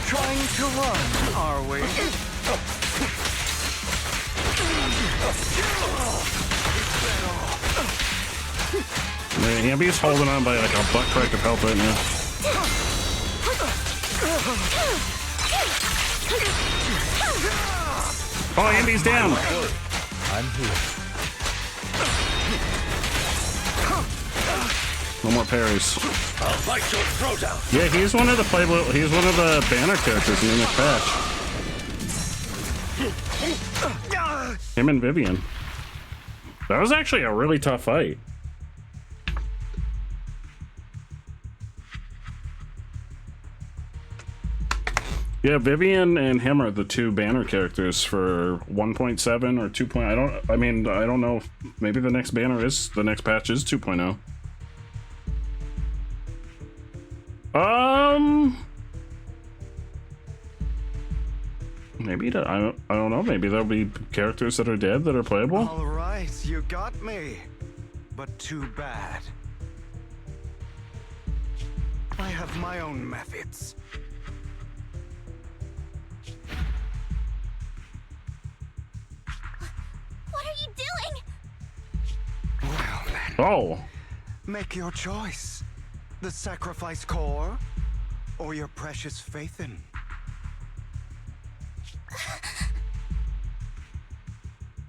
Trying to run, are we? Man, Ambi's holding on by like a butt crack of help right now. Oh, Ambi's down. I'm here. No more parries. I'll bite your throat out. Yeah, he's one of the playable. He's one of the banner characters in the next patch. Him and Vivian. That was actually a really tough fight. Yeah, Vivian and him are the two banner characters for 1.7 or 2. I don't know. Maybe the next banner is the next patch is 2.0. Maybe I don't know. Maybe there'll be characters that are dead that are playable. All right, you got me. But too bad. I have my own methods. What are you doing? Well then. Oh. Make your choice. The sacrifice core, or your precious faith in.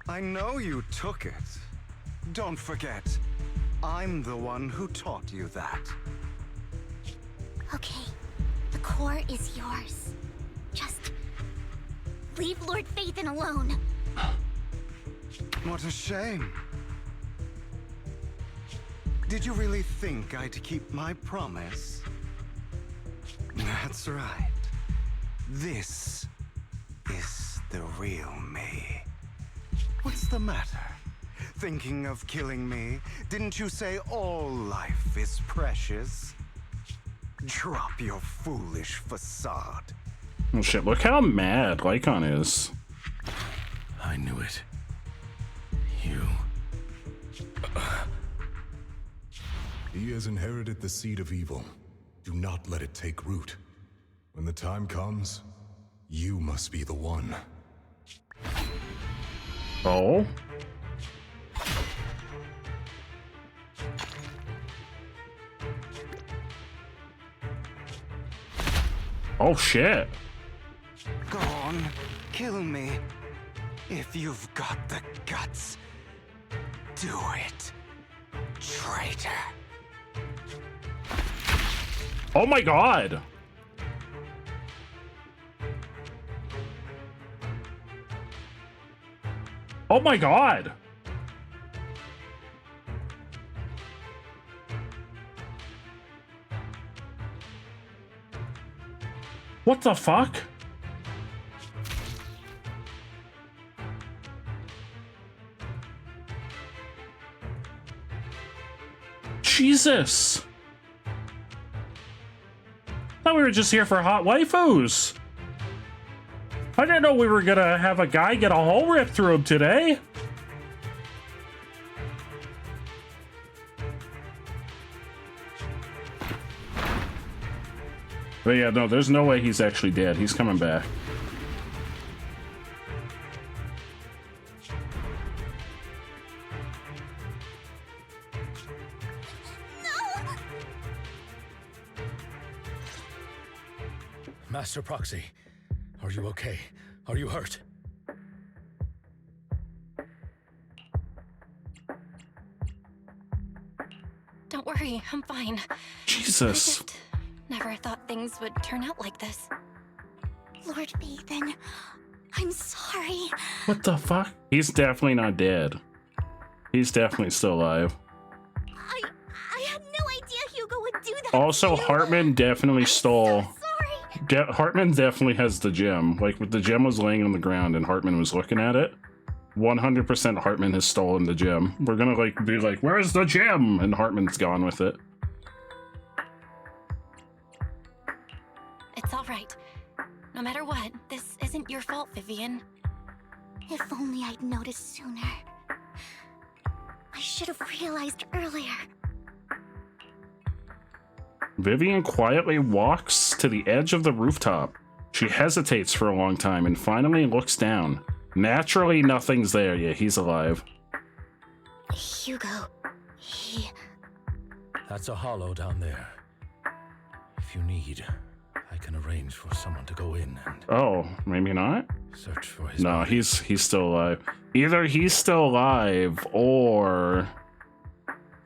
I know you took it. Don't forget, I'm the one who taught you that. Okay, the core. power is yours. Just leave Lord Phaethon alone. What a shame. Did you really think I'd keep my promise? That's right. This is the real me. What's the matter? Thinking of killing me? Didn't you say all life is precious? Drop your foolish facade. Oh shit, look how mad Lycon is. I knew it. You... He has inherited the seed of evil. Do not let it take root. When the time comes, you must be the one. Oh? Oh shit. Go on, kill me. If you've got the guts, do it, traitor. Oh my god. Oh my god. What the fuck? Jesus. Thought we were just here for hot waifus. I didn't know we were gonna have a guy get a hole ripped through him today. But yeah, no, there's no way he's actually dead. He's coming back. Master Proxy, are you okay? Are you hurt? Don't worry, I'm fine. Jesus. I just never thought things would turn out like this. Lord Phaethon, I'm sorry. What the fuck? He's definitely not dead. He's definitely still alive. I had no idea Hugo would do that. Also, Hartman definitely stole. Hartman definitely has the gem. Like, the gem was laying on the ground and Hartman was looking at it. 100% Hartman has stolen the gem. We're gonna, like, be like, where's the gem? And Hartman's gone with it. It's all right. No matter what, this isn't your fault, Vivian. If only I'd noticed sooner. I should have realized earlier. Vivian quietly walks to the edge of the rooftop. She hesitates for a long time and finally looks down. Naturally, nothing's there. Yeah, he's alive. Hugo, he... That's a hollow down there. If you need, I can arrange for someone to go in and... Oh, maybe not? Search for his No, body. he's still alive. Either he's still alive or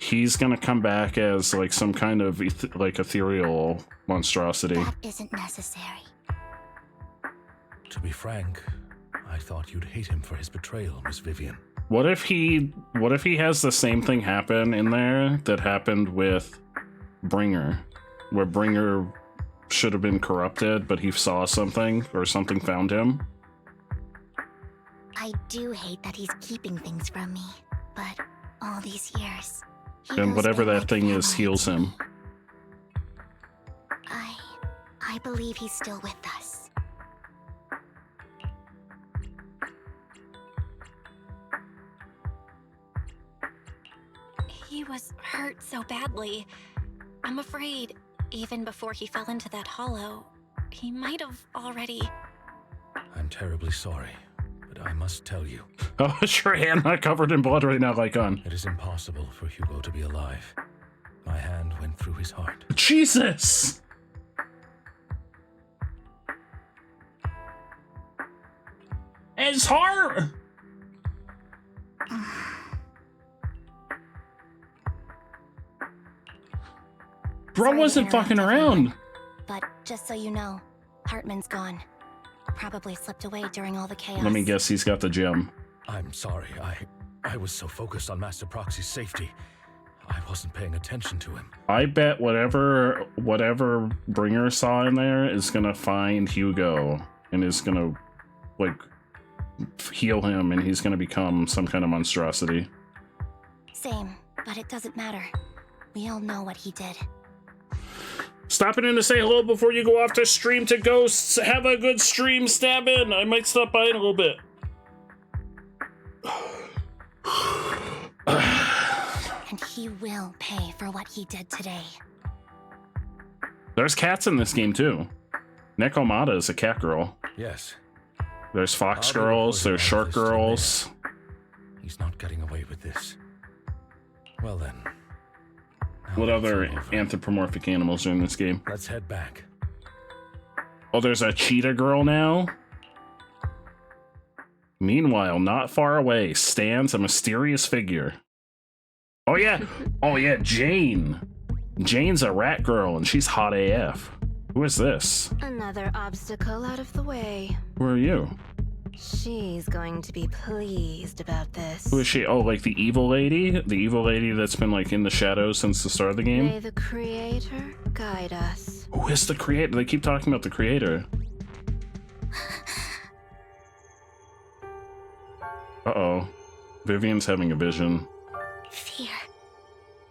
he's gonna come back as like some kind of ethereal monstrosity. That isn't necessary. To be frank, I thought you'd hate him for his betrayal, Miss Vivian. What if he has the same thing happen in there that happened with Bringer, where Bringer should have been corrupted, but he saw something or something found him? I do hate that he's keeping things from me, but all these years, And whatever that thing is heals him. I believe he's still with us. He was hurt so badly. I'm afraid, even before he fell into that hollow, he might have already... I'm terribly sorry, but I must tell you. Oh, is your hand not covered in blood right now, Lycon? It is impossible for Hugo to be alive. My hand went through his heart. Jesus! His heart! Bro wasn't fucking around. but just so you know, Hartman's gone. Probably slipped away during all the chaos. Let me guess, he's got the gem. I'm sorry. I was so focused on Master Proxy's safety. I wasn't paying attention to him. I bet whatever Bringer saw in there is gonna find Hugo and is gonna, like, heal him, and he's gonna become some kind of monstrosity. Same, but it doesn't matter. We all know what he did. Stopping in to say hello before you go off to stream to ghosts. Have a good stream, stab in. I might stop by in a little bit. And he will pay for what he did today. There's cats in this game too. Nekomata is a cat girl. Yes. There's fox girls, there's shark girls. He's not getting away with this. Well then. What other anthropomorphic animals are in this game? Let's head back. Oh, there's a cheetah girl now? Meanwhile, not far away stands a mysterious figure. Oh yeah, Jane. Jane's a rat girl and she's hot AF. Who is this? Another obstacle out of the way. Who are you? She's going to be pleased about this. Who is she? Oh, like the evil lady? The evil lady that's been like in the shadows since the start of the game? May the creator guide us. Who is the creator? They keep talking about the creator. Uh-oh. Vivian's having a vision. Fear,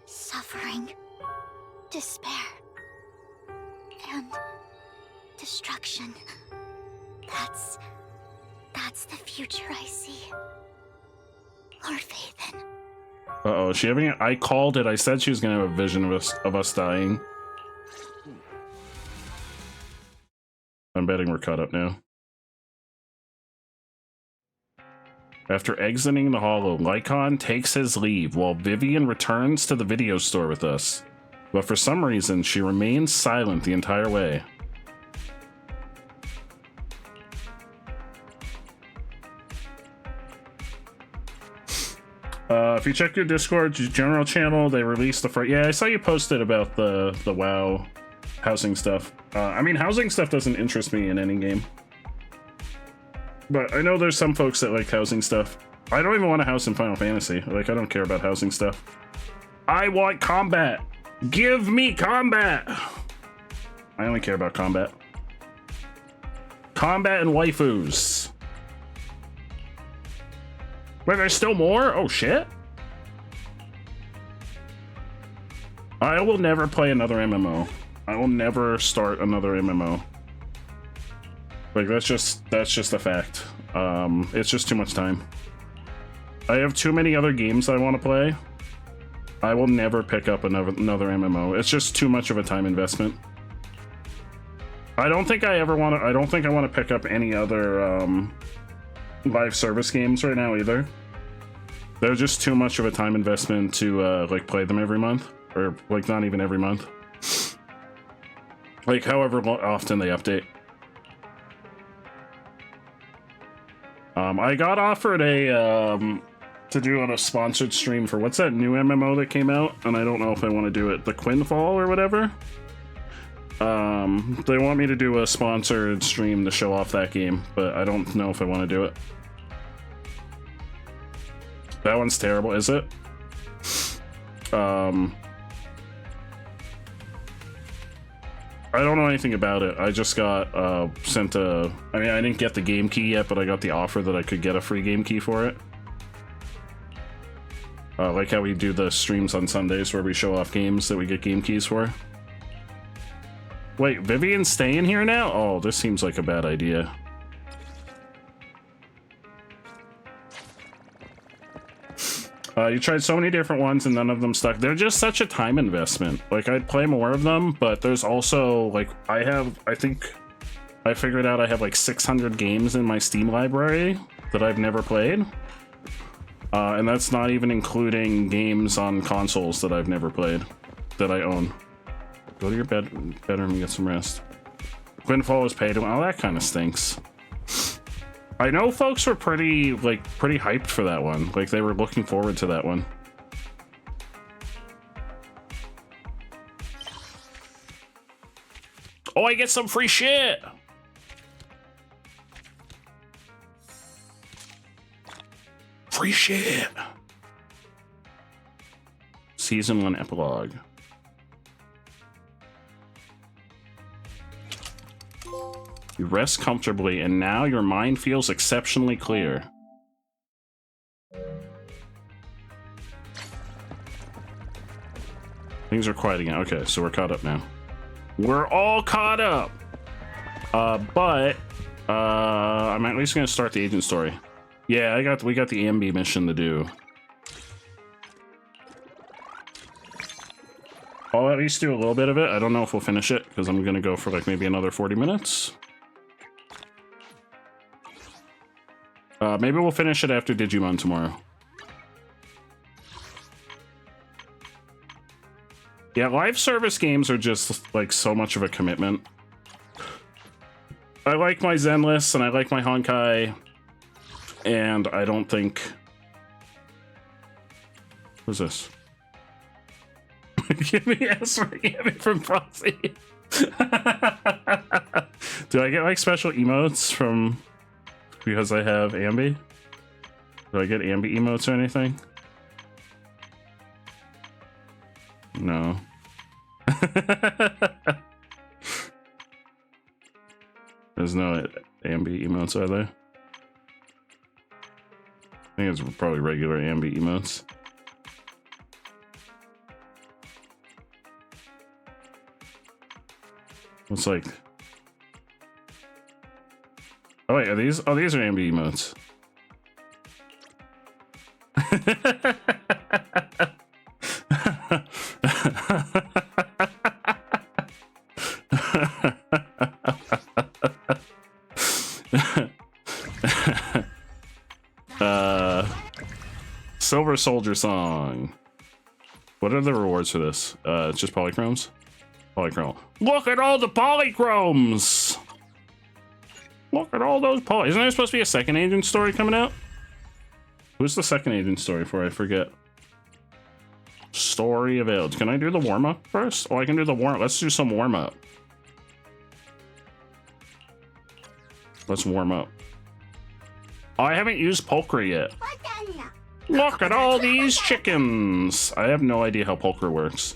suffering, despair, and destruction. That's the future I see. Lord Vathan. Uh-oh, she having I called it. I said she was gonna have a vision of us dying. I'm betting we're caught up now. After exiting the Hollow, Lycon takes his leave while Vivian returns to the video store with us. But for some reason, she remains silent the entire way. If you check your Discord general channel, they released the first... Yeah, I saw you posted about the WoW housing stuff. I mean, housing stuff doesn't interest me in any game. But I know there's some folks that like housing stuff. I don't even want a house in Final Fantasy. Like, I don't care about housing stuff. I want combat. Give me combat. I only care about combat. Combat and waifus. Wait, there's still more? Oh, shit. I will never play another MMO. I will never start another MMO. Like, that's just a fact. It's just too much time. I have too many other games I want to play. I will never pick up another MMO. It's just too much of a time investment. I don't think I want to pick up any other live service games right now either. They're just too much of a time investment to like play them every month, or like not even every month. Like however often they update. I got offered a to do on a sponsored stream for what's that new MMO that came out, and I don't know if I want to do it. The Quinfall or whatever. They want me to do a sponsored stream to show off that game, but I don't know if I want to do it. That one's terrible, is it? I don't know anything about it. I just got sent a... I mean, I didn't get the game key yet, but I got the offer that I could get a free game key for it. Like how we do the streams on Sundays where we show off games that we get game keys for. Wait, Vivian's staying here now? Oh, this seems like a bad idea. You tried so many different ones and none of them stuck. They're just such a time investment. Like, I'd play more of them, but there's also, like, I think I figured out I have like 600 games in my Steam library that I've never played. And that's not even including games on consoles that I've never played, that I own. Go to your bedroom and get some rest. Quinfall was paid. Oh, that kind of stinks. I know folks were pretty hyped for that one. Like, they were looking forward to that one. Oh, I get some free shit. Free shit. Season 1 epilogue. You rest comfortably, and now your mind feels exceptionally clear. Things are quiet again. Okay, so we're caught up now. We're all caught up. But I'm at least gonna start the agent story. Yeah, we got the Ambi mission to do. I'll at least do a little bit of it. I don't know if we'll finish it because I'm gonna go for like maybe another 40 minutes. Maybe we'll finish it after Digimon tomorrow. Yeah, live service games are just like so much of a commitment. I like my Zenless and I like my Honkai, and I don't think... What's this? Give me S from Frosty. Do I get like special emotes from... because I have Ambi? Do I get Ambi emotes or anything? No. There's no Ambi emotes, are there? I think it's probably regular Ambi emotes. It's like... Oh wait, are these? Oh, these are Ambi emotes. Silver Soldier song. What are the rewards for this? It's just polychromes? Polychrome. Look at all the polychromes! Look at all those poly... Isn't there supposed to be a second agent story coming out? Who's the second agent story for? I forget. Story availed. Can I do the warm-up first? Oh, I can do the warm-up. Let's do some warm-up. Let's warm up. Oh, I haven't used Pulcher yet. Look at all these chickens. I have no idea how Pulcher works.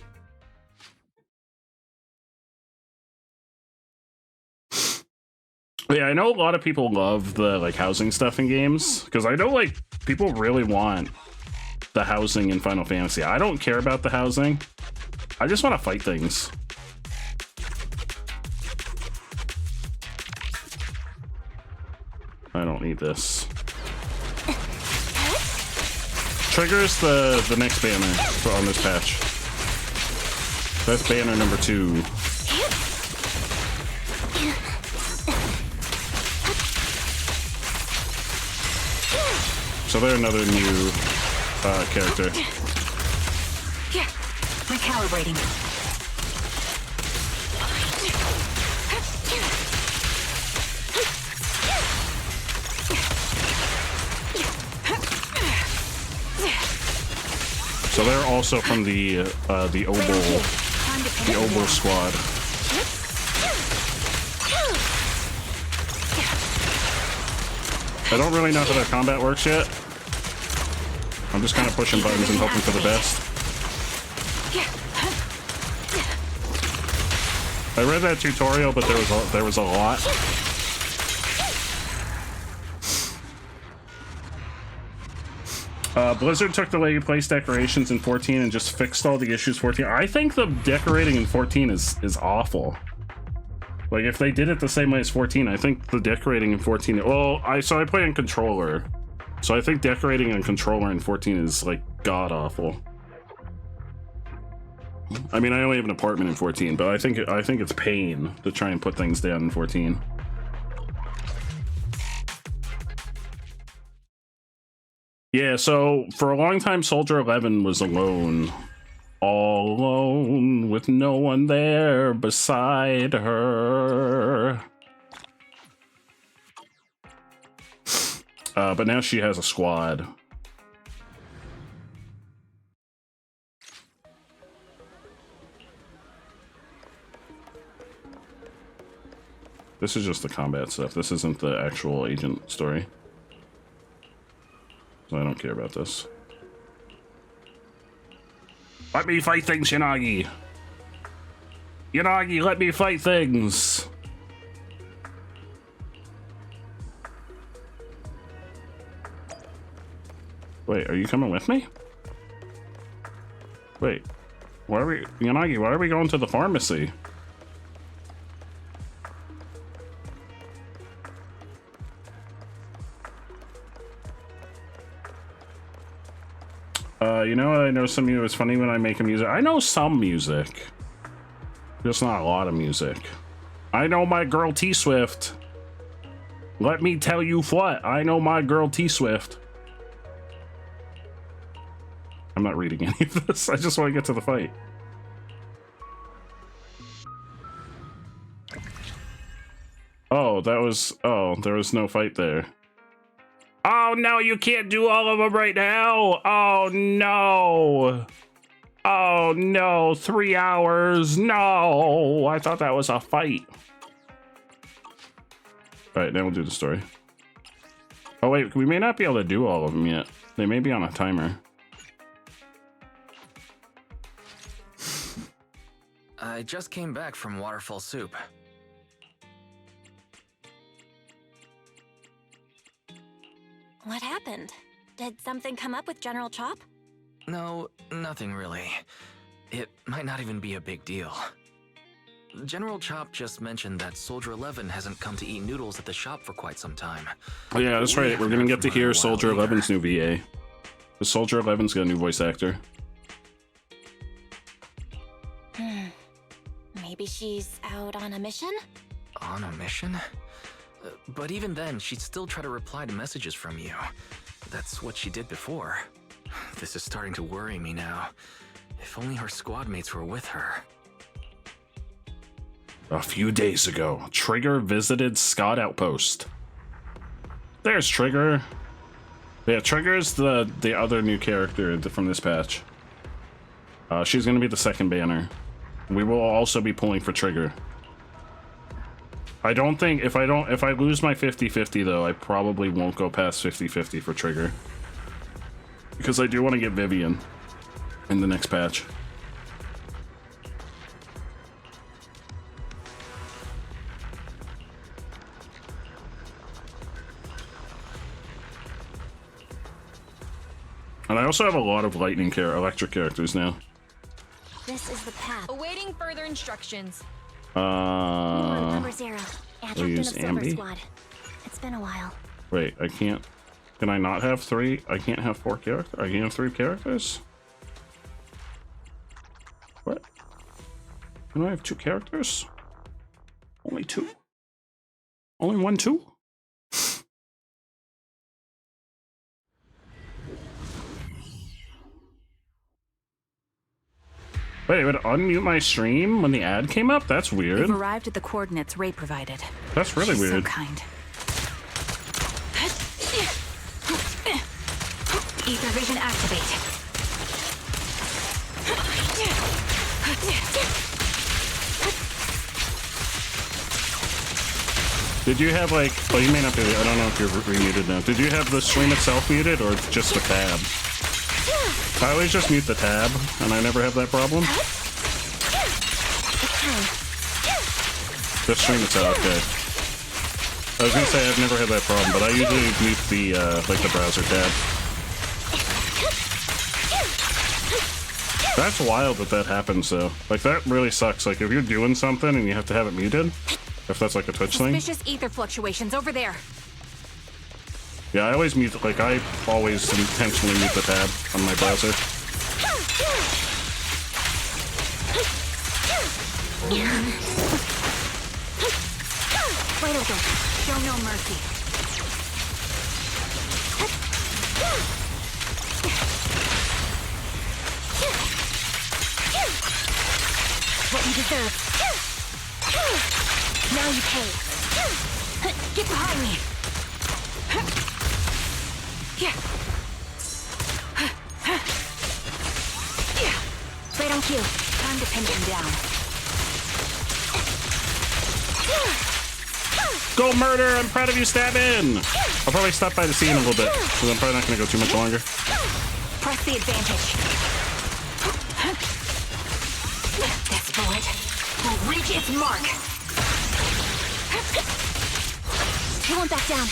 Yeah, I know a lot of people love the like housing stuff in games because I know like people really want the housing in Final Fantasy. I don't care about the housing. I just want to fight things. I don't need this. Triggers the next banner on this patch. That's banner number 2. So they're another new character. Recalibrating. So they're also from the Obel squad. I don't really know how their combat works yet. I'm just kind of pushing buttons and hoping for the best. I read that tutorial, but there was a lot. Blizzard took the way you place decorations in 14 and just fixed all the issues 14. I think the decorating in 14 is awful. Like, if they did it the same way as 14, I think the decorating in 14... Well, I play on controller. So I think decorating on controller in 14 is, like, god-awful. I mean, I only have an apartment in 14, but I think it's pain to try and put things down in 14. Yeah, so for a long time, Soldier 11 was alone. All alone, with no one there beside her. But now she has a squad. This is just the combat stuff. This isn't the actual agent story. So I don't care about this. Let me fight things, Yanagi! Yanagi, let me fight things! Wait, are you coming with me? Wait, why are we... Yanagi, why are we going to the pharmacy? You know, I know some of you, it's funny when I make a music. I know some music. Just not a lot of music. I know my girl T-Swift. Let me tell you what, I know my girl T-Swift. I'm not reading any of this. I just want to get to the fight. Oh, that was... Oh, there was no fight there. Oh, no, you can't do all of them right now. Oh, no. Oh, no. 3 hours. No. I thought that was a fight. All right, now we'll do the story. Oh, wait, we may not be able to do all of them yet. They may be on a timer. I just came back from Waterfall Soup. What happened? Did something come up with General Chop? No, nothing really. It might not even be a big deal. General Chop just mentioned that Soldier 11 hasn't come to eat noodles at the shop for quite some time. Oh yeah, that's right. We're gonna get to hear Soldier 11's new VA. The Soldier 11's got a new voice actor. Maybe she's out on a mission? On a mission? But even then, she'd still try to reply to messages from you. That's what she did before. This is starting to worry me now. If only her squad mates were with her. A few days ago, Trigger visited Scott Outpost. There's Trigger. Yeah, Trigger's the other new character from this patch. She's gonna be the second banner. We will also be pulling for Trigger. I don't think if I lose my 50-50 though, I probably won't go past 50-50 for Trigger. Because I do want to get Vivian in the next patch. And I also have a lot of electric characters now. This is the path. Awaiting further instructions. Number 0. We'll Adjutant of use Silver Ambi. Squad. It's been a while. Wait, I can't. Can I not have 3? I can't have 4 characters? I can have 3 characters? What? Can I have 2 characters? Only 2? Only 1, 2? Wait, it would unmute my stream when the ad came up? That's weird. We've arrived at the coordinates Ray provided. That's really She's weird. So kind. Ether vision activate. Did you have like, well you may not be, I don't know if you're remuted now. Did you have the stream itself muted or just the tab? I always just mute the tab and I never have that problem. The stream itself, okay. I was gonna say I've never had that problem, but I usually mute the, like the browser tab. That's wild that happens though. Like that really sucks. Like if you're doing something and you have to have it muted, if that's like a Twitch thing. Suspicious ether fluctuations over there. Yeah, I always mute, like I always intentionally mute the tab on my browser. Wide open. Show no mercy. What you deserve. Now you pay. Get behind me. Right on cue. Time to pin him down. Go murder! I'm proud of you, Stabbin! I'll probably stop by the scene a little bit, because I'm probably not going to go too much longer. Press the advantage. This bullet will reach its mark. He won't back down.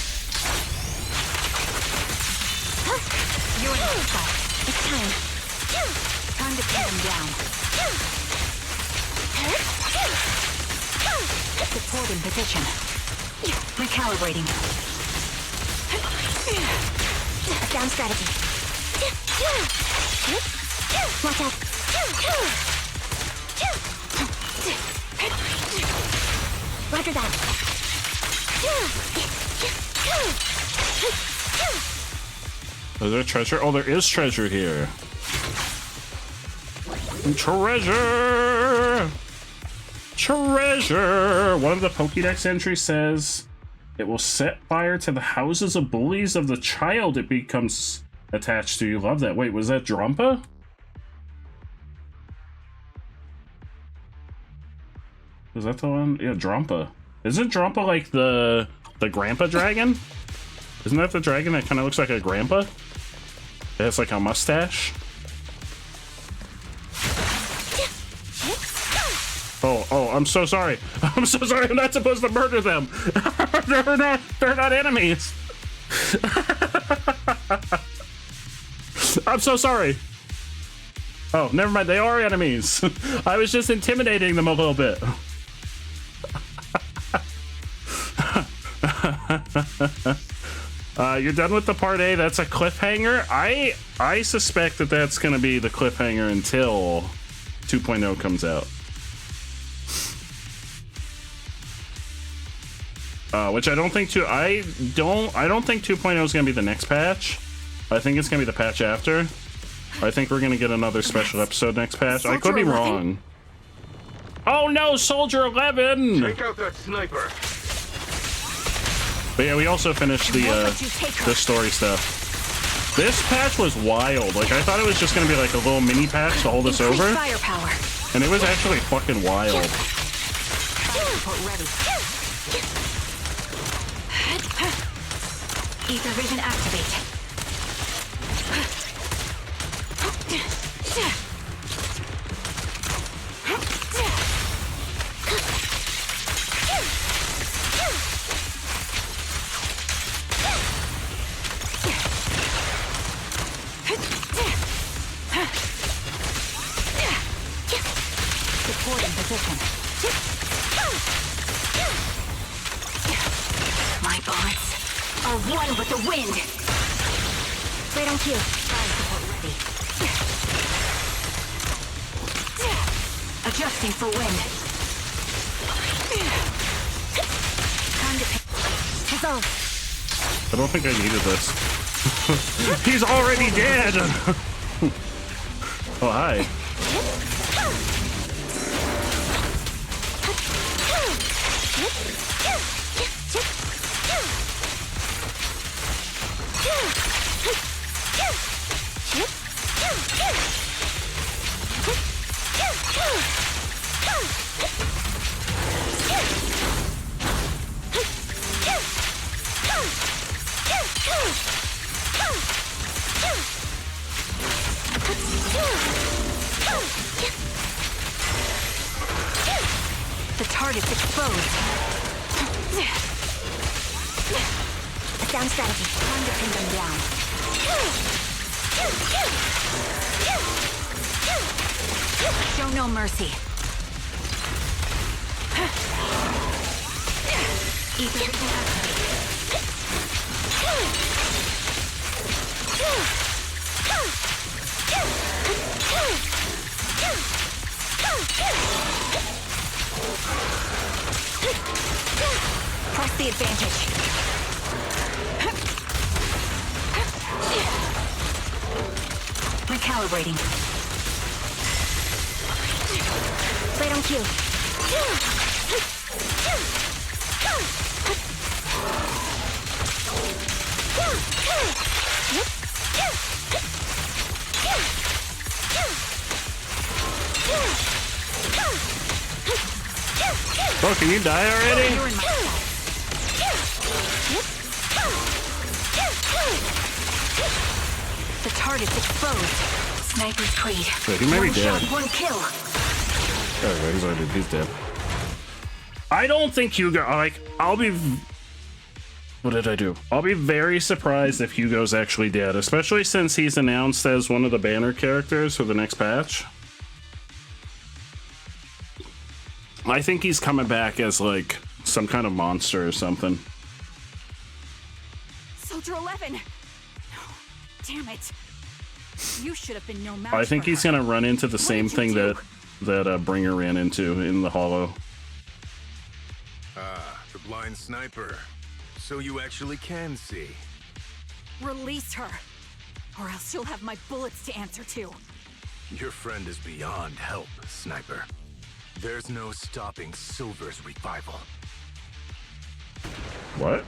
You're in the spot. It's time. Time to pin him down. Support in position. Recalibrating. Down strategy. Watch out. Roger that. Is there treasure? Oh, there is treasure here. Treasure! Treasure! One of the Pokédex entries says it will set fire to the houses of bullies of the child it becomes attached to. You love that. Wait, was that Drampa? Is that the one? Yeah, Drampa. Isn't Drampa like the grandpa dragon? Isn't that the dragon that kind of looks like a grandpa? It has like a mustache. Oh, I'm so sorry. I'm so sorry. I'm not supposed to murder them. They're not enemies. I'm so sorry. Oh, never mind. They are enemies. I was just intimidating them a little bit. You're done with the part A. That's a cliffhanger. I suspect that that's going to be the cliffhanger until 2.0 comes out. Which I don't think I don't think 2.0 is going to be the next patch. I think it's going to be the patch after. I think we're going to get another special episode next patch. I could be wrong. Oh no, Soldier 11! Take out that sniper. But yeah, we also finished the story stuff. This patch was wild. Like, I thought it was just gonna be like a little mini patch to hold us over. Firepower. And it was actually fucking wild. Ready. Ether vision activate. Supporting position. My bullets are one with the wind. Right on cue. Fire support ready. Adjusting for wind. Time to pick. Resolve. I don't think I needed this. He's already dead! Oh, hi. The target's exposed. Down strategy. Time to pin them down. Show no mercy. Ether vision activate. Press the advantage. Recalibrating. Right on cue. Bro, can you die already? You're in my sight. target's exposed. Sniper's clean. Wait, he may be One dead. shot, one kill. Oh, he's dead. I don't think Hugo, like, I'll be... What did I do? I'll be very surprised if Hugo's actually dead, especially since he's announced as one of the banner characters for the next patch. I think he's coming back as, like, some kind of monster or something. Soldier 11! No, damn it. You should have been no match I think for he's her. gonna run into the What same did you thing do? that Bringer ran into in the Hollow. Ah, the blind sniper. So you actually can see. Release her, or else you'll have my bullets to answer to. Your friend is beyond help, Sniper. There's no stopping Silver's revival. What?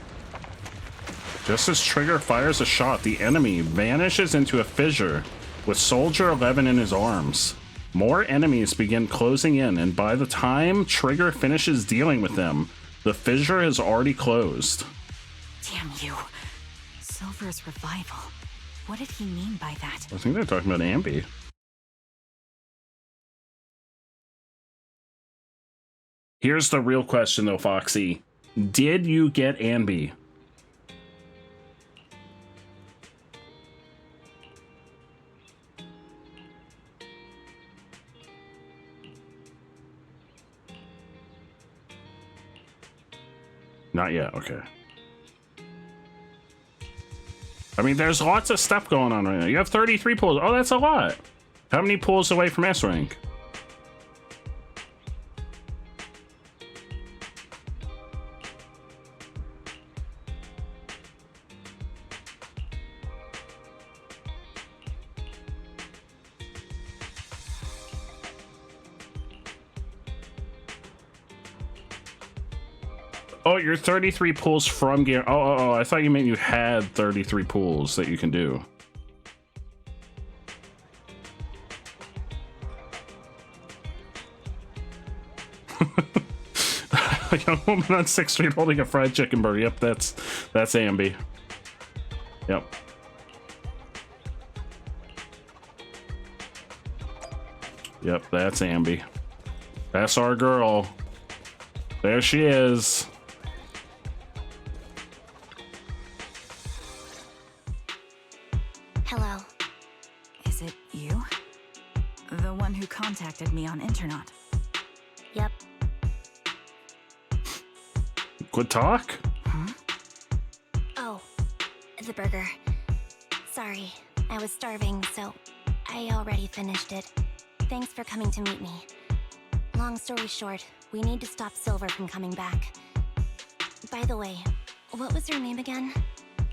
Just as Trigger fires a shot, the enemy vanishes into a fissure with Soldier 11 in his arms. More enemies begin closing in, and by the time Trigger finishes dealing with them, the fissure has already closed. Damn you. Silver's revival. What did he mean by that? I think they're talking about Ambi. Here's the real question though, Foxy. Did you get Ambi? Not yet, okay. I mean, there's lots of stuff going on right now. You have 33 pulls. Oh, that's a lot. How many pulls away from S rank? Oh, you're 33 pulls from gear. Oh, I thought you meant you had 33 pulls that you can do. A young woman on 6th Street holding a fried chicken burger. Yep, that's Ambi. Yep. Yep, that's Ambi. That's our girl. There she is. Hello. Is it you? The one who contacted me on Internaut? Yep. Good talk? Oh, the burger. Sorry, I was starving, so I already finished it. Thanks for coming to meet me. Long story short, we need to stop Silver from coming back. By the way, what was your name again?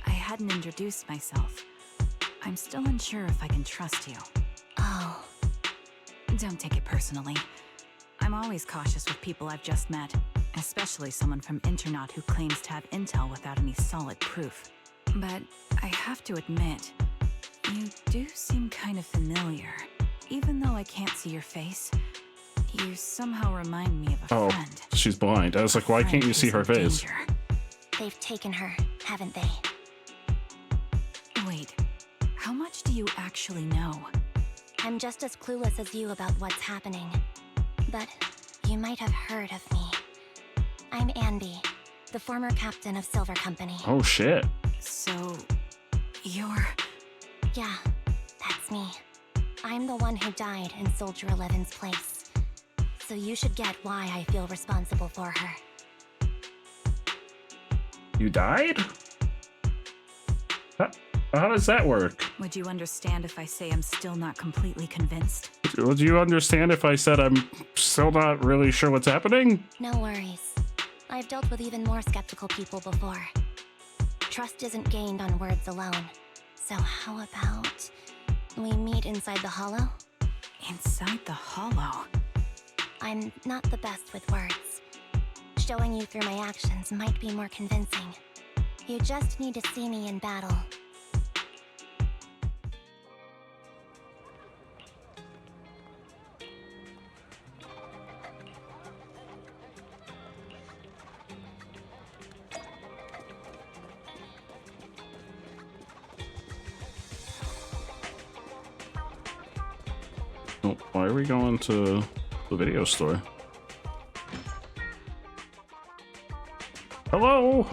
I hadn't introduced myself. I'm still unsure if I can trust you. Oh. Don't take it personally. I'm always cautious with people I've just met, especially someone from Internaut who claims to have intel without any solid proof. But I have to admit, you do seem kind of familiar. Even though I can't see your face, you somehow remind me of a friend. She's blind. I was like, why can't you see her face? They've taken her, haven't they? Wait, how much do you actually know? I'm just as clueless as you about what's happening. But you might have heard of me. I'm Anby, the former captain of Silver Company. Oh shit. So, you're... Yeah, that's me. I'm the one who died in Soldier 11's place. So you should get why I feel responsible for her. You died? How does that work? Would you understand if I say I'm still not completely convinced? Would you understand if I said I'm still not really sure what's happening? No worries. I've dealt with even more skeptical people before. Trust isn't gained on words alone. So how about we meet inside the Hollow? Inside the Hollow? I'm not the best with words. Showing you through my actions might be more convincing. You just need to see me in battle. Oh, why are we going to the video store? Hello?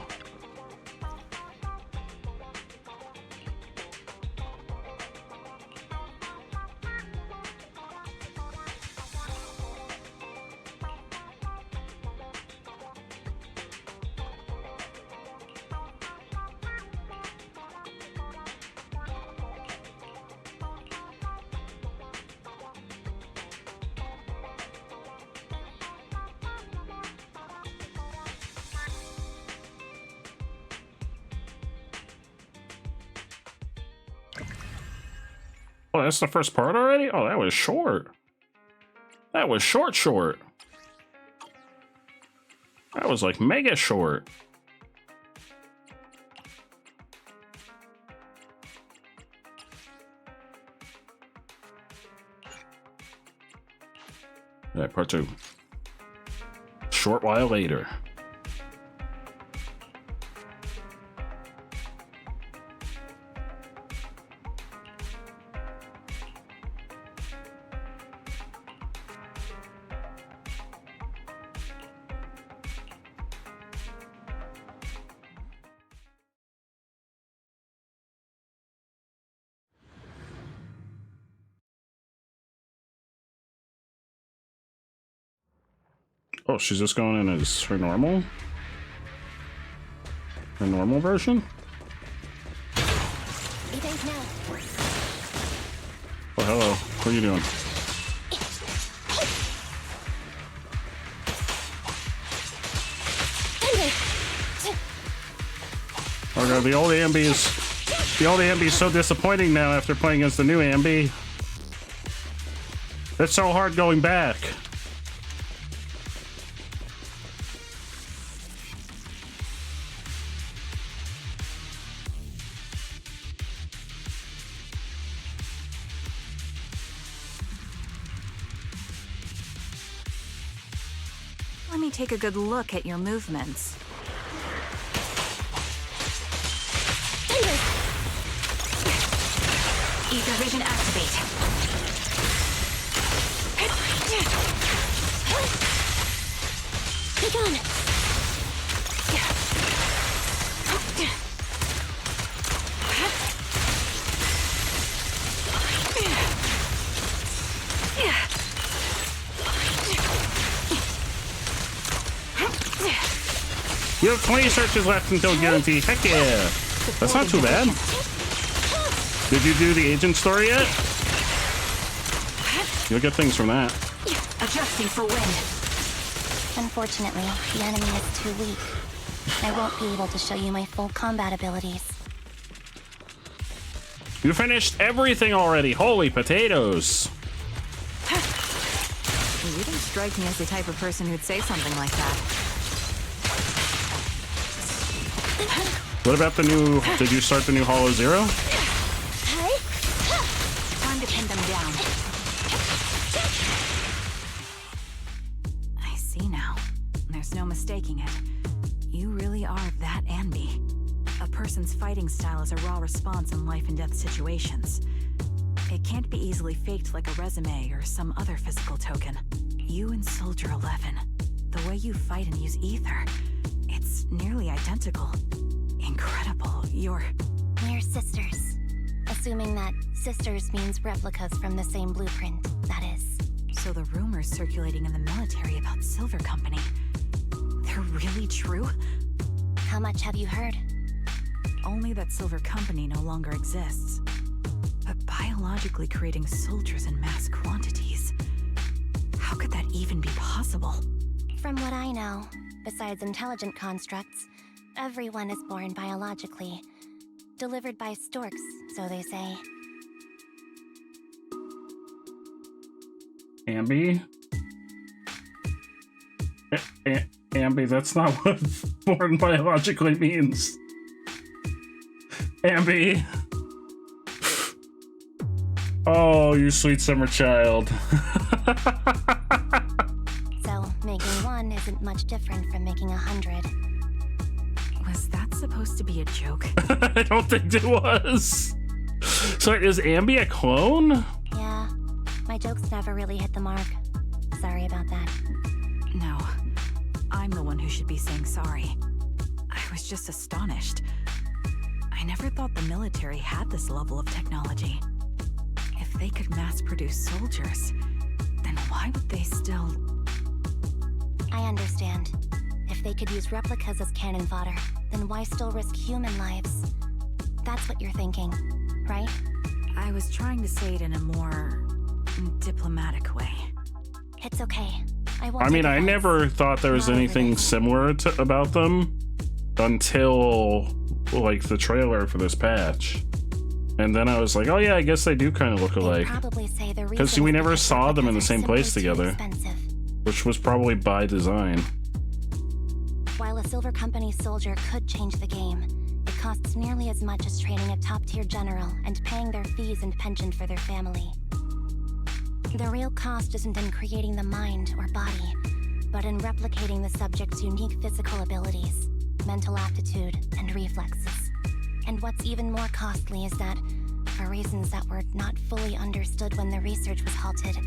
Oh, that's the first part already? Oh, that was short. That was short. That was like mega short. All right, part 2. Short while later. Oh, she's just going in as her normal? Her normal version? Oh, hello. What are you doing? Oh god, the old Ambi is so disappointing now after playing as the new Ambi. It's so hard going back. Let me take a good look at your movements. Ether vision activate. Be gone. You have 20 searches left until guarantee. Heck yeah. That's not too bad. Did you do the agent story yet? You'll get things from that. Adjusting for wind. Unfortunately, the enemy is too weak. I won't be able to show you my full combat abilities. You finished everything already. Holy potatoes. You don't strike me as the type of person who'd say something like that. What about the new... Did you start the new Hollow Zero? Time to pin them down. I see now. There's no mistaking it. You really are that Anby. A person's fighting style is a raw response in life and death situations. It can't be easily faked like a resume or some other physical token. You and Soldier 11, the way you fight and use ether, it's nearly identical. Incredible. We're sisters. Assuming that sisters means replicas from the same blueprint, that is. So the rumors circulating in the military about Silver Company, they're really true? How much have you heard? Only that Silver Company no longer exists. But biologically creating soldiers in mass quantities, how could that even be possible? From what I know, besides intelligent constructs, everyone is born biologically. Delivered by storks, so they say. Ambi? Ambi, that's not what born biologically means. Ambi. Oh, you sweet summer child. So, making one isn't much different from making 100. Was that supposed to be a joke? I don't think it was. So is Ambi a clone? Yeah. My jokes never really hit the mark. Sorry about that. No, I'm the one who should be saying sorry. I was just astonished. I never thought the military had this level of technology. If they could mass produce soldiers, then why would they still... I understand. If they could use replicas as cannon fodder, then why still risk human lives? That's what you're thinking, right? I was trying to say it in a more diplomatic way. It's okay. I won't. I mean, take I offense. never thought there was anything similar to about them until like the trailer for this patch. And then I was like, oh yeah, I guess they do kind of look alike. Probably say the Because reason we is never because saw them in the replicas are same simply place too together, expensive. which was probably by design. While a Silver Company soldier could change the game, it costs nearly as much as training a top-tier general and paying their fees and pension for their family. The real cost isn't in creating the mind or body, but in replicating the subject's unique physical abilities, mental aptitude, and reflexes. And what's even more costly is that, for reasons that were not fully understood when the research was halted,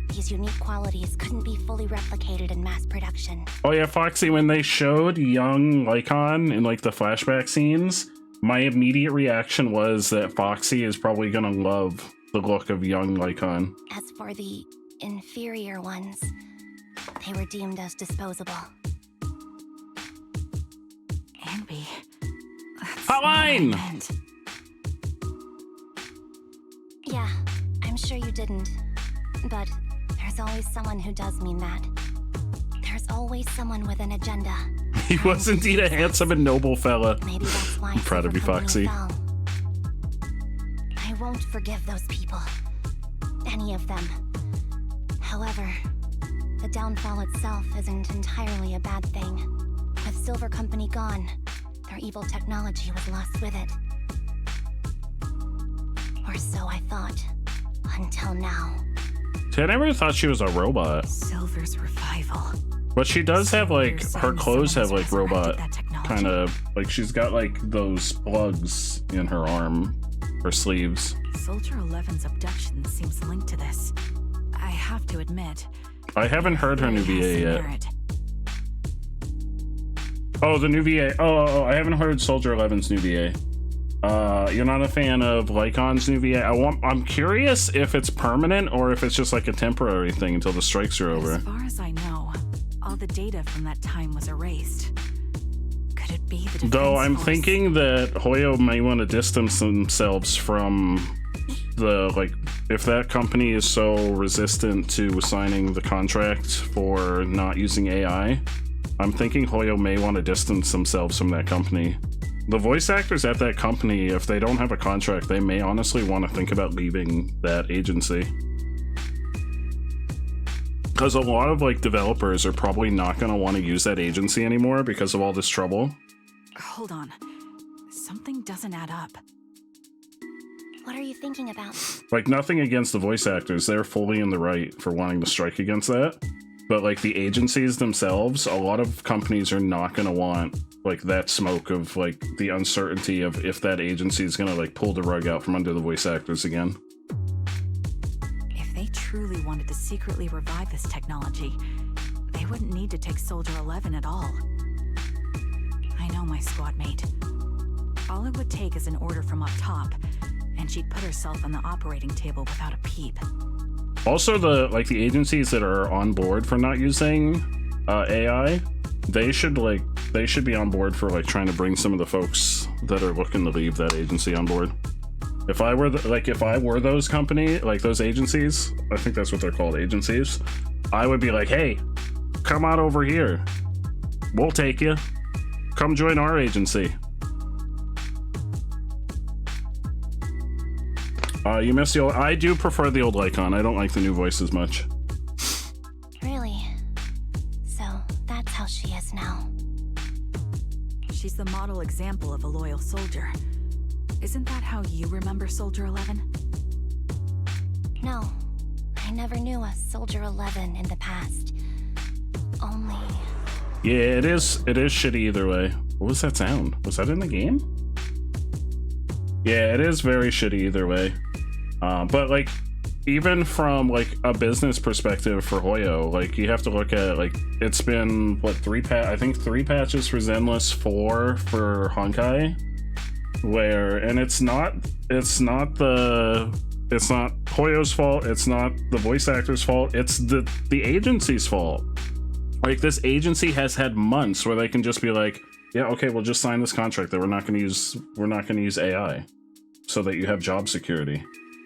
these unique qualities couldn't be fully replicated in mass production. Oh yeah, Foxy, when they showed young Lycon in like the flashback scenes, my immediate reaction was that Foxy is probably gonna love the look of young Lycon. As for the inferior ones, they were deemed as disposable. Anby, Hotline! Yeah, I'm sure you didn't. But there's always someone who does mean that. There's always someone with an agenda. He was indeed a handsome and noble fella. Maybe that's why I'm proud of you, Silver Company Foxy. fell. I won't forgive those people. Any of them. However, the downfall itself isn't entirely a bad thing. With Silver Company gone, their evil technology was lost with it. Or so I thought. Until now. See, I never thought she was a robot. Silver's revival. But she does have like, her clothes have like robot kind of, like she's got like those plugs in her arm, her sleeves. Soldier 11's abduction seems linked to this. I have to admit. I haven't heard her new it has VA some yet. merit. Oh, the new VA. Oh, I haven't heard Soldier 11's new VA. You're not a fan of Lycon's new VA? I'm curious if it's permanent or if it's just like a temporary thing until the strikes are over. As far as I know, all the data from that time was erased. Could it be the defense Though I'm force? thinking that Hoyo may want to distance themselves from the, like, if that company is so resistant to signing the contract for not using AI, I'm thinking Hoyo may want to distance themselves from that company. The voice actors at that company, if they don't have a contract, they may honestly want to think about leaving that agency. Because a lot of like developers are probably not going to want to use that agency anymore because of all this trouble. Hold on. Something doesn't add up. What are you thinking about? Like, nothing against the voice actors, they're fully in the right for wanting to strike against that. But like the agencies themselves, a lot of companies are not going to want like that smoke of like the uncertainty of if that agency is going to like pull the rug out from under the voice actors again. If they truly wanted to secretly revive this technology, they wouldn't need to take Soldier 11 at all. I know my squad mate. All it would take is an order from up top, and she'd put herself on the operating table without a peep. Also, the agencies that are on board for not using AI, they should be on board for like trying to bring some of the folks that are looking to leave that agency on board. If I were those company, like those agencies, I think that's what they're called, agencies, I would be like, hey, come on over here. We'll take you. Come join our agency. You miss the old... I do prefer the old Lycon. I don't like the new voice as much. Really? So that's how she is now. She's the model example of a loyal soldier. Isn't that how you remember Soldier 11? No, I never knew a Soldier 11 in the past. Only... Yeah, it is shitty either way. What was that sound? Was that in the game? Yeah, it is very shitty either way. But like, even from like a business perspective for Hoyo, like you have to look at like it's been what three patches for Zenless, 4 for Honkai, and it's not Hoyo's fault, it's not the voice actor's fault, it's the agency's fault. Like this agency has had months where they can just be like, yeah, okay, we'll just sign this contract that we're not going to use AI so that you have job security.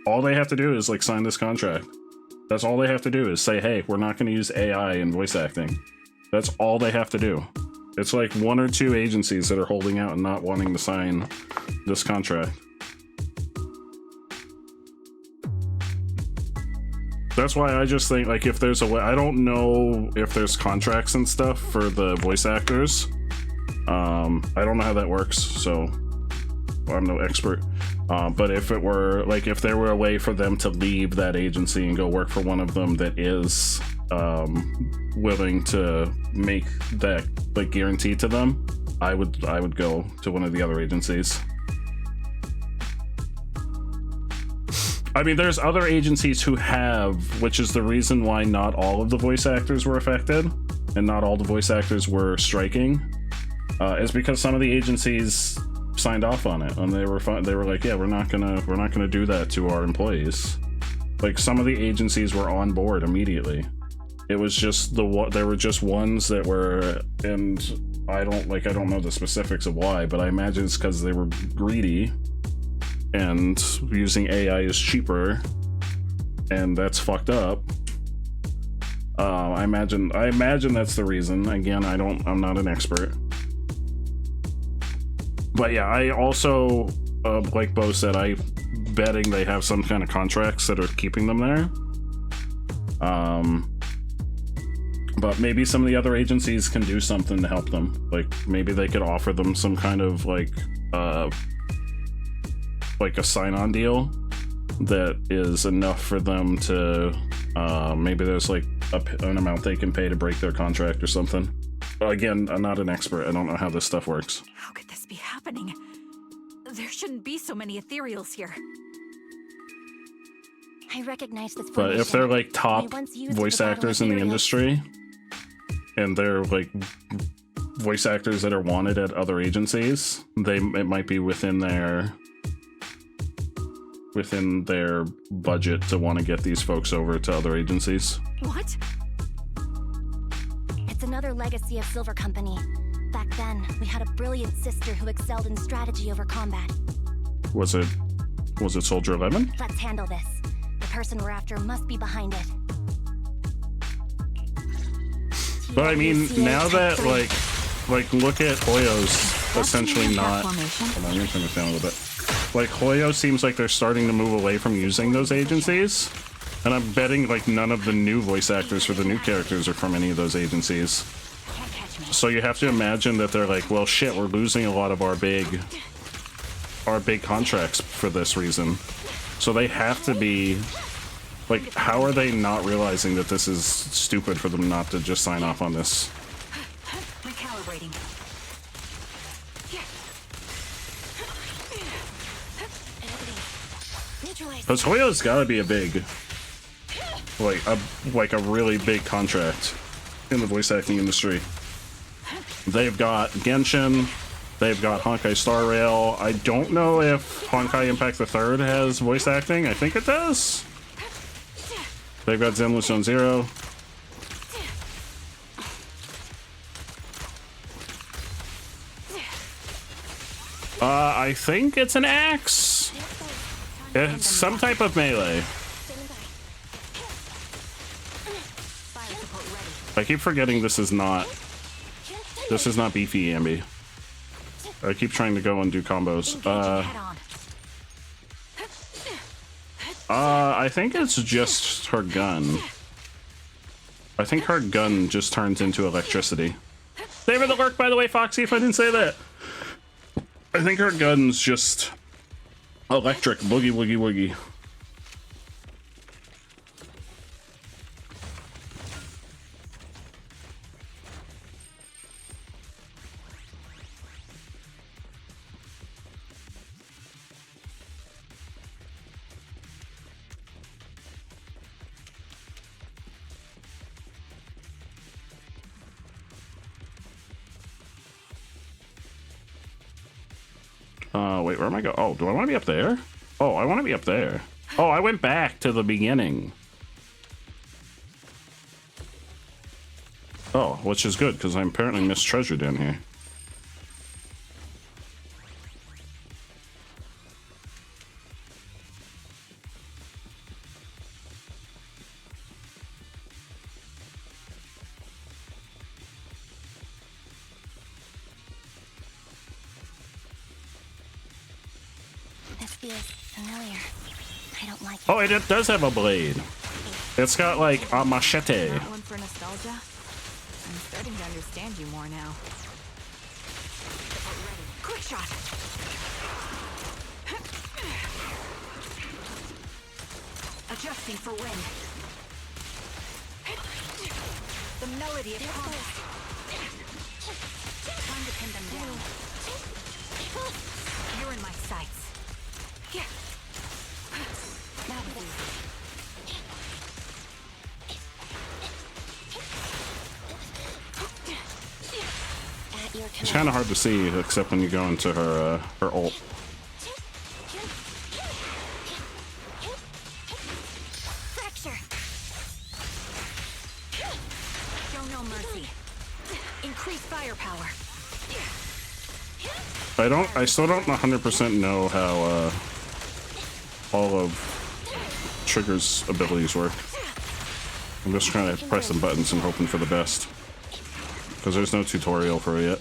All they have to do is like sign this contract. That's all they have to do is say, hey, we're not going to use AI in voice acting. That's all they have to do. It's like 1 or 2 agencies that are holding out and not wanting to sign this contract. That's why I just think like if there's a way, I don't know if there's contracts and stuff for the voice actors. I don't know how that works, so I'm no expert. But if it were like if there were a way for them to leave that agency and go work for one of them that is willing to make that like guaranteed to them, I would go to one of the other agencies. I mean, there's other agencies who have, which is the reason why not all of the voice actors were affected and not all the voice actors were striking, is because some of the agencies signed off on it and they were like, yeah, we're not gonna do that to our employees. Like some of the agencies were on board immediately. It was just there were just ones that were, and I don't know the specifics of why, but I imagine it's because they were greedy and using AI is cheaper, and that's fucked up. I imagine that's the reason. Again, I'm not an expert. But yeah, I also, like Bo said, I'm betting they have some kind of contracts that are keeping them there. But maybe some of the other agencies can do something to help them. Like maybe they could offer them some kind of like a sign-on deal that is enough for them to maybe there's like an amount they can pay to break their contract or something. Again, I'm not an expert. I don't know how this stuff works. How could this be happening? There shouldn't be so many ethereals here. I recognize this. But if they're like top voice actors in the industry, and they're like voice actors that are wanted at other agencies, it might be within their budget to want to get these folks over to other agencies. What? It's another legacy of Silver Company. Back then, we had a brilliant sister who excelled in strategy over combat. Was it Soldier 11? Let's handle this. The person we're after must be behind it. But I mean, now that like look at Hoyo's essentially not. Hold on, I'm gonna turn this down a little bit. Like Hoyo seems like they're starting to move away from using those agencies, and I'm betting like none of the new voice actors for the new characters are from any of those agencies. So you have to imagine that they're like, well, shit, we're losing a lot of our big contracts for this reason. So they have to be like, how are they not realizing that this is stupid for them not to just sign off on this? Recalibrating. Because Hoyo's gotta be a big, like a really big contract in the voice acting industry. They've got Genshin, they've got Honkai Star Rail. I don't know if Honkai Impact the Third has voice acting. I think it does. They've got Zenless Zone Zero. I think it's an axe. It's some type of melee. I keep forgetting this is not beefy Ambi. I keep trying to go and do combos. I think it's just her gun. I think her gun just turns into electricity. Favor the lurk, by the way, Foxy, if I didn't say that. I think her gun's just electric, boogie woogie woogie. Wait, where am I going? Oh, do I want to be up there? Oh, I want to be up there. Oh, I went back to the beginning. Oh, which is good, because I apparently missed treasure down here. This feels familiar. I don't like it. Oh, it does have a blade. It's got like a machete. That one for nostalgia? I'm starting to understand you more now. Quick shot! Adjusting for wind. The melody of combat. Time to pin them down. You're in my sights. Yeah. That was easy. It's kind of hard to see, except when you go into her ult. Fracture. Show no mercy. Increase firepower. I still don't 100% know how all of Trigger's abilities work. I'm just trying to press some buttons and hoping for the best. Because there's no tutorial for it yet.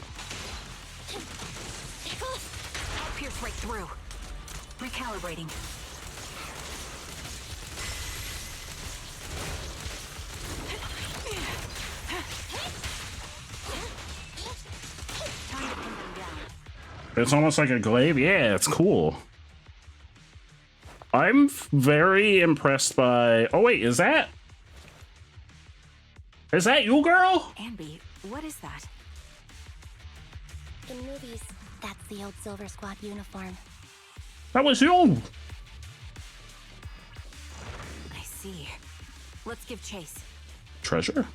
Pierce right through. Recalibrating. It's almost like a glaive. Yeah, it's cool. I'm very impressed by... Oh, wait, is that you, girl? Ambi, what is that? In movies, that's the old Silver Squad uniform. That was you! I see. Let's give chase. Treasure?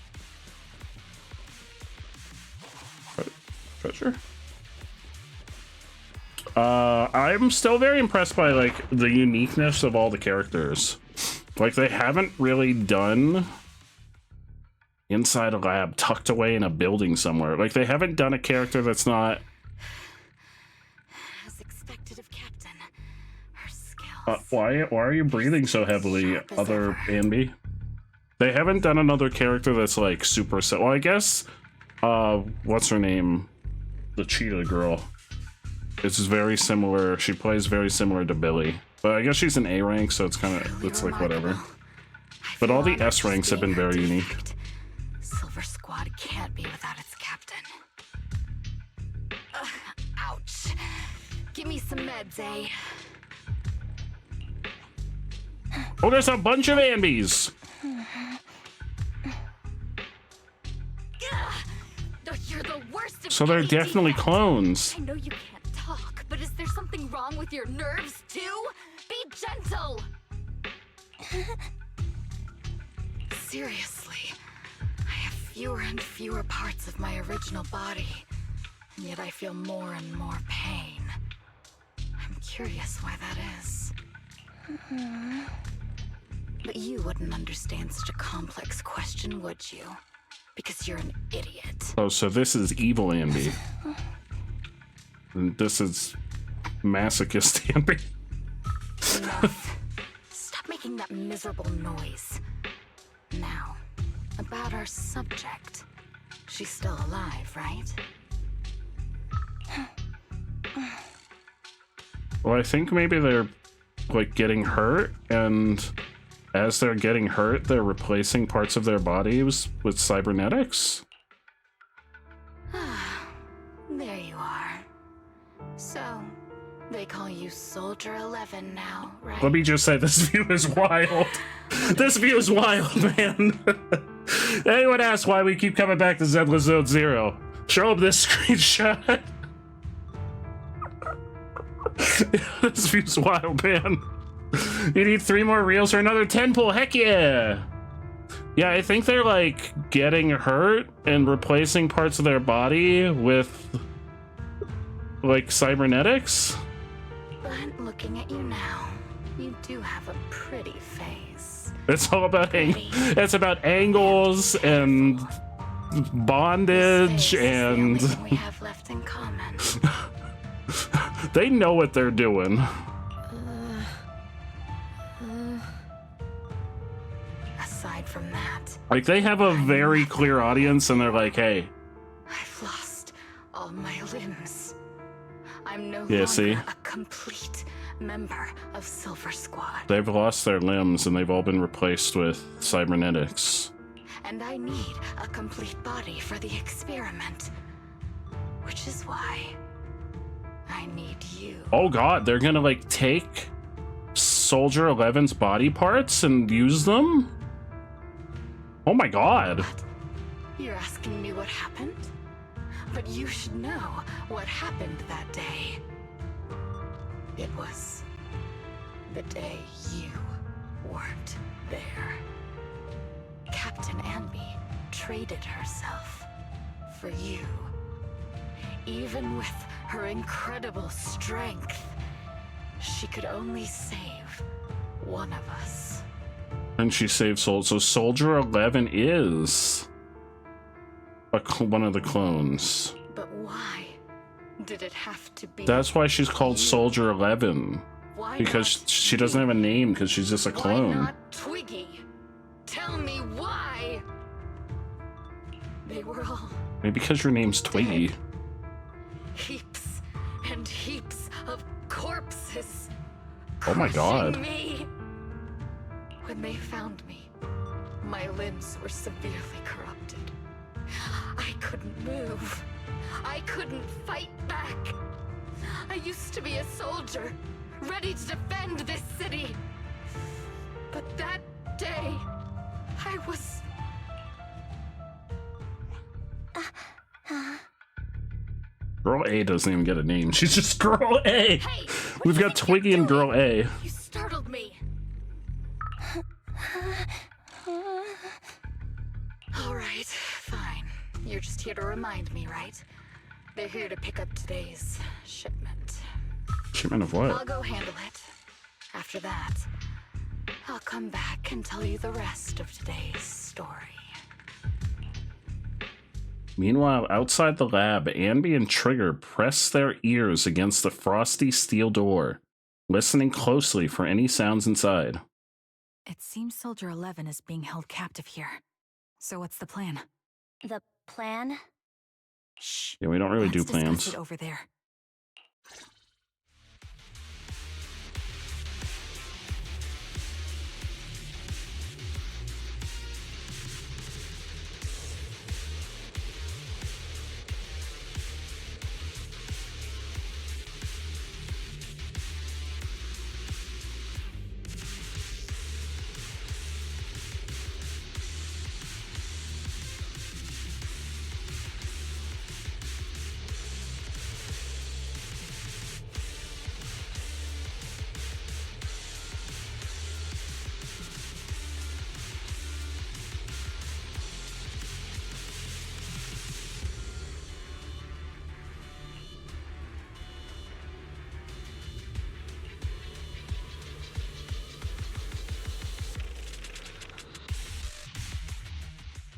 Treasure? I'm still very impressed by, like, the uniqueness of all the characters. Like, they haven't really done inside a lab tucked away in a building somewhere. Like, they haven't done a character that's not... As expected of Captain. Her skills. Why are you breathing so heavily, other Ambi? They haven't done another character that's, like, super... Well, I guess, what's her name? The cheetah girl. It's very similar. She plays very similar to Billy. But I guess she's an A rank, so it's kind of... It's like, whatever. But all the S ranks have been very unique. Silver Squad can't be without its captain. Ouch. Give me some meds, eh? Oh, there's a bunch of Ambis! You're the worst of So they're any definitely defense. clones. I know you can't talk, but is there something wrong with your nerves, too? Be gentle! Seriously, I have fewer and fewer parts of my original body, and yet I feel more and more pain. I'm curious why that is. But you wouldn't understand such a complex question, would you? Because you're an idiot. Oh, so this is evil Ambi. And this is masochist Ambi. Enough. Stop making that miserable noise. Now, about our subject. She's still alive, right? Well, I think maybe they're, like, getting hurt, and as they're getting hurt, they're replacing parts of their bodies with cybernetics. There you are. So, they call you Soldier 11 now, right? Let me just say, this view is wild. This view is wild, man. Anyone asks why we keep coming back to Zenless Zone Zero? Show them this screenshot. This view's wild, man. You need 3 more reels for another 10 pull. Heck yeah. Yeah, I think they're like getting hurt and replacing parts of their body with like cybernetics. But looking at you now, you do have a pretty face. It's all about it's about angles and bondage and We have left in common. they know what they're doing. Aside from that, Like they have a very clear audience and they're like, hey. I've lost all my limbs. I'm no Yeah, longer see? a complete member of Silver Squad. They've lost their limbs and they've all been replaced with cybernetics. And I need a complete body for the experiment. Which is why I need you. Oh god, they're gonna like take Soldier 11's body parts and use them? Oh my god. What? You're asking me what happened? But you should know what happened that day. It was the day you weren't there. Captain Anby traded herself for you. Even with her incredible strength, she could only save one of us. And she saved Soldier. So Soldier 11 is one of the clones. But why did it have to be? That's why she's called Soldier 11. Why Because not she doesn't have a name because she's just a clone. Why not Twiggy? Tell me why. They were all Maybe because your name's Twiggy. heaps and heaps of corpses. Oh my god. crushing me. When they found me, my limbs were severely corrupted. I couldn't move. I couldn't fight back. I used to be a soldier, ready to defend this city. But that day, I was... Girl A doesn't even get a name. She's just Girl A. Hey, We've got Twiggy and Girl A. You startled me. All right, fine. You're just here to remind me, right? They're here to pick up today's shipment. Shipment of what? I'll go handle it. After that, I'll come back and tell you the rest of today's story. Meanwhile, outside the lab, Anby and Trigger press their ears against the frosty steel door, listening closely for any sounds inside. It seems Soldier 11 is being held captive here. So what's the plan? The plan? Shh. Yeah, we don't really do Let's discuss plans. it over there.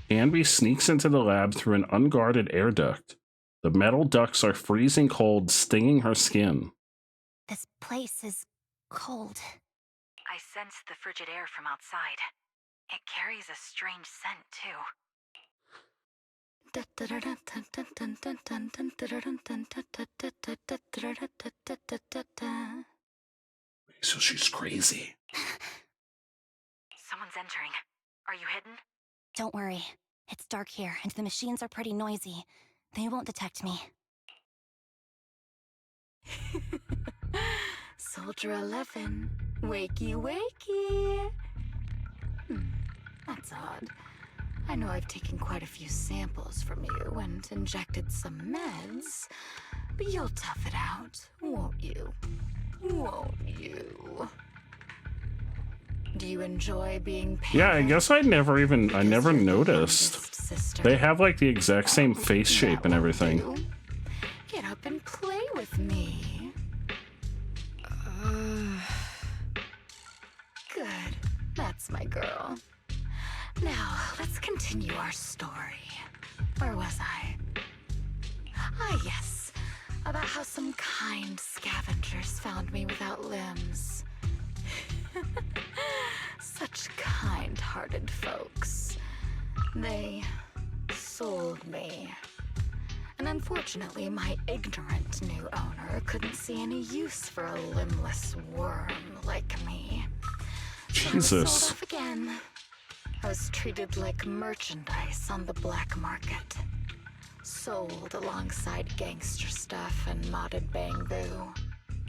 Anby sneaks into the lab through an unguarded air duct. The metal ducts are freezing cold, stinging her skin. This place is cold. I sense the frigid air from outside. It carries a strange scent, too. So she's crazy. Someone's entering. Are you hidden? Don't worry. It's dark here, and the machines are pretty noisy. They won't detect me. Soldier 11, wakey wakey. That's odd. I know I've taken quite a few samples from you and injected some meds, but you'll tough it out, won't you? Won't you? Do you enjoy being painted? Yeah, I guess I never noticed. They have like the exact same face shape and everything. Get up and play with me. Yes, my girl. Now, let's continue our story. Where was I? Ah, yes. About how some kind scavengers found me without limbs. Such kind-hearted folks. They sold me. And unfortunately, my ignorant new owner couldn't see any use for a limbless worm like me. So I was sold Jesus. off again. I was treated like merchandise on the black market. Sold alongside gangster stuff and modded bamboo.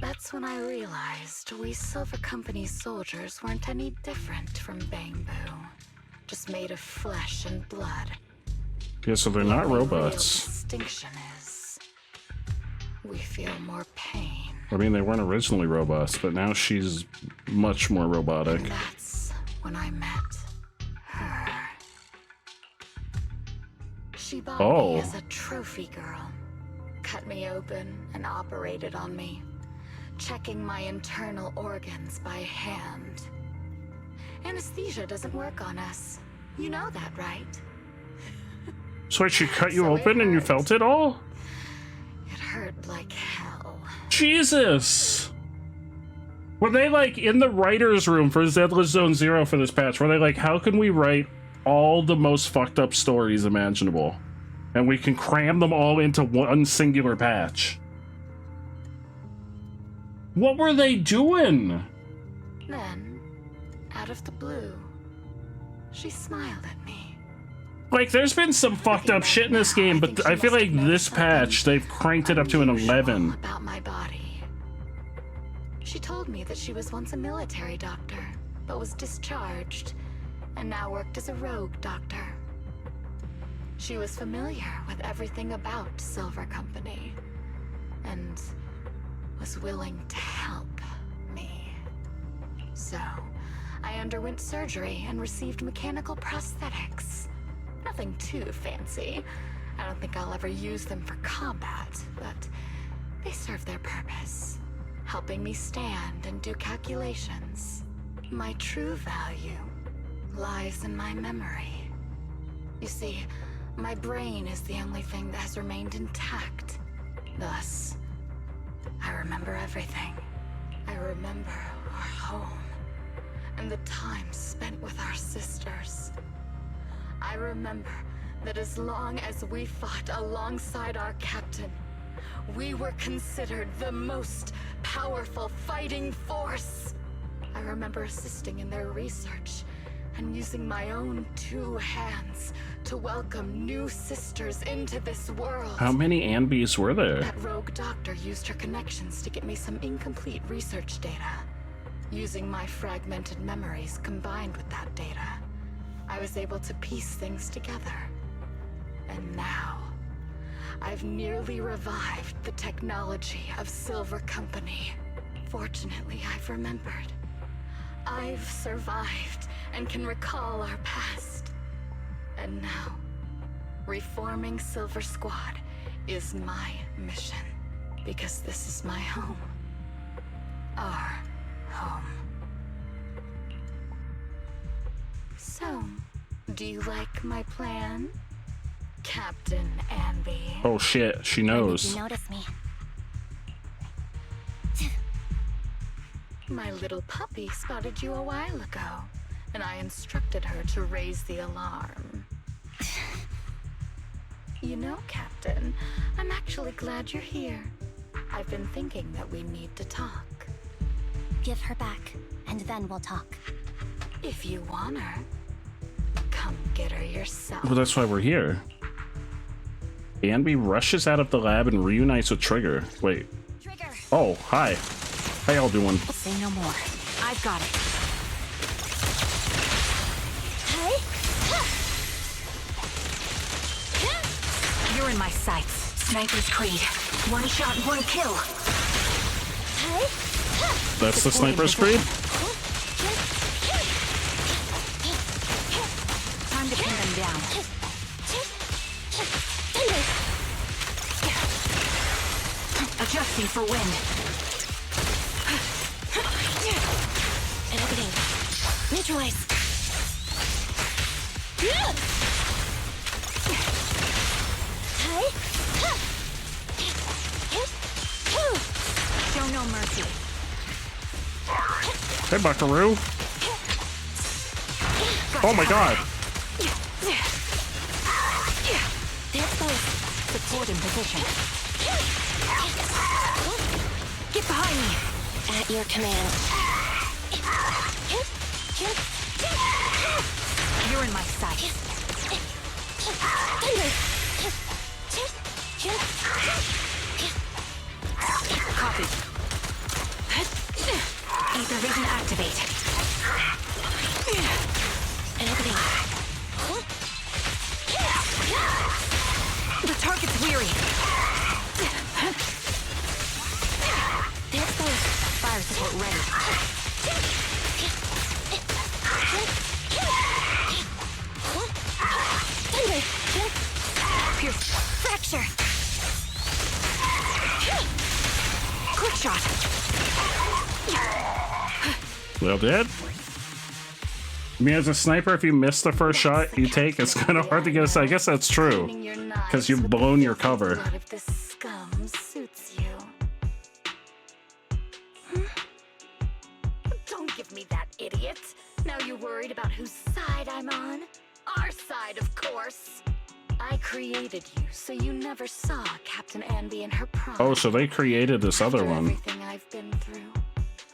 That's when I realized we Silver Company soldiers weren't any different from bamboo. Just made of flesh and blood. Yeah, so they're not robots. The distinction is we feel more pain. I mean, they weren't originally robots, but now she's much more robotic. And that's when I met her. She bought me as a trophy girl. Cut me open and operated on me, checking my internal organs by hand. Anesthesia doesn't work on us. You know that, right? So she cut you open and you felt it all? It hurt like hell. Jesus! Were they like in the writer's room for Zenless Zone Zero for this patch? Were they like, how can we write all the most fucked up stories imaginable? And we can cram them all into one singular patch. What were they doing? Then, out of the blue, she smiled at me. Like, there's been some fucked up shit in this game, but I feel like this patch, they've cranked it up to an 11. About my body. She told me that she was once a military doctor, but was discharged, and now worked as a rogue doctor. She was familiar with everything about Silver Company, and was willing to help me. So, I underwent surgery and received mechanical prosthetics. Nothing too fancy. I don't think I'll ever use them for combat, but they serve their purpose, helping me stand and do calculations. My true value lies in my memory. You see, my brain is the only thing that has remained intact. Thus, I remember everything. I remember our home, and the time spent with our sisters. I remember that as long as we fought alongside our captain, we were considered the most powerful fighting force. I remember assisting in their research and using my own 2 hands to welcome new sisters into this world. How many Anbys were there? That rogue doctor used her connections to get me some incomplete research data. Using my fragmented memories combined with that data, I was able to piece things together. And now, I've nearly revived the technology of Silver Company. Fortunately, I've remembered. I've survived and can recall our past. And now, reforming Silver Squad is my mission. Because this is my home. Our home. So, do you like my plan, Captain Anby? Oh shit, she knows. You notice me. My little puppy spotted you a while ago, and I instructed her to raise the alarm. You know, Captain, I'm actually glad you're here. I've been thinking that we need to talk. Give her back, and then we'll talk. If you want her, come get her yourself. Well, that's why we're here. Anby rushes out of the lab and reunites with Trigger. Wait. Trigger. Oh, hi. How y'all doing? Say no more. I've got it. You're in my sights. Sniper's Creed. 1 shot, 1 kill. That's the Sniper's Creed? Time to pin them down. Adjusting for wind. Editing. Neutralize. Show no mercy. Hey, Buckaroo. Oh my god. Support in position. Get behind me. At your command. You're in my sight. Copy. Ether vision activate. Opening. The target's weary. They're close. Fire support ready. Thunder. Pierce. Fracture. Quick shot. Well dead. I mean, as a sniper, if you miss the first shot you take, it's kind of hard to get us. I guess that's true, because you've blown your cover. If this scum suits you. Don't give me that, idiot. Now you're worried about whose side I'm on? Our side, of course. I created you, so you never saw Captain Anby in her prime. Oh, so they created this other one. Everything I've been through,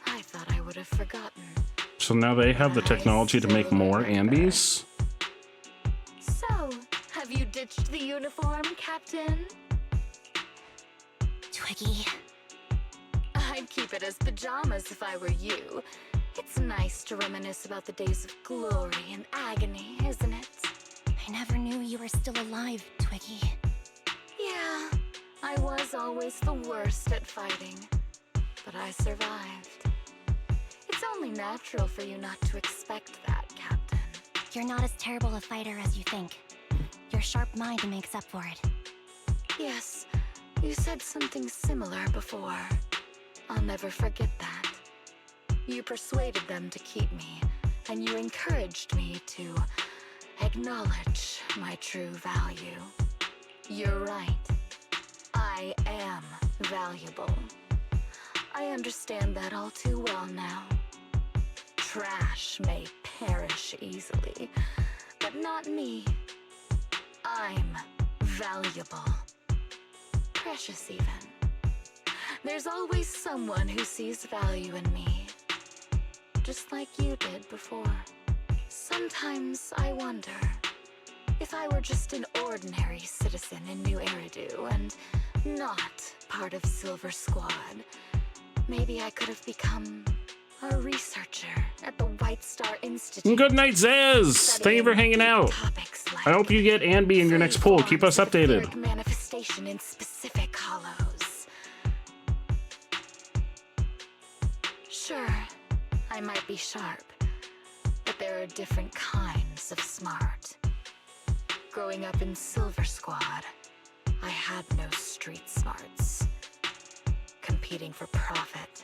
I thought I would have forgotten. So now they have the technology to make more Anbys? So, have you ditched the uniform, Captain? Twiggy. I'd keep it as pajamas if I were you. It's nice to reminisce about the days of glory and agony, isn't it? I never knew you were still alive, Twiggy. Yeah, I was always the worst at fighting, but I survived. It's only natural for you not to expect that, Captain. You're not as terrible a fighter as you think. Your sharp mind makes up for it. Yes, you said something similar before. I'll never forget that. You persuaded them to keep me, and you encouraged me to acknowledge my true value. You're right. I am valuable. I understand that all too well now. Trash may perish easily, but not me. I'm valuable. Precious even. There's always someone who sees value in me. Just like you did before. Sometimes I wonder if I were just an ordinary citizen in New Eridu and not part of Silver Squad, maybe I could have become a researcher at the White Star Institute. Good night, Zaz! Thank you for hanging out. I hope you get Anby in your next pool. Keep us updated. Manifestation in specific hollows. Sure, I might be sharp, but there are different kinds of smart. Growing up in Silver Squad, I had no street smarts. Competing for profit,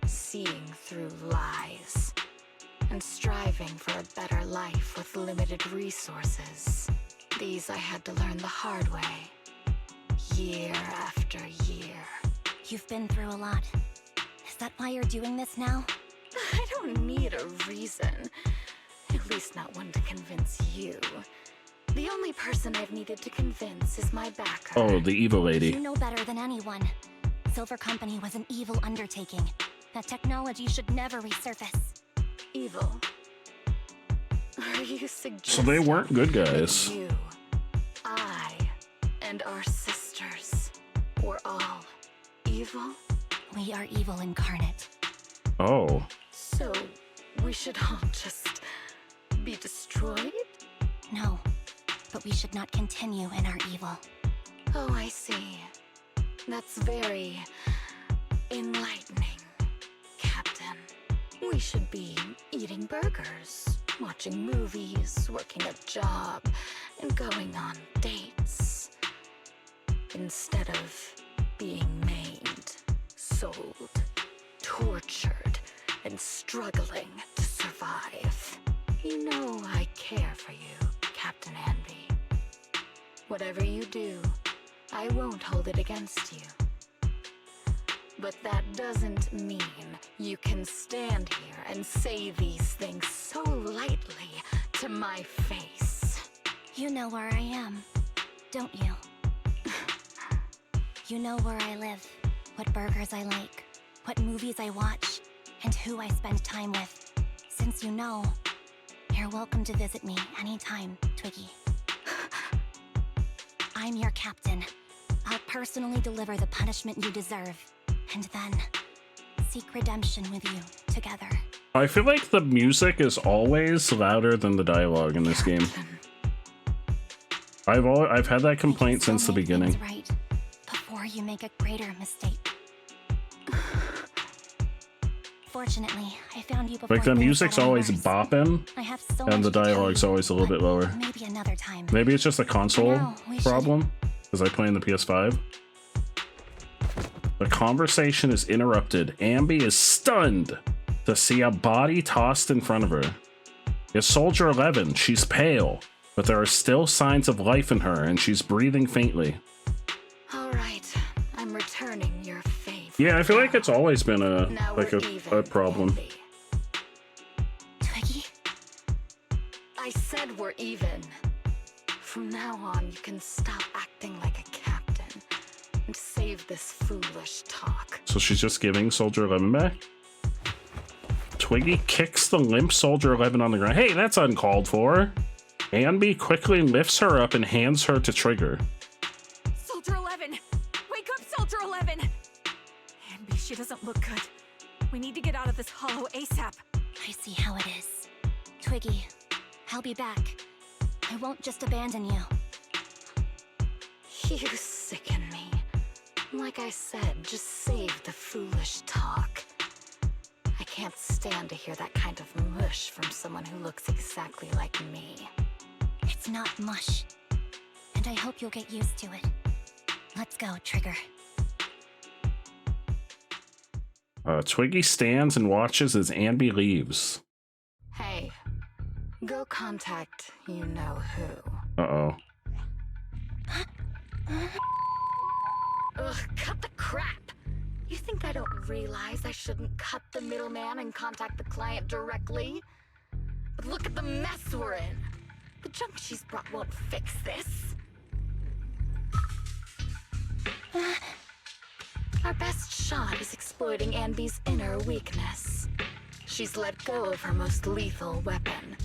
seeing through lies, and striving for a better life with limited resources. These I had to learn the hard way, year after year. You've been through a lot. Is that why you're doing this now? I don't need a reason. At least not one to convince you. The only person I've needed to convince is my backer. Oh, the evil lady. You know better than anyone. Silver Company was an evil undertaking. That technology should never resurface. Evil? Are you suggesting So they weren't good guys. you, I, and our sisters were all evil? We are evil incarnate. Oh. So we should all just be destroyed? No, but we should not continue in our evil. Oh, I see. That's very enlightening, Captain. We should be eating burgers, watching movies, working a job, and going on dates. Instead of being maimed, sold, tortured, and struggling to survive. You know I care for you, Captain Anby. Whatever you do, I won't hold it against you. But that doesn't mean you can stand here and say these things so lightly to my face. You know where I am, don't you? You know where I live, what burgers I like, what movies I watch, and who I spend time with. Since you know, you're welcome to visit me anytime, Twiggy. I'm your captain. I'll personally deliver the punishment you deserve, and then seek redemption with you together. I feel like the music is always louder than the dialogue in this game. I've had that complaint since the beginning. Right, before you make a greater mistake. Fortunately, I found you before. Like the music's always bopping, I have so and the much to tell dialogue's you, always a little bit lower. Maybe another time. Maybe it's just a console now, we should- problem, because I play in the PS5. The conversation is interrupted. Ambi is stunned to see a body tossed in front of her. It's Soldier 11. She's pale, but there are still signs of life in her, and she's breathing faintly. All right, I'm returning your favor. Yeah, I feel like it's always been a problem. Twiggy? I said we're even. From now on, you can stop acting like a captain and save this foolish talk. So she's just giving Soldier 11 back? Twiggy kicks the limp Soldier 11 on the ground. Hey, that's uncalled for. Anby quickly lifts her up and hands her to Trigger. Soldier 11! Wake up, Soldier 11! Anby, she doesn't look good. We need to get out of this hollow ASAP. I see how it is. Twiggy, I'll be back. I won't just abandon you. You sicken me. Like I said, just save the foolish talk. I can't stand to hear that kind of mush from someone who looks exactly like me. It's not mush. And I hope you'll get used to it. Let's go, Trigger. Twiggy stands and watches as Anby leaves. Hey, go contact you-know-who. Uh-oh. Ugh, cut the crap! You think I don't realize I shouldn't cut the middleman and contact the client directly? But look at the mess we're in! The junk she's brought won't fix this. Our best shot is exploiting Anby's inner weakness. She's let go of her most lethal weapon,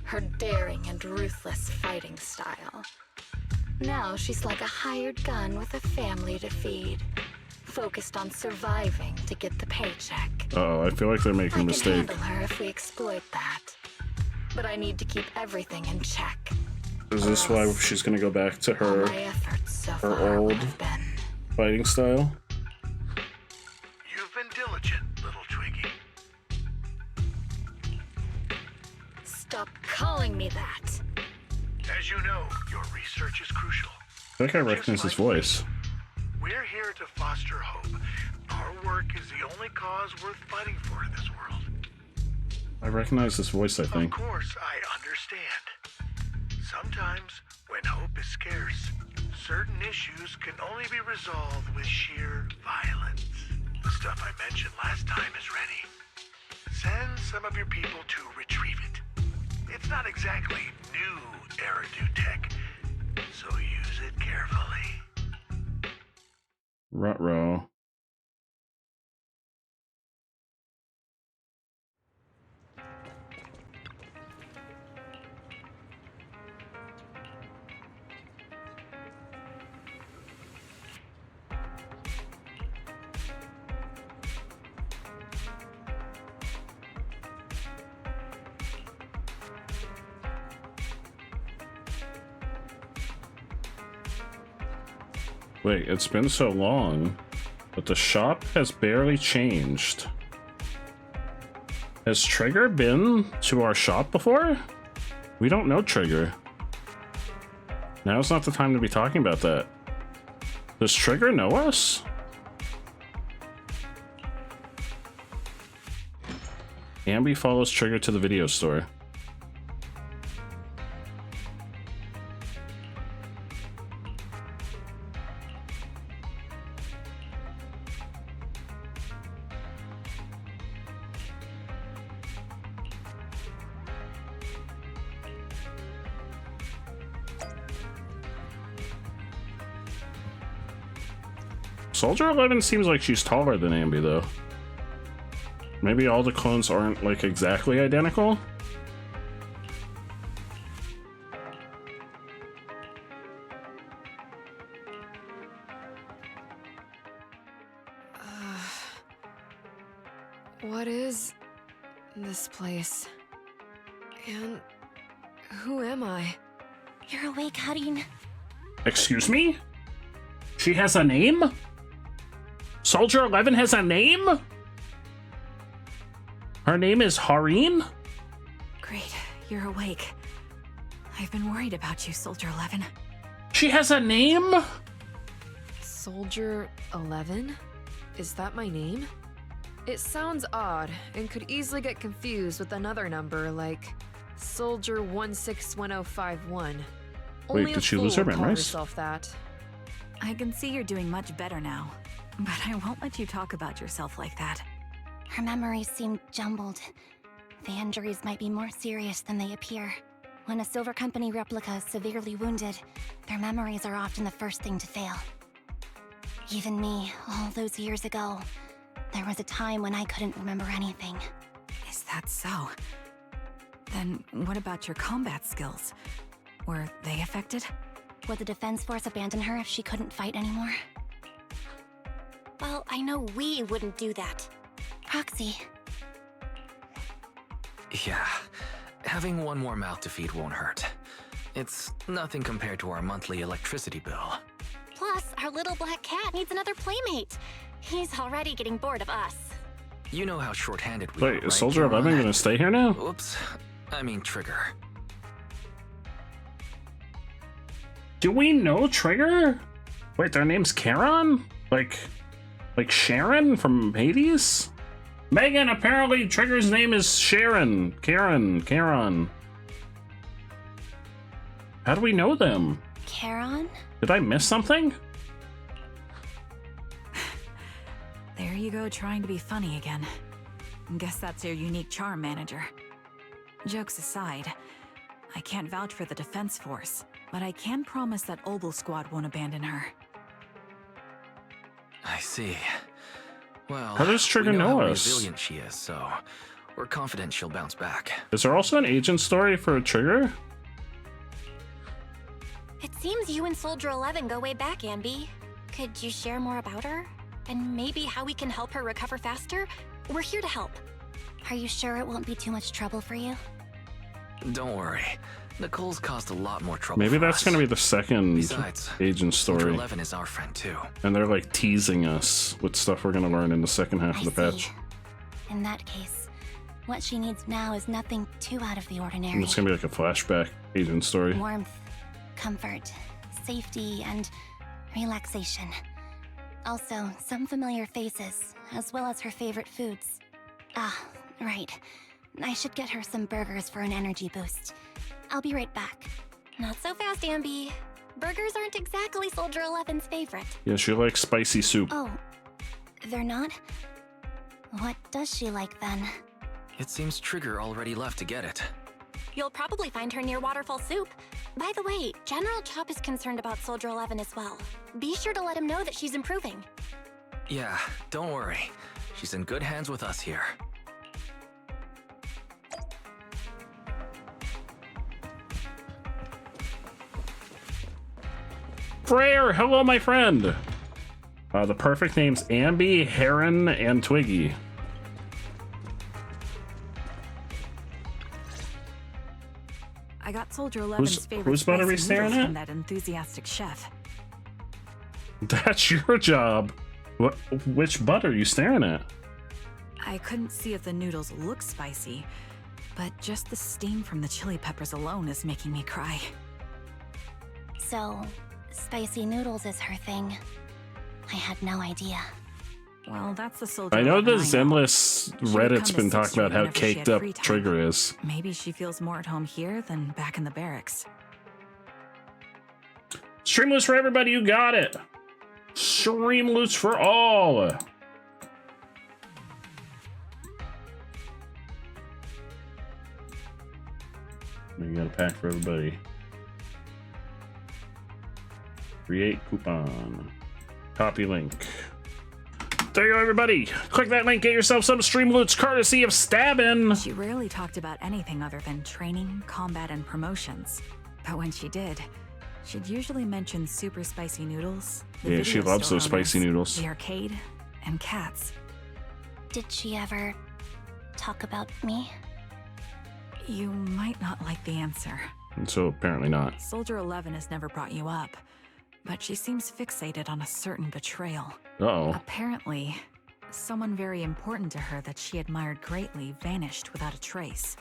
her daring and ruthless fighting style. Now she's like a hired gun with a family to feed, focused on surviving to get the paycheck. Uh-oh, I feel like they're making a I mistake. can handle her if we exploit that, but I need to keep everything in check. Is this why she's gonna go back to All her, my efforts so her far old would have been. fighting style? You've been diligent, little Twiggy. Stop calling me that. As you know, your research is crucial. I think I recognize his voice. We're here to foster hope. Our work is the only cause worth fighting for in this world. I recognize his voice, I think. Of course, I understand. Sometimes, when hope is scarce, certain issues can only be resolved with sheer violence. The stuff I mentioned last time is ready. Send some of your people to retrieve it. It's not exactly new Eridu tech, so use it carefully. Ruh-roh. Wait, it's been so long, but the shop has barely changed. Has Trigger been to our shop before? We don't know Trigger. Now's not the time to be talking about that. Does Trigger know us? Amby follows Trigger to the video store. Soldier 11 seems like she's taller than Ambi, though. Maybe all the clones aren't, like, exactly identical? What is this place? And who am I? You're awake, Harin. Excuse me? She has a name? Soldier 11 has a name? Her name is Harin? Great, you're awake. I've been worried about you, Soldier 11. She has a name? Soldier 11? Is that my name? It sounds odd and could easily get confused with another number like Soldier 161051. Wait, did she lose her memories? Herself that. I can see you're doing much better now, but I won't let you talk about yourself like that. Her memories seem jumbled. The injuries might be more serious than they appear. When a Silver Company replica is severely wounded, their memories are often the first thing to fail. Even me, all those years ago, there was a time when I couldn't remember anything. Is that so? Then what about your combat skills? Were they affected? Would the Defense Force abandon her if she couldn't fight anymore? Well, I know we wouldn't do that. Proxy. Yeah, having one more mouth to feed won't hurt. It's nothing compared to our monthly electricity bill. Plus, our little black cat needs another playmate. He's already getting bored of us. You know how short-handed we are, Wait, right, is Soldier 11 gonna stay here now? Oops. I mean Trigger. Do we know Trigger? Wait, their name's Charon? Like Sharon from Hades? Megan, apparently Trigger's name is Sharon. Charon. How do we know them? Charon? Did I miss something? There you go, trying to be funny again. Guess that's your unique charm, manager. Jokes aside, I can't vouch for the Defense Force, but I can promise that Obel Squad won't abandon her. I see. Well, how does Trigger we know know how us? resilient she is, so we're confident she'll bounce back. Is there also an agent story for Trigger? It seems you and Soldier 11 go way back, Ambi. Could you share more about her? And maybe how we can help her recover faster? We're here to help. Are you sure it won't be too much trouble for you? Don't worry. Nicole's caused a lot more trouble. Maybe for that's us. gonna be the second Besides, agent Soldier story. 11 is our friend too. And they're like teasing us with stuff we're gonna learn in the second half of the patch. In that case, what she needs now is nothing too out of the ordinary. And it's gonna be like a flashback agent story. Warmth, comfort, safety, and relaxation. Also, some familiar faces, as well as her favorite foods. Ah, right. I should get her some burgers for an energy boost. I'll be right back. Not so fast, Ambi. Burgers aren't exactly Soldier 11's favorite. Yeah, she likes spicy soup. Oh, they're not? What does she like then? It seems Trigger already left to get it. You'll probably find her near Waterfall Soup. By the way, General Chop is concerned about Soldier 11 as well. Be sure to let him know that she's improving. Yeah, don't worry. She's in good hands with us here. Freyr, hello, my friend. The perfect names Ambi, Heron, and Twiggy. I got Soldier 11's favorite who's butter we spicy staring noodles at? from that enthusiastic chef. That's your job. Which butt are you staring at? I couldn't see if the noodles look spicy, but just the steam from the chili peppers alone is making me cry. So, spicy noodles is her thing. I had no idea. Well, that's the Soldier I know the 11 Zenless Reddit's been talking about how whenever she had caked up free time. Trigger is. Maybe she feels more at home here than back in the barracks. Streamless for everybody, you got it. Streamless for all. We got a pack for everybody. Create coupon. Copy link. There you go, everybody. Click that link, get yourself some stream loots courtesy of Stabbin'. She rarely talked about anything other than training, combat, and promotions. But when she did, she'd usually mention super spicy noodles. Yeah, she loves those spicy noodles. The arcade, and cats. Did she ever talk about me? You might not like the answer. And so apparently not. Soldier 11 has never brought you up, but she seems fixated on a certain betrayal. Uh-oh. Apparently, someone very important to her that she admired greatly vanished without a trace,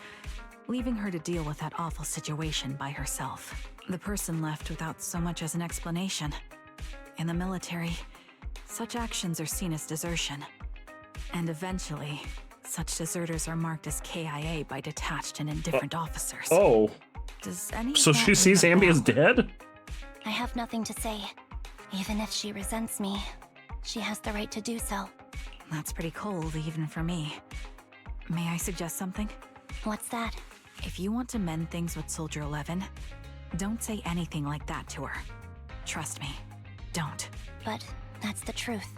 leaving her to deal with that awful situation by herself. The person left without so much as an explanation. In the military, such actions are seen as desertion. And eventually, such deserters are marked as KIA by detached and indifferent officers. Oh. Does any So she sees Ambi as dead? I have nothing to say. Even if she resents me, she has the right to do so. That's pretty cold, even for me. May I suggest something? What's that? If you want to mend things with Soldier 11, don't say anything like that to her. Trust me, don't. But that's the truth.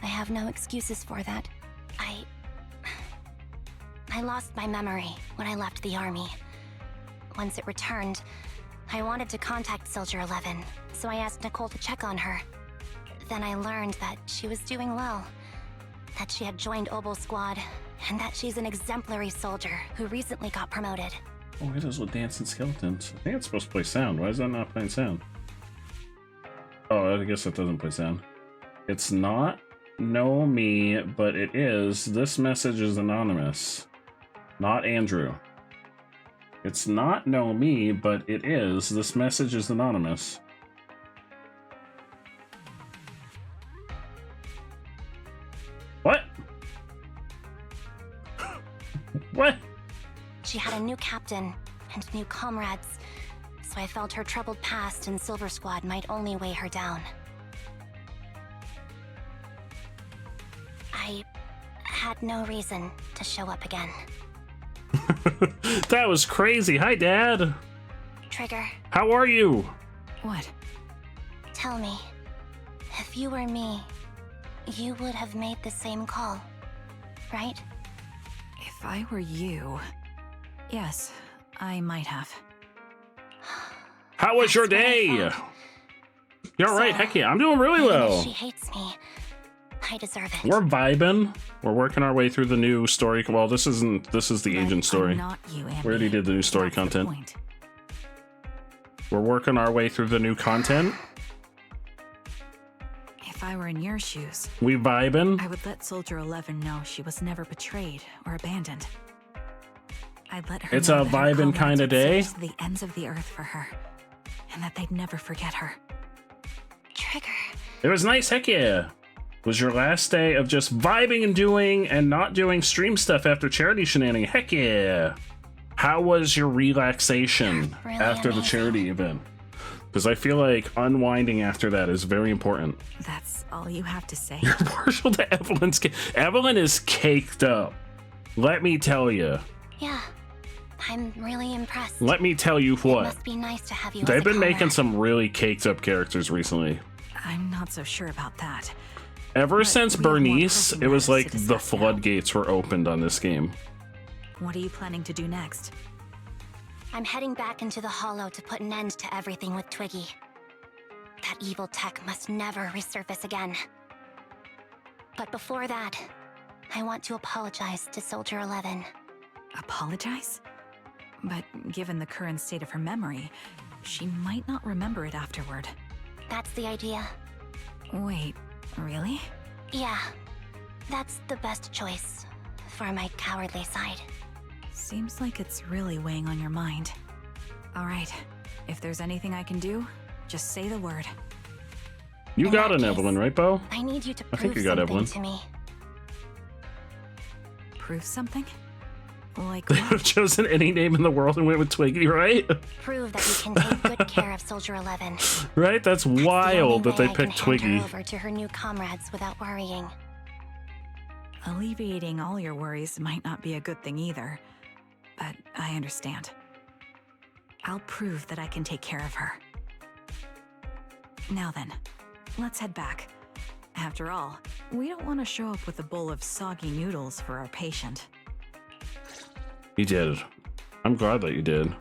I have no excuses for that. I lost my memory when I left the army. Once it returned, I wanted to contact Soldier 11, so I asked Nicole to check on her. Then I learned that she was doing well, that she had joined Obel's squad, and that she's an exemplary soldier who recently got promoted. Oh, it is with dancing skeletons. I think it's supposed to play sound. Why is that not playing sound? Oh, I guess it doesn't play sound. It's not know me, but it is. This message is anonymous. Not Andrew. It's not know me, but it is. This message is anonymous. What? What? She had a new captain and new comrades, so I felt her troubled past in Silver Squad might only weigh her down. I had no reason to show up again. That was crazy. Hi, Dad. Trigger. How are you? What? Tell me, if you were me, you would have made the same call, right? If I were you, yes, I might have. How was your day? You're all right. Heck yeah, I'm doing really Even if well. she hates me, I deserve it. We're vibing. We're working our way through the new story. Well, this is the agent story. I'm not you, Ambi. We already did the new story That's the content. point. We're working our way through the new content. If I were in your shoes, We vibing. I would let Soldier 11 know she was never betrayed or abandoned. I'd let her It's know a that her vibing comrades kinda would day. search to the ends of the earth for her, and that they'd never forget her. Trigger. It was nice. Heck yeah. Was your last day of just vibing and doing and not doing stream stuff after charity shenanigans? Heck yeah. How was your relaxation Really after the amazing. charity event? Because I feel like unwinding after that is very important. That's all you have to say. You're partial to Evelyn's. Evelyn is caked up. Let me tell you. Yeah, I'm really impressed. Let me tell you It what. must be nice to have you as They've a been making comrade. some really caked up characters recently. I'm not so sure about that. Ever But since we have more Bernice, pressing it was matters like to the discuss now. floodgates were opened on this game. What are you planning to do next? I'm heading back into the Hollow to put an end to everything with Twiggy. That evil tech must never resurface again. But before that, I want to apologize to Soldier 11. Apologize? But given the current state of her memory, she might not remember it afterward. That's the idea. Wait, really? Yeah, that's the best choice for my cowardly side. Seems like it's really weighing on your mind. All right, if there's anything I can do, just say the word. You In got that an case, Evelyn, right, Bo? I need you to I think prove you got something Evelyn. to me. Prove something? Like They have chosen any name in the world and went with Twiggy, right? Prove that you can take good care of Soldier 11. Right? That's The only wild that way they I can picked hand Twiggy. her over to her new comrades without worrying. alleviating all your worries might not be a good thing either, but I understand. I'll prove that I can take care of her. Now then, let's head back. After all, we don't want to show up with a bowl of soggy noodles for our patient. You did. I'm glad that you did.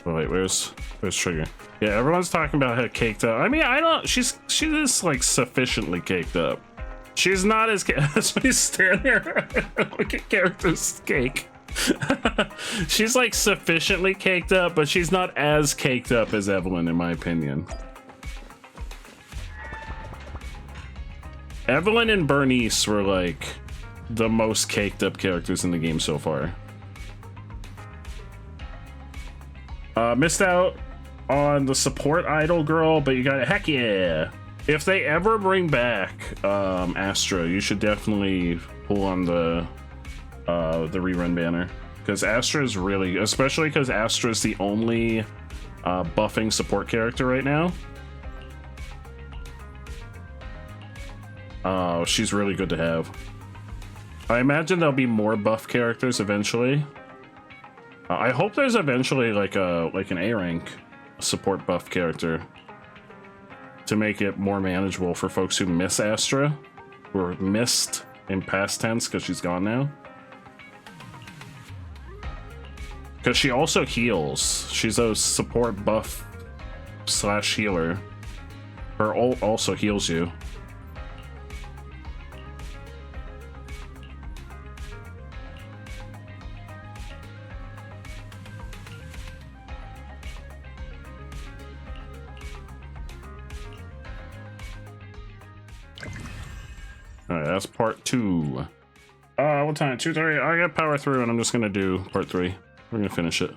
Oh wait, where's Trigger? Yeah, everyone's talking about how caked up. I mean, I don't. She is like sufficiently caked up. She's not as. As we stand here, look at characters cake. She's like sufficiently caked up, but she's not as caked up as Evelyn, in my opinion. Evelyn and Bernice were like the most caked up characters in the game so far. Missed out on the support idol girl, but you got it. Heck yeah! If they ever bring back Astra, you should definitely pull on the rerun banner, because Astra is really, especially because Astra is the only buffing support character right now. She's really good to have. I imagine there'll be more buff characters eventually. I hope there's eventually like an A rank support buff character to make it more manageable for folks who miss Astra, or missed in past tense because she's gone now. Because she also heals. She's a support buff / healer. Her ult also heals you. Alright, that's part 2. What time? 2:30? I got power through and I'm just gonna do part 3. We're gonna finish it.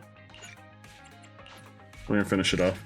We're gonna finish it off.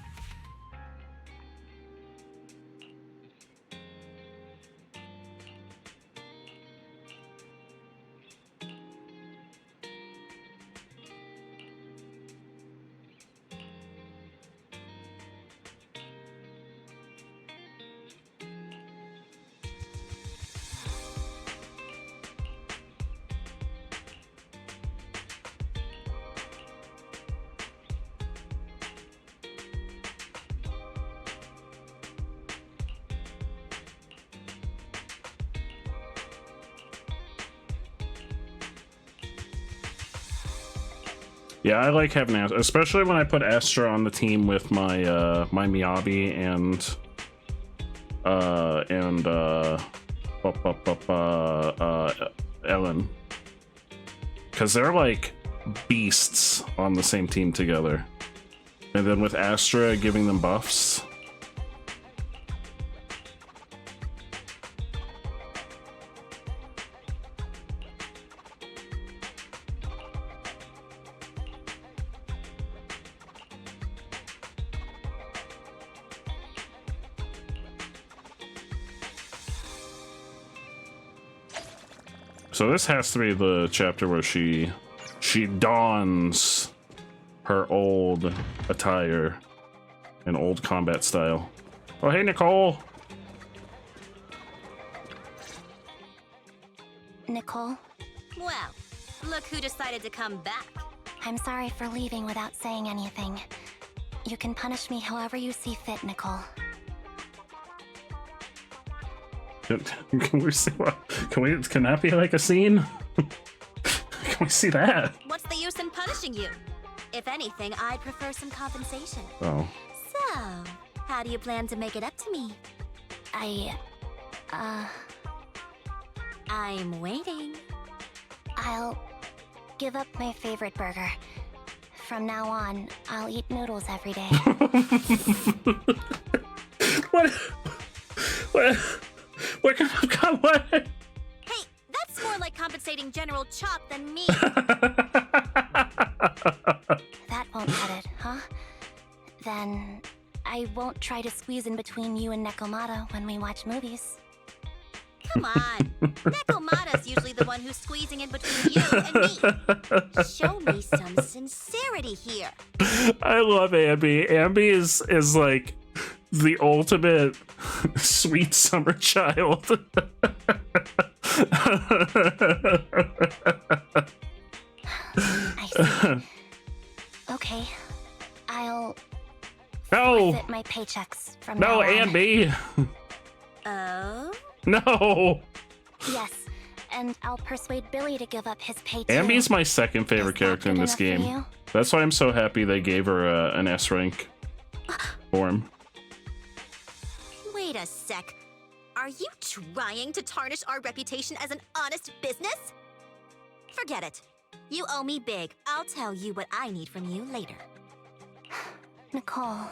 Yeah, I like having Astra, especially when I put Astra on the team with my my Miyabi and Ellen, because they're like beasts on the same team together, and then with Astra giving them buffs. So this has to be the chapter where she dons her old attire in old combat style. Oh, hey, Nicole. Nicole? Well, look who decided to come back. I'm sorry for leaving without saying anything. You can punish me however you see fit, Nicole. Can we see what? Can that be like a scene? Can we see that? What's the use in punishing you? If anything, I'd prefer some compensation. Oh. So, how do you plan to make it up to me? I'm waiting. I'll give up my favorite burger. From now on, I'll eat noodles every day. What kind of what? Hey, that's more like compensating General Chop than me. That won't cut it, huh? Then I won't try to squeeze in between you and Nekomata when we watch movies. Come on. Nekomata's usually the one who's squeezing in between you and me. Show me some sincerity here. I love Ambi. Ambi is like the ultimate sweet summer child. I see. Okay, I'll no forfeit my paychecks from no now on. Ambi. No! Yes, and I'll persuade Billy to give up his pay too. Ambi's my second favorite character in this good enough for game. you? That's why I'm so happy they gave her an S rank form. Wait a sec. Are you trying to tarnish our reputation as an honest business? Forget it. You owe me big. I'll tell you what I need from you later. Nicole.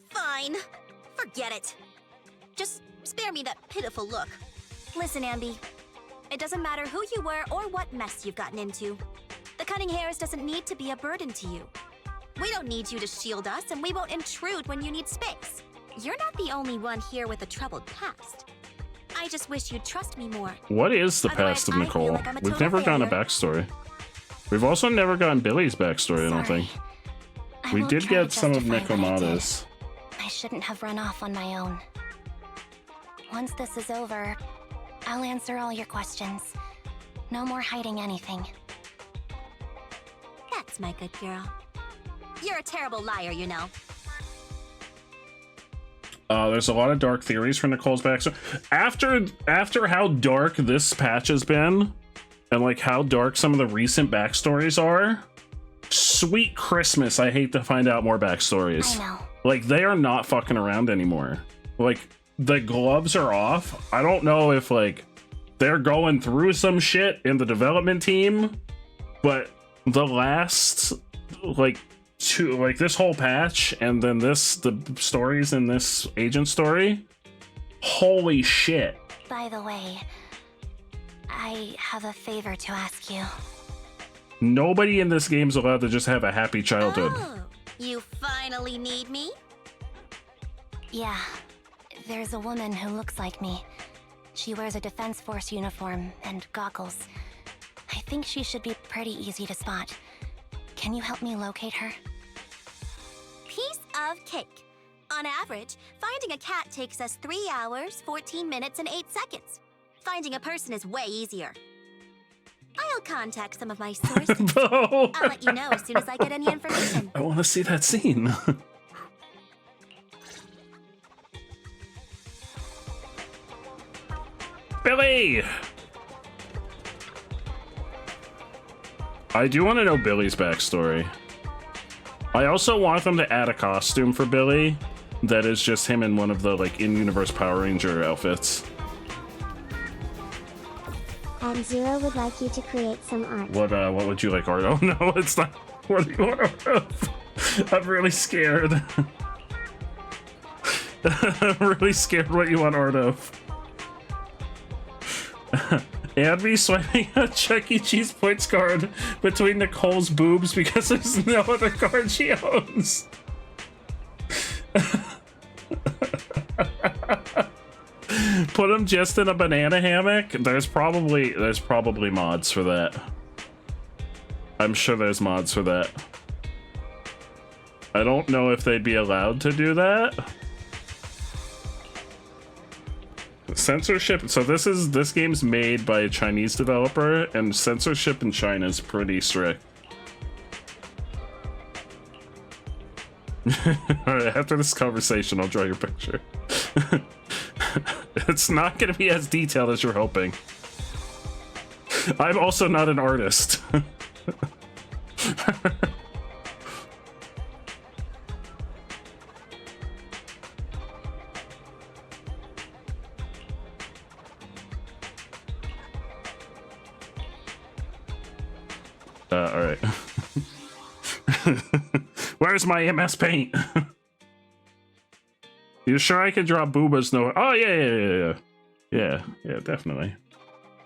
Fine. Forget it. Just spare me that pitiful look. Listen, Ambi. It doesn't matter who you were or what mess you've gotten into. The cutting hairs doesn't need to be a burden to you. We don't need you to shield us, and we won't intrude when you need space. You're not the only one here with a troubled past. I just wish you'd trust me more. What is the past of I feel Nicole? like I'm a We've total never gotten a failure. backstory. We've also never gotten Billy's backstory, I don't think. We won't did try to get some of justify what I did. Nekomata's. I shouldn't have run off on my own. Once this is over, I'll answer all your questions. No more hiding anything. That's my good girl. You're a terrible liar, you know. There's a lot of dark theories for Nicole's backstory. After how dark this patch has been, and like how dark some of the recent backstories are, sweet Christmas, I hate to find out more backstories. I know. Like, they are not fucking around anymore. Like, the gloves are off. I don't know if, like, they're going through some shit in the development team, but the last, like, this whole patch, and then the stories in this agent story, holy shit. By the way, I have a favor to ask you. Nobody in this game's allowed to just have a happy childhood. Oh, you finally need me? Yeah, there's a woman who looks like me. She wears a Defense Force uniform and goggles. I think she should be pretty easy to spot. Can you help me locate her? Piece of cake. On average, finding a cat takes us 3 hours, 14 minutes, and 8 seconds. Finding a person is way easier. I'll contact some of my sources. No. I'll let you know as soon as I get any information. I want to see that scene. Billy! I do want to know Billy's backstory. I also want them to add a costume for Billy that is just him in one of the, like, in-universe Power Ranger outfits. Zero would like you to create some art. What would you like art? Oh no, it's not. What do you want art of? I'm really scared. I'm really scared what you want art of. Anby swiping a Chuck E. Cheese points card between Nicole's boobs because there's no other card she owns. Put him just in a banana hammock. There's probably mods for that. I'm sure there's mods for that. I don't know if they'd be allowed to do that. Censorship. So this game's made by a Chinese developer, and censorship in China is pretty strict. Alright, after this conversation, I'll draw your picture. It's not going to be as detailed as you're hoping. I'm also not an artist. Alright. Where's my MS Paint? You sure I can draw boobas? No. Oh, yeah, definitely.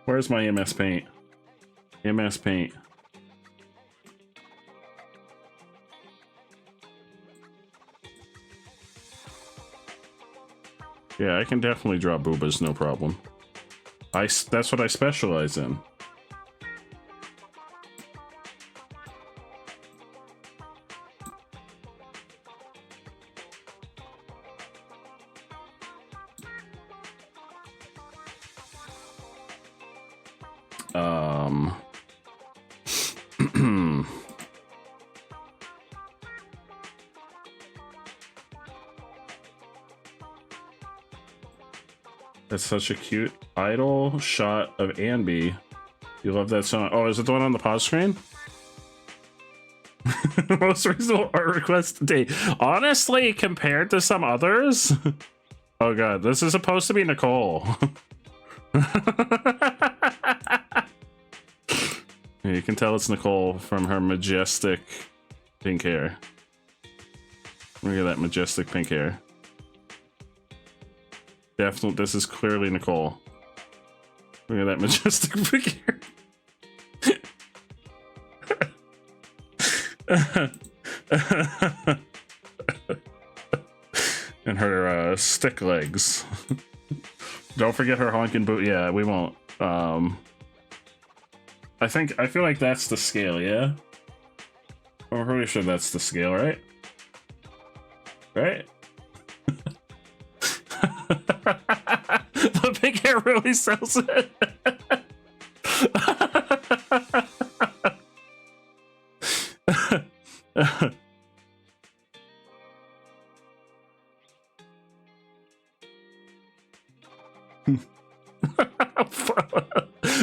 Where's my MS Paint? MS Paint. Yeah, I can definitely draw boobas, no problem. That's what I specialize in. That's such a cute idle shot of Anby. You love that song. Oh, is it the one on the pause screen? Most reasonable art request to date. Honestly, compared to some others. Oh god, this is supposed to be Nicole. Yeah, you can tell it's Nicole from her majestic pink hair. Look at that majestic pink hair. Definitely, this is clearly Nicole. Look at that majestic pink hair. And her stick legs. Don't forget her honkin' boot. Yeah, we won't. I feel like that's the scale, yeah? I'm pretty sure that's the scale, right? Right? The pink hair really sells it.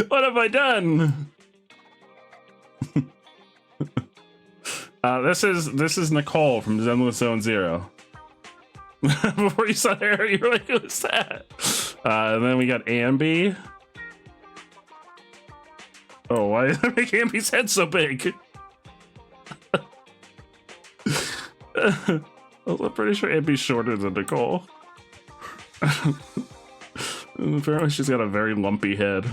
What have I done? This is Nicole from Zenless Zone Zero. Before you saw her, you were like, who's that? And then we got Anby. Oh, why did I make Amby's head so big? I'm pretty sure Amby's shorter than Nicole. Apparently she's got a very lumpy head.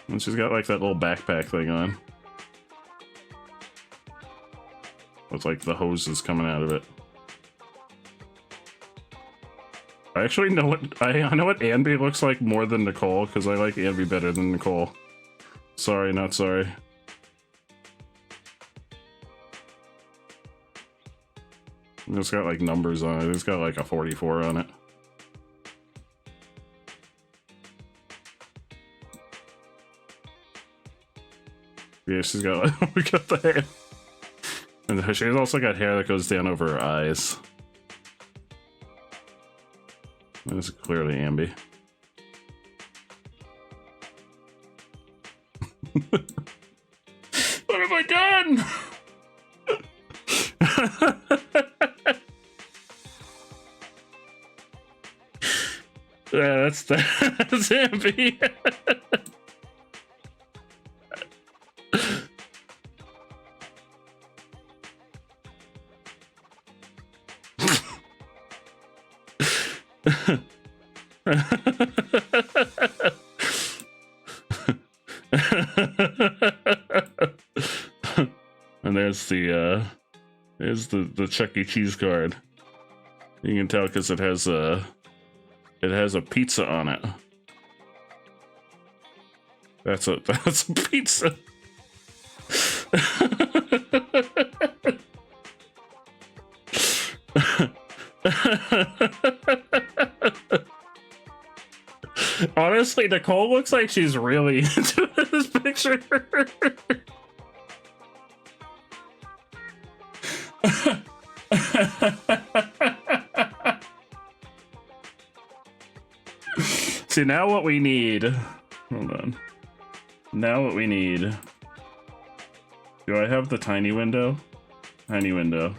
And she's got like that little backpack thing on. With like the hoses coming out of it. I actually know what I know what Anby looks like more than Nicole, because I like Anby better than Nicole. Sorry, not sorry. It's got like numbers on it. It's got like a 44 on it. Yeah, she's got like, we got the hair. And she's also got hair that goes down over her eyes. This is clearly Anby. What have I done? Yeah, that's Anby. And there's the Chuck E. Cheese card. You can tell because it has a pizza on it. That's a pizza. Honestly, Nicole looks like she's really into this picture. See, now what we need... Hold on. Now what we need... Do I have the tiny window? Tiny window.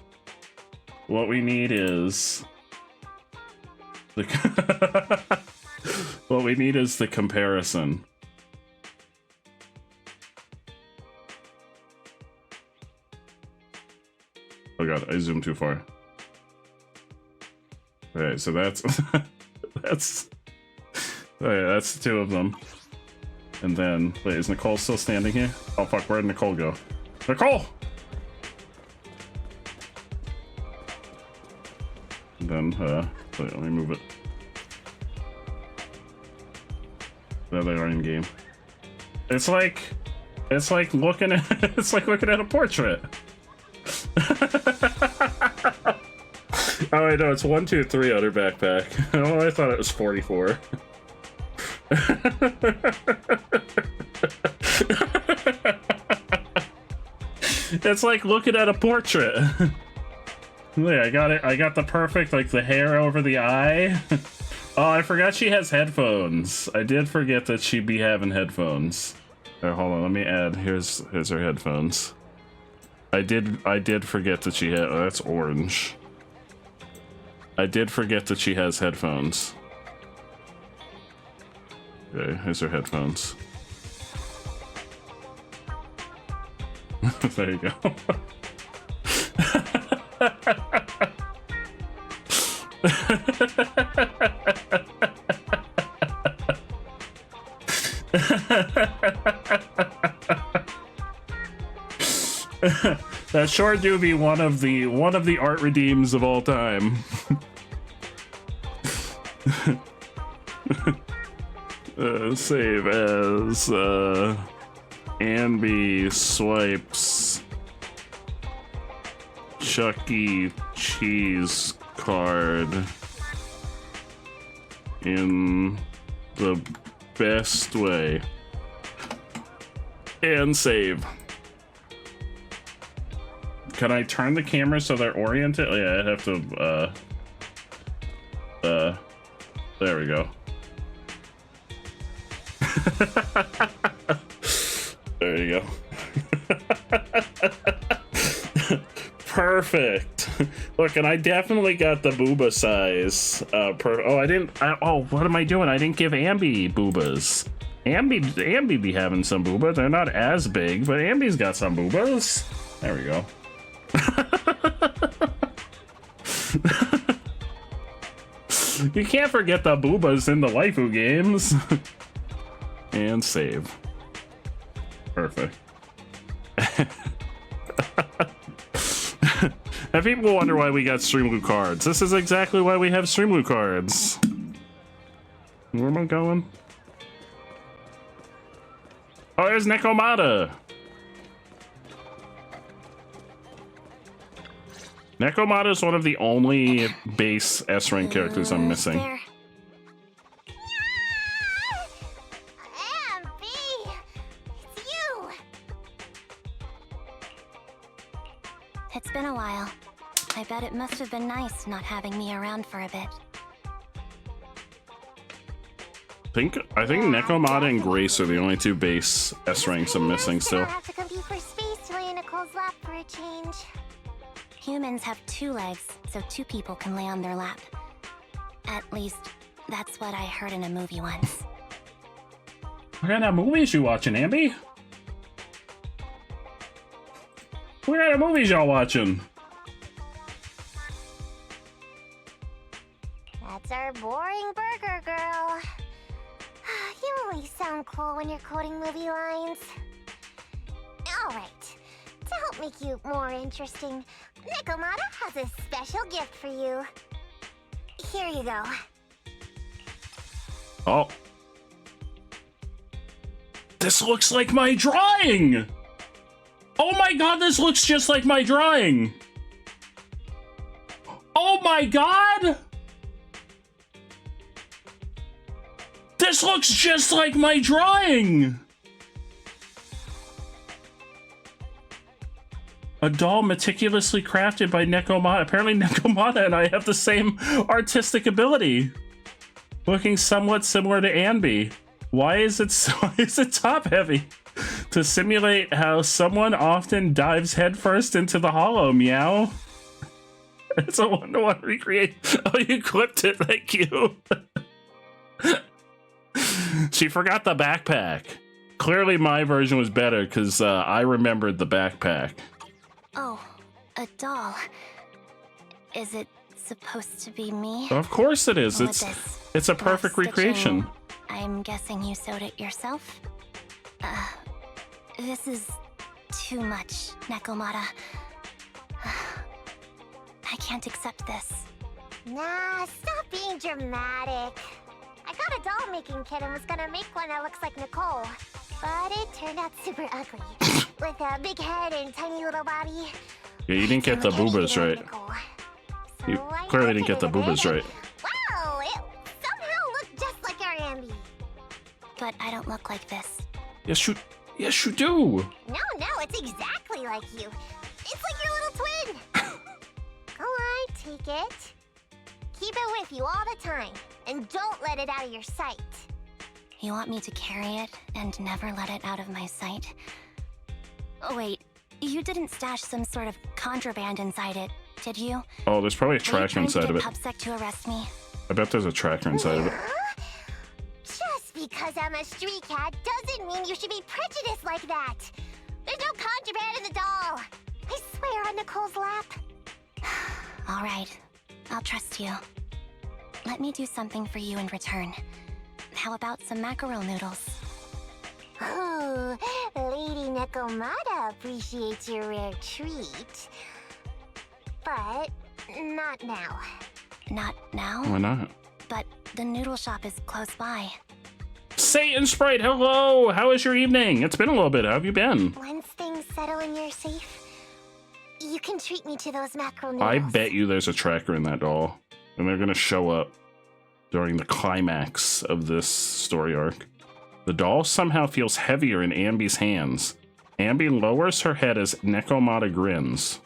What we need is... What we need is the comparison. Oh god, I zoomed too far. Alright, so that's... that's... Alright, that's the two of them. And then... Wait, is Nicole still standing here? Oh fuck, where did Nicole go? Nicole! And then, wait, let me move it. There they are in game. It's like looking at a portrait. Oh wait, no, it's 1, 2, 3 on her backpack. Oh, I thought it was 44. It's like looking at a portrait. Yeah, I got it. I got the perfect, like the hair over the eye. Oh, I forgot she has headphones. I did forget that she'd be having headphones. Hold on, let me add. Here's her headphones. I did forget that she had. Oh, that's orange. I did forget that she has headphones. Okay, here's her headphones. There you go. That sure do be one of the art redeems of all time. Save as Anby swipes Chuck E. Cheese card in the best way. And save. Can I turn the camera so they're oriented? Oh, yeah, I'd have to, there we go. There you go. Perfect. Look, and I definitely got the booba size. What am I doing? I didn't give Ambi boobas. Ambi be having some booba. They're not as big, but Ambi's got some boobas. There we go. You can't forget the boobas in the waifu games. And save. Perfect. And people wonder why we got Streamloo cards. This is exactly why we have Streamloo cards. Where am I going? Oh, there's Nekomata. Nekomata is one of the only base S-rank characters I'm missing. It's been a while. I bet it must have been nice not having me around for a bit. I think Nekomata and Grace are the only two base S ranks I'm missing still. Have to compete for space to lay in Nicole's lap for a change. Humans have 2 legs, so 2 people can lay on their lap. At least, that's what I heard in a movie once. What kind of movies you watching, Ambi? What kind of movies y'all watching? That's our boring burger girl. You only sound cool when you're quoting movie lines. Alright, to help make you more interesting, Nekomata has a special gift for you. Here you go. Oh. This looks like my drawing! Oh my god, this looks just like my drawing! Oh my god! This looks just like my drawing! A doll meticulously crafted by Nekomata. Apparently Nekomata and I have the same artistic ability. Looking somewhat similar to Anby. Why is it top heavy? To simulate how someone often dives headfirst into the hollow, meow. It's a 1-to-1 recreate. Oh, you clipped it, thank you. She forgot the backpack. Clearly my version was better because I remembered the backpack. Oh, a doll. Is it supposed to be me? Of course it is. It's a perfect recreation. I'm guessing you sewed it yourself? This is too much, Nekomata. I can't accept this. Nah, stop being dramatic. I got a doll making kit and was gonna make one that looks like Nicole. But it turned out super ugly. With a big head and tiny little body. Yeah, you didn't get the boobas right. You clearly didn't get the boobas right. Wow, it somehow looked just like our Ambi. But I don't look like this. Yes, you do. No, it's exactly like you. It's like your little twin. Go on, take it. Keep it with you all the time. and don't let it out of your sight. You want me to carry it and never let it out of my sight? Oh, wait, you didn't stash some sort of contraband inside it, did you? Oh, there's probably a tracker inside of it. PubSec to arrest me? I bet there's a tracker inside of it. Just because I'm a street cat doesn't mean you should be prejudiced like that. There's no contraband in the doll. I swear on Nicole's lap. All right, I'll trust you. Let me do something for you in return. How about some mackerel noodles? Ooh, Lady Nekomata appreciates your rare treat. But not now. Not now? Why not? But the noodle shop is close by. Satan Sprite, hello! How was your evening? It's been a little bit. How have you been? Once things settle and you're safe, you can treat me to those mackerel noodles. I bet you there's a tracker in that doll. And they're gonna show up during the climax of this story arc. The doll somehow feels heavier in Ambi's hands. Ambi lowers her head as Nekomata grins.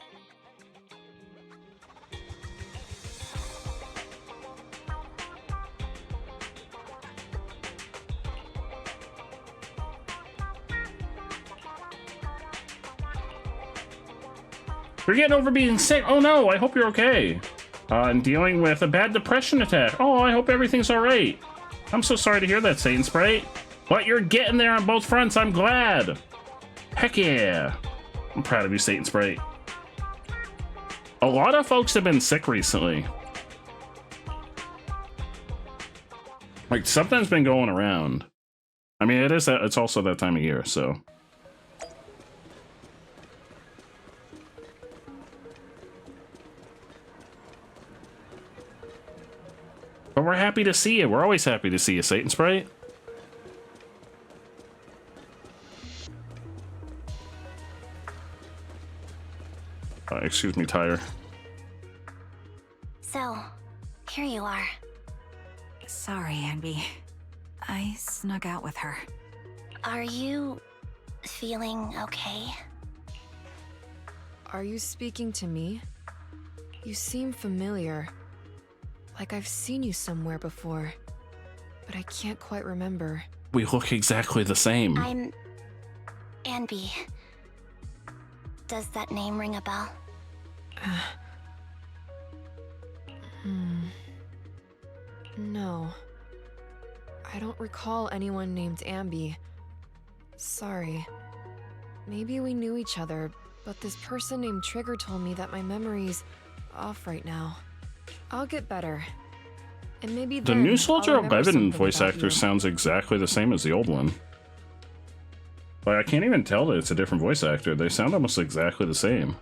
You're getting over being sick. Oh no, I hope you're okay. And dealing with a bad depression attack. Oh, I hope everything's all right. I'm so sorry to hear that, Satan Sprite. But you're getting there on both fronts. I'm glad. Heck yeah. I'm proud of you, Satan Sprite. A lot of folks have been sick recently. Like, something's been going around. I mean, it's also that time of year, so. But we're happy to see you. We're always happy to see you, Satan Sprite. Excuse me, Tyre. So, here you are. Sorry, Ambi. I snuck out with her. Are you feeling okay? Are you speaking to me? You seem familiar. Like I've seen you somewhere before, but I can't quite remember. We look exactly the same. I'm Ambi. Does that name ring a bell? No. I don't recall anyone named Ambi. Sorry. Maybe we knew each other, but this person named Trigger told me that my memory's off right now. I'll get better. And maybe the new Soldier 11 voice actor sounds exactly the same as the old one. Like, I can't even tell that it's a different voice actor. They sound almost exactly the same.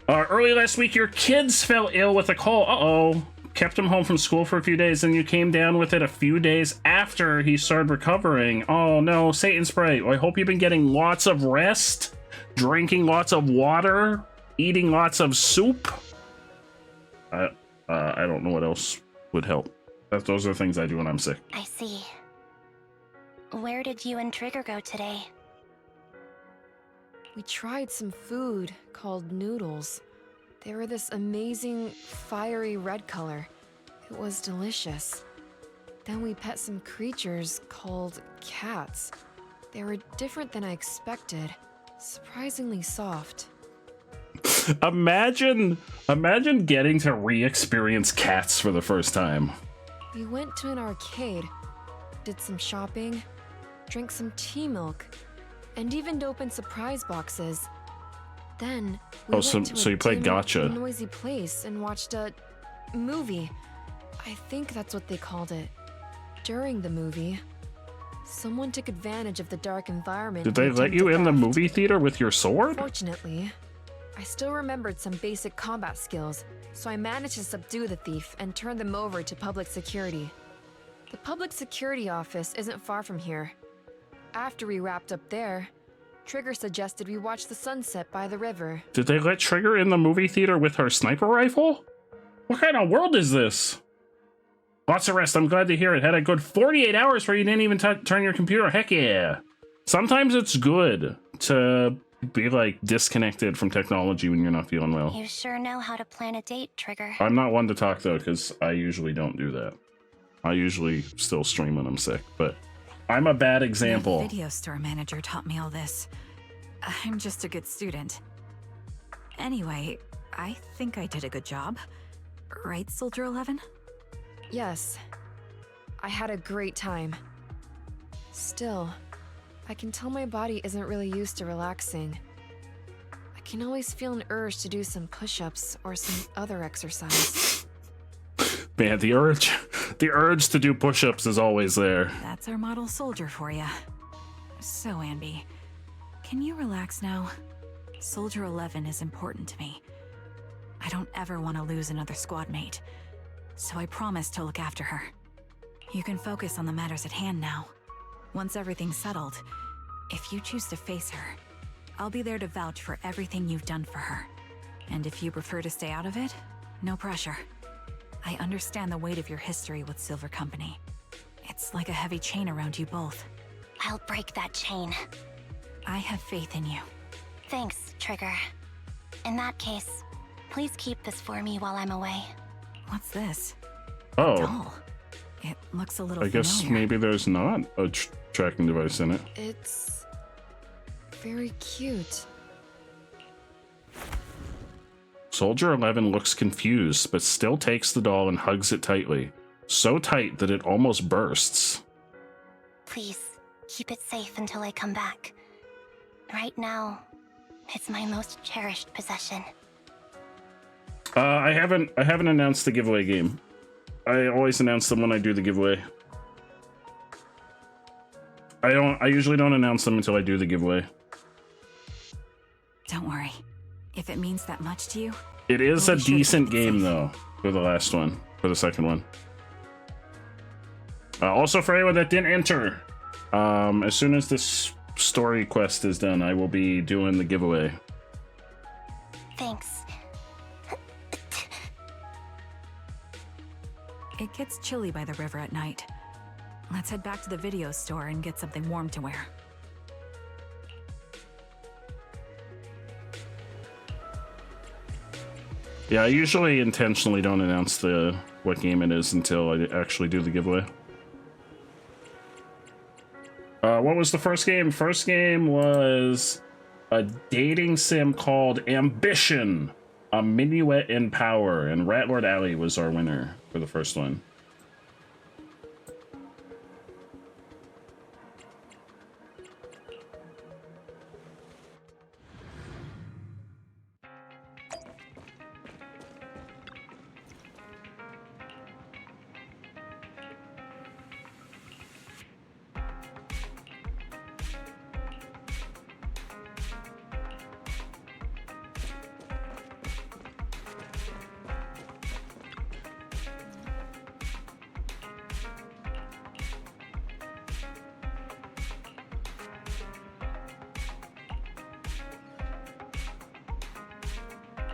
Early last week, your kids fell ill with a cold. Uh-oh. Kept him home from school for a few days, and you came down with it a few days after he started recovering. Oh no, Satan Sprite. I hope you've been getting lots of rest, drinking lots of water, eating lots of soup. I don't know what else would help. Those are things I do when I'm sick. I see. Where did you and Trigger go today? We tried some food called noodles. They were this amazing, fiery red color. It was delicious. Then we pet some creatures called cats. They were different than I expected. Surprisingly soft. Imagine getting to re-experience cats for the first time. We went to an arcade, did some shopping, drank some tea milk, and even opened surprise boxes. Then we went to so you played gotcha. Noisy place and watched a movie. I think that's what they called it. During the movie, someone took advantage of the dark environment. Did they let you in the movie theater with your sword? Fortunately, I still remembered some basic combat skills, so I managed to subdue the thief and turn them over to public security. The public security office isn't far from here. After we wrapped up there, Trigger suggested we watch the sunset by the river. Did they let Trigger in the movie theater with her sniper rifle? What kind of world is this? Lots of rest, I'm glad to hear it. Had a good 48 hours where you didn't even turn your computer. Heck yeah. Sometimes it's good to be like disconnected from technology when you're not feeling well. You sure know how to plan a date, Trigger. I'm not one to talk though, because I usually don't do that. I usually still stream when I'm sick, but I'm a bad example. The video store manager taught me all this. I'm just a good student. Anyway, I think I did a good job. Right, Soldier 11? Yes. I had a great time. Still, I can tell my body isn't really used to relaxing. I can always feel an urge to do some push-ups or some other exercise. Man, the urge to do push-ups is always there. That's our model soldier for you. So, Anby, can you relax now? Soldier 11 is important to me. I don't ever want to lose another squad mate, so I promise to look after her. You can focus on the matters at hand now. Once everything's settled, if you choose to face her, I'll be there to vouch for everything you've done for her. And if you prefer to stay out of it, no pressure. I understand the weight of your history with Silver Company. It's like a heavy chain around you both. I'll break that chain. I have faith in you. Thanks, Trigger. In that case, please keep this for me while I'm away. What's this? Oh. Doll. It looks a little I guess familiar. maybe there's not a tracking device in it. It's very cute. Soldier 11 looks confused, but still takes the doll and hugs it tightly. So tight that it almost bursts. Please, keep it safe until I come back. Right now, it's my most cherished possession. I haven't announced the giveaway game. I always announce them when I do the giveaway. I usually don't announce them until I do the giveaway. Don't worry. If it means that much to you, It is we'll a be sure to decent keep it game safe. though, for the last one, for the second one. Also for anyone that didn't enter, as soon as this story quest is done, I will be doing the giveaway. Thanks. It gets chilly by the river at night. Let's head back to the video store and get something warm to wear. Yeah, I usually intentionally don't announce what game it is until I actually do the giveaway. What was the first game? First game was a dating sim called Ambition, a Minuet in Power, and Ratlord Alley was our winner for the first one.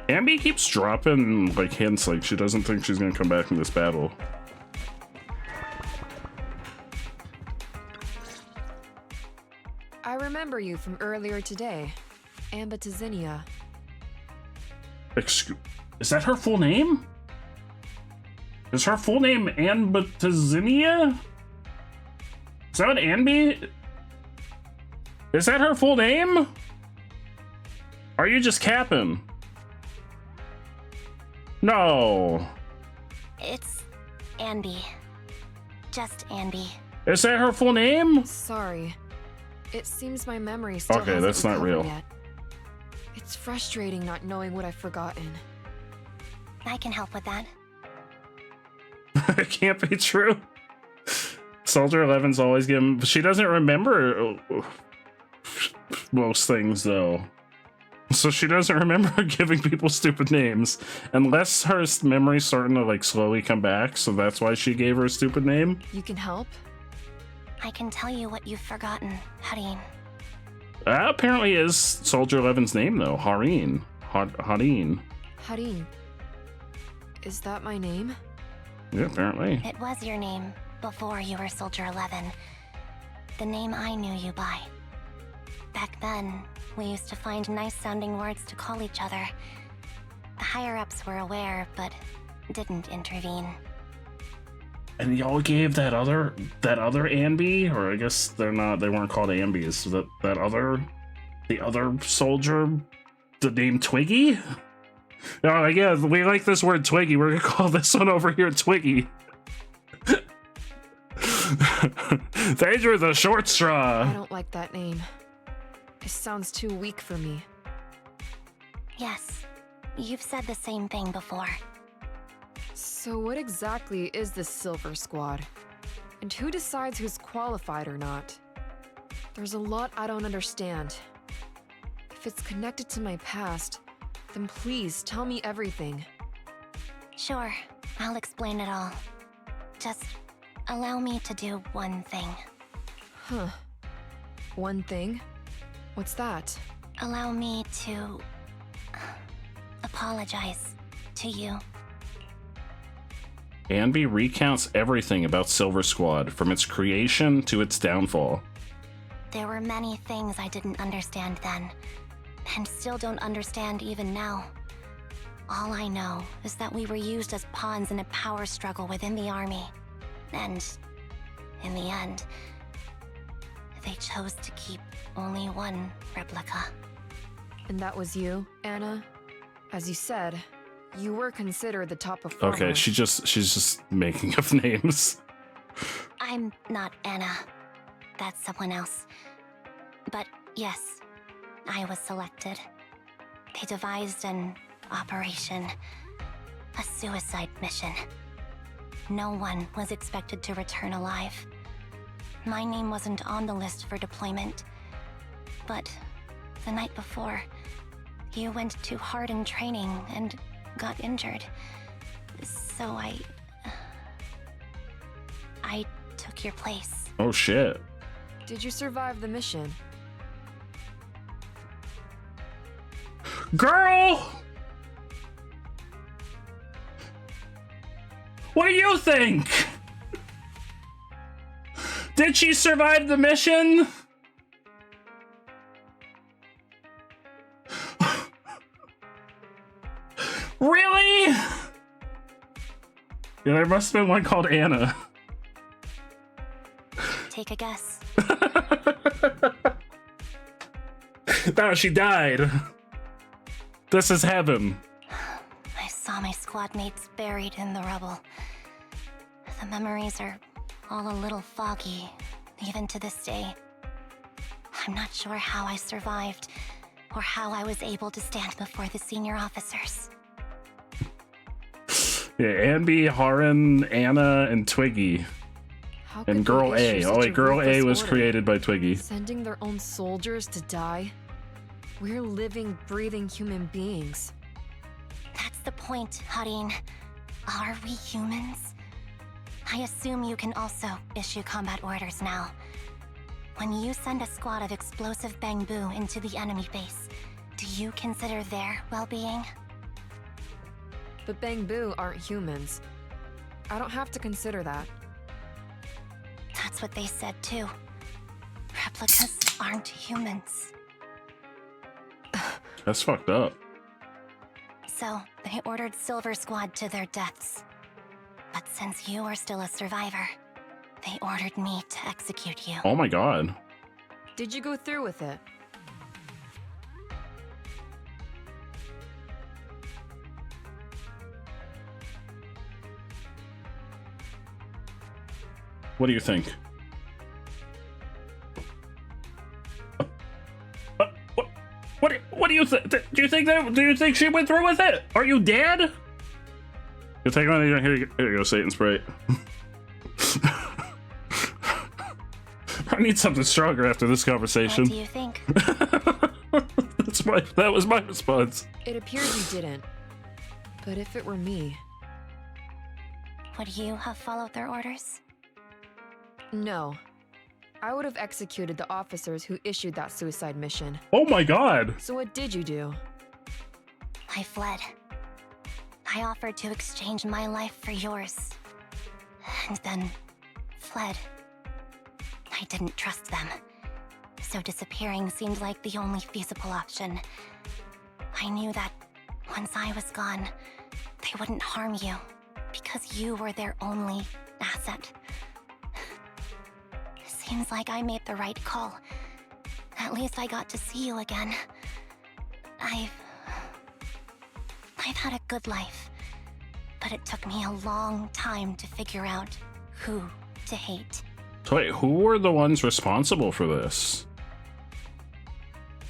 Ambi keeps dropping like hints like she doesn't think she's gonna come back in this battle. I remember you from earlier today. Ambitizinia. Is that her full name? Is her full name Ambitizinia? Is that what Anby? Is that her full name? Are you just capping? No. It's Anby. Just Anby. Is that her full name? Sorry. It seems my memory still Okay, hasn't that's not recovered real. yet. It's frustrating not knowing what I've forgotten. I can help with that. It can't be true. Soldier 11's always given. She doesn't remember most things though. So she doesn't remember giving people stupid names. Unless her memory's starting to like slowly come back, so that's why she gave her a stupid name. You can help? I can tell you what you've forgotten, Harin. That apparently is Soldier 11's name though. Harin. Harin. Harin. Is that my name? Yeah, apparently. It was your name before you were Soldier 11. The name I knew you by. Back then, we used to find nice-sounding words to call each other. The higher-ups were aware, but didn't intervene. And y'all gave that other Ambi, or I guess they weren't called Ambis, the other soldier, the name Twiggy? Oh, yeah, we like this word Twiggy. We're gonna call this one over here Twiggy. They drew the short straw. I don't like that name. It sounds too weak for me. Yes, you've said the same thing before. So what exactly is this Silver Squad? And who decides who's qualified or not? There's a lot I don't understand. If it's connected to my past, then please tell me everything. Sure, I'll explain it all. Just allow me to do one thing. Huh. One thing? What's that? Allow me to apologize to you. Ambi recounts everything about Silver Squad, from its creation to its downfall. There were many things I didn't understand then, and still don't understand even now. All I know is that we were used as pawns in a power struggle within the army. And, in the end, they chose to keep only one replica. And that was you, Anna? As you said, you were considered the top performer. Okay, she's just making up names. I'm not Anna. That's someone else. But yes, I was selected. They devised an operation, a suicide mission. No one was expected to return alive. My name wasn't on the list for deployment. But the night before, you went too hard in training and got injured. So I took your place. Oh shit. Did you survive the mission? Girl! What do you think? Did she survive the mission? Really? Yeah, there must have been one called Anna. Take a guess. No, she died. This is heaven. I saw my squad mates buried in the rubble. The memories are all a little foggy, even to this day. I'm not sure how I survived, or how I was able to stand before the senior officers. Yeah, Ambi, Haran, Anna, and Twiggy. And Girl A. Oh wait, Girl A was created by Twiggy. Sending their own soldiers to die? We're living, breathing human beings. That's the point, Harin. Are we humans? I assume you can also issue combat orders now. When you send a squad of explosive bamboo into the enemy base, do you consider their well-being? But bamboo aren't humans. I don't have to consider that. That's what they said too. Replicas aren't humans. That's fucked up. So, they ordered Silver Squad to their deaths. But since you are still a survivor, they ordered me to execute you. Oh my god. Did you go through with it? What do you think? What do you think? Do you think she went through with it? Are you dead? You take one. Here you go, Satan Sprite. I need something stronger after this conversation. What do you think? That was my response. It appears you didn't. But if it were me... Would you have followed their orders? No. I would have executed the officers who issued that suicide mission. Oh my god! So what did you do? I fled. I offered to exchange my life for yours. And then fled. I didn't trust them. so disappearing seemed like the only feasible option. I knew that once I was gone, they wouldn't harm you, because you were their only asset. Seems like I made the right call. At least I got to see you again. I've had a good life, but it took me a long time to figure out who to hate. So wait, who were the ones responsible for this?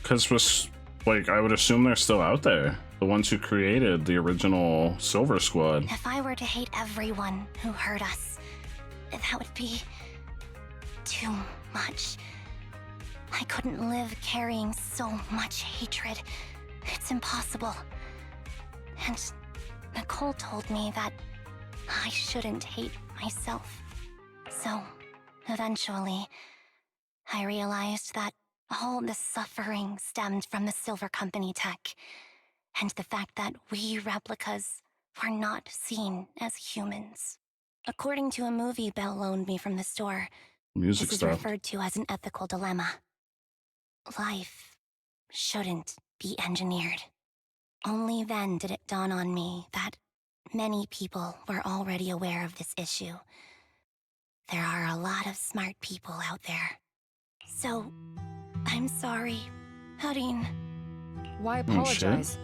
Because, like, I would assume they're still out there. The ones who created the original Silver Squad. If I were to hate everyone who hurt us, that would be too much. I couldn't live carrying so much hatred. It's impossible. And Nicole told me that I shouldn't hate myself. So, eventually, I realized that all the suffering stemmed from the Silver Company tech, and the fact that we replicas were not seen as humans. According to a movie Belle loaned me from the store, Music this is stopped. referred to as an ethical dilemma. Life shouldn't be engineered. Only then did it dawn on me that many people were already aware of this issue. There are a lot of smart people out there. So, I'm sorry, Harin. Why apologize?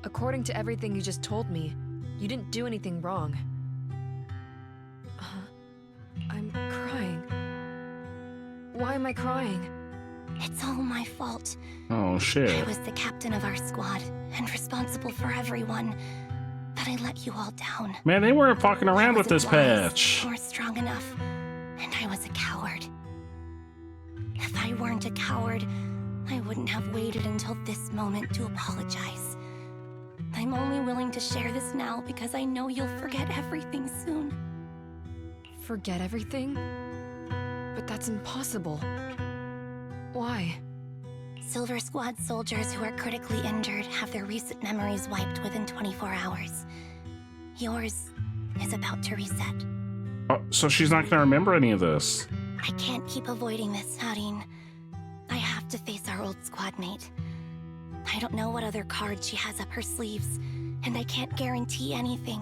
According to everything you just told me, you didn't do anything wrong. I'm crying. Why am I crying? It's all my fault. Oh shit. I was the captain of our squad and responsible for everyone, but I let you all down. Man, they weren't fucking around with this patch. Or strong enough, and I was a coward. If I weren't a coward, I wouldn't have waited until this moment to apologize. I'm only willing to share this now because I know you'll forget everything soon. Forget everything? But that's impossible. Why? Silver Squad soldiers who are critically injured have their recent memories wiped within 24 hours. Yours is about to reset. Oh, so she's not gonna remember any of this. I can't keep avoiding this, Harin. I have to face our old squad mate. I don't know what other cards she has up her sleeves, and I can't guarantee anything.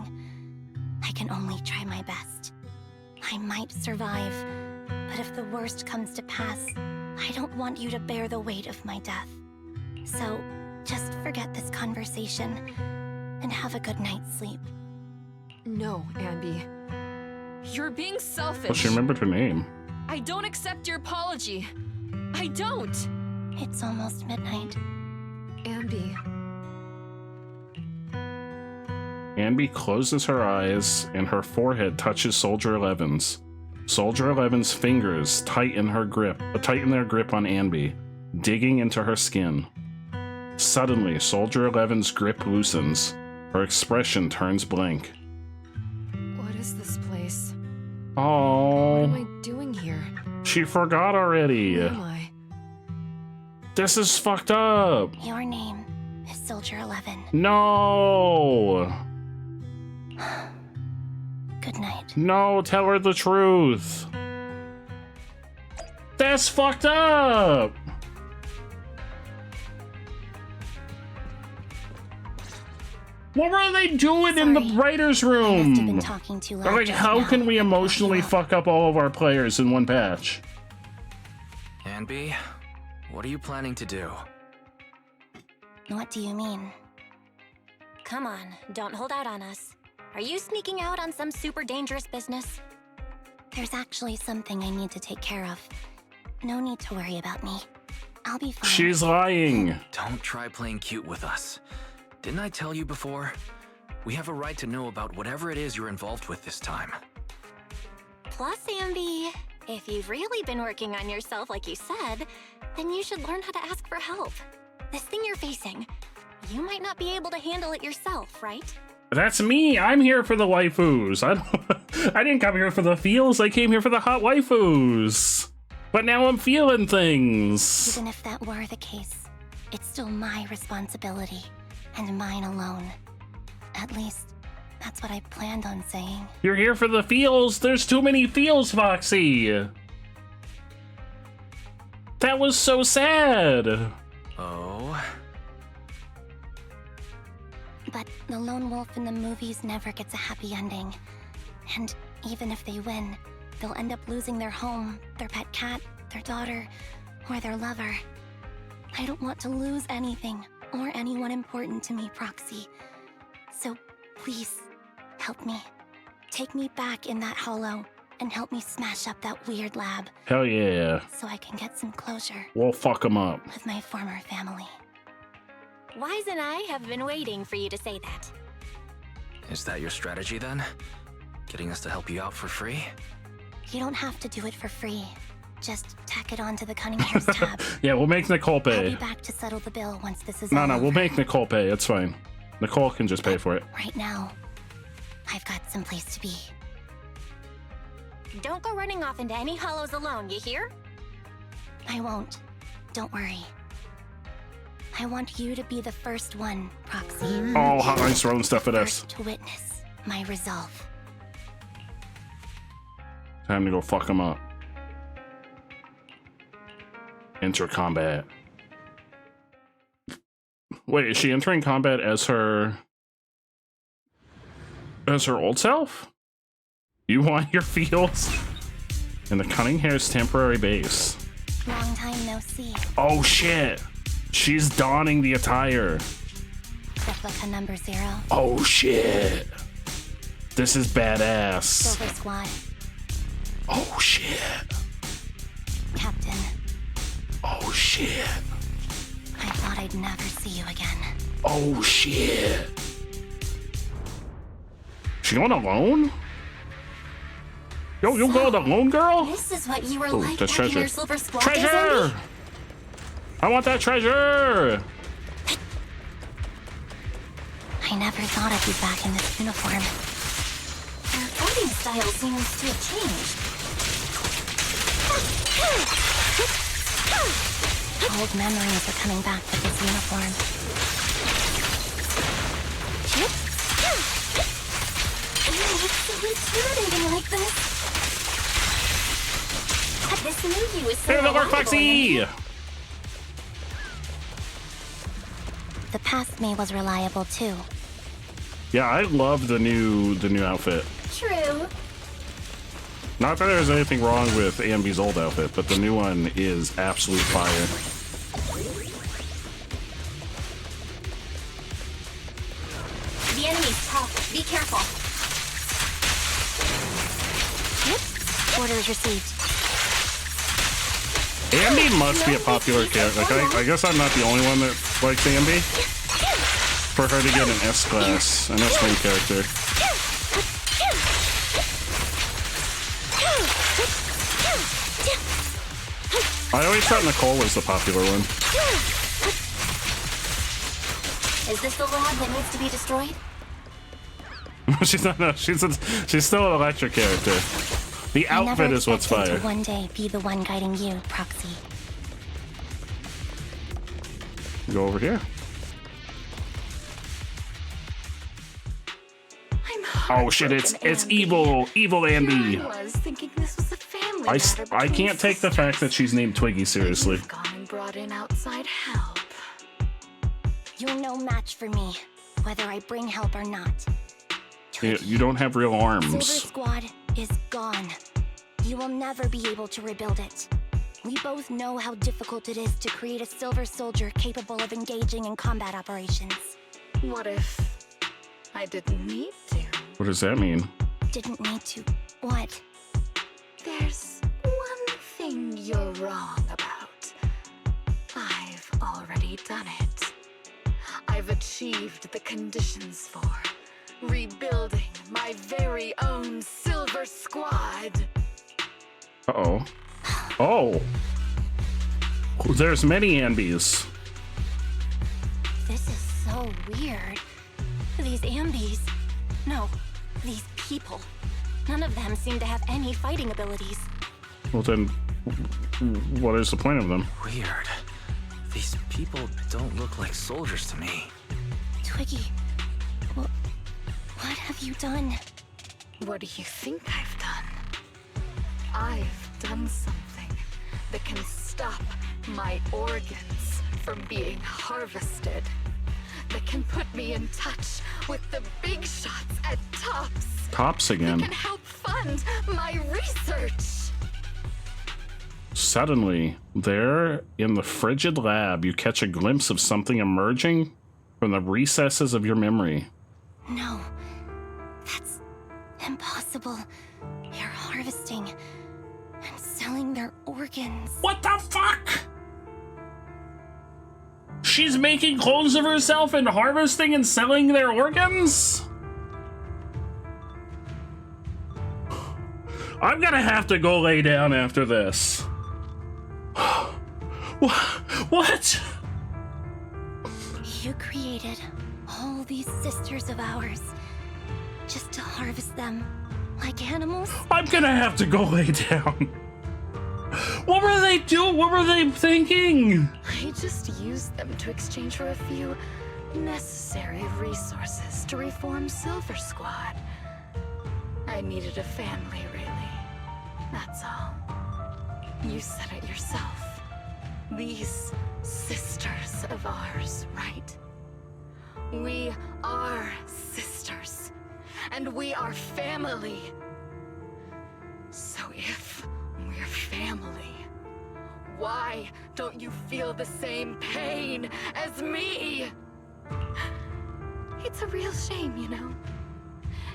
I can only try my best. I might survive, but if the worst comes to pass, I don't want you to bear the weight of my death. So, just forget this conversation, and have a good night's sleep. No, Ambi. You're being selfish. Well, she remembered her name. I don't accept your apology. I don't. It's almost midnight. Ambi. Ambi closes her eyes and her forehead touches Soldier 11's. Soldier 11's fingers tighten their grip on Ambi, digging into her skin. Suddenly, Soldier 11's grip loosens. Her expression turns blank. What is this place? Oh. What am I doing here? She forgot already. Who am I? This is fucked up. Your name is Soldier 11. No. Good night. No, tell her the truth. That's fucked up. What were they doing in the writer's room? Been talking too loud. They're like, how can we emotionally fuck up all of our players in one patch? Ambi, what are you planning to do? What do you mean? Come on, don't hold out on us. Are you sneaking out on some super dangerous business? There's actually something I need to take care of. No need to worry about me. I'll be fine. She's lying. Don't try playing cute with us. Didn't I tell you before? We have a right to know about whatever it is you're involved with this time. Plus, Ambi, if you've really been working on yourself like you said, then you should learn how to ask for help. This thing you're facing, you might not be able to handle it yourself, right? That's me. I'm here for the waifus. I didn't come here for the feels. I came here for the hot waifus. But now I'm feeling things. Even if that were the case, it's still my responsibility, and mine alone. At least, that's what I planned on saying. You're here for the feels. There's too many feels, Foxy. That was so sad. Oh. But the lone wolf in the movies never gets a happy ending. And even if they win, they'll end up losing their home, their pet cat, their daughter, or their lover. I don't want to lose anything or anyone important to me, Proxy. So please, help me. Take me back in that hollow and help me smash up that weird lab. Hell yeah. So I can get some closure. We'll fuck them up. With my former family. Wise and I have been waiting for you to say that. Is that your strategy then? Getting us to help you out for free? You don't have to do it for free. Just tack it onto the Cunning Hairs tab. Yeah, we'll make Nicole I'll pay. be back to settle the bill once this is No, all over. we'll make Nicole pay. It's fine. Nicole can just pay for it. Right now, I've got someplace to be. Don't go running off into any hollows alone, you hear? I won't. Don't worry. I want you to be the first one, Proxy. Oh, Hotline's throwing stuff at us. To witness my resolve. Time to go fuck them up. Enter combat. Wait, is she entering combat as her old self? You want your fields in the Cunning Hairs temporary base. Long time no see. Oh shit. She's donning the attire. Replica number 0. Oh shit. This is badass. Silver Squad. Oh shit. Captain. Oh shit. I thought I'd never see you again. Oh shit. She going alone? Yo, you going alone, girl? This is what you were Ooh, like that's back in treasure. your Silver Squad days, Treasure! Andy? I want that treasure! I never thought I'd be back in this uniform. Your fighting style seems to have changed. Old memories are coming back with this uniform. It's so intimidating like this. This new you is so Hey, look, reliable, Foxy! Andy. The past me was reliable too. Yeah, I love the new outfit. True. Not that there's anything wrong with Ambi's old outfit, but the new one is absolute fire. The enemy's tough. Be careful. Orders received. Ambi must be a popular character. Like, I guess I'm not the only one that likes Ambi. For her to get an S-class, an S-wing character. I always thought Nicole was the popular one. Is this the lab that needs to be destroyed? She's not. No, she's still an electric character. The outfit is what's I never fire. expected to one day be the one guiding you, Proxy. Go over here. Oh shit! It's evil Ambi. I was thinking this was a family matter I between can't take the fact that she's named Twiggy seriously. You've gone and brought in outside help. You're no match for me, whether I bring help or not. You don't have real Silver arms. Squad is gone. You will never be able to rebuild it. We both know how difficult it is to create a Silver Soldier capable of engaging in combat operations. What if I didn't need to? What does that mean? Didn't need to. What? There's one thing you're wrong about. I've already done it. I've achieved the conditions for rebuilding my very own Silver Squad. Uh-oh. Oh. There's many Ambis. This is so weird. These Ambis. No, these people. None of them seem to have any fighting abilities. Well then, what is the point of them? Weird. These people don't look like soldiers to me. Twiggy, what have you done? What do you think I've done? I've done something that can stop my organs from being harvested. That can put me in touch with the big shots at Tops. Tops again. That can help fund my research. Suddenly, there in the frigid lab, you catch a glimpse of something emerging from the recesses of your memory. No, that's impossible. They're harvesting and selling their organs. What the fuck? She's making clones of herself and harvesting and selling their organs? I'm gonna have to go lay down after this. What? You created all these sisters of ours just to harvest them like animals? I'm gonna have to go lay down. What were they doing? What were they thinking? I just used them to exchange for a few necessary resources to reform Silver Squad. I needed a family, really. That's all. You said it yourself. These sisters of ours, right? We are sisters, and we are family. So if we're family, why don't you feel the same pain as me? It's a real shame, you know.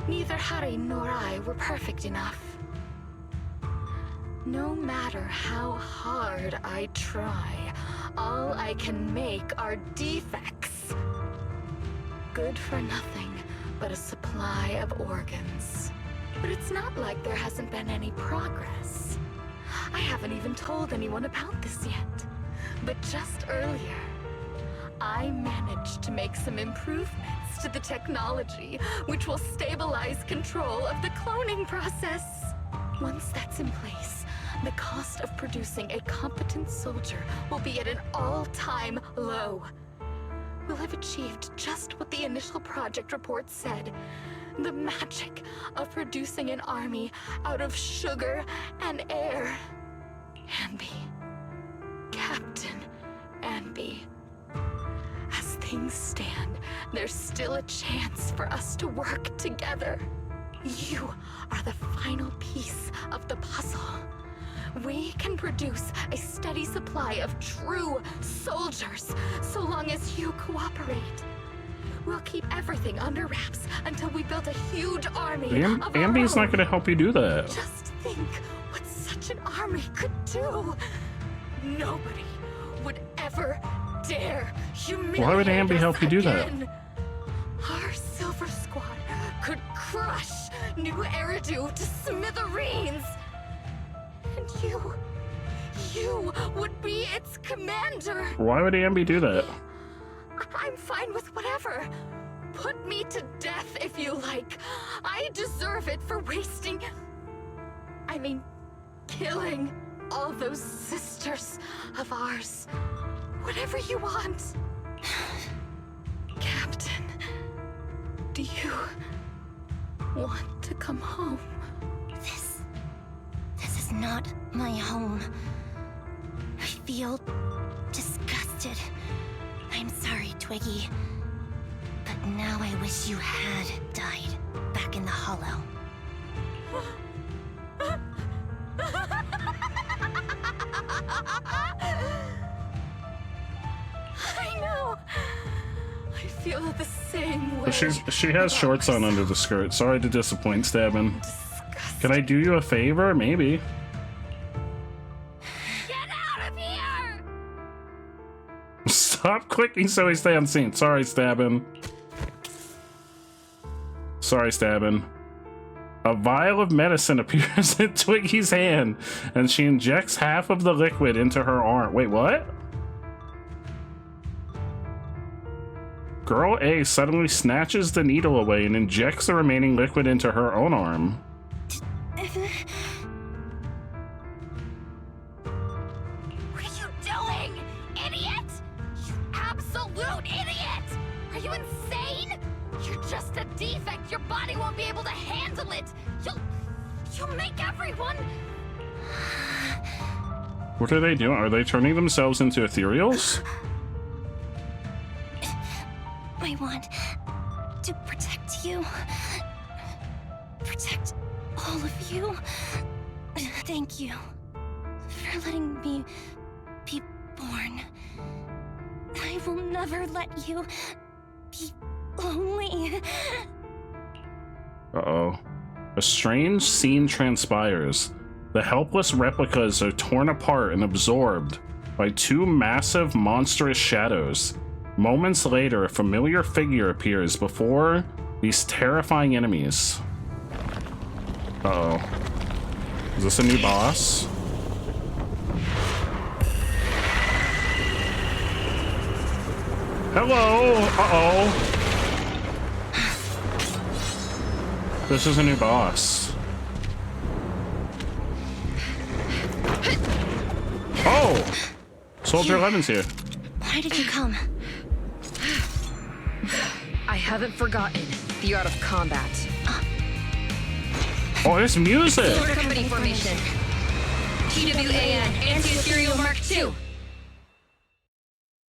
Neither Harry nor I were perfect enough. No matter how hard I try, all I can make are defects. Good for nothing but a supply of organs. But it's not like there hasn't been any progress. I haven't even told anyone about this yet. But just earlier, I managed to make some improvements to the technology, which will stabilize control of the cloning process. Once that's in place, the cost of producing a competent soldier will be at an all-time low. We'll have achieved just what the initial project report said. The magic of producing an army out of sugar and air. Ambi. Captain Ambi. As things stand, there's still a chance for us to work together. You are the final piece of the puzzle. We can produce a steady supply of true soldiers, so long as you cooperate. We'll keep everything under wraps until we build a huge army of our Ambi's own. not gonna help you do that. Just think what such an army could do. Nobody would ever dare humiliate Why would Ambi us help you do that? again. Our Silver Squad could crush New Eridu to smithereens. And you would be its commander. Why would Ambi do that? I'm fine with whatever. Put me to death if you like. I deserve it for wasting... I mean, killing all those sisters of ours. Whatever you want. Captain, do you want to come home? This is not my home. I feel disgusted. I'm sorry, Twiggy. But now I wish you had died back in the Hollow. I know. I feel the same way. She has shorts on under the skirt. Sorry to disappoint, Stabbin. Can I do you a favor? Maybe. Stop clicking so we stay unseen. Sorry, Stabbin. Sorry, Stabbin. A vial of medicine appears in Twiggy's hand, and she injects half of the liquid into her arm. Wait, what? Girl A suddenly snatches the needle away and injects the remaining liquid into her own arm. What are you doing, idiot? You absolute idiot! Are you insane? You're just a defect. Your body won't be able to handle it. You'll make everyone... What are they doing? Are they turning themselves into ethereals? I want to protect you. Protect all of you. Thank you for letting me be born. I will never let you be lonely. Uh-oh. A strange scene transpires. The helpless replicas are torn apart and absorbed by two massive, monstrous shadows. Moments later, a familiar figure appears before these terrifying enemies. Uh-oh. Is this a new boss? Hello! Uh-oh. This is a new boss. Oh! Soldier 11's here. Why did you come? I haven't forgotten the art of combat. Oh, there's music! Sword Company formation. TWAN, Anti-Ethereal Mark II.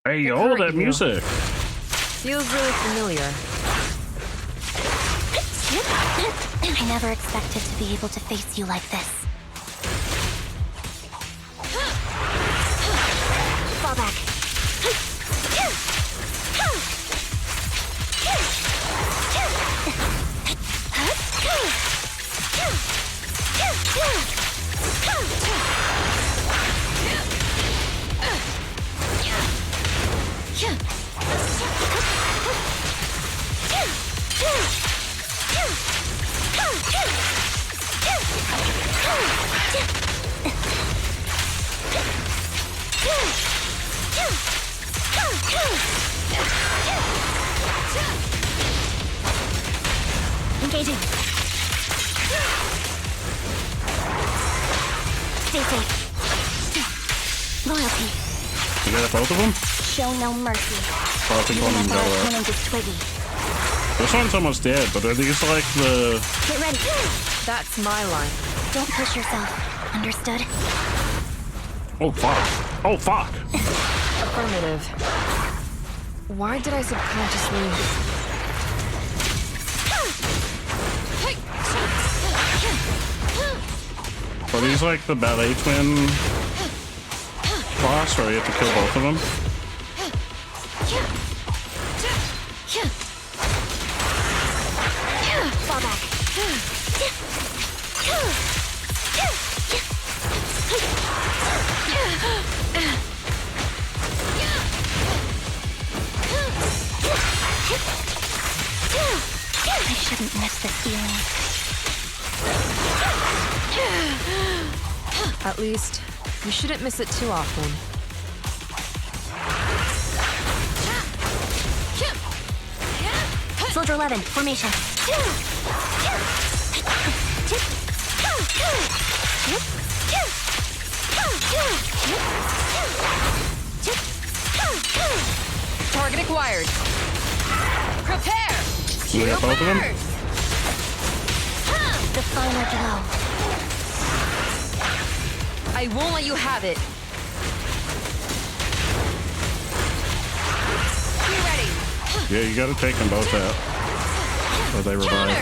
Hey, yo, that music. Feels really familiar. I never expected to be able to face you like this. Fall back. Engaging. Stay safe. Loyalty. You got both of them? Show no mercy. Oh, I think one of them got Turning to Twiggy. This one's almost dead, but are these like the... Get ready. That's my line. Don't push yourself. Understood? Oh, fuck. Oh, fuck. Affirmative. Why did I subconsciously... Are these like the ballet twin boss, or you have to kill both of them? Fall back. I shouldn't miss this feeling. At least, you shouldn't miss it too often. Soldier 11, formation. Target acquired. Prepare! You got both of them? The final blow. I won't let you have it. Be ready. Yeah, you gotta take them both out. Or they revive.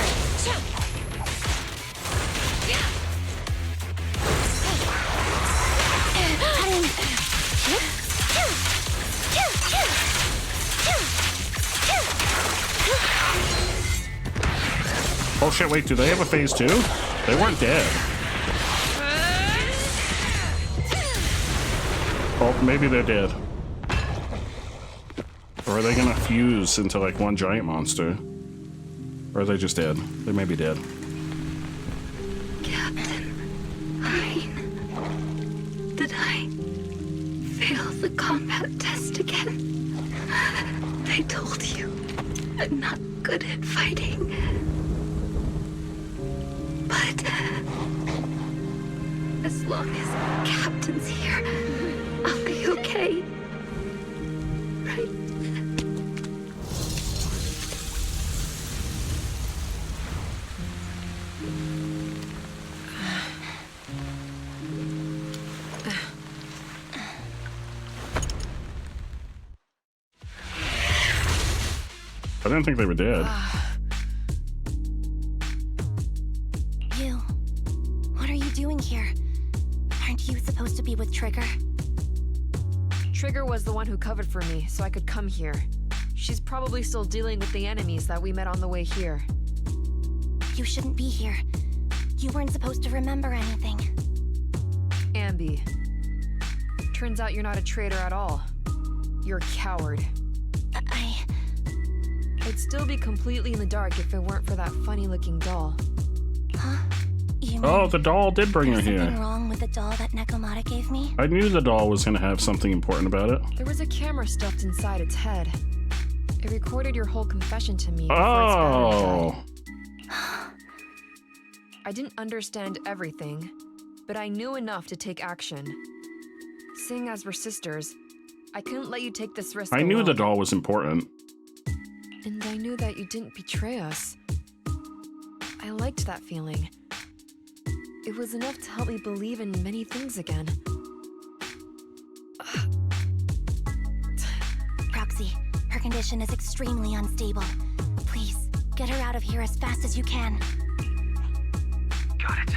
Oh shit, wait, do they have a phase 2? They weren't dead. Oh, maybe they're dead. Or are they gonna fuse into like one giant monster? Or are they just dead? They may be dead. Captain, did I fail the combat test again? They told you I'm not good at fighting. But as long as Captain's here, I'll be okay. Right? I didn't think they were dead. You. What are you doing here? Aren't you supposed to be with Trigger? Trigger was the one who covered for me, so I could come here. She's probably still dealing with the enemies that we met on the way here. You shouldn't be here. You weren't supposed to remember anything. Ambi. Turns out you're not a traitor at all. You're a coward. I'd still be completely in the dark if it weren't for that funny-looking doll. Huh? You mean Oh, the doll did bring her there's something here. wrong with the doll that Nekomata gave me? I knew the doll was gonna have something important about it. There was a camera stuffed inside its head. It recorded your whole confession to me before its Oh. battery died. I didn't understand everything, but I knew enough to take action. Seeing as we're sisters, I couldn't let you take this risk I knew the alone. doll was important. And I knew that you didn't betray us. I liked that feeling. It was enough to help me believe in many things again. Proxy, her condition is extremely unstable. Please, get her out of here as fast as you can. Got it.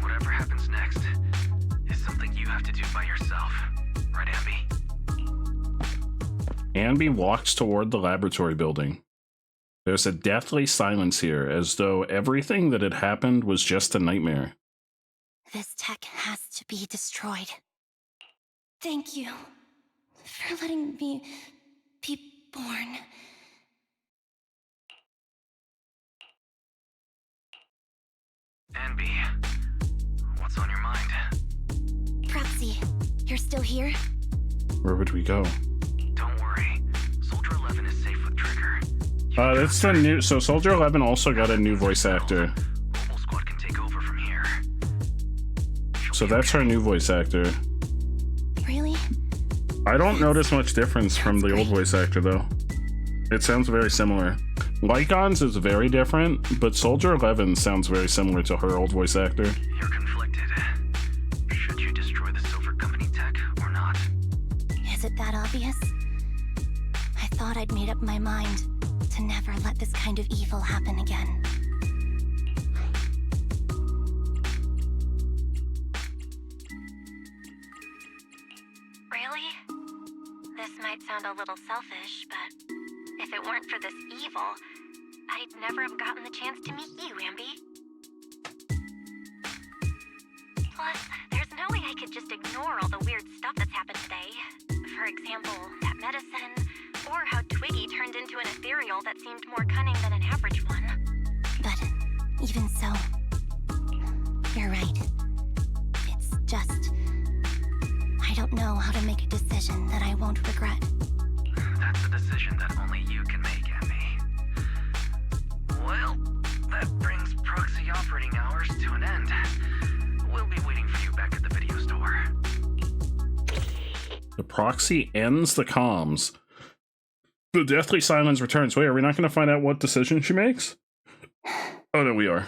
Whatever happens next is something you have to do by yourself. Right, Ambi? Ambi walks toward the laboratory building. There's a deathly silence here, as though everything that had happened was just a nightmare. This tech has to be destroyed. Thank you for letting me be born. Ambi, what's on your mind? Proxy, you're still here? Where would we go? Don't worry. Soldier 11 is safe with Trigger. That's the new. So Soldier 11 also got a new voice actor. Mobile Squad can take over from here. So that's her new voice actor. Really? I don't notice much difference from the old voice actor though. It sounds very similar. Lycon's is very different, but Soldier 11 sounds very similar to her old voice actor. You're conflicted. Should you destroy the Silver Company tech or not? Is it that obvious? I thought I'd made up my mind to never let this kind of evil happen again. Really? This might sound a little selfish, but if it weren't for this evil, I'd never have gotten the chance to meet you, Ambi. Plus, there's no way I could just ignore all the weird stuff that's happened today. For example, that medicine, or how Twiggy turned into an ethereal that seemed more cunning than an average one. But even so, you're right. It's just, I don't know how to make a decision that I won't regret. That's a decision that only you can make, Ambi. Well, that brings proxy operating hours to an end. We'll be waiting for you back at the video store. The proxy ends the comms. The deathly silence returns. Wait, are we not going to find out what decision she makes? Oh no, we are.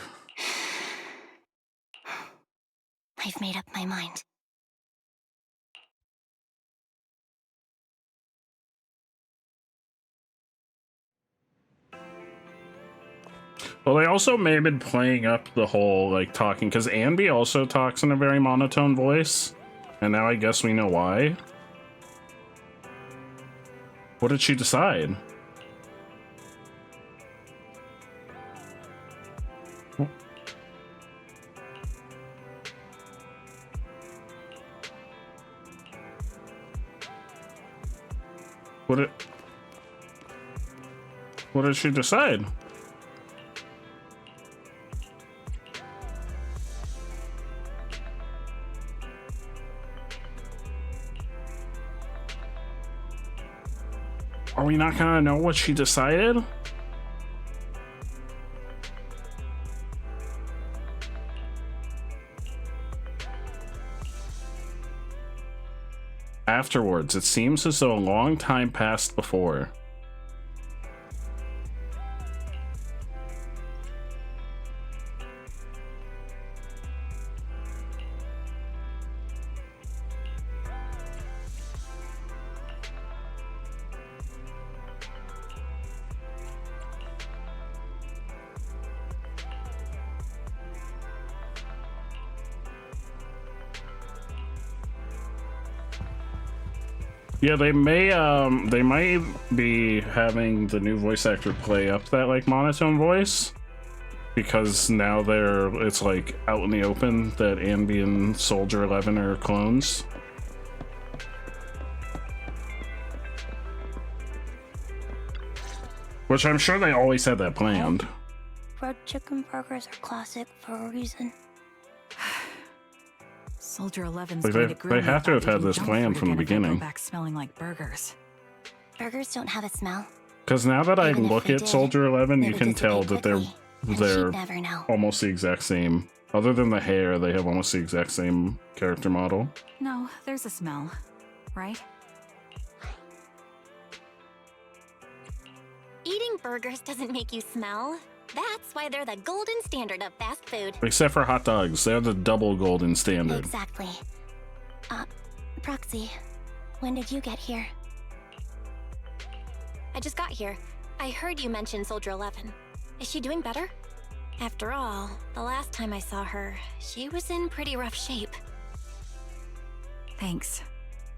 I've made up my mind. Well, they also may have been playing up the whole, like, talking, because Ambi also talks in a very monotone voice, and now I guess we know why. What did she decide? What did she decide? Are we not gonna know what she decided? Afterwards, it seems as though a long time passed before. Yeah, they might be having the new voice actor play up that like monotone voice, because now it's like out in the open that Ambi and Soldier 11 are clones. Which I'm sure they always had that planned. Red chicken burgers are classic for a reason. Soldier 11's Like going to grill they me have to about have had eating this junk plan food from the again if I go beginning. back smelling like burgers. Burgers don't have a smell. Because now that I Even if look they at did, Soldier 11, they you would can tell dissipate that quickly, and they're she'd never know. almost the exact same. Other than the hair, they have almost the exact same character model. No, there's a smell, right? Eating burgers doesn't make you smell. That's why they're the golden standard of fast food. Except for hot dogs, they're the double golden standard. Exactly. Proxy, when did you get here? I just got here. I heard you mention Soldier 11. Is she doing better? After all, the last time I saw her, she was in pretty rough shape. Thanks.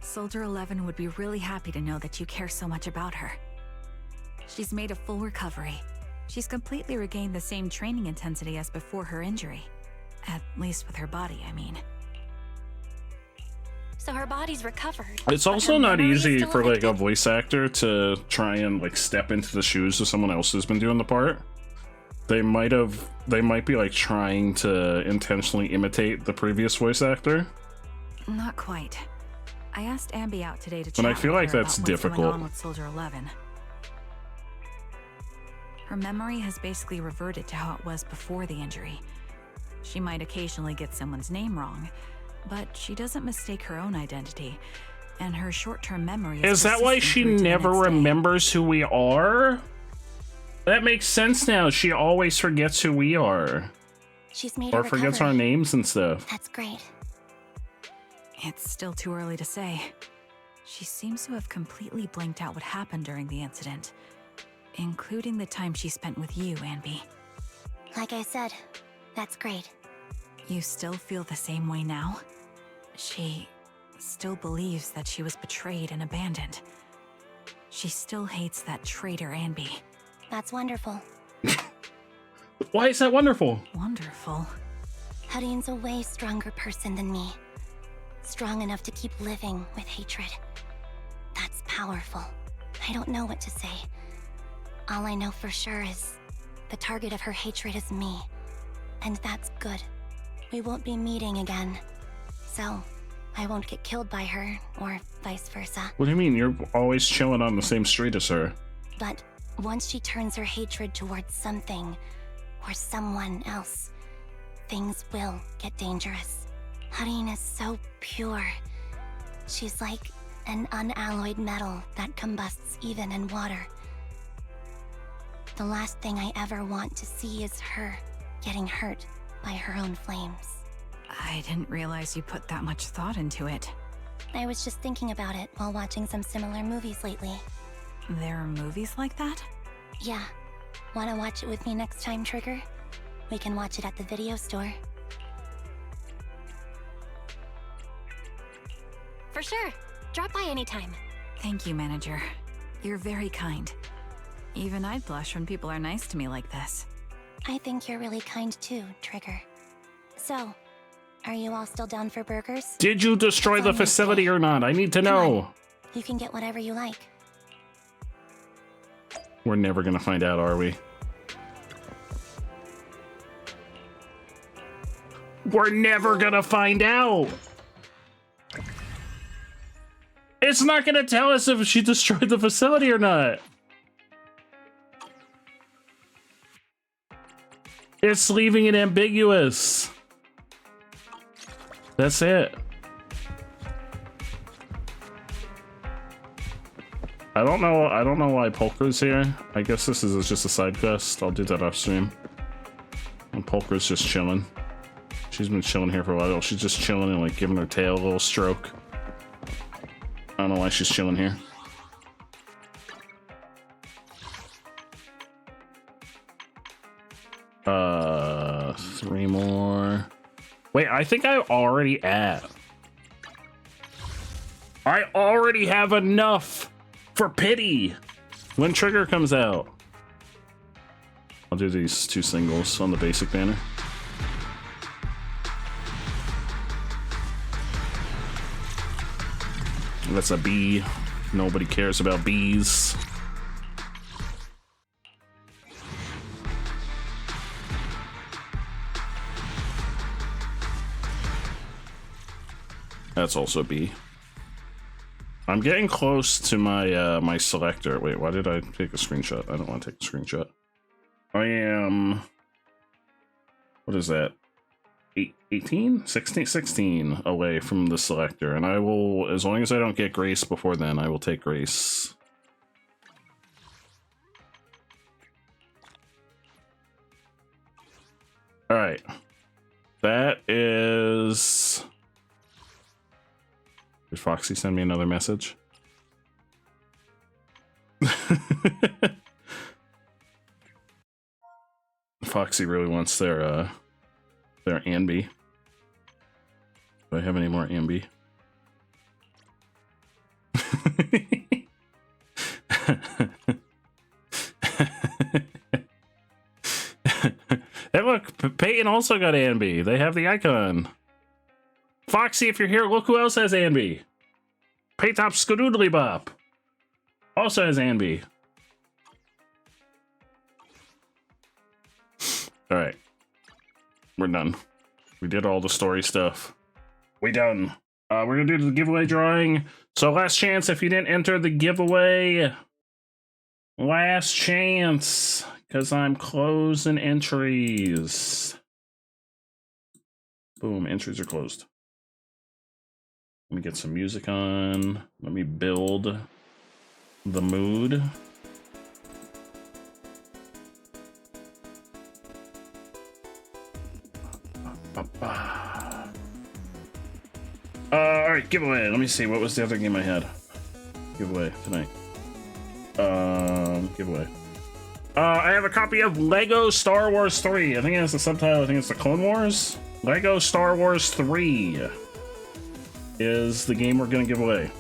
Soldier 11 would be really happy to know that you care so much about her. She's made a full recovery. She's completely regained the same training intensity as before her injury. At least with her body, I mean. So her body's recovered. It's but also her not memory is easy still for like a affected? voice actor to try and like step into the shoes of someone else who's been doing the part. They might be like trying to intentionally imitate the previous voice actor. Not quite. I asked Ambi out today to chat And I feel with like her that's about what's going difficult. on with Soldier 11. Her memory has basically reverted to how it was before the injury. She might occasionally get someone's name wrong, but she doesn't mistake her own identity, and her short-term memory Is that why she never remembers who we are? That makes sense now. She always forgets who we are. She's made a Or forgets our recovery. names and stuff. That's great. It's still too early to say. She seems to have completely blanked out what happened during the incident, including the time she spent with you, Ambi. Like I said, that's great. You still feel the same way now? She still believes that she was betrayed and abandoned. She still hates that traitor Ambi. That's wonderful. Why is that wonderful? Wonderful. Hudion's a way stronger person than me. Strong enough to keep living with hatred. That's powerful. I don't know what to say. All I know for sure is the target of her hatred is me. And that's good. We won't be meeting again. So, I won't get killed by her, or vice versa. What do you mean? You're always chilling on the same street as her. But once she turns her hatred towards something, or someone else, things will get dangerous. Hudion is so pure. She's like an unalloyed metal that combusts even in water. The last thing I ever want to see is her getting hurt by her own flames. I didn't realize you put that much thought into it. I was just thinking about it while watching some similar movies lately. There are movies like that? Yeah. Wanna watch it with me next time, Trigger? We can watch it at the video store. For sure. Drop by anytime. Thank you, Manager. You're very kind. Even I'd blush when people are nice to me like this. I think you're really kind too, Trigger. So, are you all still down for burgers? Did you destroy the facility or not? I need to know. You can get whatever you like. We're never gonna find out, are we? We're never gonna find out. It's not gonna tell us if she destroyed the facility or not. It's leaving it ambiguous. That's it. I don't know why Polka's here. I guess this is just a side quest. I'll do that off stream. And Polka's just chilling. She's been chilling here for a while. She's just chilling and like giving her tail a little stroke. I don't know why she's chilling here. Three more. Wait, I think I already I already have enough for pity when Trigger comes out. I'll do these 2 singles on the basic banner. That's a bee. Nobody cares about bees. That's also B. I'm getting close to my my selector. Wait, why did I take a screenshot? I don't want to take a screenshot. I am... What is that? 18? 16 away from the selector. And I will, as long as I don't get Grace before then, I will take Grace. Alright. That is... Did Foxy send me another message? Foxy really wants their Ambi. Do I have any more Ambi? Hey look, Peyton also got Ambi. They have the icon. Foxy, if you're here, look who else has Ambi. Paytop Skadoodly Bop also has Ambi. Alright. We're done. We did all the story stuff. We done. We're gonna do the giveaway drawing. So last chance, if you didn't enter the giveaway. Last chance. Because I'm closing entries. Boom, entries are closed. Let me get some music on. Let me build the mood. Alright, giveaway. Let me see. What was the other game I had? Giveaway tonight. Giveaway. I have a copy of Lego Star Wars 3. I think that's the subtitle. I think it's the Clone Wars. Lego Star Wars 3 is the game we're going to give away.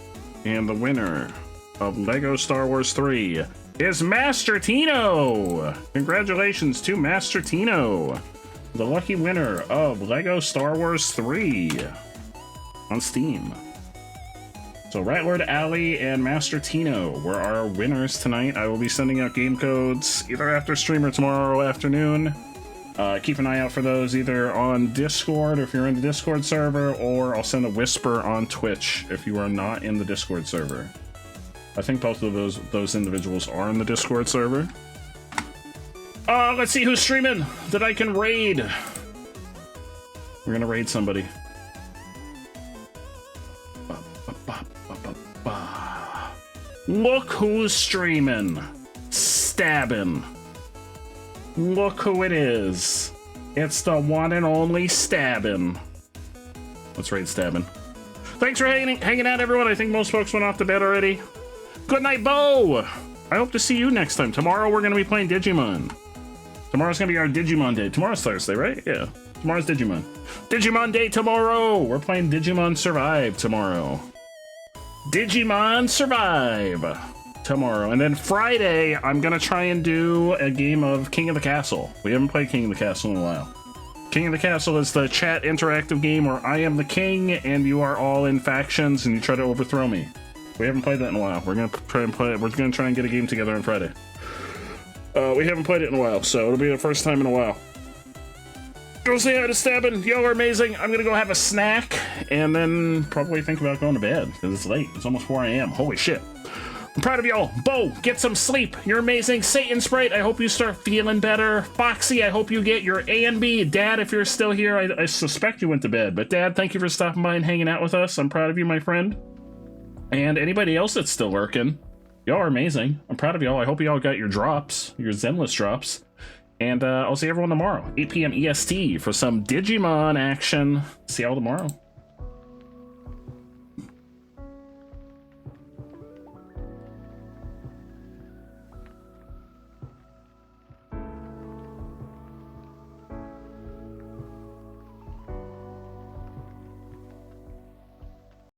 And the winner of Lego Star Wars 3 is Master Tino. Congratulations to Master Tino, the lucky winner of Lego Star Wars 3 on Steam. So Rat Lord Alley and Master Tino were our winners tonight. I will be sending out game codes either after stream or tomorrow afternoon. Keep an eye out for those either on Discord if you're in the Discord server, or I'll send a whisper on Twitch if you are not in the Discord server. I think both of those individuals are in the Discord server. Let's see who's streaming that I can raid. We're gonna raid somebody. Look who's streaming. Stabbin'. Look who it is. It's the one and only Stabbin'. Let's raid Stabbin'. Thanks for hanging out, everyone. I think most folks went off to bed already. Good night, Bo! I hope to see you next time. Tomorrow we're going to be playing Digimon. Tomorrow's going to be our Digimon day. Tomorrow's Thursday, right? Yeah. Tomorrow's Digimon. Digimon day tomorrow! We're playing Digimon Survive tomorrow. Digimon Survive tomorrow. And then Friday, I'm going to try and do a game of King of the Castle. We haven't played King of the Castle in a while. King of the Castle is the chat interactive game where I am the king and you are all in factions and you try to overthrow me. We haven't played that in a while. We're going to try and play it. We're going to try and get a game together on Friday. We haven't played it in a while, so it'll be the first time in a while. Go say hi to Stabbin'. Y'all are amazing. I'm gonna go have a snack and then probably think about going to bed because it's late. It's almost 4 a.m. Holy shit. I'm proud of y'all. Bo, get some sleep. You're amazing. Satan Sprite, I hope you start feeling better. Foxy, I hope you get your A and B. Dad, if you're still here, I suspect you went to bed. But Dad, thank you for stopping by and hanging out with us. I'm proud of you, my friend. And anybody else that's still working, y'all are amazing. I'm proud of y'all. I hope y'all got your drops, your Zenless drops. And I'll see everyone tomorrow, 8 p.m. EST, for some Digimon action. See y'all tomorrow.